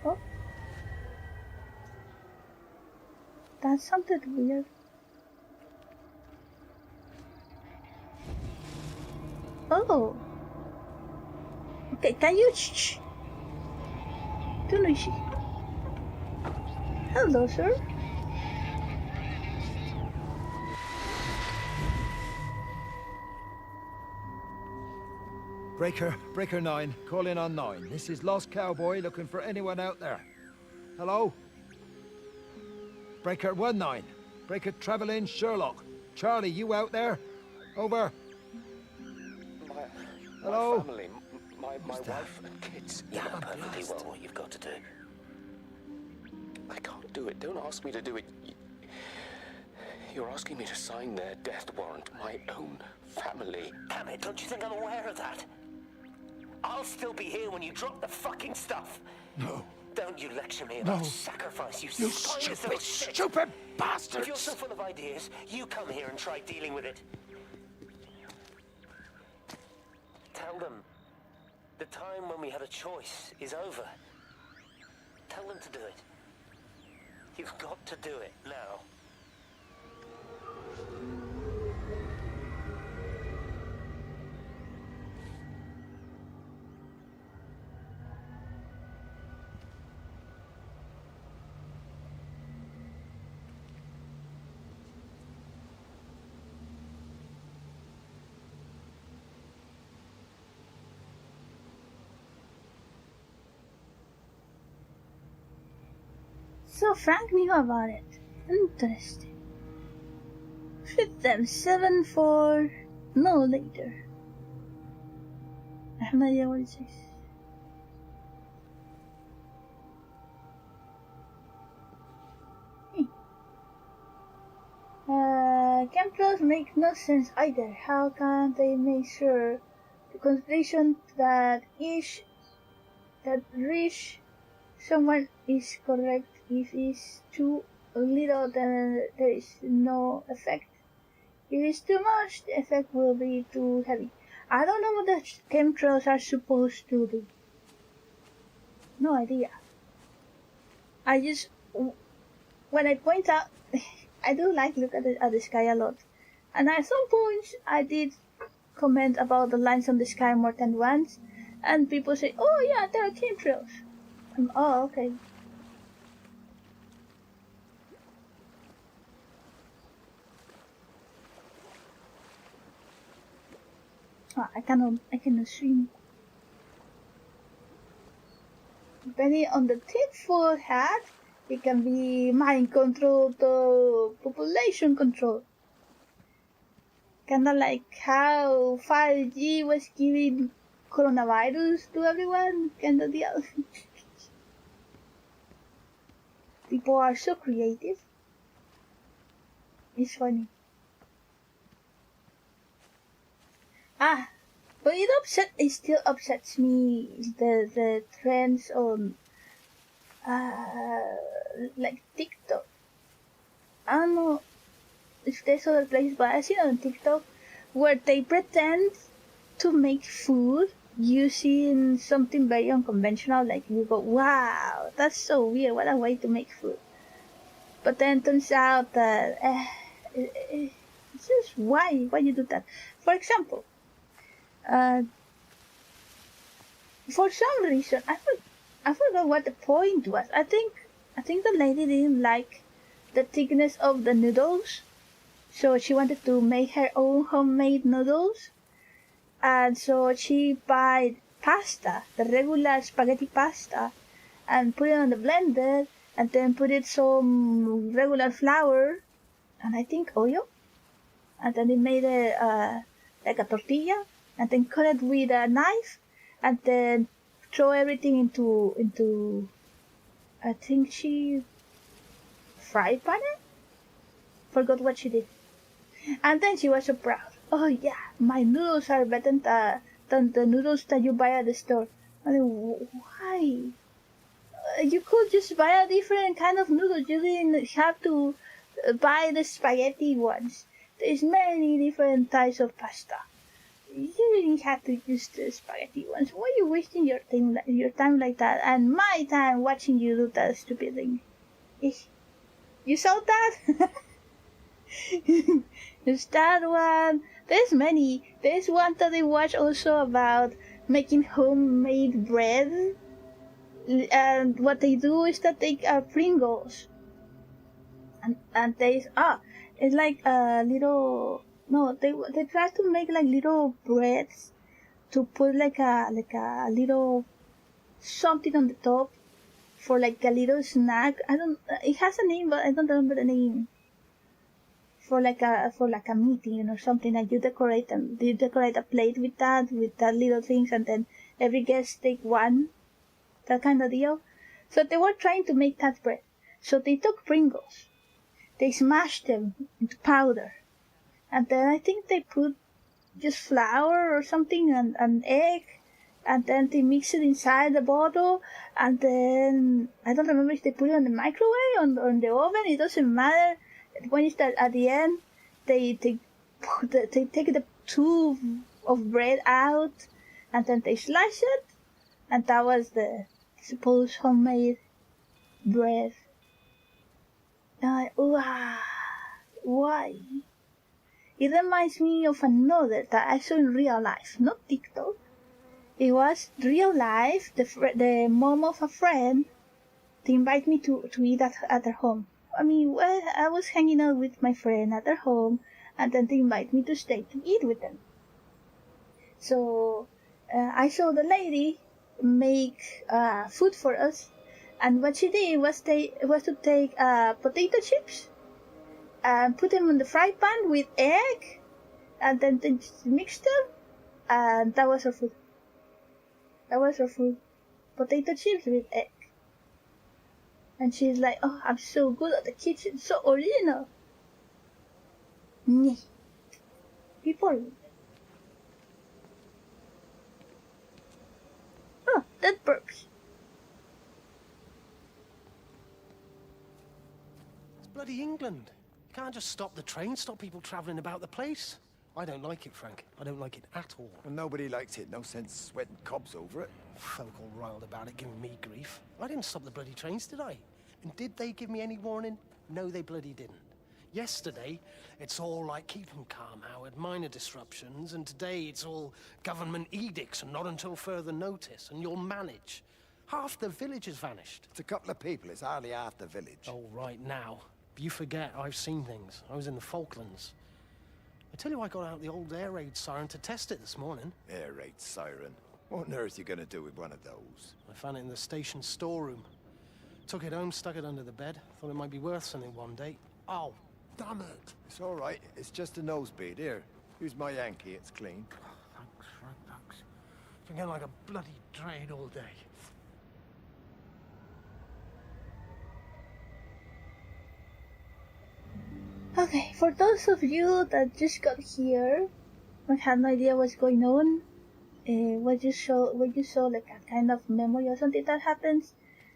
Oh? That sounded weird. Oh. Okay, can you shh? Too noisy. Hello, sir. Breaker 9, call in on 9. This is Lost Cowboy looking for anyone out there. Hello? Breaker 19. Breaker Travelin Sherlock. Charlie, you out there? Over. Hello? My family, my wife and kids. You know perfectly well what you've got to do. I can't do it. Don't ask me to do it. You're asking me to sign their death warrant. My own family. Damn it, don't you think I'm aware of that? I'll still be here when you drop the fucking stuff. No. Don't you lecture me about sacrifice, you stupid bastards! If you're so full of ideas, you come here and try dealing with it. Tell them the time when we had a choice is over. Tell them to do it. You've got to do it now. So Frank knew about it. Interesting. Fit them 7-4, no later. I have no idea what it says. Chemtrails make no sense either. How can they make sure the concentration that reach someone is correct. If it's too little, then there is no effect. If it's too much, the effect will be too heavy. I don't know what the chemtrails are supposed to do. No idea. I just, when I point out, I do like look at the sky a lot. And at some points, I did comment about the lines on the sky more than once. And people say, oh yeah, there are chemtrails. Oh, okay. Oh, I cannot swim. Depending on the tinfoil hat, it can be mind control to population control. Kinda like how 5G was giving coronavirus to everyone, kind of deal. People are so creative. It's funny. But it still upsets me the trends on like TikTok. I don't know if there's other places, but I see it on TikTok where they pretend to make food using something very unconventional. Like you go, wow, that's so weird. What a way to make food. But then it turns out that it's just why you do that. For example, for some reason, I forgot what the point was. I think the lady didn't like the thickness of the noodles, so she wanted to make her own homemade noodles, and so she buy pasta, the regular spaghetti pasta, and put it on the blender, and then put it some regular flour, and I think oil, and then it made it like a tortilla, and then cut it with a knife, and then throw everything into I think she fried pan it? Forgot what she did. And then she was so proud. Oh yeah, my noodles are better than the noodles that you buy at the store. I mean, why? You could just buy a different kind of noodles. You didn't have to buy the spaghetti ones. There's many different types of pasta. You didn't have to use the spaghetti ones. Why are you wasting your time like that? And my time watching you do that stupid thing. You saw that? There's that one. There's many. There's one that I watched also about making homemade bread. And what they do is that they Pringles. And it's like a little. No, they try to make like little breads to put like a little something on the top for like a little snack. It has a name, but I don't remember the name. For like a meeting or something, like you decorate a plate with that little things, and then every guest take one, that kind of deal. So they were trying to make that bread. So they took Pringles, they smashed them into powder, and then I think they put just flour or something and an egg, and then they mix it inside the bottle, and then I don't remember if they put it on the microwave or on the oven. It doesn't matter. The point is that at the end they take the tube of bread out, and then they slice it, and that was the supposed homemade bread. Why? It reminds me of another that I saw in real life, not TikTok. It was real life. The mom of a friend, they invite me to eat at their home. I mean, well, I was hanging out with my friend at their home, and then they invite me to stay to eat with them. So I saw the lady make food for us, and what she did was to take potato chips and put them in the fry pan with egg, and then they mixed them, and that was her food. Potato chips with egg. And she's like, oh, I'm so good at the kitchen, so original. People. Oh, that burps. bloody England. You can't just stop the train, stop people travelling about the place. I don't like it, Frank. I don't like it at all. Well, nobody likes it. No sense sweating cobs over it. Folk all riled about it, giving me grief. I didn't stop the bloody trains, did I? And did they give me any warning? No, they bloody didn't. Yesterday, it's all like, keep 'em calm, Howard, minor disruptions, and today it's all government edicts and not until further notice, and you'll manage. Half the village has vanished. It's a couple of people. It's hardly half the village. Oh, right now. But you forget, I've seen things. I was in the Falklands. I tell you, I got out the old air raid siren to test it this morning. Air raid siren? What on earth are you going to do with one of those? I found it in the station storeroom. Took it home, stuck it under the bed. Thought it might be worth something one day. Oh, damn it. It's all right. It's just a nosebleed. Here, use my Yankee. It's clean. Thanks, Frank, thanks. Been getting like a bloody drain all day. Okay, for those of you that just got here and had no idea what's going on, what you saw like a kind of memory or something that happens.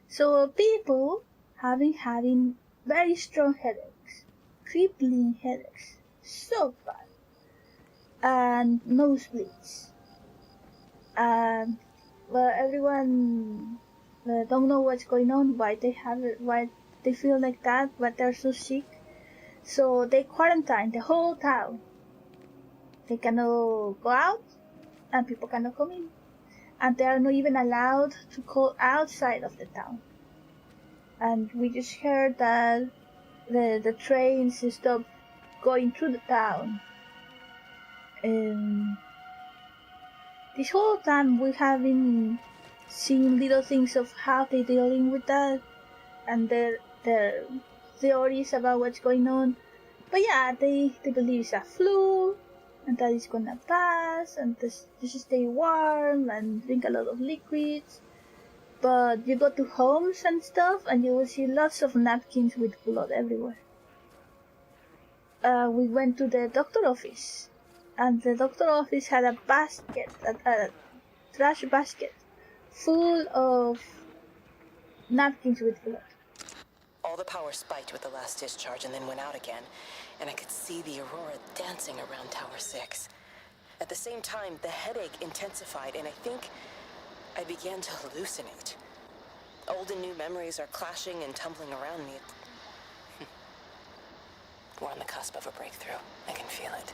So people having very strong headaches, crippling headaches, so bad, and nosebleeds. Well, everyone don't know what's going on, why they have it, why they feel like that, but they're so sick. So they quarantine the whole town. They cannot go out, and people cannot come in. And they are not even allowed to go outside of the town. And we just heard that the trains stopped going through the town. This whole time we have been seeing little things of how they're dealing with that, and their theories about what's going on. But yeah, they believe it's a flu, and that it's gonna pass, and just stay warm and drink a lot of liquids. But you go to homes and stuff, and you will see lots of napkins with blood everywhere. We went to the doctor office, and the doctor office had a basket, a trash basket, full of napkins with blood. All the power spiked with the last discharge and then went out again, and I could see the aurora dancing around Tower 6. At the same time, the headache intensified, and I think I began to hallucinate. Old and new memories are clashing and tumbling around me. We're on the cusp of a breakthrough. I can feel it.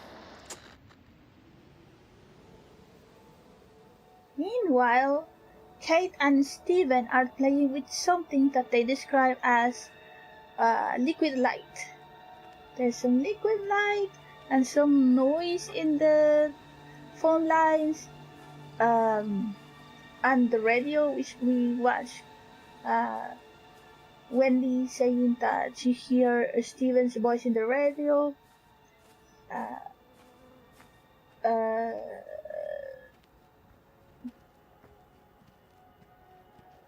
Meanwhile, Kate and Stephen are playing with something that they describe as liquid light. There's some liquid light and some noise in the phone lines, and the radio, which we watch. Wendy saying that she hears Stephen's voice in the radio.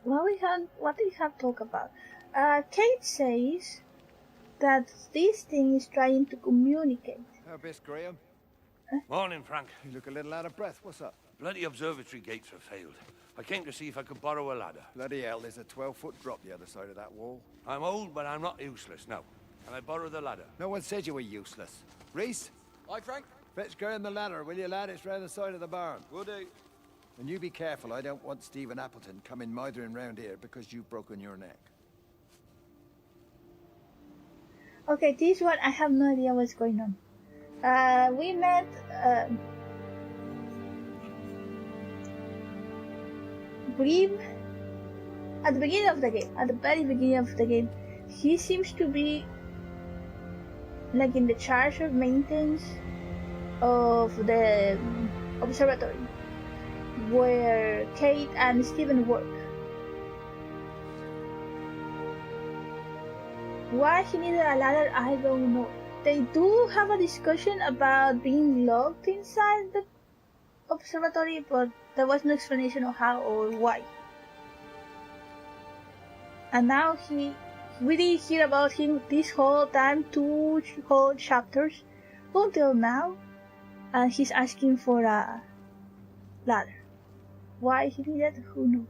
What do we have to talk about? Kate says that this thing is trying to communicate. Miss Graham. Morning, Frank. You look a little out of breath. What's up? Bloody observatory gates have failed. I came to see if I could borrow a ladder. Bloody hell, there's a 12-foot drop the other side of that wall. I'm old, but I'm not useless, no. Can I borrow the ladder? No one said you were useless. Reese? Hi, Frank. Fetch Graham the ladder, will you, lad? It's round the side of the barn. Will do. And you be careful. I don't want Stephen Appleton coming mithering round here because you've broken your neck. Okay, this one, I have no idea what's going on. We met... Bream at the beginning of the game, at the very beginning of the game. He seems to be like in the charge of maintenance of the observatory where Kate and Stephen work. Why he needed a ladder, I don't know. They do have a discussion about being locked inside the observatory, but there was no explanation of how or why. And now we didn't hear about him this whole time, 2 whole chapters, until now, and he's asking for a ladder. Why he needed, who knows?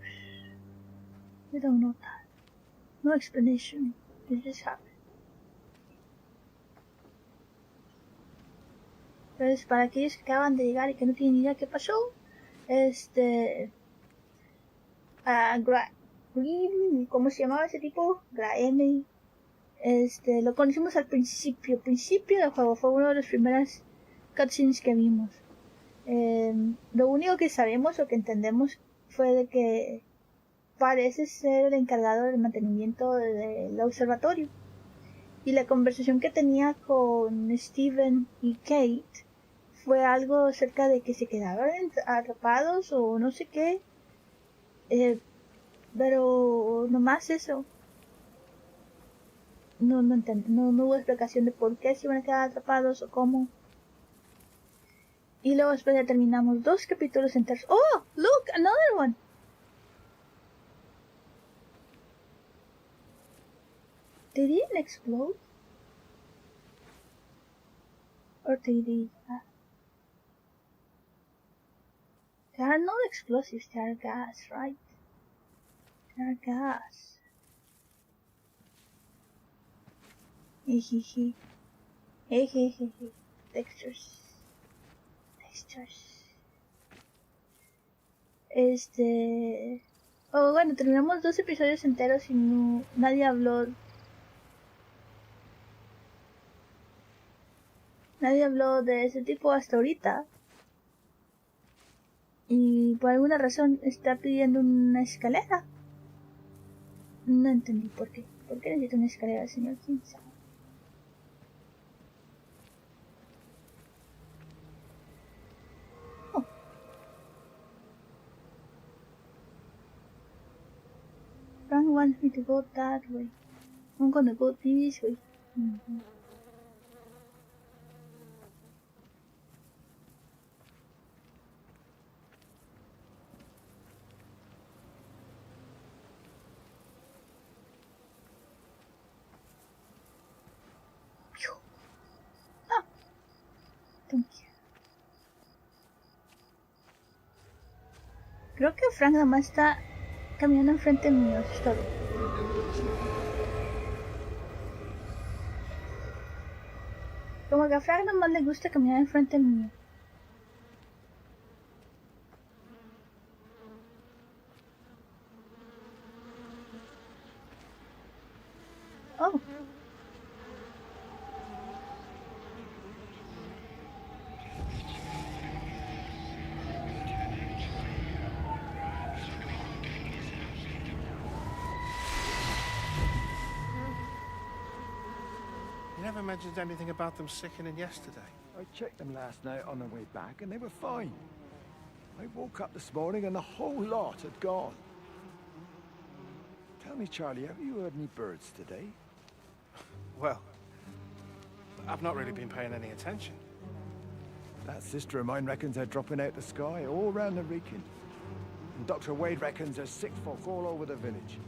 We don't know that. No explanation. It just happened. Entonces, para aquellos que acaban de llegar y que no tienen ni idea qué pasó, ¿cómo se llamaba ese tipo? Graeme. Lo conocimos al principio del juego, fue una de las primeras cutscenes que vimos. Lo único que sabemos o que entendemos fue de que parece ser el encargado del mantenimiento del observatorio. Y la conversación que tenía con Steven y Kate fue algo acerca de que se quedaban atrapados o no sé qué. Pero nomás eso. No hubo explicación de por qué se iban a quedar atrapados o cómo. Y luego después ya terminamos 2 capítulos enteros. ¡Oh! Look! Another one! Did it explode? Or did it... They are not explosives, they are gas, right? They are gas. Hehehe. Hehehe. Textures. Oh, bueno, terminamos 2 episodios enteros y nadie habló. Nadie habló de ese tipo hasta ahorita. Y por alguna razón está pidiendo una escalera. No entendí por qué. ¿Por qué necesita una escalera, señor? ¿Quién sabe? Frank wants me to go that way. I'm gonna go this way. Ah. Thank you. Creo que Frank nada más está caminando enfrente mío, eso es todo. Como que a Frank nomás le gusta caminar enfrente mío. Oh. You never mentioned anything about them sickening yesterday. I checked them last night on the way back, and they were fine. I woke up this morning and the whole lot had gone. Tell me, Charlie, have you heard any birds today? Well, I've not really been paying any attention. That sister of mine reckons they're dropping out the sky all round the Wrekin. And Dr. Wade reckons there's sick folk all over the village.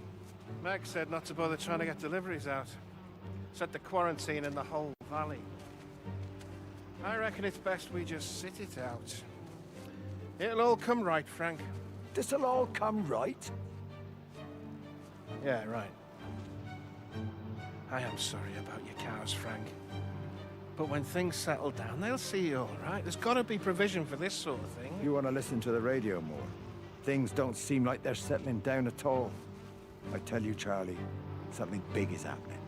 Meg said not to bother trying to get deliveries out. Set the quarantine in the whole valley. I reckon it's best we just sit it out. It'll all come right, Frank. This'll all come right? Yeah, right. I am sorry about your cows, Frank. But when things settle down, they'll see you all right. There's got to be provision for this sort of thing. You want to listen to the radio more? Things don't seem like they're settling down at all. I tell you, Charlie, something big is happening.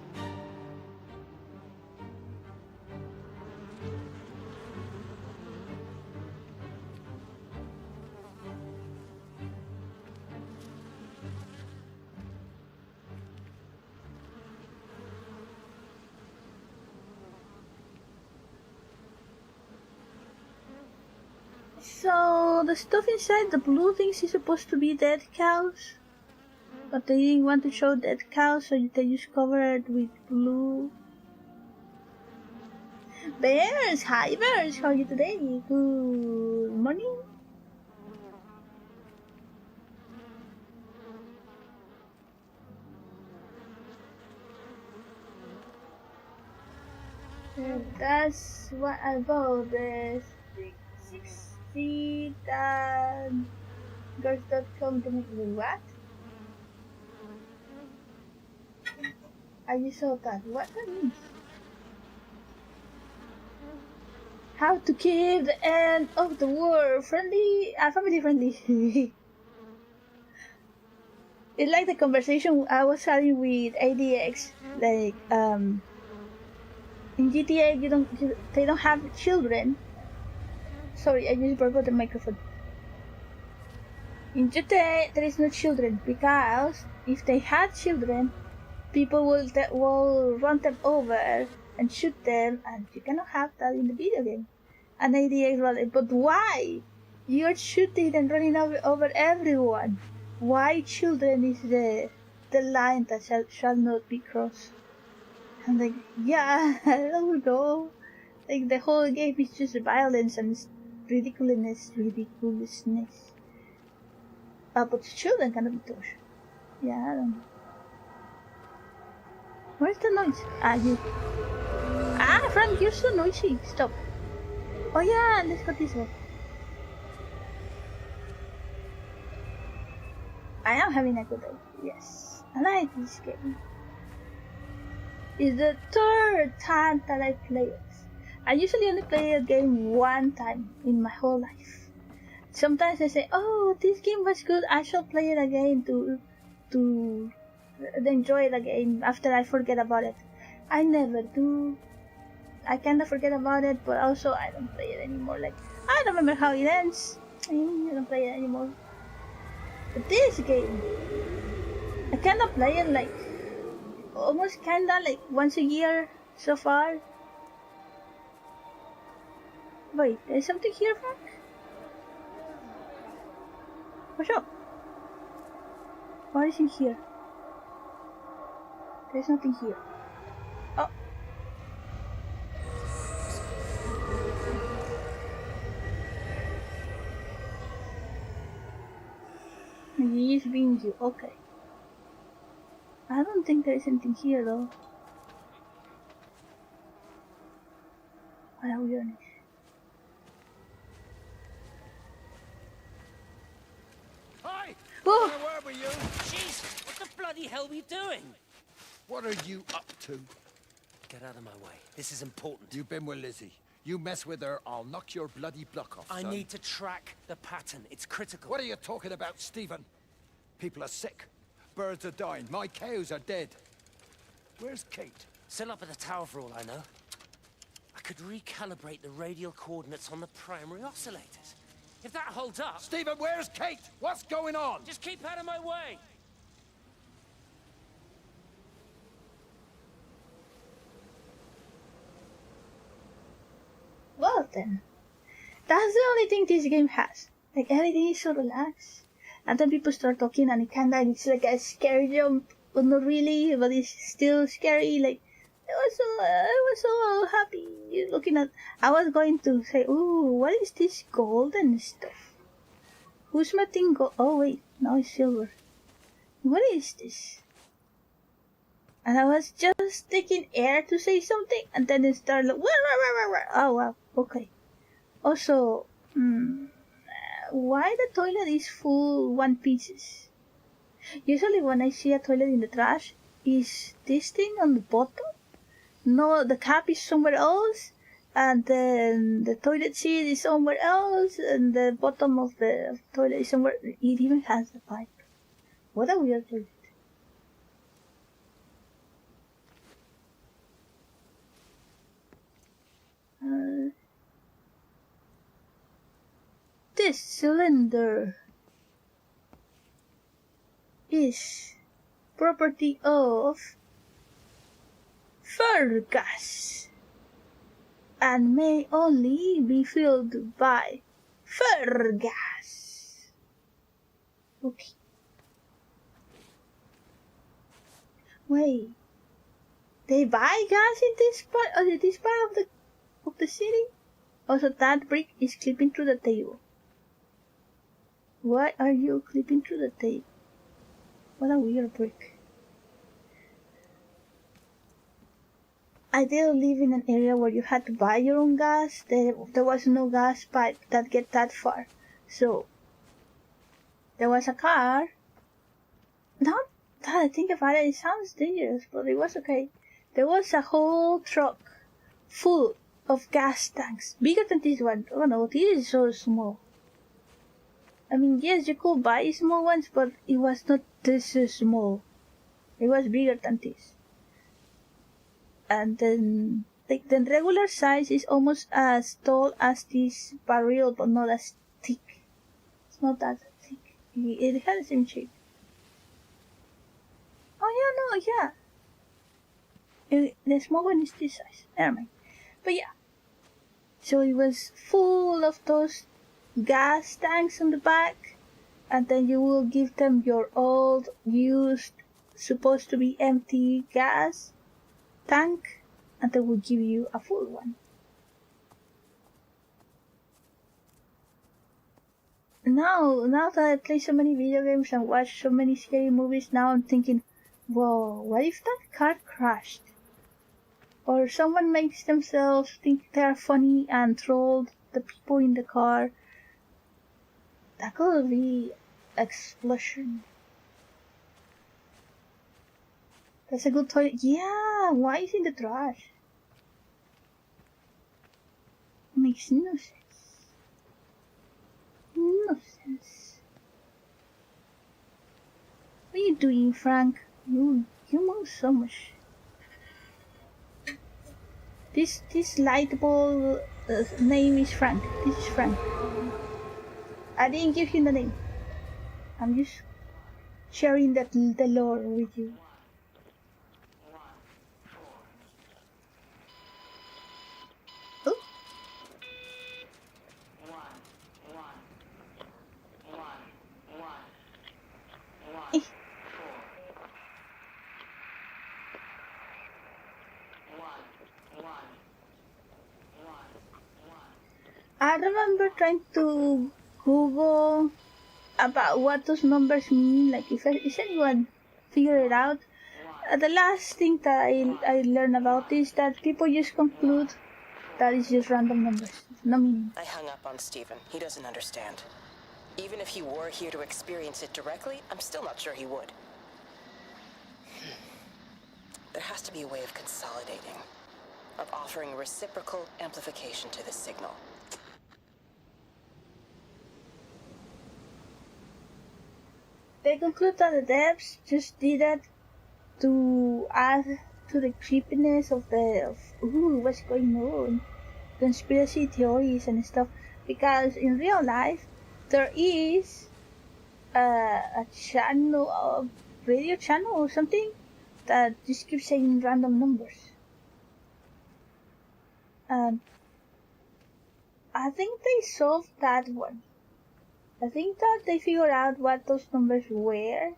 So, the stuff inside the blue things is supposed to be dead cows? But they didn't want to show dead cows, so they just covered it with blue. Bears! Hi Bears! How are you today? Good morning. That's what I bought. The 60 girls.com to make the what? I just saw that. What that means? How to keep the end of the world friendly, family friendly. It's like the conversation I was having with ADX. Like, in GTA, they don't have children. Sorry, I just broke the microphone. In GTA, there is no children because if they had children, people will run them over and shoot them, and you cannot have that in the video game. And ADX was like, but why? You're shooting and running over everyone. Why children is the line that shall not be crossed? I'm like, yeah, I don't know. Like, the whole game is just violence and ridiculousness. But children cannot be touched. Yeah, I don't know. Where's the noise? You. Frank, you're so noisy. Stop. Oh yeah, let's go this way. I am having a good day. Yes, I like this game. It's the third time that I play it. I usually only play a game one time in my whole life. Sometimes I say, oh, this game was good, I shall play it again to enjoy it again after I forget about it. I never do. I kinda forget about it, but also I don't play it anymore. Like, I don't remember how it ends. I don't play it anymore. But this game, I kinda play it like, almost kinda like once a year so far. Wait, there's something here, Frank? What's up? What is in here? There's nothing here. Oh. Maybe it's being you. Okay. I don't think there is anything here though. What a weirdness. Hi! Oh. Where were you? Jeez, what the bloody hell were you doing? What are you up to? Get out of my way. This is important. You've been with Lizzie. You mess with her, I'll knock your bloody block off, I son. need to track the pattern. It's critical. What are you talking about, Stephen? People are sick. Birds are dying. My cows are dead. Where's Kate? Still up at the tower for all I know. I could recalibrate the radial coordinates on the primary oscillators. If that holds up... Stephen, where's Kate? What's going on? Just keep out of my way! Well then, that's the only thing this game has. Like, everything is so relaxed. And then people start talking and it's like a scary jump, but not really, but it's still scary. Like, I was so happy looking at. I was going to say, ooh, what is this golden stuff? Who's melting gold? Oh wait, now it's silver. What is this? And I was just taking air to say something, and then it started like, oh wow, okay. Also, why the toilet is full one pieces? Usually when I see a toilet in the trash, is this thing on the bottom? No, the cap is somewhere else, and then the toilet seat is somewhere else, and the bottom of the toilet is somewhere. It even has a pipe. What a weird toilet. This cylinder is property of Fergus and may only be filled by Fergus. Okay. Wait. They buy gas in this part of the city? Also, that brick is clipping through the table. Why are you clipping through the table? What a weird brick. I did live in an area where you had to buy your own gas. There was no gas pipe that get that far. So, there was a car. Now that I think about it, it sounds dangerous, but it was okay. There was a whole truck full of gas tanks. Bigger than this one. Oh no, this is so small. I mean, yes, you could buy small ones, but it was not this small. It was bigger than this. And then, like, the regular size is almost as tall as this barrel, but not as thick. It's not that thick. It has the same shape. Oh yeah, no, yeah. The small one is this size. Never mind. But yeah. So it was full of those gas tanks on the back, and then you will give them your old, used, supposed to be empty gas tank, and they will give you a full one. Now that I play so many video games and watch so many scary movies, now I'm thinking, whoa, what if that car crashed? Or someone makes themselves think they're funny and trolled the people in the car. That could be explosion. That's a good toy. Yeah, why is it in the trash? Makes no sense. No sense. What are you doing, Frank? You move so much. This light bulb name is Frank. This is Frank. I didn't give him the name. I'm just sharing the lore with you. Oh. I remember trying to Google about what those numbers mean, like if anyone figured it out. The last thing that I learned about is that people just conclude that it's just random numbers, no meaning. I hung up on Stephen. He doesn't understand. Even if he were here to experience it directly, I'm still not sure he would. There has to be a way of consolidating, of offering reciprocal amplification to this signal. They conclude that the devs just did that to add to the creepiness of what's going on, conspiracy theories and stuff. Because in real life, there is a channel, a radio channel or something that just keeps saying random numbers. I think they solved that one. I think that they figured out what those numbers were,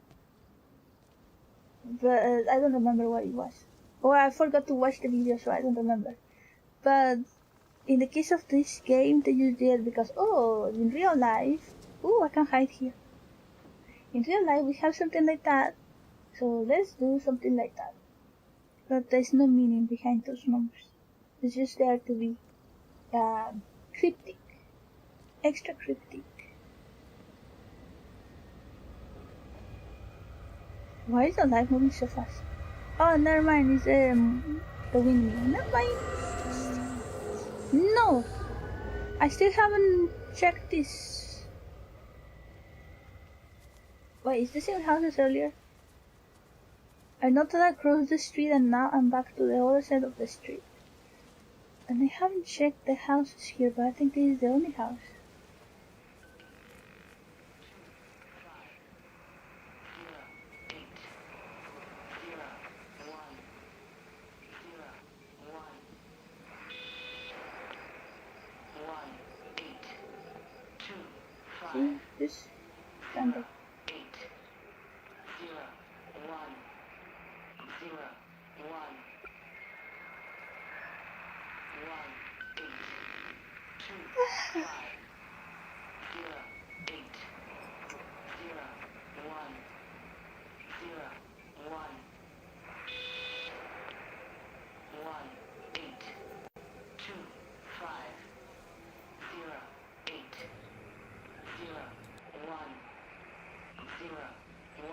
but I don't remember what it was. Or I forgot to watch the video, so I don't remember. But in the case of this game, they just did it because, oh, in real life, oh, I can hide here. In real life, we have something like that, so let's do something like that. But there's no meaning behind those numbers. It's just there to be cryptic, extra cryptic. Why is the light moving so fast? Oh, never mind, it's the windmill. Never mind. No! I still haven't checked this. Wait, is the same house as earlier? I know that I crossed the street and now I'm back to the other side of the street. And I haven't checked the houses here, but I think this is the only house. See, just stand there. 8 0 1 0 1 1 8 2 5 0 8 0 1 0 1 1 8 2 5 0 8 0 1 0 1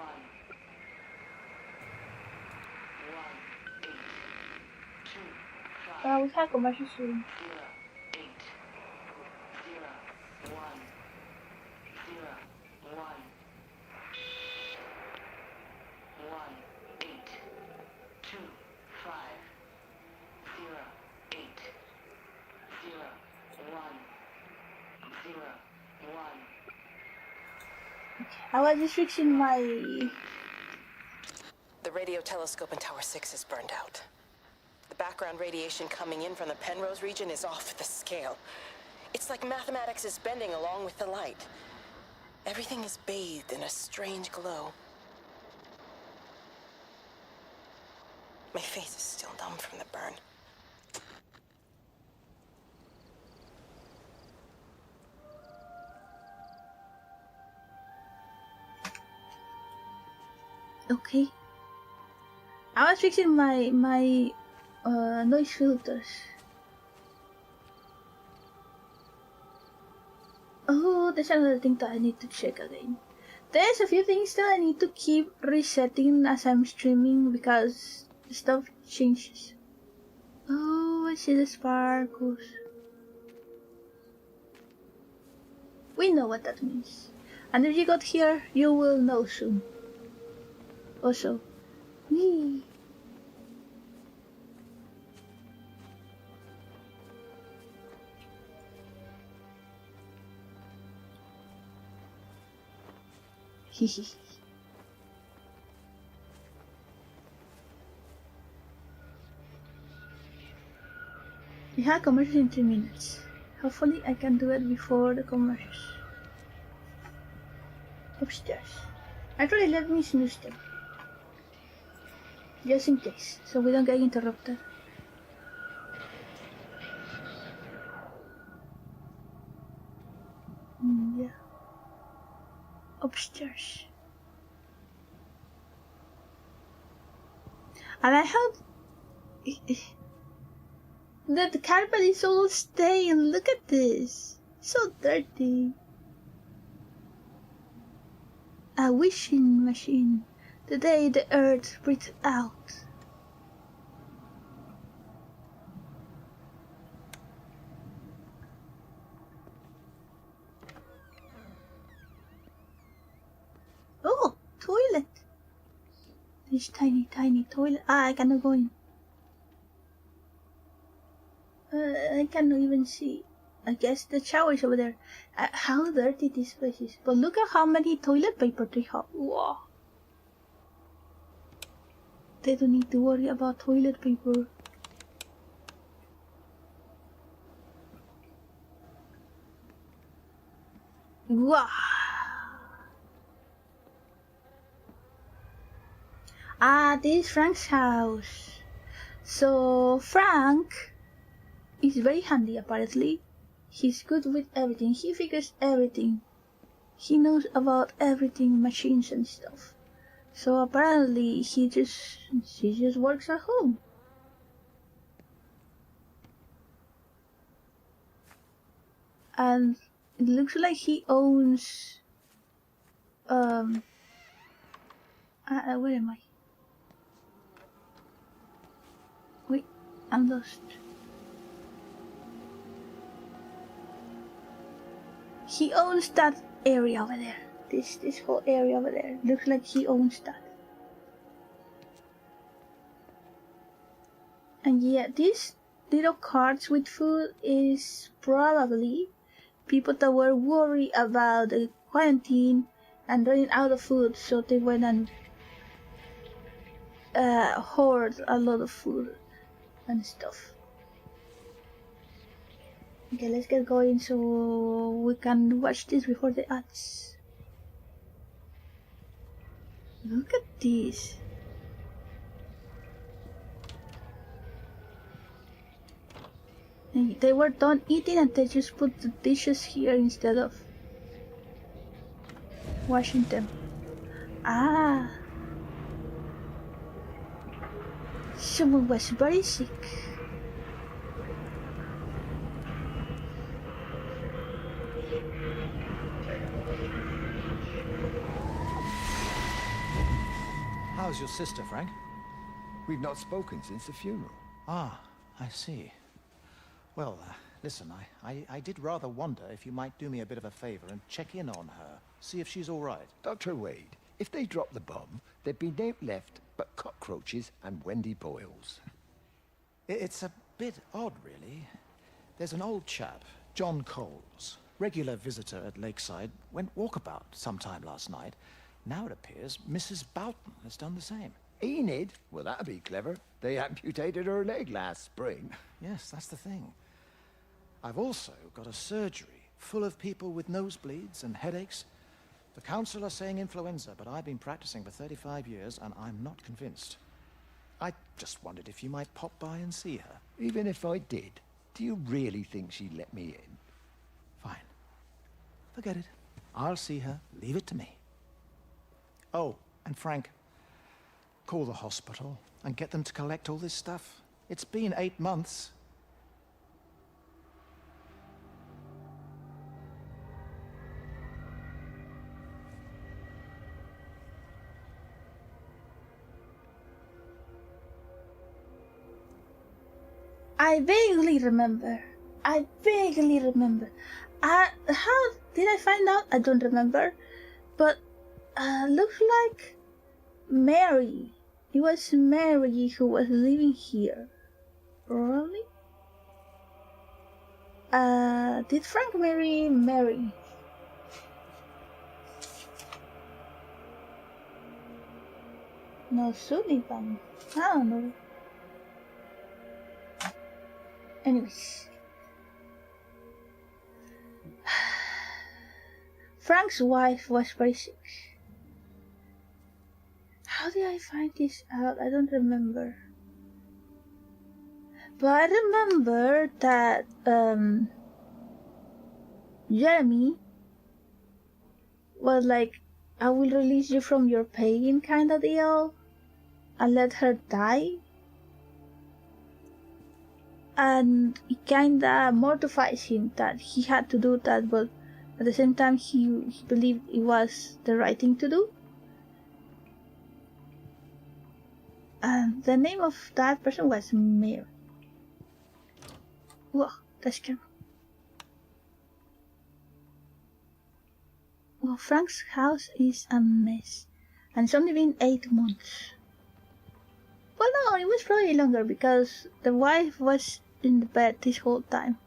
1 8 2 5 We have commercial soon. 0, 1. I was just fixing my... The radio telescope in Tower 6 is burned out. The background radiation coming in from the Penrose region is off the scale. It's like mathematics is bending along with the light. Everything is bathed in a strange glow. My face is still numb from the burn. Okay. I was fixing my noise filters. Oh, there's another thing that I need to check again. There's a few things that I need to keep resetting as I'm streaming because stuff changes. Oh, I see the sparkles. We know what that means. And if you got here, you will know soon. Also, wee. Hehe. We have commercials in 3 minutes. Hopefully I can do it before the commercials. Upstairs. Actually, let me snooze them. Just in case, so we don't get interrupted. Yeah. Upstairs. And I hope that the carpet is all stained. Look at this. So dirty. A wishing machine. The day the earth breathed out. Oh, toilet. This tiny toilet. Ah, I cannot go in. I cannot even see. I guess the shower is over there. How dirty this place is. But look at how many toilet paper they have. Wow. They don't need to worry about toilet paper. Wow. Ah, this is Frank's house. So Frank is very handy apparently. He's good with everything. He figures everything. He knows about everything, machines and stuff. So apparently she just works at home. And it looks like he owns where am I? Wait, I'm lost. He owns that area over there. This whole area over there. Looks like he owns that. And yeah, these little carts with food is probably people that were worried about the quarantine and running out of food, so they went and hoard a lot of food and stuff. Okay, let's get going so we can watch this before the ads. Look at this. They were done eating and they just put the dishes here instead of washing them. Ah. Someone was very sick. How's your sister, Frank? We've not spoken since the funeral. Ah, I see. Well, listen, I did rather wonder if you might do me a bit of a favor and check in on her, see if she's all right. Dr. Wade, if they dropped the bomb, there'd be no left but cockroaches and Wendy Boyles. It's a bit odd, really. There's an old chap, John Coles, regular visitor at Lakeside, went walkabout sometime last night. Now it appears Mrs. Boughton has done the same. Enid? Well, that'd be clever. They amputated her leg last spring. Yes, that's the thing. I've also got a surgery full of people with nosebleeds and headaches. The council are saying influenza, but I've been practicing for 35 years and I'm not convinced. I just wondered if you might pop by and see her. Even if I did, do you really think she'd let me in? Fine. Forget it. I'll see her. Leave it to me. Oh, and Frank, call the hospital and get them to collect all this stuff. It's been 8 months. I vaguely remember. How did I find out? I don't remember. But, looks like Mary. It was Mary who was living here. Really? Did Frank marry Mary? No, Sullivan. I don't know. Anyways. Frank's wife was very sick. How did I find this out? I don't remember. But I remember that Jeremy was like, I will release you from your pain kind of deal and let her die. And it kinda mortifies him that he had to do that, but at the same time he believed it was the right thing to do. And the name of that person was Mary. Whoa, that's scary. Well, Frank's house is a mess. And it's only been 8 months. Well, no, it was probably longer because the wife was in the bed this whole time.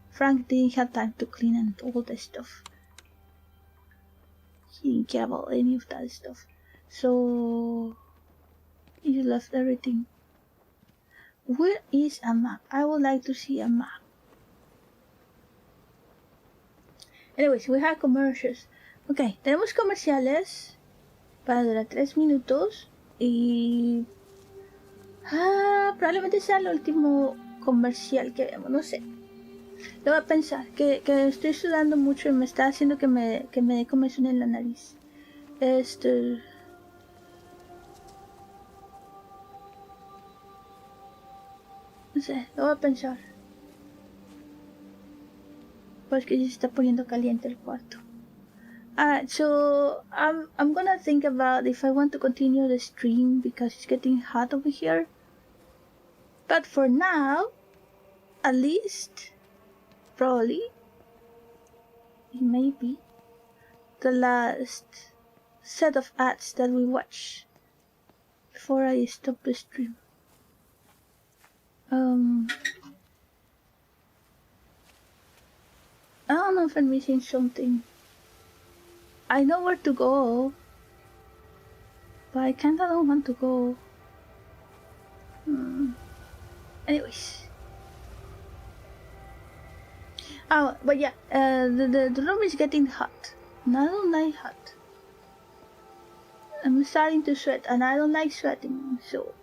Frank didn't have time to clean and all that stuff. He didn't care about any of that stuff. So he left everything. Where is a map? I would like to see a map. Anyways, we have commercials. Ok, tenemos comerciales para durar 3 minutos y probablemente sea el último comercial que vemos, no sé. Lo voy a pensar, que estoy sudando mucho y me está haciendo que me dé comezón en la nariz. No sé, lo voy a pensar. Pues que se está poniendo caliente el cuarto. Alright, so I'm gonna think about if I want to continue the stream because it's getting hot over here. But for now, at least, probably, it may be the last set of ads that we watch before I stop the stream. I don't know if I'm missing something. I know where to go, but I kinda don't want to go. Anyways. Oh, but yeah, the room is getting hot. And I don't like hot. I'm starting to sweat, and I don't like sweating, so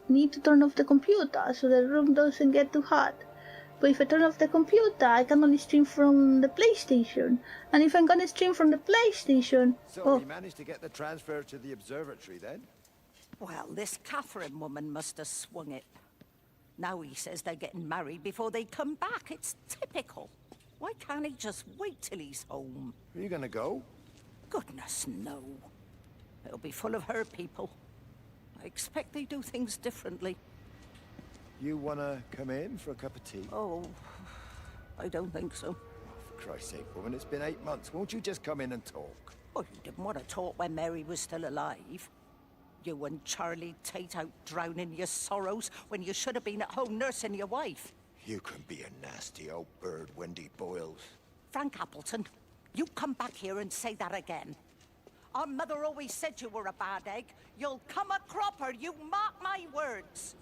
I need to turn off the computer so the room doesn't get too hot. But if I turn off the computer, I can only stream from the PlayStation. And if I'm gonna stream from the PlayStation... So you managed to get the transfer to the observatory then? Well, this Catherine woman must have swung it. Now he says they're getting married before they come back. It's typical. Why can't he just wait till he's home? Are you gonna go? Goodness, no. It'll be full of her people. I expect they do things differently. You wanna come in for a cup of tea? Oh, I don't think so. For Christ's sake, woman, it's been 8 months. Won't you just come in and talk? Oh, you didn't want to talk when Mary was still alive. You and Charlie Tate out drowning your sorrows when you should have been at home nursing your wife. You can be a nasty old bird, Wendy Boyles. Frank Appleton, you come back here and say that again. Our mother always said you were a bad egg. You'll come a cropper, you mark my words.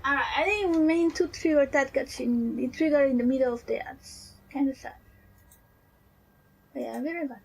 Alright, I think we mean to trigger that cutscene. The trigger in the middle of that. It's kind of sad. But yeah, I'll be right back.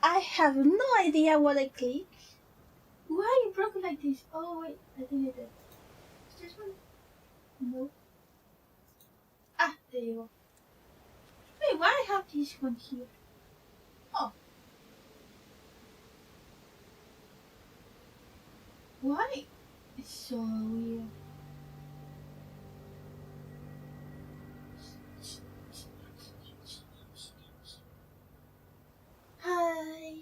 I have no idea what I clicked. Why it broke like this? Oh wait, I think it did. Is this one? No. Ah, there you go. Wait, why I have this one here? Oh. Why? It's so weird. Hi.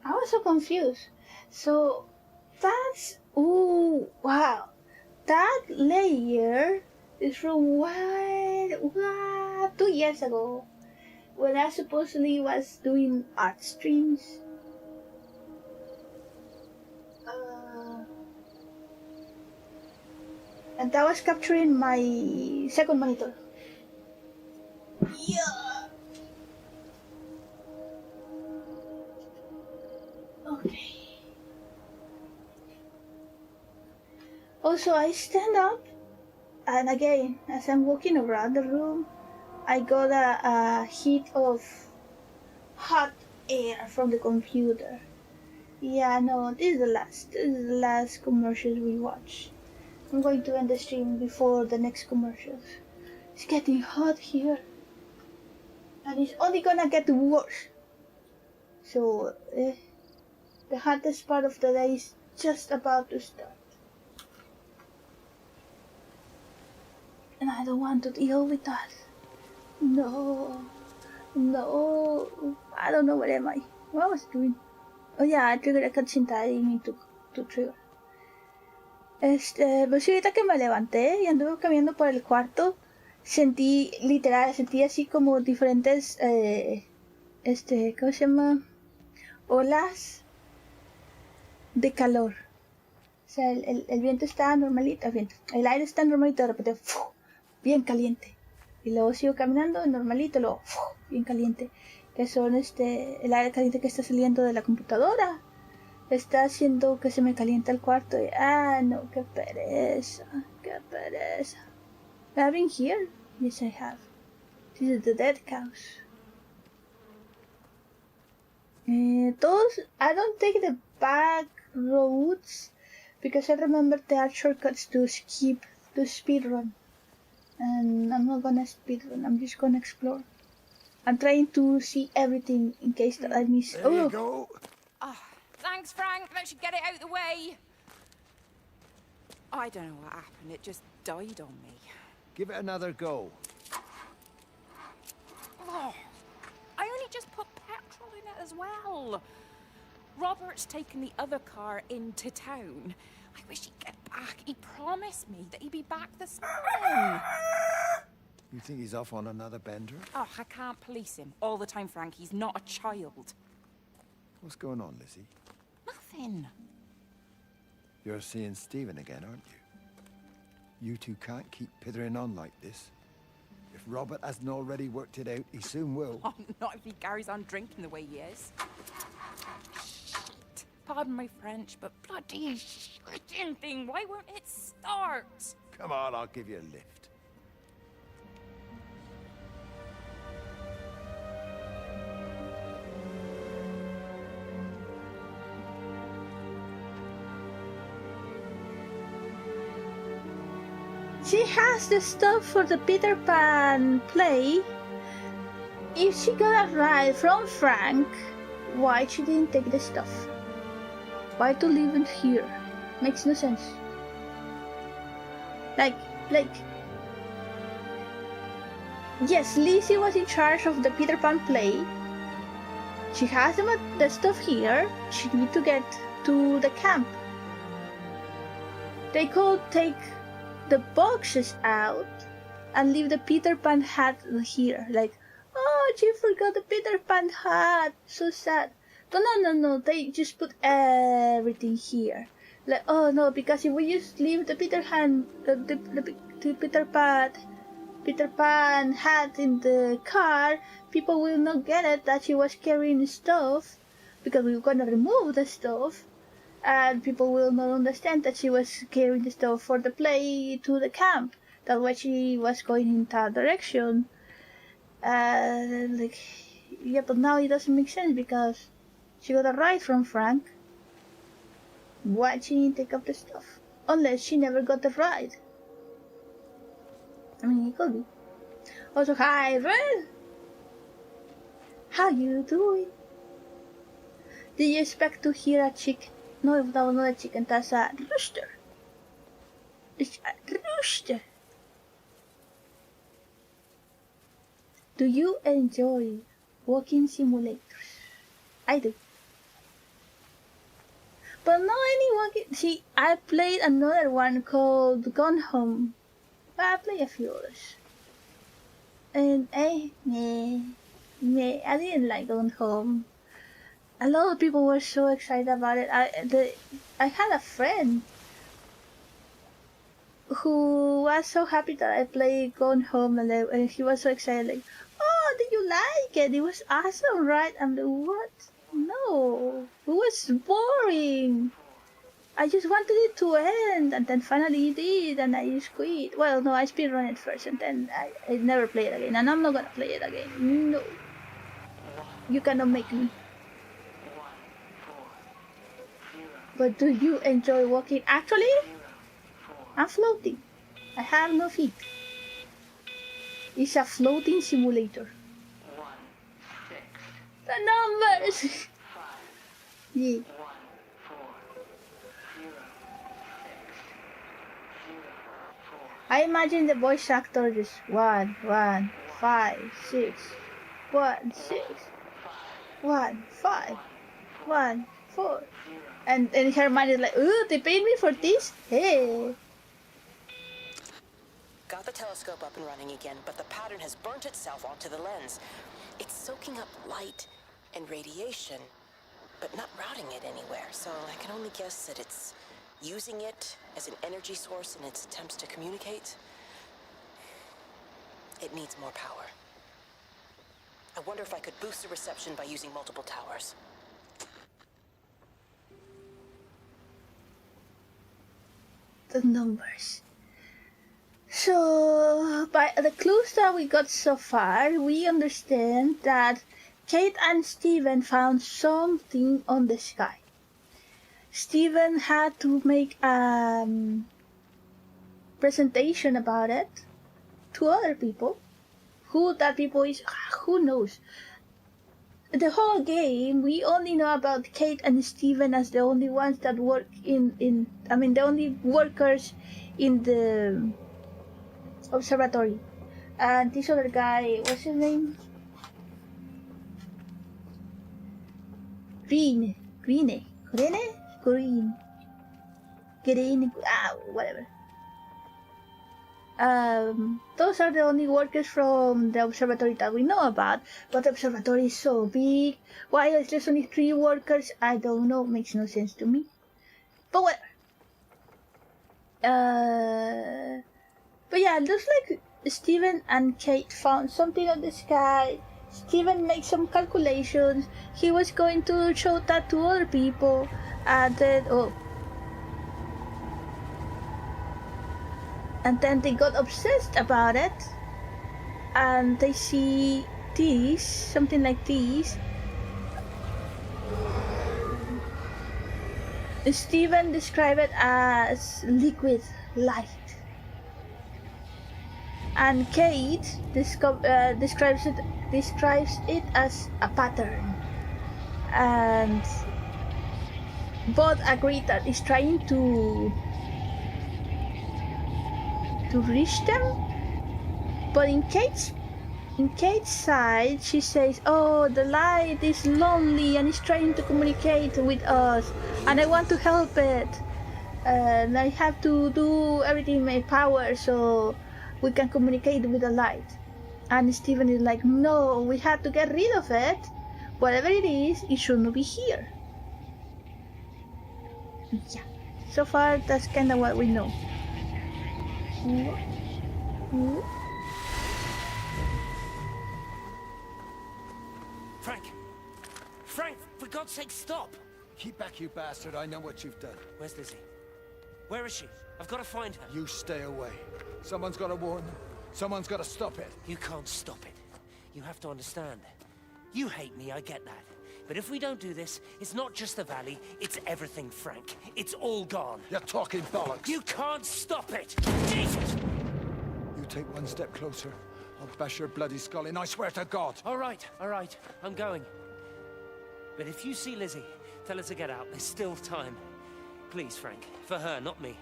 I was so confused. So that's, ooh, wow. That layer is from what? 2 years ago, when I supposedly was doing art streams. And I was capturing my second monitor. Yeah. Okay. Also, I stand up, and again, as I'm walking around the room, I got a hit of hot air from the computer. Yeah, no, this is the last. This is the last commercials we watch. I'm going to end the stream before the next commercials. It's getting hot here, and it's only gonna get worse. So, the hottest part of the day is just about to start. And I don't want to deal with that. No. I don't know what am I. What was I doing? Oh yeah, I triggered a cutscene that I didn't mean to trigger. Pues sí, ahorita que me levanté y anduve caminando por el cuarto, sentí así como diferentes, ¿cómo se llama? Olas de calor. O sea, el viento está normalito, el aire está normalito, de repente, bien caliente. Y luego sigo caminando, normalito, luego, bien caliente. Que son el aire caliente que está saliendo de la computadora. Está haciendo que se me calienta el cuarto. Y, no, qué pereza. I've been here? Yes, I have. This is the dead house. I don't take the back roads because I remember there are shortcuts to skip, to speedrun. And I'm not gonna speedrun, I'm just gonna explore. I'm trying to see everything in case that I miss. There you go. Oh, thanks, Frank. That should get it out of the way. I don't know what happened. It just died on me. Give it another go. Oh, I only just put petrol in it as well. Robert's taken the other car into town. I wish he'd get back. He promised me that he'd be back this morning. You think he's off on another bender? Oh, I can't police him all the time, Frank. He's not a child. What's going on, Lizzie? Nothing. You're seeing Stephen again, aren't you? You two can't keep pithering on like this. If Robert hasn't already worked it out, he soon will. Oh, not if he carries on drinking the way he is. Shit. Pardon my French, but bloody shitting thing, why won't it start? Come on, I'll give you a lift. She has the stuff for the Peter Pan play. If she got a ride from Frank, why she didn't take the stuff? Why to leave it here? Makes no sense. Like, yes, Lizzie was in charge of the Peter Pan play. She has the stuff here. She need to get to the camp. They could take the boxes out and leave the Peter Pan hat here. Like, oh, she forgot the Peter Pan hat. So sad. No. They just put everything here. Like, oh no, because if we just leave the Peter Pan, the Peter Pan hat in the car, people will not get it that she was carrying stuff, because we were gonna remove the stuff, and people will not understand that she was carrying the stuff for the play to the camp. That's why she was going in that direction. Yeah, but now it doesn't make sense because she got a ride from Frank. Why she didn't take up the stuff? Unless she never got the ride. I mean, it could be. Also, hi, Red! How you doing? Did you expect to hear a chicken? No, that was not a chicken, that's a rooster. It's a rooster. Do you enjoy walking simulators? I do. But not any walking. See, I played another one called Gone Home. I played a few others. And I didn't like going home. A lot of people were so excited about it. I had a friend who was so happy that I played Gone Home, and he was so excited, like, oh, did you like it? It was awesome, right? I'm like, what? No, it was boring. I just wanted it to end, and then finally it did, and I just quit. Well, no, I speedrun it first, and then I never play it again, and I'm not gonna play it again. No. You cannot make me. But do you enjoy walking? Actually, I'm floating. I have no feet. It's a floating simulator. The numbers! Yeah. I imagine the voice actor just 1, 1, 5, 6, 1, 6, 1, 5, 1, 4. And her mind is like, ooh, they paid me for this? Hey. Got the telescope up and running again, but the pattern has burnt itself onto the lens. It's soaking up light and radiation, but not routing it anywhere, so I can only guess that it's using it as an energy source in its attempts to communicate. It needs more power. I wonder if I could boost the reception by using multiple towers. The numbers. So, by the clues that we got so far, we understand that Kate and Stephen found something on the sky. Stephen had to make a presentation about it to other people. Who that people is, who knows? The whole game, we only know about Kate and Stephen as the only ones that work the only workers in the observatory. And this other guy, what's his name? Green, whatever. Those are the only workers from the observatory that we know about, but the observatory is so big. Why is there only 3 workers? I don't know, makes no sense to me. But whatever. But yeah, it looks like Stephen and Kate found something on the sky. Stephen made some calculations. He was going to show that to other people, and then they got obsessed about it, and they see this, something like this. Stephen described it as liquid light, and Kate describes it as a pattern, and both agree that it's trying to reach them. But in Kate's side, she says, oh, the light is lonely and it's trying to communicate with us, and I want to help it, and I have to do everything in my power so we can communicate with the light. And Stephen is like, no, we have to get rid of it. Whatever it is, it shouldn't be here. Yeah, so far that's kind of what we know. Frank, for God's sake, stop! Keep back, you bastard. I know what you've done. Where's Lizzie? Where is she? I've got to find her. You stay away. Someone's got to warn them. Someone's got to stop it. You can't stop it. You have to understand. You hate me, I get that. But if we don't do this, it's not just the valley, it's everything, Frank. It's all gone. You're talking bollocks. You can't stop it! Jesus! You take one step closer, I'll bash your bloody skull in, I swear to God. All right, I'm going. But if you see Lizzie, tell her to get out. There's still time. Please, Frank. For her, not me.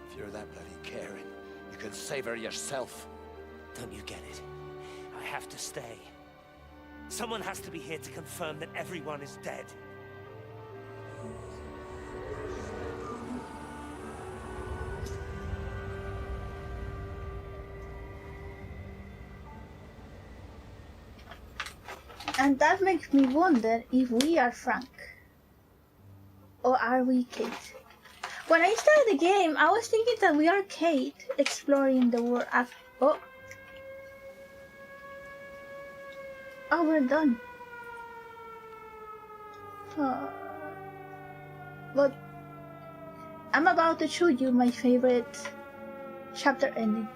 If you're that bloody caring, you can save her yourself. Don't you get it? I have to stay. Someone has to be here to confirm that everyone is dead. And that makes me wonder if we are Frank. Or are we Kate? When I started the game, I was thinking that we are Kate, exploring the world. Oh, we're done. But I'm about to show you my favorite chapter ending.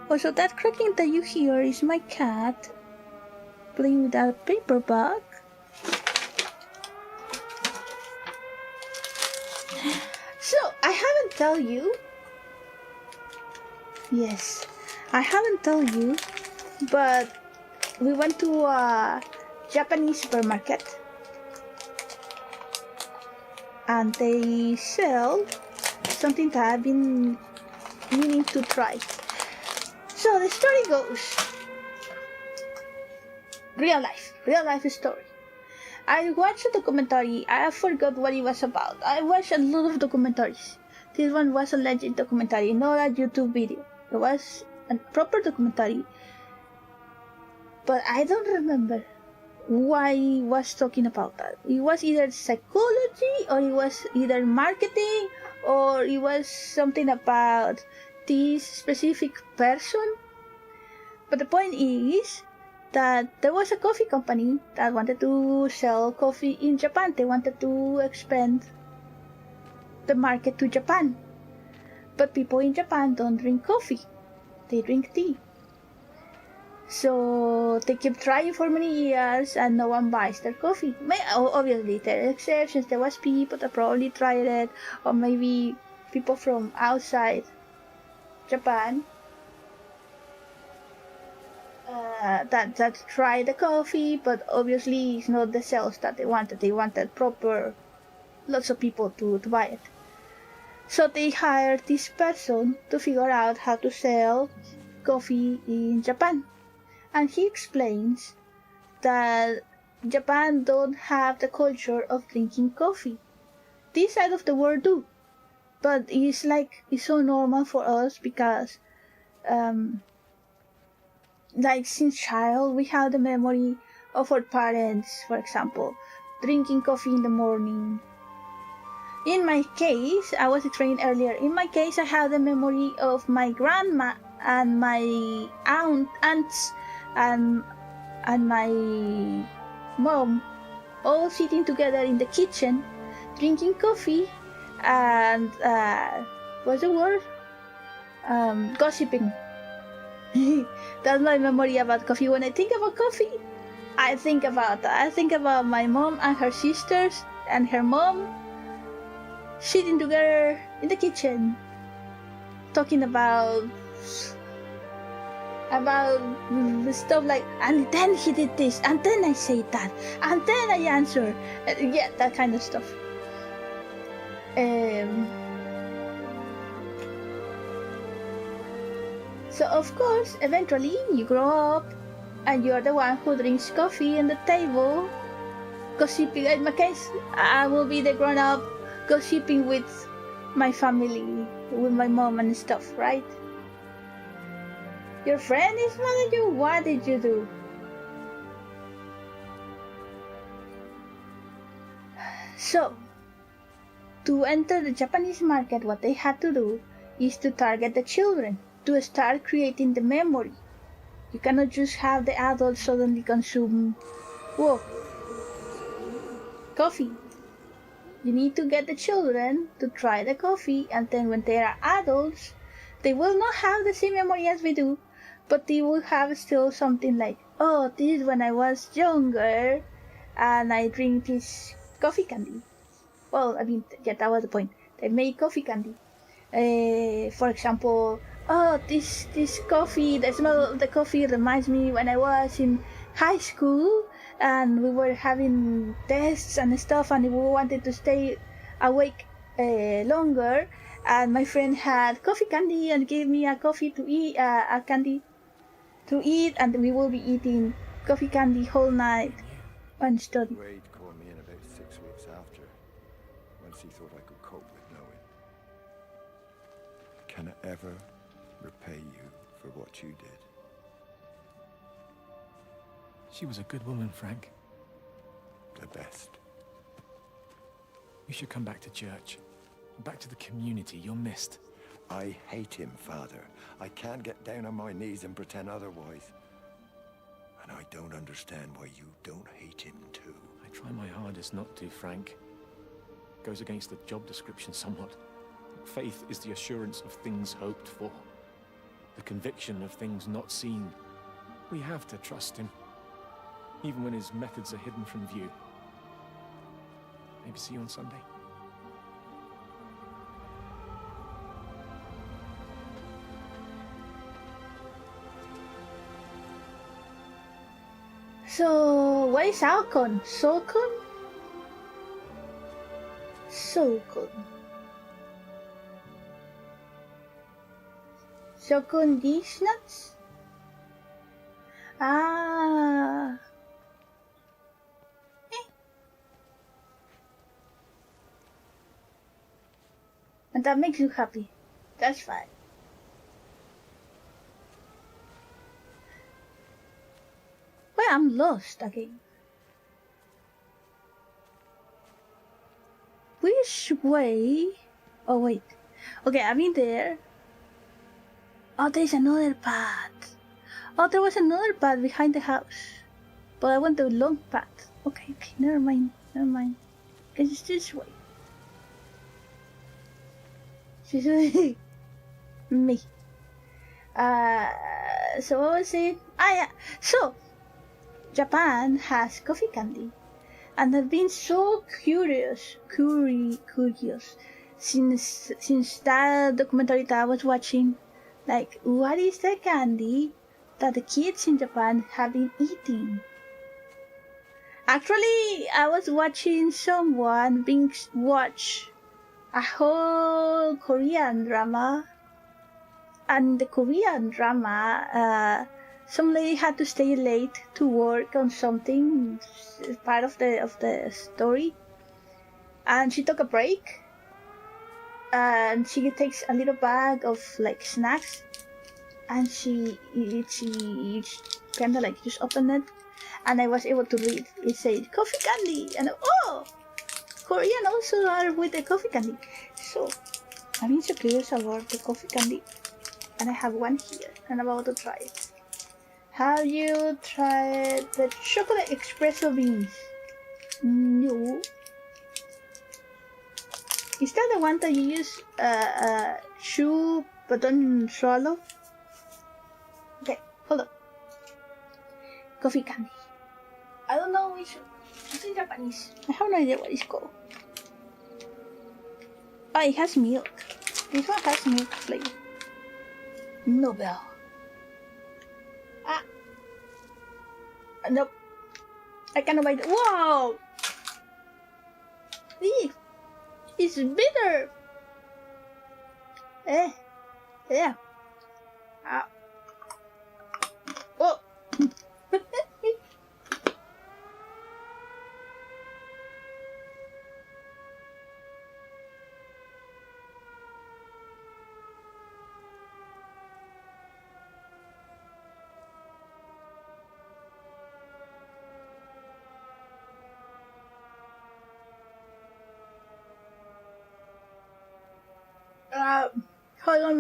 Also, that cracking that you hear is my cat playing with a paperback. So, I haven't tell you. Yes, I haven't told you, but we went to a Japanese supermarket and they sell something that I've been meaning to try. So the story goes, real life story. I watched a documentary. I forgot what it was about. I watched a lot of documentaries. This one was a legit documentary, not a YouTube video. It was a proper documentary. But I don't remember why he was talking about that. It was either psychology, or it was either marketing, or it was something about this specific person. But the point is that there was a coffee company that wanted to sell coffee in Japan. They wanted to expand the market to Japan. But people in Japan don't drink coffee. They drink tea. So they kept trying for many years and no one buys their coffee. Obviously there are exceptions. There was people that probably tried it, or maybe people from outside Japan that tried the coffee, but obviously it's not the sales that they wanted. They wanted proper, lots of people to buy it. So they hired this person to figure out how to sell coffee in Japan. And he explains that Japan don't have the culture of drinking coffee. This side of the world do. But it's so normal for us because since child we have the memory of our parents, for example, drinking coffee in the morning. In my case, I was explaining earlier, in my case I have the memory of my grandma and my aunts and my mom all sitting together in the kitchen drinking coffee and what's the word? Gossiping. That's my memory about coffee. When I think about coffee, I think about that. I think about my mom and her sisters and her mom sitting together in the kitchen talking about stuff like, and then he did this, and then I said that, and then I answered. Yeah, that kind of stuff. So of course, eventually you grow up and you're the one who drinks coffee on the table, gossiping. In my case, I will be the grown-up gossiping with my family, with my mom and stuff, right? Your friend is mad at you? What did you do? So, to enter the Japanese market, what they had to do is to target the children, to start creating the memory. You cannot just have the adults suddenly consume coffee. You need to get the children to try the coffee, and then when they are adults, they will not have the same memory as we do, but they will have still something like, oh, this is when I was younger and I drink this coffee candy. Well, I mean, yeah, that was the point. They made coffee candy. For example, oh, this coffee, the smell of the coffee reminds me when I was in high school and we were having tests and stuff and we wanted to stay awake longer, and my friend had coffee candy and gave me a coffee to eat, a candy to eat, and we will be eating coffee candy whole night and study. Wade called me in about 6 weeks after, once he thought I could cope with knowing. Can I ever repay you for what you did? She was a good woman, Frank. The best. You should come back to church. Back to the community. You're missed. I hate him, Father. I can't get down on my knees and pretend otherwise. And I don't understand why you don't hate him too. I try my hardest not to, Frank. Goes against the job description somewhat. Faith is the assurance of things hoped for. The conviction of things not seen. We have to trust him. Even when his methods are hidden from view. Maybe see you on Sunday. So, what is Alcon? Sokun? Sokun. Sokun these nuts? Ah. And that makes you happy. That's fine. Well, I'm lost again. Which way? Oh, wait. Okay, I've been there. Oh, there's another path. Oh, there was another path behind the house. But I went the long path. Okay, never mind. Never mind. It's this way. Me. So what was it? Ah, yeah. So, Japan has coffee candy, and I've been so curious since that documentary that I was watching. Like, what is the candy that the kids in Japan have been eating? Actually, I was watching someone watch a whole Korean drama, and the Korean drama, some lady had to stay late to work on something, part of the story, and she took a break, and she takes a little bag of like snacks, and she kind of like just opened it, and I was able to read. It said coffee candy, and oh, Korean also are with the coffee candy. So I'm been so curious about the coffee candy, and I have one here, and I'm about to try it. Have you tried the chocolate espresso beans? No. Is that the one that you use chew but don't swallow? Okay, hold on. Coffee candy. I don't know which. It's in Japanese. I have no idea what it's called. Oh, it has milk. This one has milk flavor. Nobel. Ah. Nope. I cannot buy it. Wow! It's bitter. Yeah. Ah. Oh. Hold on,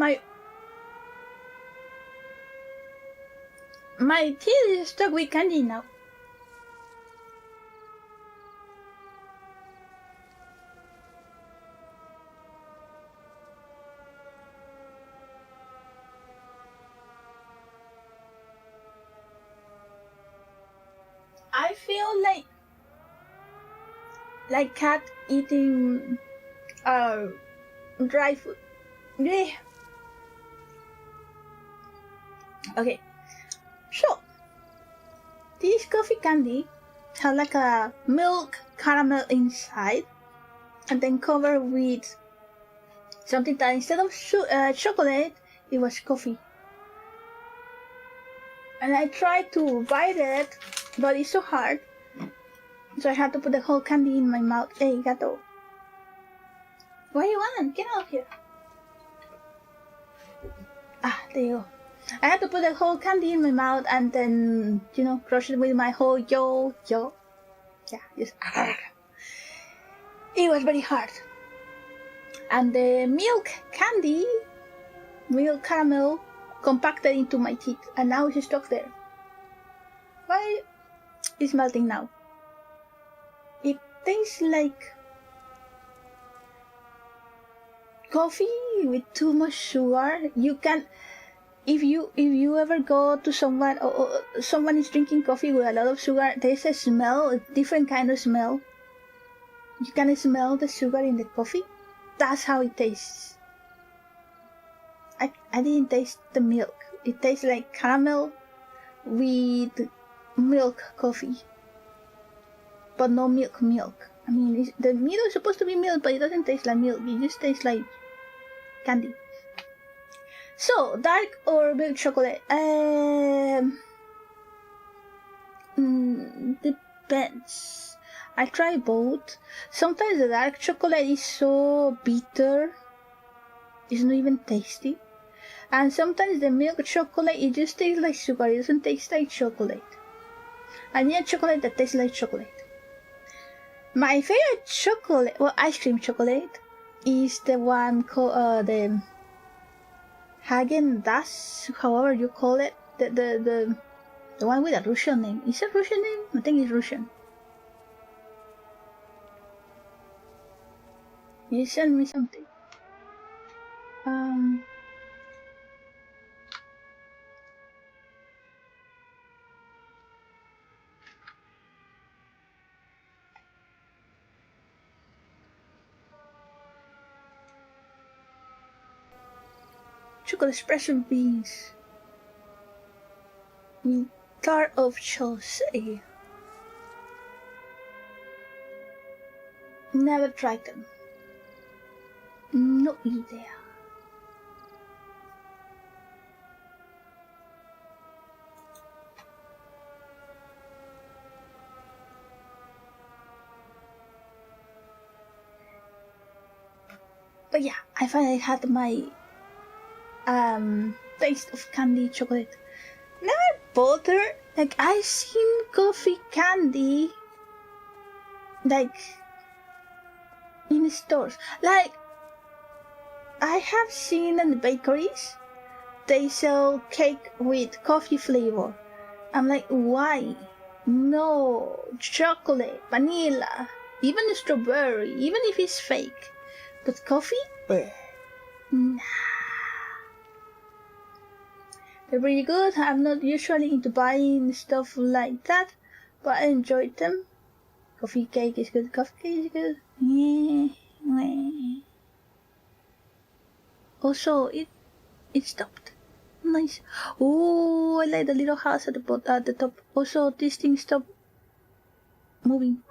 my teeth is stuck with candy now. I feel like cat eating dry food. Yeah. Okay, so this coffee candy has like a milk caramel inside, and then covered with something that instead of chocolate, it was coffee. And I tried to bite it, but it's so hard, so I had to put the whole candy in my mouth. Hey, gato. What do you want? Get out of here. Ah, there you go. I had to put the whole candy in my mouth and then, you know, crush it with my whole yo. Yeah, just. It was very hard. And the milk caramel, compacted into my teeth, and now it's stuck there. Why? It's melting now. It tastes like coffee with too much sugar. You can, if you ever go to someone or someone is drinking coffee with a lot of sugar, there's a smell, a different kind of smell. You can smell the sugar in the coffee. That's how it tastes. I didn't taste the milk. It tastes like caramel with milk coffee, but no milk. I mean, the middle is supposed to be milk, but it doesn't taste like milk. It just tastes like candy. So, dark or milk chocolate? Depends. I try both. Sometimes the dark chocolate is so bitter, it's not even tasty. And sometimes the milk chocolate, it just tastes like sugar, it doesn't taste like chocolate. I need a chocolate that tastes like chocolate. My favorite chocolate, well, ice cream chocolate, is the one called the Häagen-Dazs, however you call it. The one with a Russian name. Is it a Russian name? I think it's Russian. You sent me something. Chocolate espresso beans with tart of Chelsea. Never tried them. No idea. But yeah, I finally had my taste of candy chocolate. Never bothered. Like, I've seen coffee candy like in stores. Like, I have seen in the bakeries they sell cake with coffee flavor. I'm like, why? No, chocolate, vanilla, even strawberry, even if it's fake. But coffee? Nah. They're pretty good. I'm not usually into buying stuff like that, but I enjoyed them. Coffee cake is good. Coffee cake is good. Yeah. Also, it stopped. Nice. Oh, I like the little house at the top. Also, this thing stopped moving.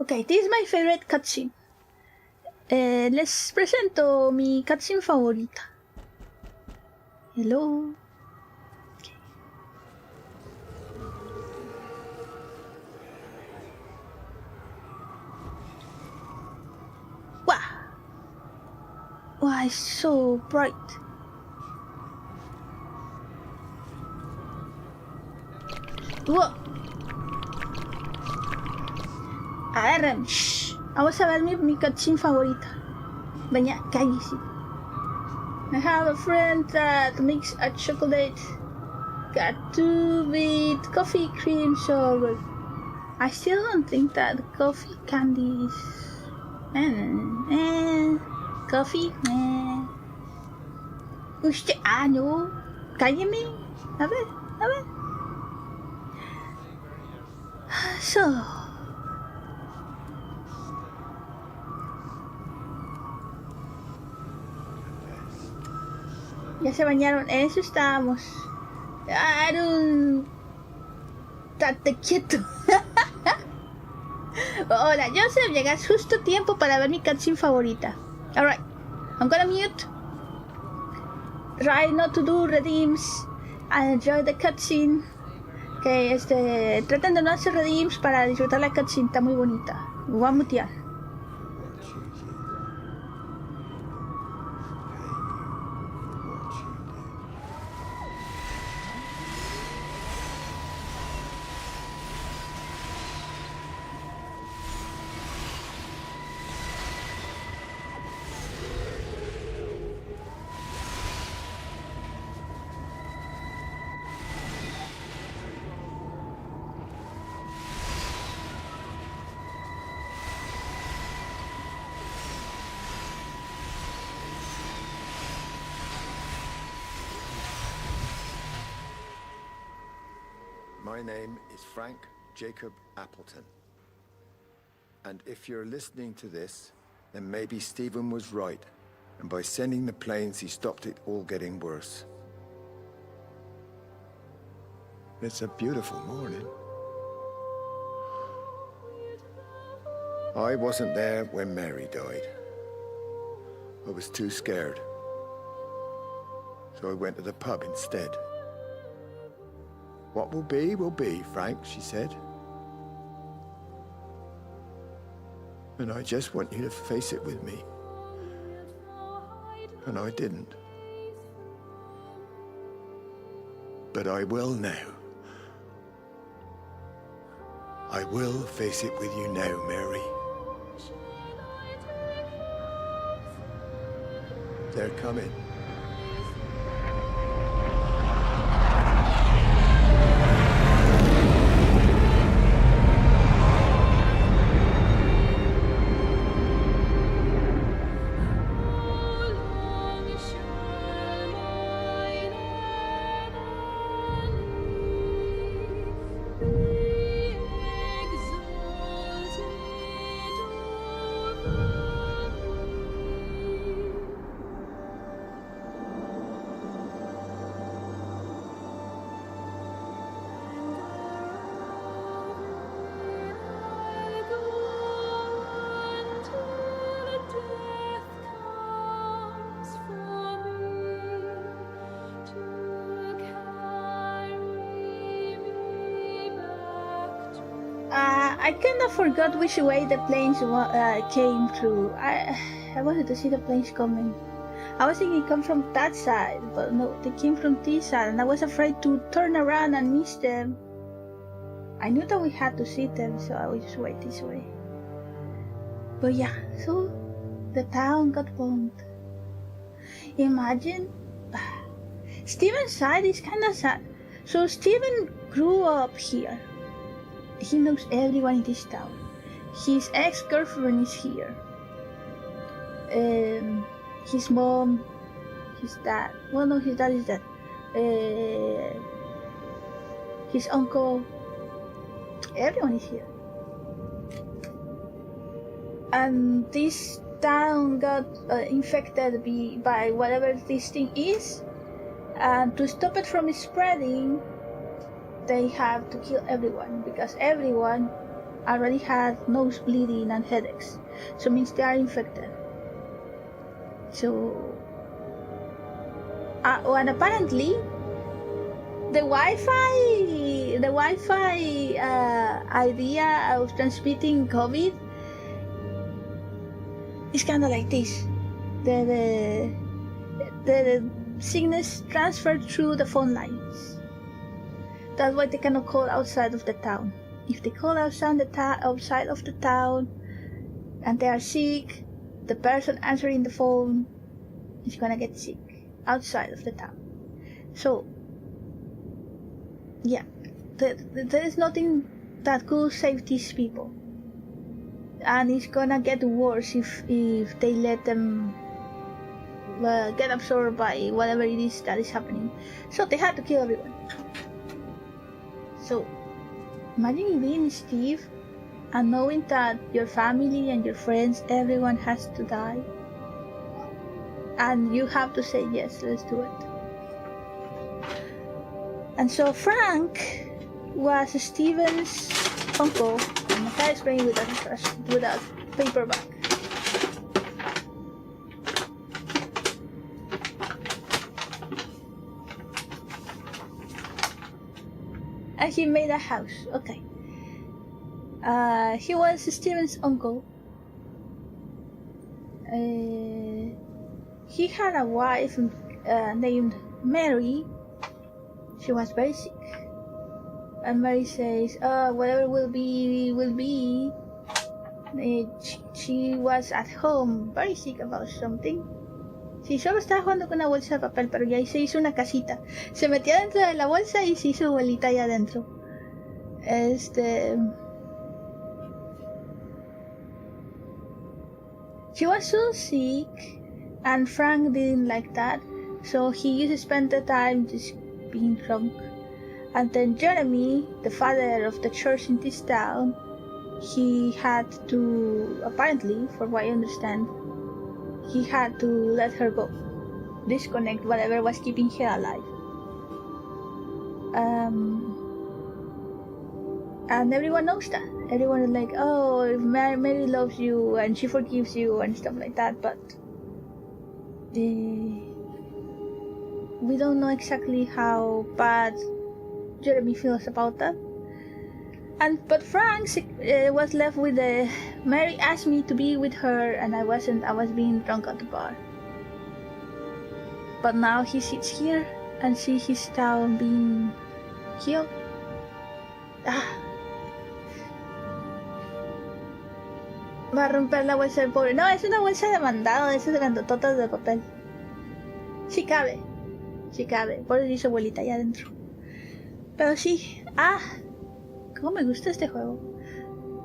Okay, this is my favorite cutscene. Les presento mi cutscene favorita. Hello. Okay. Wow. Wow, it's so bright. Whoa. Agárrame. Shh. Vamos a ver mi cutscene favorita. Vaya, cállese. I have a friend that makes a chocolate gatto with coffee cream sorbet. I still don't think that coffee candy is... coffee? Usted, no. Cálleme. A ver. So... Ya se bañaron, en eso estábamos. Estate quieto. Hola, Joseph, llegas justo a tiempo para ver mi cutscene favorita. Alright, I'm gonna mute. Try not to do redeems. And enjoy the cutscene. Que traten de no hacer redeems para disfrutar la cutscene, está muy bonita. Voy a mutear. My name is Frank Jacob Appleton. And if you're listening to this, then maybe Stephen was right. And by sending the planes, he stopped it all getting worse. It's a beautiful morning. I wasn't there when Mary died. I was too scared. So I went to the pub instead. What will be, Frank, she said. And I just want you to face it with me. And I didn't. But I will now. I will face it with you now, Mary. They're coming. I kind of forgot which way the planes came through. I wanted to see the planes coming. I was thinking it come from that side, but no, they came from this side, and I was afraid to turn around and miss them. I knew that we had to see them, so I would just wait this way. But yeah, so the town got bombed. Imagine, Steven's side is kind of sad. So Steven grew up here. He knows everyone in this town. His ex-girlfriend is here. His mom, his dad. Well, no, his dad is dead. His uncle. Everyone is here. And this town got infected by whatever this thing is. And to stop it from spreading, they have to kill everyone, because everyone already had nose bleeding and headaches. So it means they are infected. So, and apparently, the Wi-Fi idea of transmitting COVID is kind of like this. The sickness transferred through the phone lines. That's why they cannot call outside of the town. If they call outside of the town and they are sick, the person answering the phone is gonna get sick outside of the town. So, yeah, there is nothing that could save these people. And it's gonna get worse if they let them get absorbed by whatever it is that is happening. So they had to kill everyone. So, imagine you being Steve and knowing that your family and your friends, everyone has to die. And you have to say, yes, let's do it. And so Frank was Steven's uncle. I'm not gonna explain with a paperback. And he made a house. Okay. He was Steven's uncle. He had a wife named Mary. She was very sick. And Mary says, whatever will be, will be. She was at home, very sick about something. Sí, solo estaba jugando con una bolsa de papel, pero ya ahí se hizo una casita. Se metió dentro de la bolsa y se hizo bolita ahí adentro. She was so sick, and Frank didn't like that, so he used to spend the time just being drunk. And then Jeremy, the father of the church in this town, he had to, apparently, from what I understand, he had to let her go. Disconnect whatever was keeping her alive. And everyone knows that. Everyone is like, oh, if Mary loves you and she forgives you and stuff like that, but we don't know exactly how bad Jeremy feels about that. But Frank was left with Mary asked me to be with her, and I wasn't. I was being drunk at the bar. But now he sits here and sees his town being killed. Va a romper la bolsa del pobre. No, es una bolsa de mandado, de esas grandototas de papel. Sí cabe. Sí cabe. Por eso hizo abuelita allá adentro. Pero sí. Cómo me gusta este juego.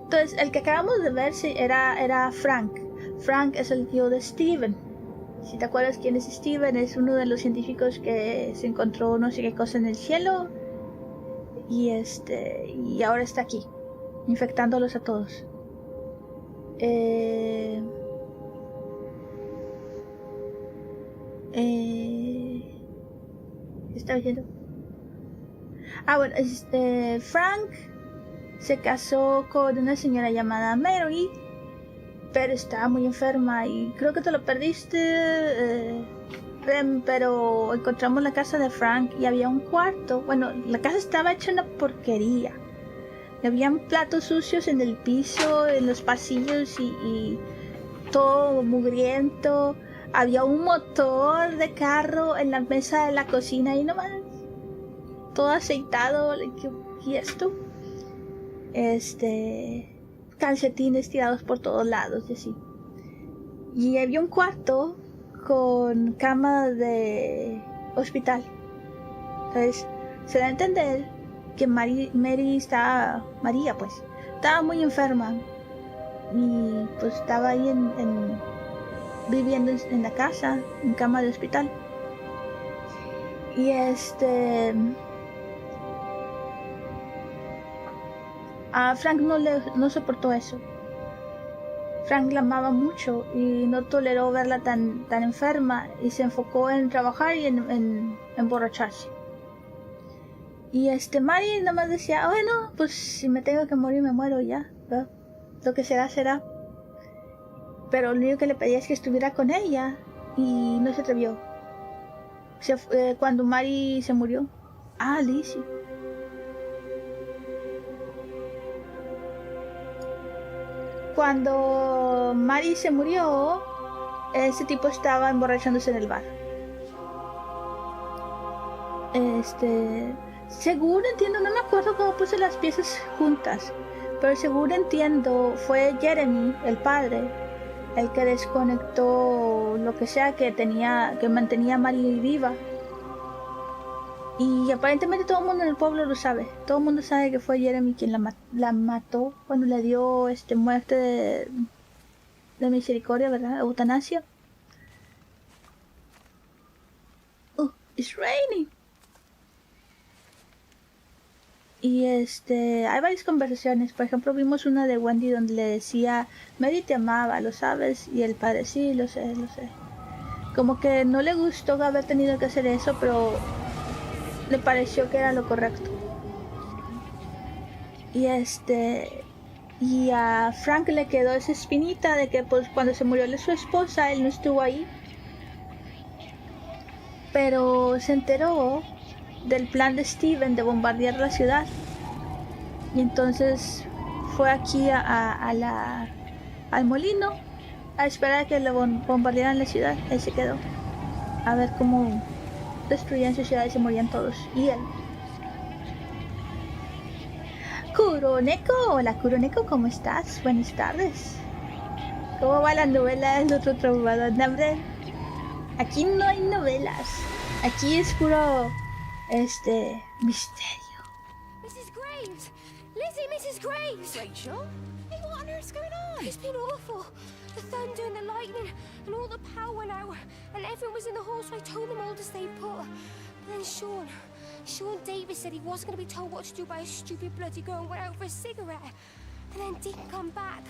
Entonces, el que acabamos de ver era Frank. Frank es el tío de Steven. Si te acuerdas quién es Steven, es uno de los científicos que se encontró no sé qué cosa en el cielo. Y ahora está aquí, infectándolos a todos. ¿Qué estaba diciendo? Bueno, Frank se casó con una señora llamada Mary, pero estaba muy enferma y creo que te lo perdiste, Rem, pero encontramos la casa de Frank y había un cuarto. Bueno, la casa estaba hecha una porquería. Habían platos sucios en el piso, en los pasillos y todo mugriento. Había un motor de carro en la mesa de la cocina y nomás. Todo aceitado. ¿Y esto? Calcetines tirados por todos lados y así. Y había un cuarto con cama de hospital. Entonces, se da a entender que Mary estaba muy enferma y pues estaba ahí viviendo en la casa, en cama de hospital. Y a Frank no soportó eso. Frank la amaba mucho y no toleró verla tan enferma y se enfocó en trabajar y en emborracharse. Y Mary nada más decía, bueno, pues si me tengo que morir me muero ya, ¿verdad? Lo que será, será. Pero lo único que le pedía es que estuviera con ella y no se atrevió. Cuando Mary se murió. Lizzie. Cuando Mary se murió, ese tipo estaba emborrachándose en el bar. Según entiendo, no me acuerdo cómo puse las piezas juntas, pero según entiendo fue Jeremy, el padre, el que desconectó lo que sea que mantenía a Mary viva. Y aparentemente todo el mundo en el pueblo lo sabe. Todo el mundo sabe que fue Jeremy quien la mató cuando le dio muerte de misericordia, ¿verdad? Eutanasia. It's raining. Y hay varias conversaciones. Por ejemplo, vimos una de Wendy donde le decía, Mary te amaba, ¿lo sabes? Y el padre, sí, lo sé. Como que no le gustó haber tenido que hacer eso, pero le pareció que era lo correcto. Y a Frank le quedó esa espinita de que pues cuando se murió su esposa, él no estuvo ahí. Pero se enteró del plan de Steven de bombardear la ciudad. Y entonces fue aquí al molino a esperar a que le bombardearan la ciudad. Él se quedó a ver cómo destruían su ciudad y se morían todos. Y él. Kuroneko, hola Kuroneko, ¿cómo estás? Buenas tardes. ¿Cómo va la novela del otro traumado? ¿Nombre? Aquí no hay novelas. Aquí es puro misterio. Mrs. Graves! Lizzie, Mrs. Graves! Rachel? Hey, what on earth's going on? It's been awful. The thunder and the lightning and all the power went out and everyone was in the hall, so I told them all to stay put. But then Sean Sean Davis said he wasn't going to be told what to do by a stupid bloody girl and went out for a cigarette. And then didn't come back.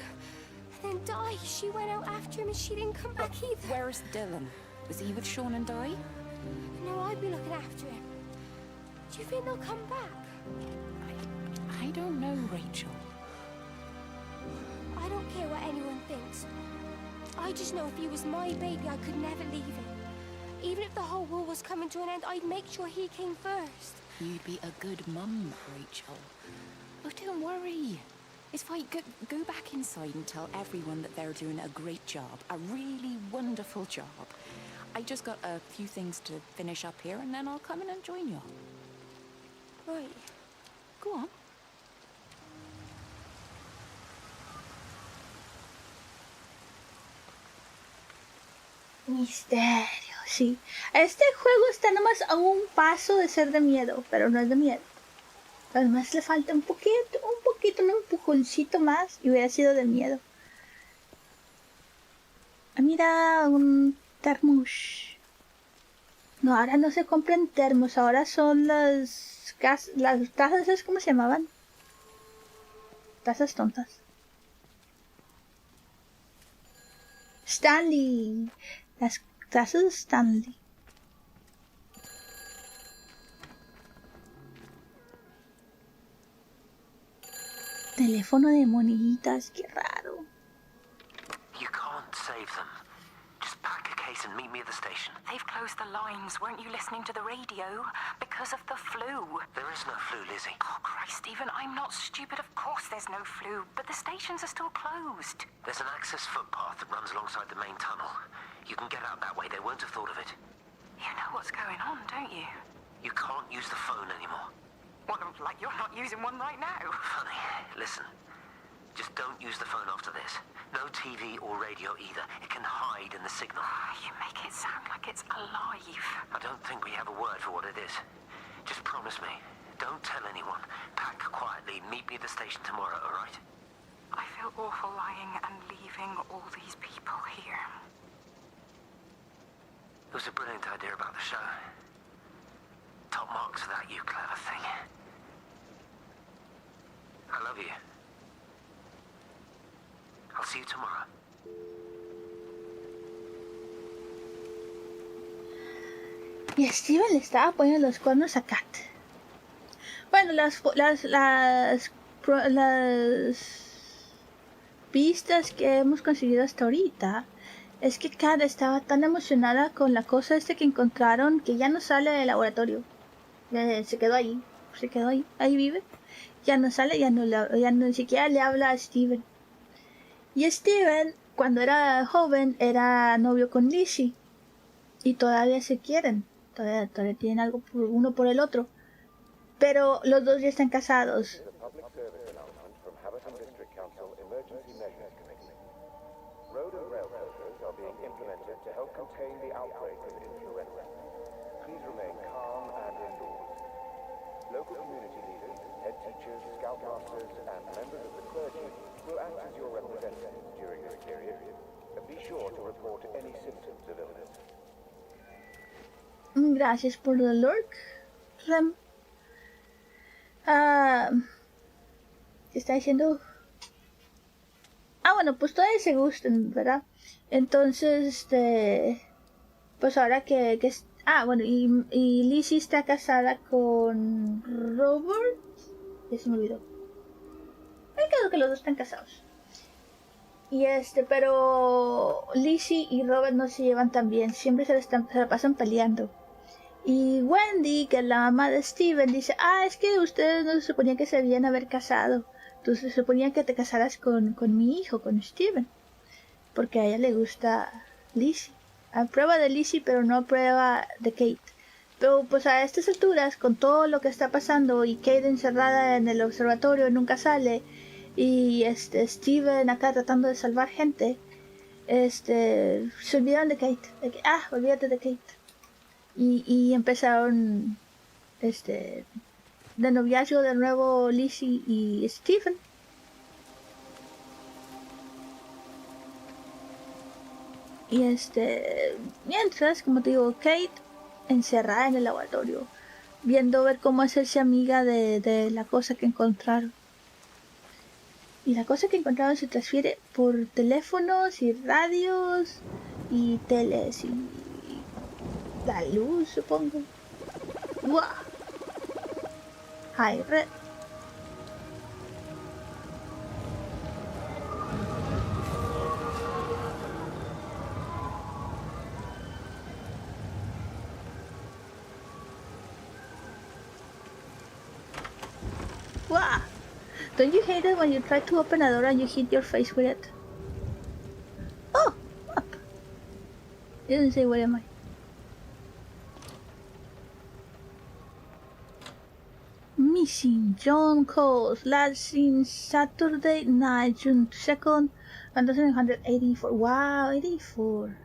And then Di, she went out after him and she didn't come back either. Where's Dylan? Was he with Sean and Di? No, I'd be looking after him. Do you think they'll come back? I don't know, Rachel. I don't care what anyone thinks. I just know if he was my baby, I could never leave him. Even if the whole world was coming to an end, I'd make sure he came first. You'd be a good mum, Rachel. Oh, don't worry. It's fine. Go back inside and tell everyone that they're doing a great job. A really wonderful job. I just got a few things to finish up here, and then I'll come in and join you. Right. Go on. Misterio, sí. Este juego está nomás a un paso de ser de miedo, pero no es de miedo. Además le falta un poquito, un empujoncito más y hubiera sido de miedo. Ah, mira, un termos. No, ahora no se compran termos, ahora son las tazas, ¿cómo se llamaban? Tazas tontas. Stanley. Las tazas de Stanley. Teléfono de moneditas, qué raro. You can't save them. Just pack a case and meet me at the station. They've closed the lines. Weren't you listening to the radio? Because of the flu. There is no flu, Lizzie. Oh, Christ, Stephen, I'm not stupid. Of course there's no flu, but the stations are still closed. There's an access footpath that runs alongside the main tunnel. You can get out that way. They won't have thought of it. You know what's going on, don't you? You can't use the phone anymore. Well, like you're not using one right now. Funny. Listen. Just don't use the phone after this. No TV or radio either. It can hide in the signal. You make it sound like it's alive. I don't think we have a word for what it is. Just promise me. Don't tell anyone. Pack quietly. Meet me at the station tomorrow, all right? I feel awful lying and leaving all these people here. It was a brilliant idea about the show. Top marks for that, you clever thing. I love you. I'll see you tomorrow. Y Steven le estaba poniendo los cuernos a Kat. Bueno, las pistas que hemos conseguido hasta ahorita es que Kat estaba tan emocionada con la cosa que encontraron que ya no sale del laboratorio. Se quedó ahí, ahí vive. Ya no sale, ya no ni siquiera le habla a Steven. Y Steven, cuando era joven, era novio con Lizzie. Y todavía se quieren. Todavía tienen algo uno por el otro. Pero los dos ya están casados. Road and rail closures are being implemented to help contain the outbreak of influenza. Please remain calm and indoors. Local community leaders, head teachers, scoutmasters, and members of the clergy will act as your representatives during this period. Be sure to report any symptoms of illness. Gracias por el lurk, Clem. ¿Qué está diciendo? Bueno, pues todavía se gustan, ¿verdad? Entonces, pues ahora que bueno, y Lizzie está casada con Robert. Ya se me olvidó. Creo que los dos están casados. Y pero Lizzie y Robert no se llevan tan bien. Siempre se la pasan peleando. Y Wendy, que es la mamá de Steven, dice, es que ustedes no se suponían que se debían haber casado. Entonces se suponía que te casaras con mi hijo, con Steven. Porque a ella le gusta Lizzie. A prueba de Lizzie, pero no a prueba de Kate. Pero pues a estas alturas, con todo lo que está pasando y Kate encerrada en el observatorio nunca sale, y Steven acá tratando de salvar gente, se olvidaron de Kate. Olvídate de Kate. Y empezaron de noviazgo de nuevo Lizzie y Steven. Y mientras, como te digo, Kate encerrada en el laboratorio. viendo ver cómo hacerse amiga de la cosa que encontraron. Y la cosa que encontraron se transfiere por teléfonos y radios y teles y la luz, supongo. ¡Wow! High red. Wow! Don't you hate it when you try to open a door and you hit your face with it? Oh! Up. It didn't say where am I. Missing John Coles, last seen Saturday night, June 2nd, 1984. Wow, 84.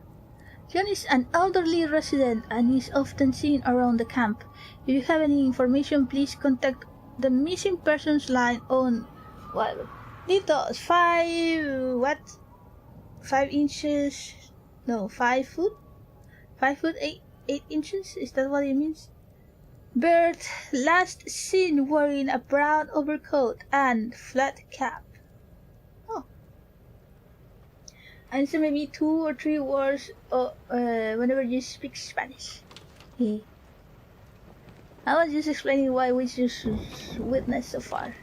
John is an elderly resident and is often seen around the camp. If you have any information, please contact the missing persons line on, well, details 5 inches, no, 5 foot 8 inches, is that what it means? Bird last seen wearing a brown overcoat and flat cap. Oh, and so maybe 2 or 3 words whenever you speak Spanish. Yeah. I was just explaining why we just witnessed so far.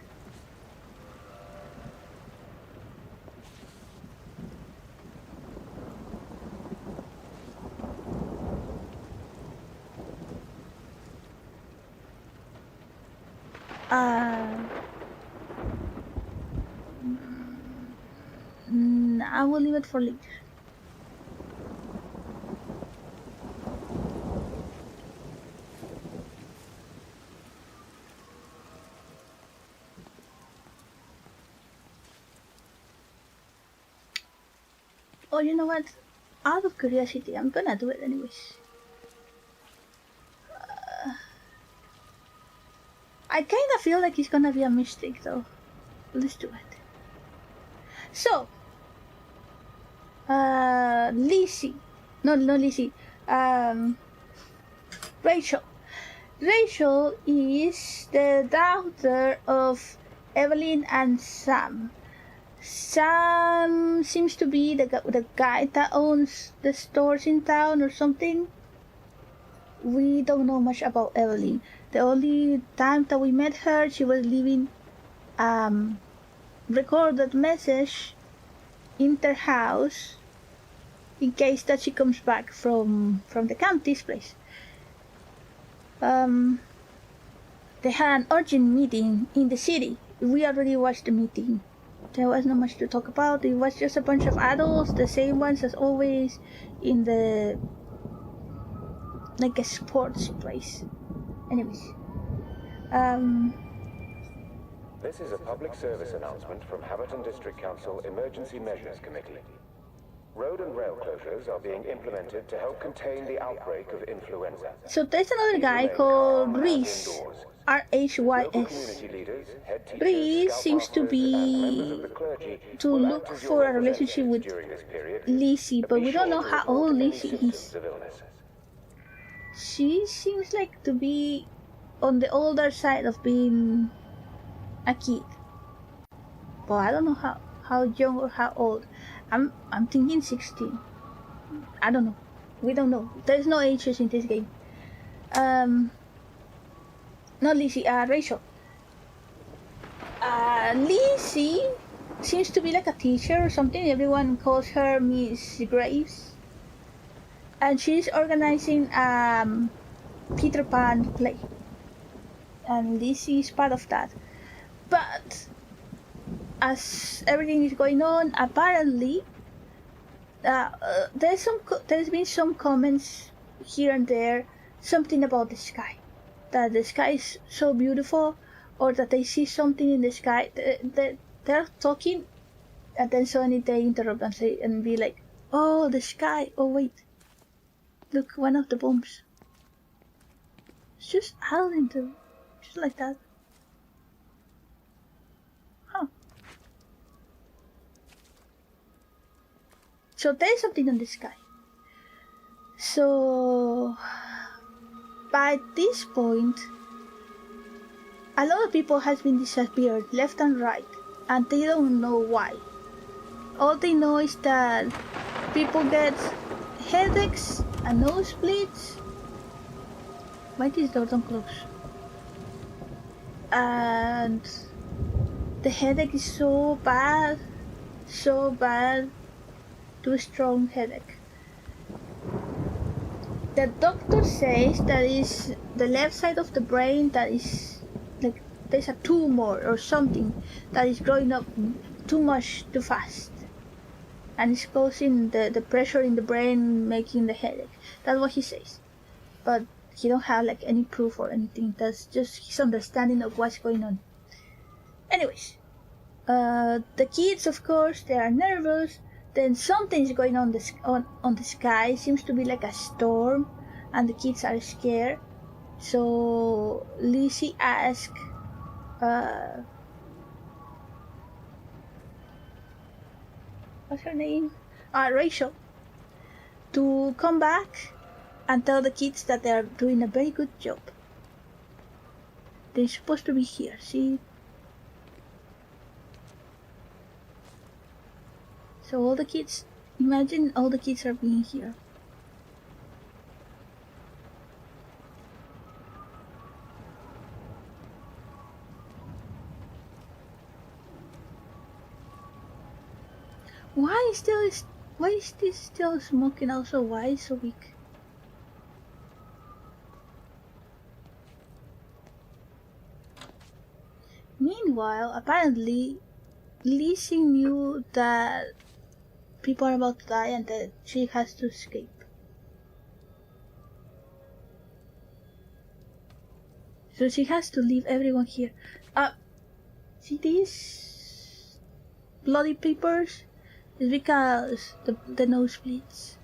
I will leave it for later. Oh, you know what? Out of curiosity, I'm gonna do it anyways. I kinda feel like it's gonna be a mistake though. Let's do it. So, Lizzie. No, not Lizzie. Rachel. Rachel is the daughter of Evelyn and Sam. Sam seems to be the guy that owns the stores in town or something. We don't know much about Evelyn. The only time that we met her, she was leaving recorded message in their house in case that she comes back from the camp, this place. They had an urgent meeting in the city. We already watched the meeting. There was not much to talk about. It was just a bunch of adults, the same ones as always, in the like a sports place. Anyways, This is a public service announcement from Haverton District Council Emergency Measures Committee. Road and rail closures are being implemented to help contain the outbreak of influenza. so there's another guy called Rhys, R-H-Y-S. Rhys seems to be to look for a relationship with Lizzie, but we don't know how old Lizzie is. She seems like to be on the older side of being a kid, but I don't know how young or how old. I'm thinking 16. I don't know. We don't know. There's no ages in this game. Not Lizzie, Rachel. Lizzie seems to be like a teacher or something. Everyone calls her Miss Graves. And she's organizing Peter Pan play. And Lizzie is part of that. But as everything is going on, apparently there's been some comments here and there, something about the sky, that the sky is so beautiful, or that they see something in the sky. They're talking, and then suddenly they interrupt and say and be like, "Oh, the sky! Oh wait, look, one of the bombs." It's just out into, just like that. So there's something in the sky. So by this point, a lot of people has been disappeared left and right, and they don't know why. All they know is that people get headaches and nosebleeds. Why this door don't close? And the headache is so bad, too strong headache. The doctor says that is the left side of the brain that is like there's a tumor or something that is growing up too much too fast, and it's causing the pressure in the brain, making the headache. That's what he says, but he don't have like any proof or anything. That's just his understanding of what's going on. Anyways, the kids, of course, they are nervous. Then something's going on the sky. Seems to be like a storm, and the kids are scared. So Lizzie asks, what's her name? Rachel, to come back and tell the kids that they are doing a very good job. They're supposed to be here. See. So all the kids, imagine all the kids are being here. Why is this still smoking also? Why is so weak? Meanwhile, apparently, Lizzie knew that people are about to die and that she has to escape. So she has to leave everyone here. See these bloody papers? It's because the nosebleeds.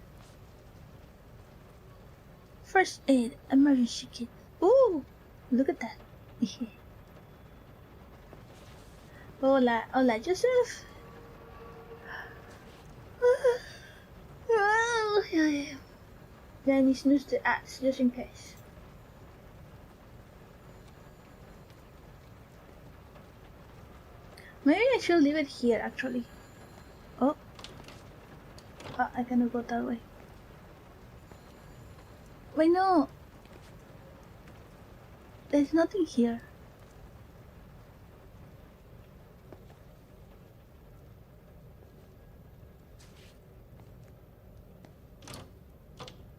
First aid, emergency kit. Ooh, look at that. Hola, Joseph. Then he snoozed the ass just in case. Maybe I should leave it here actually. Oh, I cannot go that way. Wait, no. There's nothing here.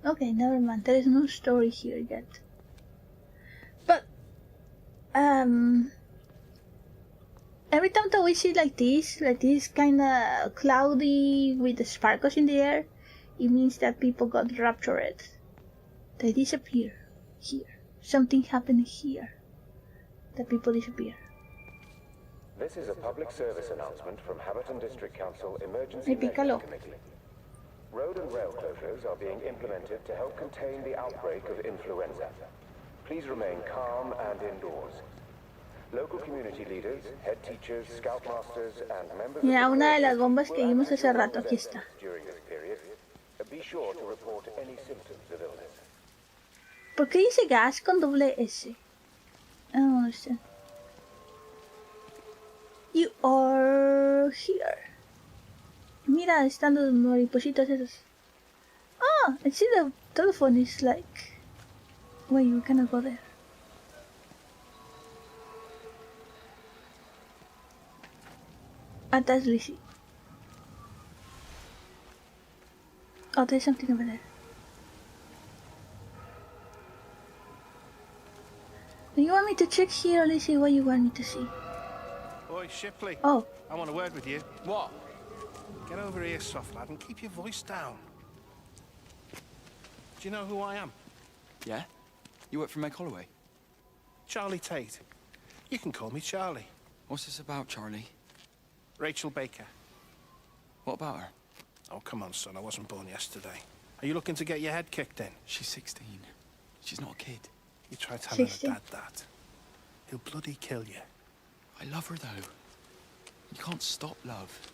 Okay, never mind. There is no story here yet. But every time that we see like this kind of cloudy with the sparkles in the air, it means that people got raptured. They disappear here. Something happened here. The people disappear. This is a public service announcement from Haverton District Council Emergency Hey, Piccolo. Measures Committee. Road and rail closures are being implemented to help contain the outbreak of influenza. Please remain calm and indoors. Local community leaders, head teachers, scoutmasters, and members Mira, of the una de las community bombas que will vimos act hace as rato, aquí está. during this period. Be sure to report any symptoms of illness. ¿Por qué dice gas con doble S? I don't understand. You are here. Mira, están los maripositas esos. Ah, I see the telephone is like... Wait, we cannot go there. Ah, that's Lizzie. Oh, there's something over there. Do you want me to check here, Lizzie? What you want me to see? Oi, Shipley. Oh. I want a word with you. What? Get over here, soft lad, and keep your voice down. Do you know who I am? Yeah? You work for Meg Holloway? Charlie Tate. You can call me Charlie. What's this about, Charlie? Rachel Baker. What about her? Oh, come on, son. I wasn't born yesterday. Are you looking to get your head kicked in? She's 16. She's not a kid. You try telling her 16. dad that. He'll bloody kill you. I love her, though. You can't stop love.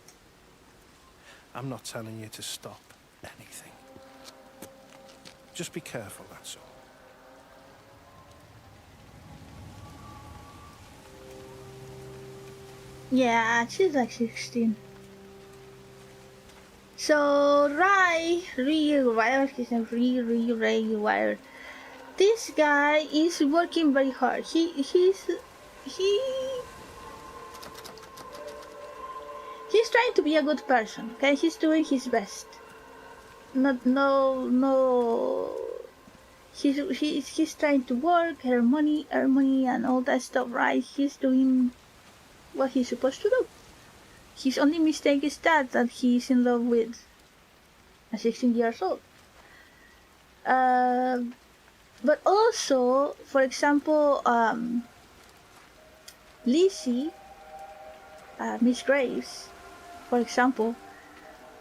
I'm not telling you to stop anything. Just be careful, that's all. Yeah, she's like 16. So, Ray, this guy is working very hard. He's trying to be a good person, okay? He's doing his best. He's trying to work, earn money and all that stuff, right? He's doing what he's supposed to do. His only mistake is that he's in love with a 16 years old. But also, for example, Lizzie, Miss Graves, for example,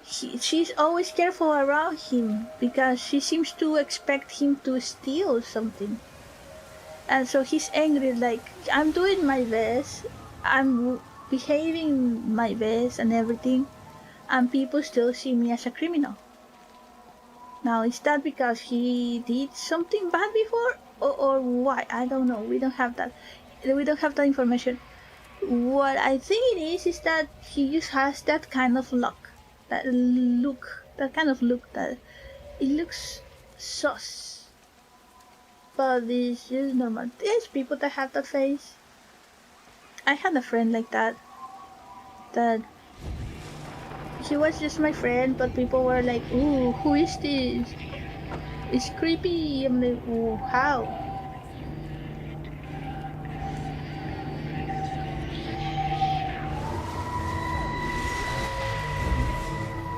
she's always careful around him because she seems to expect him to steal something. And so he's angry, like, I'm doing my best, I'm behaving my best and everything, and people still see me as a criminal. Now, is that because he did something bad before, or why? I don't know. We don't have that. We don't have that information. What I think it is that he just has that kind of luck, that kind of look that it looks sus. But it's just normal. There's people that have that face. I had a friend like that. That he was just my friend, but people were like, "Ooh, who is this? It's creepy." I'm like, "Oh, how?"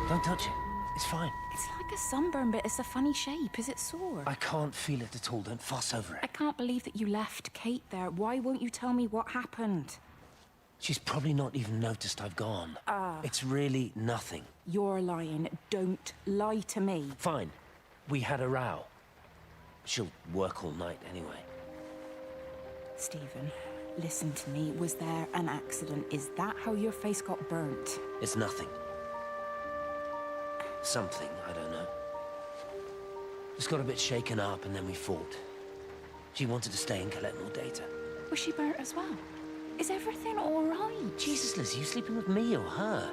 Don't touch it. It's fine. It's like a sunburn, but it's a funny shape. Is it sore? I can't feel it at all. Don't fuss over I it. can't believe that you left Kate there. Why won't you tell me what happened? She's probably not even noticed I've gone. Ah. It's really nothing. You're lying. Don't lie to me. Fine. We had a row. She'll work all night anyway. Stephen, listen to me. Was there an accident? Is that how your face got burnt? It's nothing. Something, I don't know. Just got a bit shaken up and then we fought. She wanted to stay and collect more data. Was she burnt as well? Is everything all right? Jesus, Liz, are you sleeping with me or her?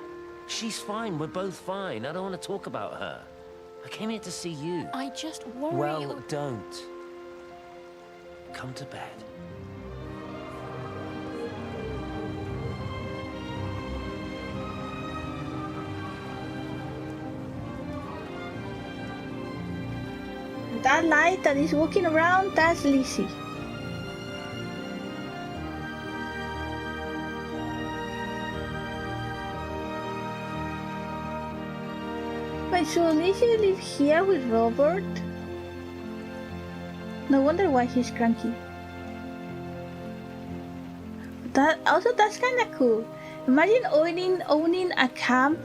She's fine. We're both fine. I don't want to talk about her. I came here to see you. I just worry... Well, don't. Come to bed. That light that is walking around, that's Lizzie. Wait, so Lizzie lives here with Robert? No wonder why he's cranky. That's kind of cool. Imagine owning a camp.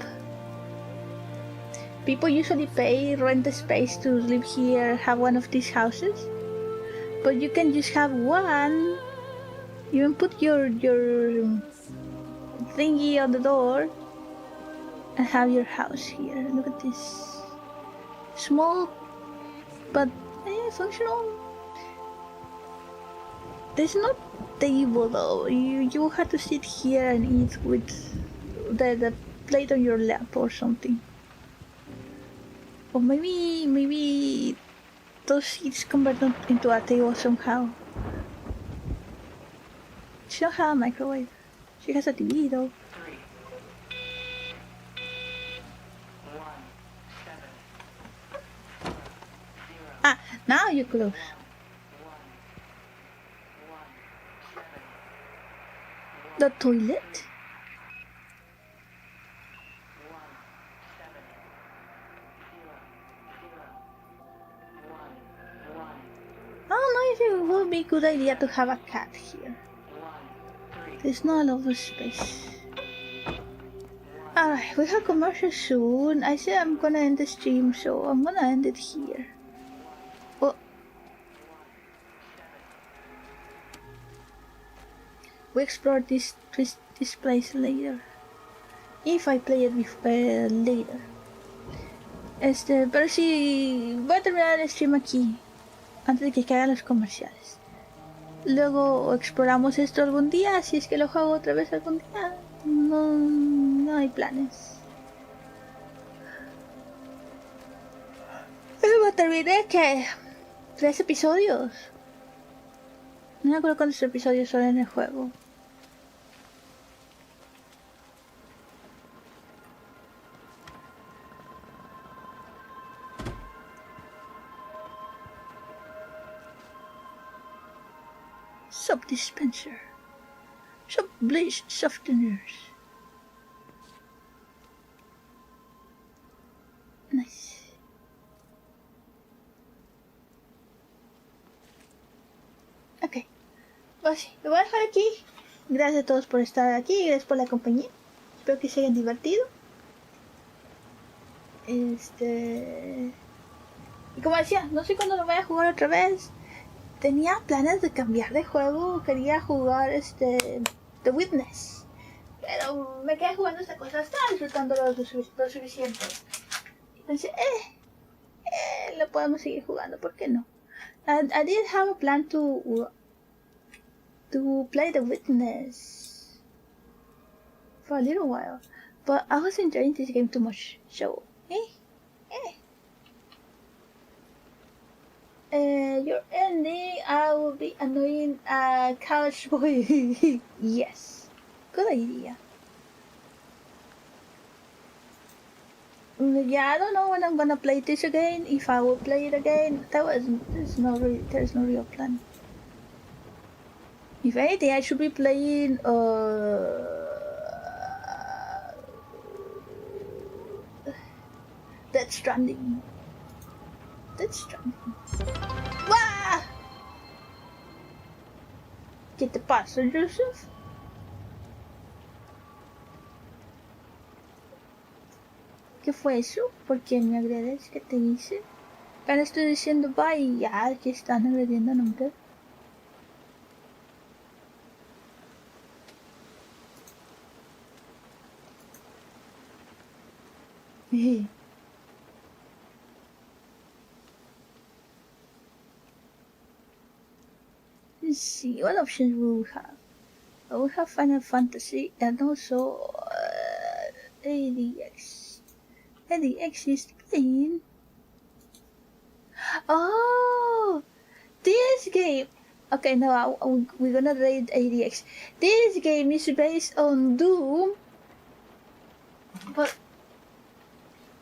People usually rent the space to live here, have one of these houses. But you can just have one. You can put your thingy on the door and have your house here. Look at this. Small, but functional. There's no table though. You have to sit here and eat with the plate on your lap or something. Or maybe those seats convert into a table somehow. She don't have a microwave. She has a TV though. 3, 1, 7, 0. Ah, now you close. 1, 1, 7. The toilet? I don't know if it would be a good idea to have a cat here. There's not a lot of space. Alright, we have commercial soon. I said I'm gonna end the stream, so I'm gonna end it here. Oh. We explore this place later. If I play it later. Pero sí, voy a terminar el stream aquí. Antes de que caigan los comerciales. Luego exploramos esto algún día, si es que lo juego otra vez algún día. No hay planes. Terminé que 3 episodios. No me acuerdo cuántos episodios son en el juego. Soap dispenser. Soap bleach softeners. Nice. Ok. Pues sí, lo voy a dejar aquí. Gracias a todos por estar aquí. Gracias por la compañía. Espero que se hayan divertido. Y como decía, no sé cuándo lo voy a jugar otra vez. Tenía planes de cambiar de juego. Quería jugar The Witness. Pero me quedé jugando esta cosa. Estaba disfrutando lo suficiente. Entonces, lo podemos seguir jugando. ¿Por qué no? I did have a plan to play The Witness for a little while, but I was enjoying this game too much. So, your ending, I will be annoying a couch boy. Yes, good idea. Yeah, I don't know when I'm gonna play this again. If I will play it again, there's no real plan. If anything, I should be playing Death Stranding. ¡Wah! ¿Qué te pasa, Joseph? ¿Qué fue eso? ¿Por qué me agredes? ¿Qué te hice? Ahora estoy diciendo bye y ya que están agrediendo a nombre. Let's see, what options will we have? We have Final Fantasy and also ADX. ADX is playing. Oh, this game. Okay, no, we're gonna raid ADX. This game is based on Doom, but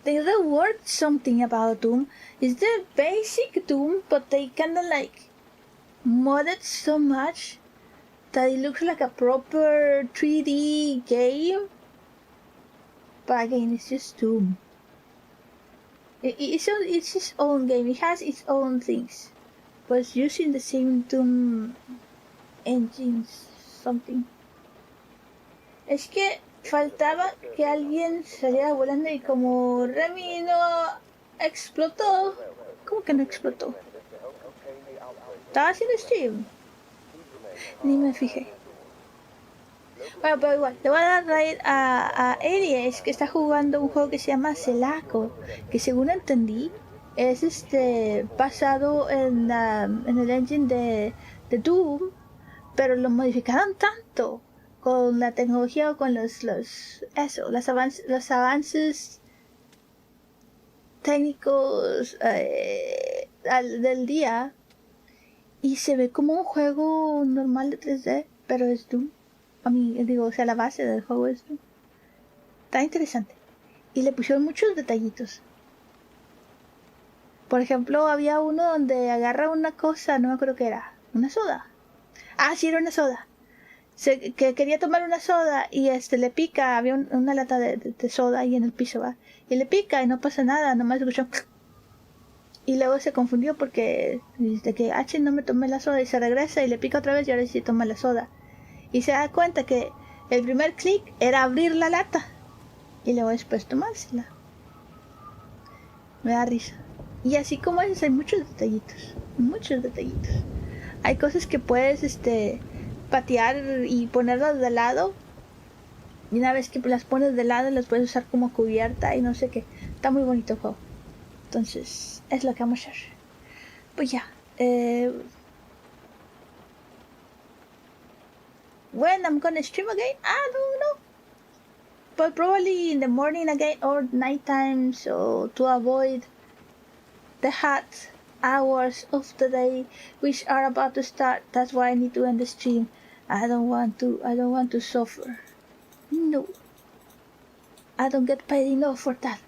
they reworked something about Doom. It's the basic Doom, but they kinda like modded so much that it looks like a proper 3D game. But again, it's just Doom. It's its own game. It has its own things, but it's using the same Doom engines, something. Es que faltaba que alguien saliera volando y como Remy no explotó. ¿Cómo que no explotó? Estaba haciendo stream. Ni me fijé. Bueno, pero igual, le voy a dar raid a Aries, que está jugando un juego que se llama Celaco, que según entendí es basado en el engine de Doom, pero lo modificaron tanto con la tecnología o con los avances técnicos del día, y se ve como un juego normal de 3D, pero es Doom. A mí, digo, o sea, la base del juego es Doom. Está interesante. Y le pusieron muchos detallitos. Por ejemplo, había uno donde agarra una cosa, no me acuerdo qué era. ¿Una soda? Ah, sí, era una soda. Que quería tomar una soda y le pica, había una lata de soda ahí en el piso, ¿va? Y le pica y no pasa nada, nomás escuchó. Y luego se confundió porque dice que no me tomé la soda, y se regresa y le pica otra vez y ahora sí toma la soda. Y se da cuenta que el primer clic era abrir la lata y luego después tomársela. Me da risa. Y así como eso hay muchos detallitos. Muchos detallitos. Hay cosas que puedes patear y ponerlas de lado. Y una vez que las pones de lado las puedes usar como cubierta y no sé qué. Está muy bonito el juego. Entonces es lo que vamos a hacer. Pues ya. When I'm gonna stream again, I don't know. but probably in the morning again or nighttime, so to avoid the hot hours of the day which are about to start. That's why I need to end the stream. I don't want to suffer. No. I don't get paid enough for that.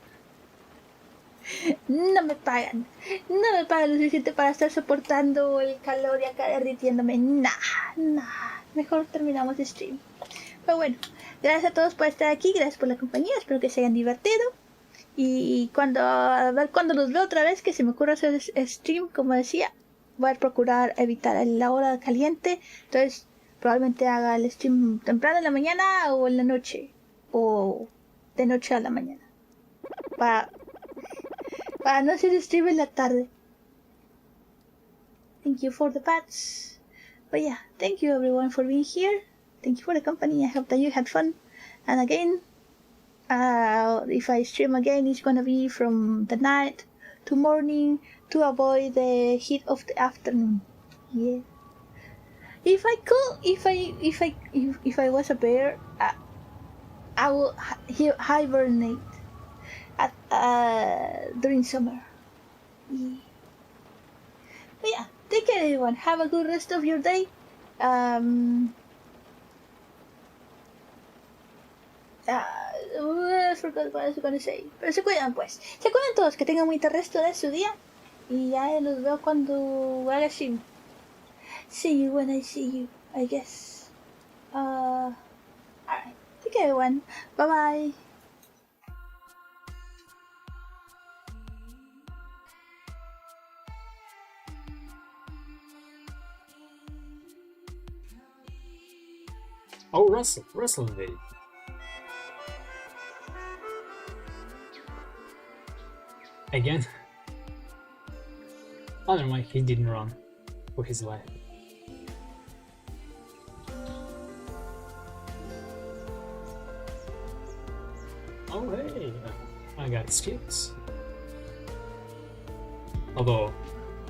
No me pagan. No me pagan lo suficiente para estar soportando el calor y acá derritiéndome. Nah. Mejor terminamos el stream. Pero bueno, gracias a todos por estar aquí, gracias por la compañía, espero que se hayan divertido. Y a ver cuando los veo otra vez, que se me ocurra hacer stream, como decía, voy a procurar evitar la hora caliente. Entonces, probablemente haga el stream temprano en la mañana o en la noche. O de noche a la mañana. Para no hacer stream en la tarde. Thank you for the pats. But yeah, thank you everyone for being here. Thank you for the company. I hope that you had fun. And again, if I stream again, it's gonna be from the night to morning to avoid the heat of the afternoon. Yeah. If I was a bear, I would hibernate during summer. Yeah. But yeah, take care everyone. Have a good rest of your day. I forgot what I was gonna say. Pero se cuidan pues. Se cuidan todos, que tengan un bonito resto de su día. Y ya los veo cuando haga stream. See you when I see you, I guess. Alright. Take care everyone. Bye bye. Oh, Russell invaded. Again? Oh, never mind, he didn't run for his life. Oh, hey! I got skills. Although,